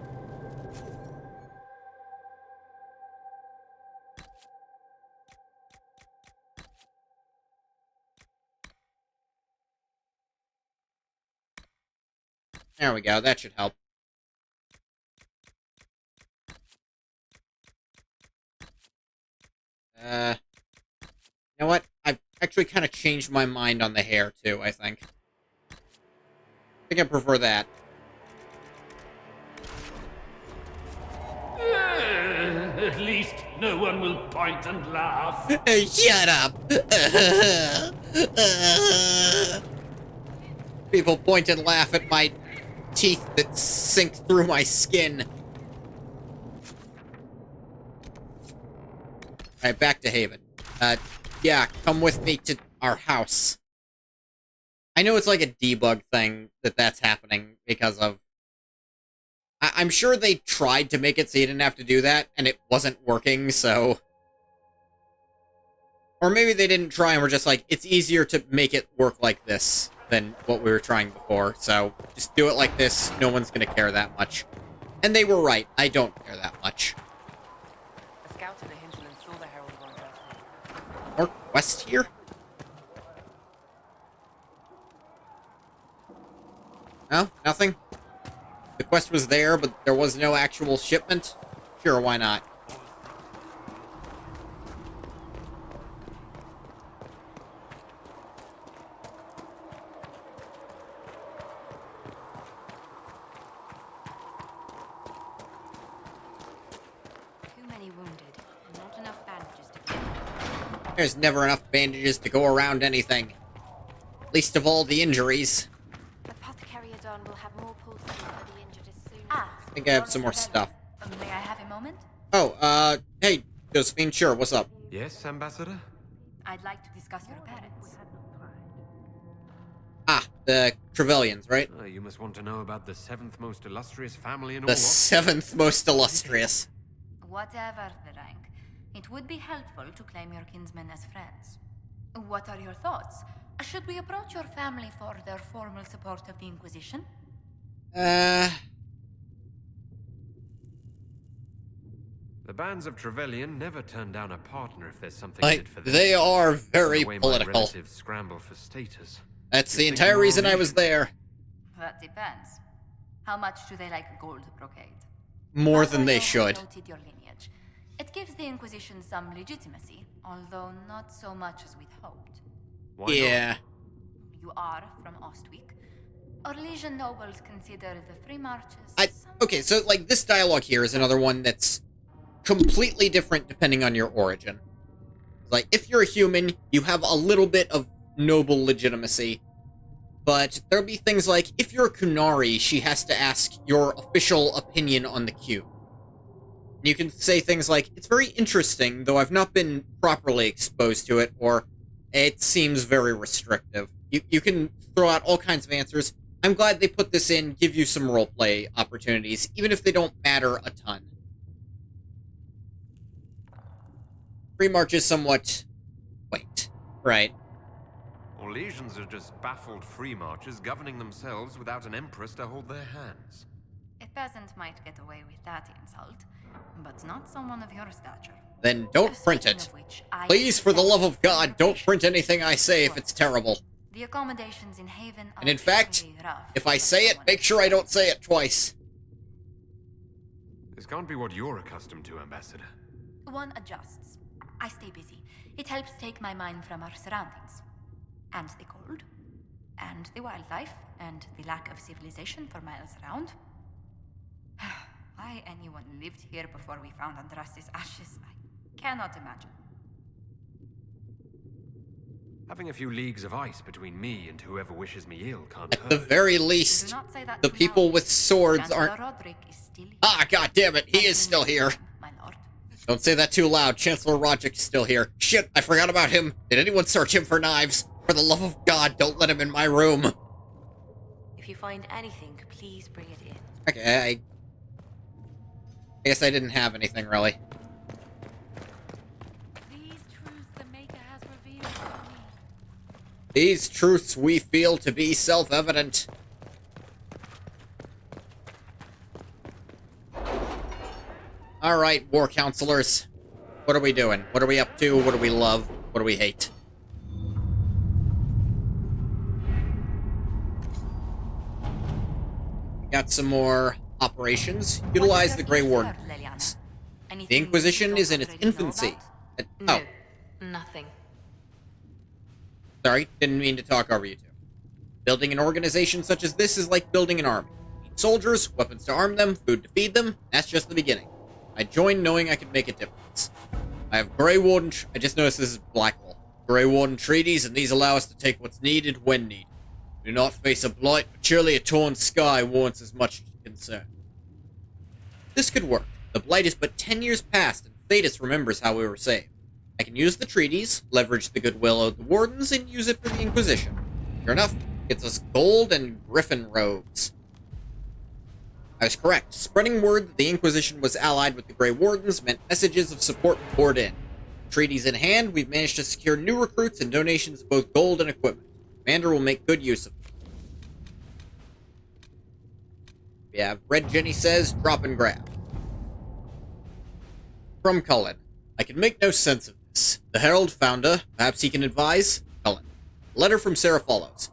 There we go, that should help. You know what? I've actually kind of changed my mind on the hair, too, I think. I think I prefer that. At least no one will point and laugh. Shut up! People point and laugh at my teeth that sink through my skin. Alright, back to Haven. Yeah, come with me to our house. I know it's like a debug thing that's happening because of... I'm sure they tried to make it so you didn't have to do that, and it wasn't working, so... Or maybe they didn't try and were just like, it's easier to make it work like this than what we were trying before, so just do it like this, no one's gonna care that much. And they were right, I don't care that much. A scout in the hinterland saw the herald run out. More quest here? No? Nothing? The quest was there, but there was no actual shipment? Sure, why not? Too many wounded, and not enough bandages to There's never enough bandages to go around anything. Least of all the injuries. Apothecary Adon will have more pulses for the injured as soon I think I have some more stuff. May I have a moment? Oh, hey, Josephine, sure, what's up? Yes, Ambassador? I'd like to discuss your parents. Ah, the Trevelyan's, right? You must want to know about the 7th most illustrious family in all The of... 7th most illustrious. Whatever the rank, it would be helpful to claim your kinsmen as friends. What are your thoughts? Should we approach your family for their formal support of the Inquisition? The bands of Trevelyan never turn down a partner if there's something in it for them. They are very The way my political. relatives scramble for status. That's the You think entire more reason I reason? was there. That depends. How much do they like gold brocade? More than they Father should. noted your lineage. It gives the Inquisition some legitimacy, although not so much as we'd hoped. Yeah. You are from Ostwick. Orlesian nobles consider the free marches... Okay, so, like, this dialogue here is another one that's completely different depending on your origin. Like, if you're a human, you have a little bit of noble legitimacy. But there'll be things like, if you're a Kunari, she has to ask your official opinion on the cube. You can say things like, it's very interesting, though I've not been properly exposed to it, or it seems very restrictive. You can throw out all kinds of answers. I'm glad they put this in, give you some roleplay opportunities, even if they don't matter a ton. Free March is somewhat... Wait. Right. Orlesians are just baffled free marchers governing themselves without an empress to hold their hands. A peasant might get away with that insult, but not someone of your stature. Then don't print it. Please, for the love of God, don't print anything I say if it's terrible. The accommodations in Haven are And in fact, extremely rough. if I say it, make sure I don't say it twice. This can't be what you're accustomed to, Ambassador. One adjusts. I stay busy. It helps take my mind from our surroundings. And the cold. And the wildlife. And the lack of civilization for miles around. Why anyone lived here before we found Andras's ashes, I cannot imagine. Having a few leagues of ice between me and whoever wishes me ill can't At the very least, the people with swords aren't... Ah, god damn it, he is still here. Don't say that too loud, Chancellor Roderick is still here. Shit, I forgot about him. Did anyone search him for knives? For the love of God, don't let him in my room. If you find anything, please bring it in. Okay, I guess I didn't have anything, really. These truths we feel to be self-evident. Alright, war counselors. What are we doing? What are we up to? What do we love? What do we hate? Got some more operations. Utilize the Grey Warden. The Inquisition is in its infancy. Oh. Nothing. Sorry, didn't mean to talk over you two. Building an organization such as this is like building an army. You need soldiers, weapons to arm them, food to feed them. That's just the beginning. I joined knowing I could make a difference. I have Grey Warden... I just noticed this is Blackwall. Grey Warden treaties, and these allow us to take what's needed when needed. We do not face a blight, but surely a torn sky warrants as much concern. This could work. The blight is but 10 years past, and Thetis remembers how we were saved. I can use the treaties, leverage the goodwill of the Wardens, and use it for the Inquisition. Sure enough, gets us gold and griffin robes. I was correct. Spreading word that the Inquisition was allied with the Grey Wardens meant messages of support poured in. Treaties in hand, we've managed to secure new recruits and donations of both gold and equipment. Commander will make good use of them. We have Red Jenny says, drop and grab. From Cullen. I can make no sense of this. The Herald founder, perhaps he can advise? Cullen. A letter from Sarah follows.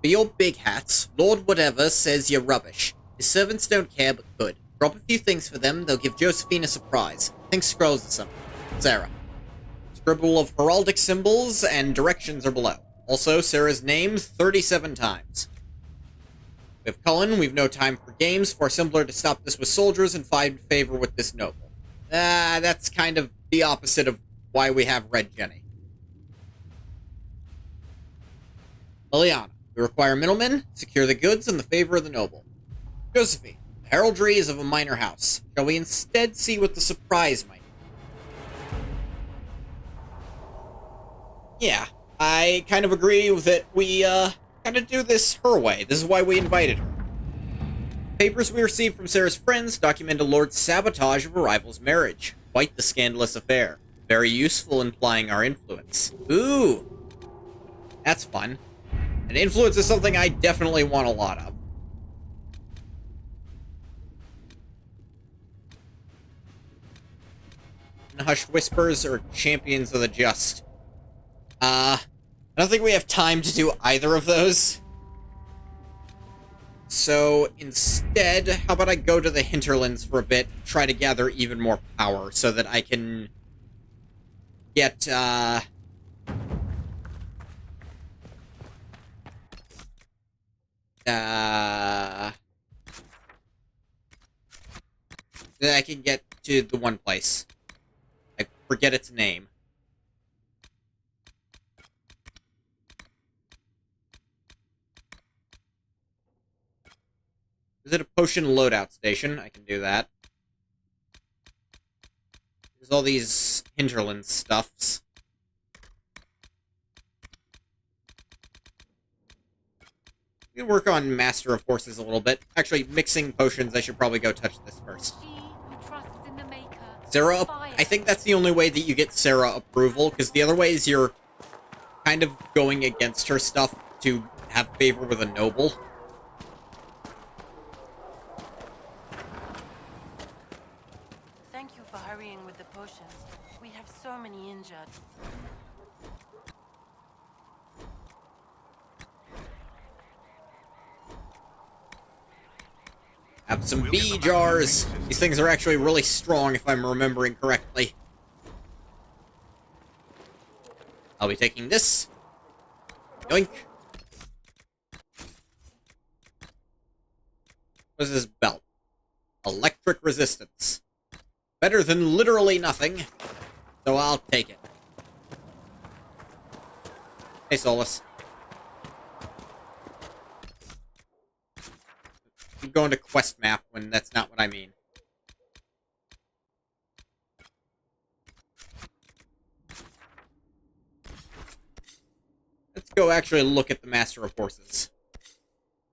For your big hats, Lord Whatever says you're rubbish. His servants don't care but could. Drop a few things for them, they'll give Josephine a surprise. Think scrolls or something. Sarah. Scribble of heraldic symbols and directions are below. Also, Sarah's name 37 times. We have Cullen, we've no time for games, far simpler to stop this with soldiers and find favor with this noble. That's kind of the opposite of why we have Red Jenny. Liliana. We require middlemen, secure the goods, and the favor of the noble. Josephine. The heraldry is of a minor house. Shall we instead see what the surprise might be? Yeah, I kind of agree with it. We, kind of do this her way. This is why we invited her. Papers we received from Sarah's friends document a lord's sabotage of a rival's marriage. Quite the scandalous affair. Very useful in implying our influence. Ooh! That's fun. And influence is something I definitely want a lot of. And Hushed Whispers or Champions of the Just. I don't think we have time to do either of those. So instead, how about I go to the hinterlands for a bit, try to gather even more power so that I can get, that I can get to the one place. I forget its name. Is it a potion loadout station? I can do that. There's all these hinterland stuffs. We can work on Master of Horses a little bit. Actually, mixing potions, I should probably go touch this first. Sarah, I think that's the only way that you get Sarah approval, because the other ways you're kind of going against her stuff to have favor with a noble. Thank you for hurrying with the potions. We have so many injured. Have some bee jars. These things are actually really strong, if I'm remembering correctly. I'll be taking this. Yoink. What is this belt? Electric resistance. Better than literally nothing. So I'll take it. Hey, Solus. I'm going to quest map when that's not what I mean. Let's go actually look at the Master of Horses.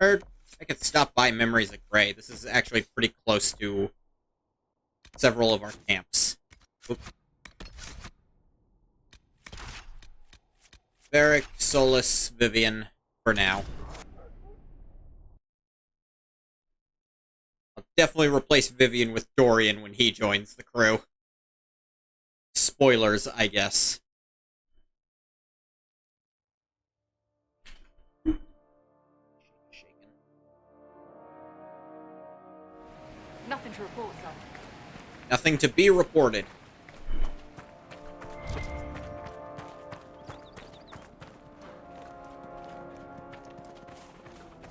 Or I could stop by Memories of Grey. This is actually pretty close to several of our camps. Oop. Varric, Solus, Vivian, for now. I'll definitely replace Vivian with Dorian when he joins the crew. Spoilers, I guess. Nothing to report, sir. Nothing to be reported.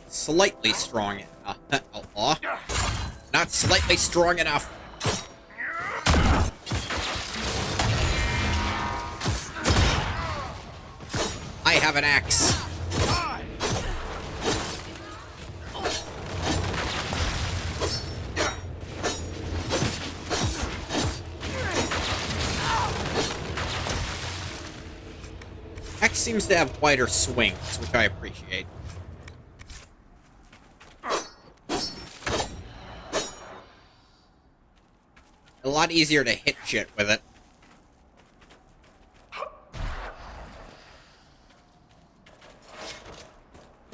Slightly strong enough. Outlaw. Not slightly strong enough. I have an axe. Axe seems to have wider swings, which I appreciate. A lot easier to hit shit with it.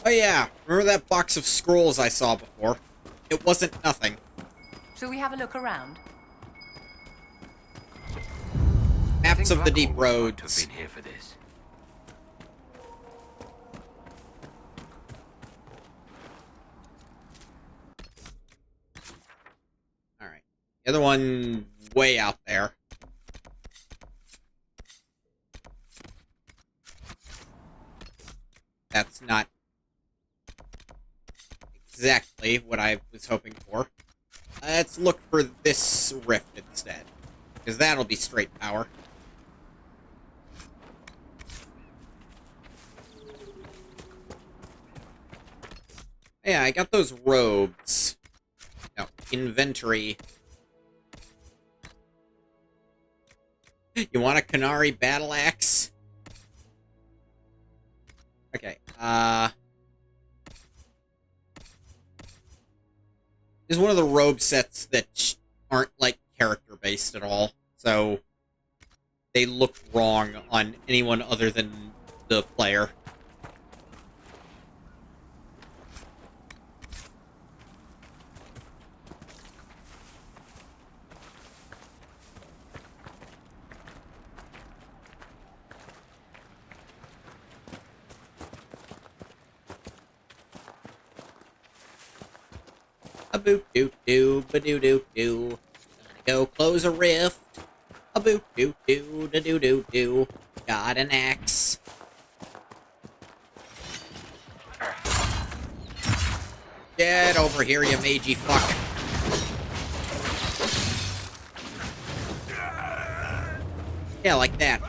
Oh yeah, remember that box of scrolls I saw before? It wasn't nothing. Shall we have a look around? Maps of the deep roads. Been here for this. The other one way out there. That's not exactly what I was hoping for. Let's look for this rift instead, because that'll be straight power. Yeah, I got those robes. No, inventory. You want a Canary battle axe? Okay, this is one of the robe sets that aren't, like, character-based at all, so they look wrong on anyone other than the player. A boot doot doo ba doo doo doo. Go close a rift. A boot doot doo da doo doo doo. Got an axe. Get over here, you magey fuck. Yeah, like that.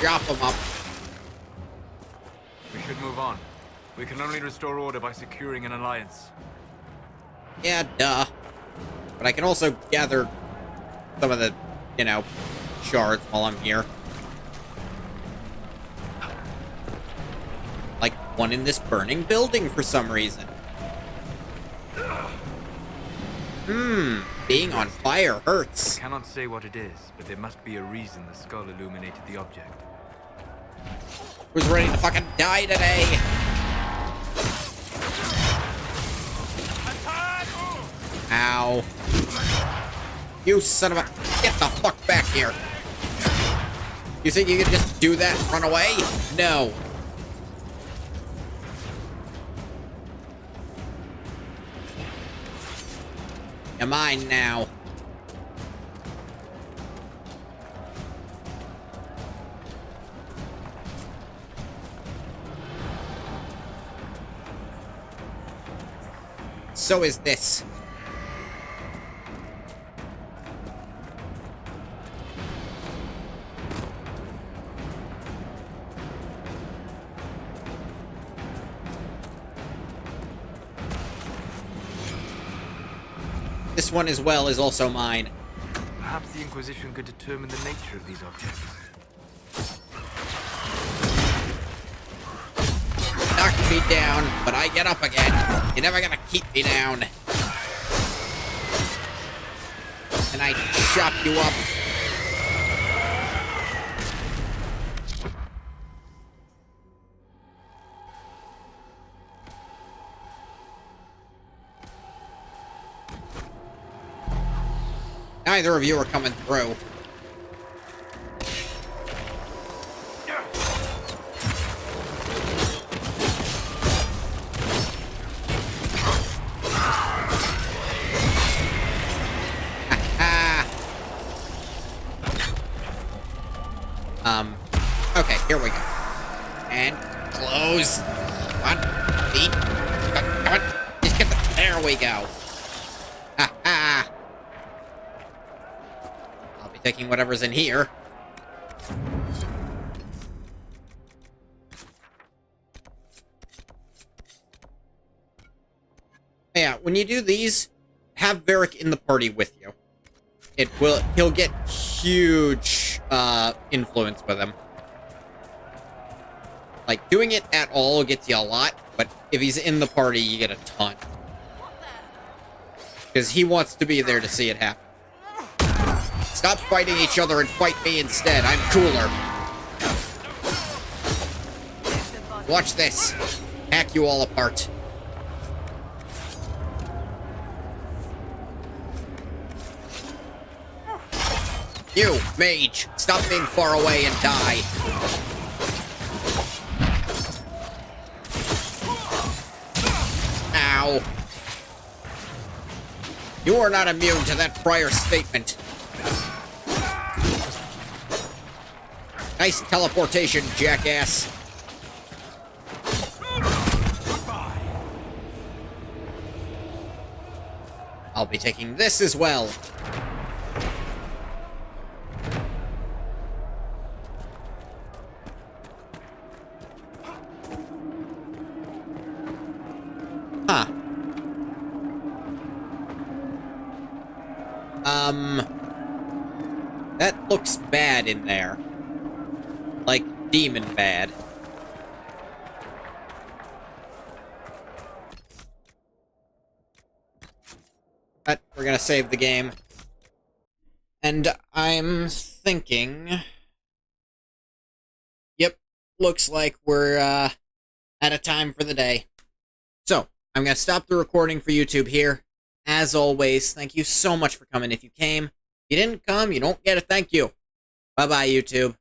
Chop them up. We should move on. We can only restore order by securing an alliance. Yeah, duh. But I can also gather some of the, you know, shards while I'm here. Like one in this burning building for some reason. Being on fire hurts. I cannot say what it is, but there must be a reason the skull illuminated the object. Who's ready to fucking die today? Ow. You son of a... Get the fuck back here. You think you can just do that and run away? No. You're mine now. So is this. This one as well is also mine. Perhaps the Inquisition could determine the nature of these objects. Knocked me down, but I get up again. You're never gonna keep me down. And I chop you up. Neither of you are coming through. Okay, here we go. And close. Come on, feet. Come on, just get the... There we go. Ha ha. I'll be taking whatever's in here. Yeah, when you do these, have Varric in the party with you. He'll get huge influence with him. Like, doing it at all gets you a lot, but if he's in the party, you get a ton. Because he wants to be there to see it happen. Stop fighting each other and fight me instead. I'm cooler. Watch this. Hack you all apart. You, mage, stop being far away and die. Ow. You are not immune to that prior statement. Nice teleportation, jackass. I'll be taking this as well. Huh. That looks bad in there. Like, demon bad. But we're gonna save the game. And I'm thinking... Yep, looks like we're, out of time for the day. So, I'm gonna stop the recording for YouTube here. As always, thank you so much for coming if you came. If you didn't come, you don't get a thank you. Bye-bye, YouTube.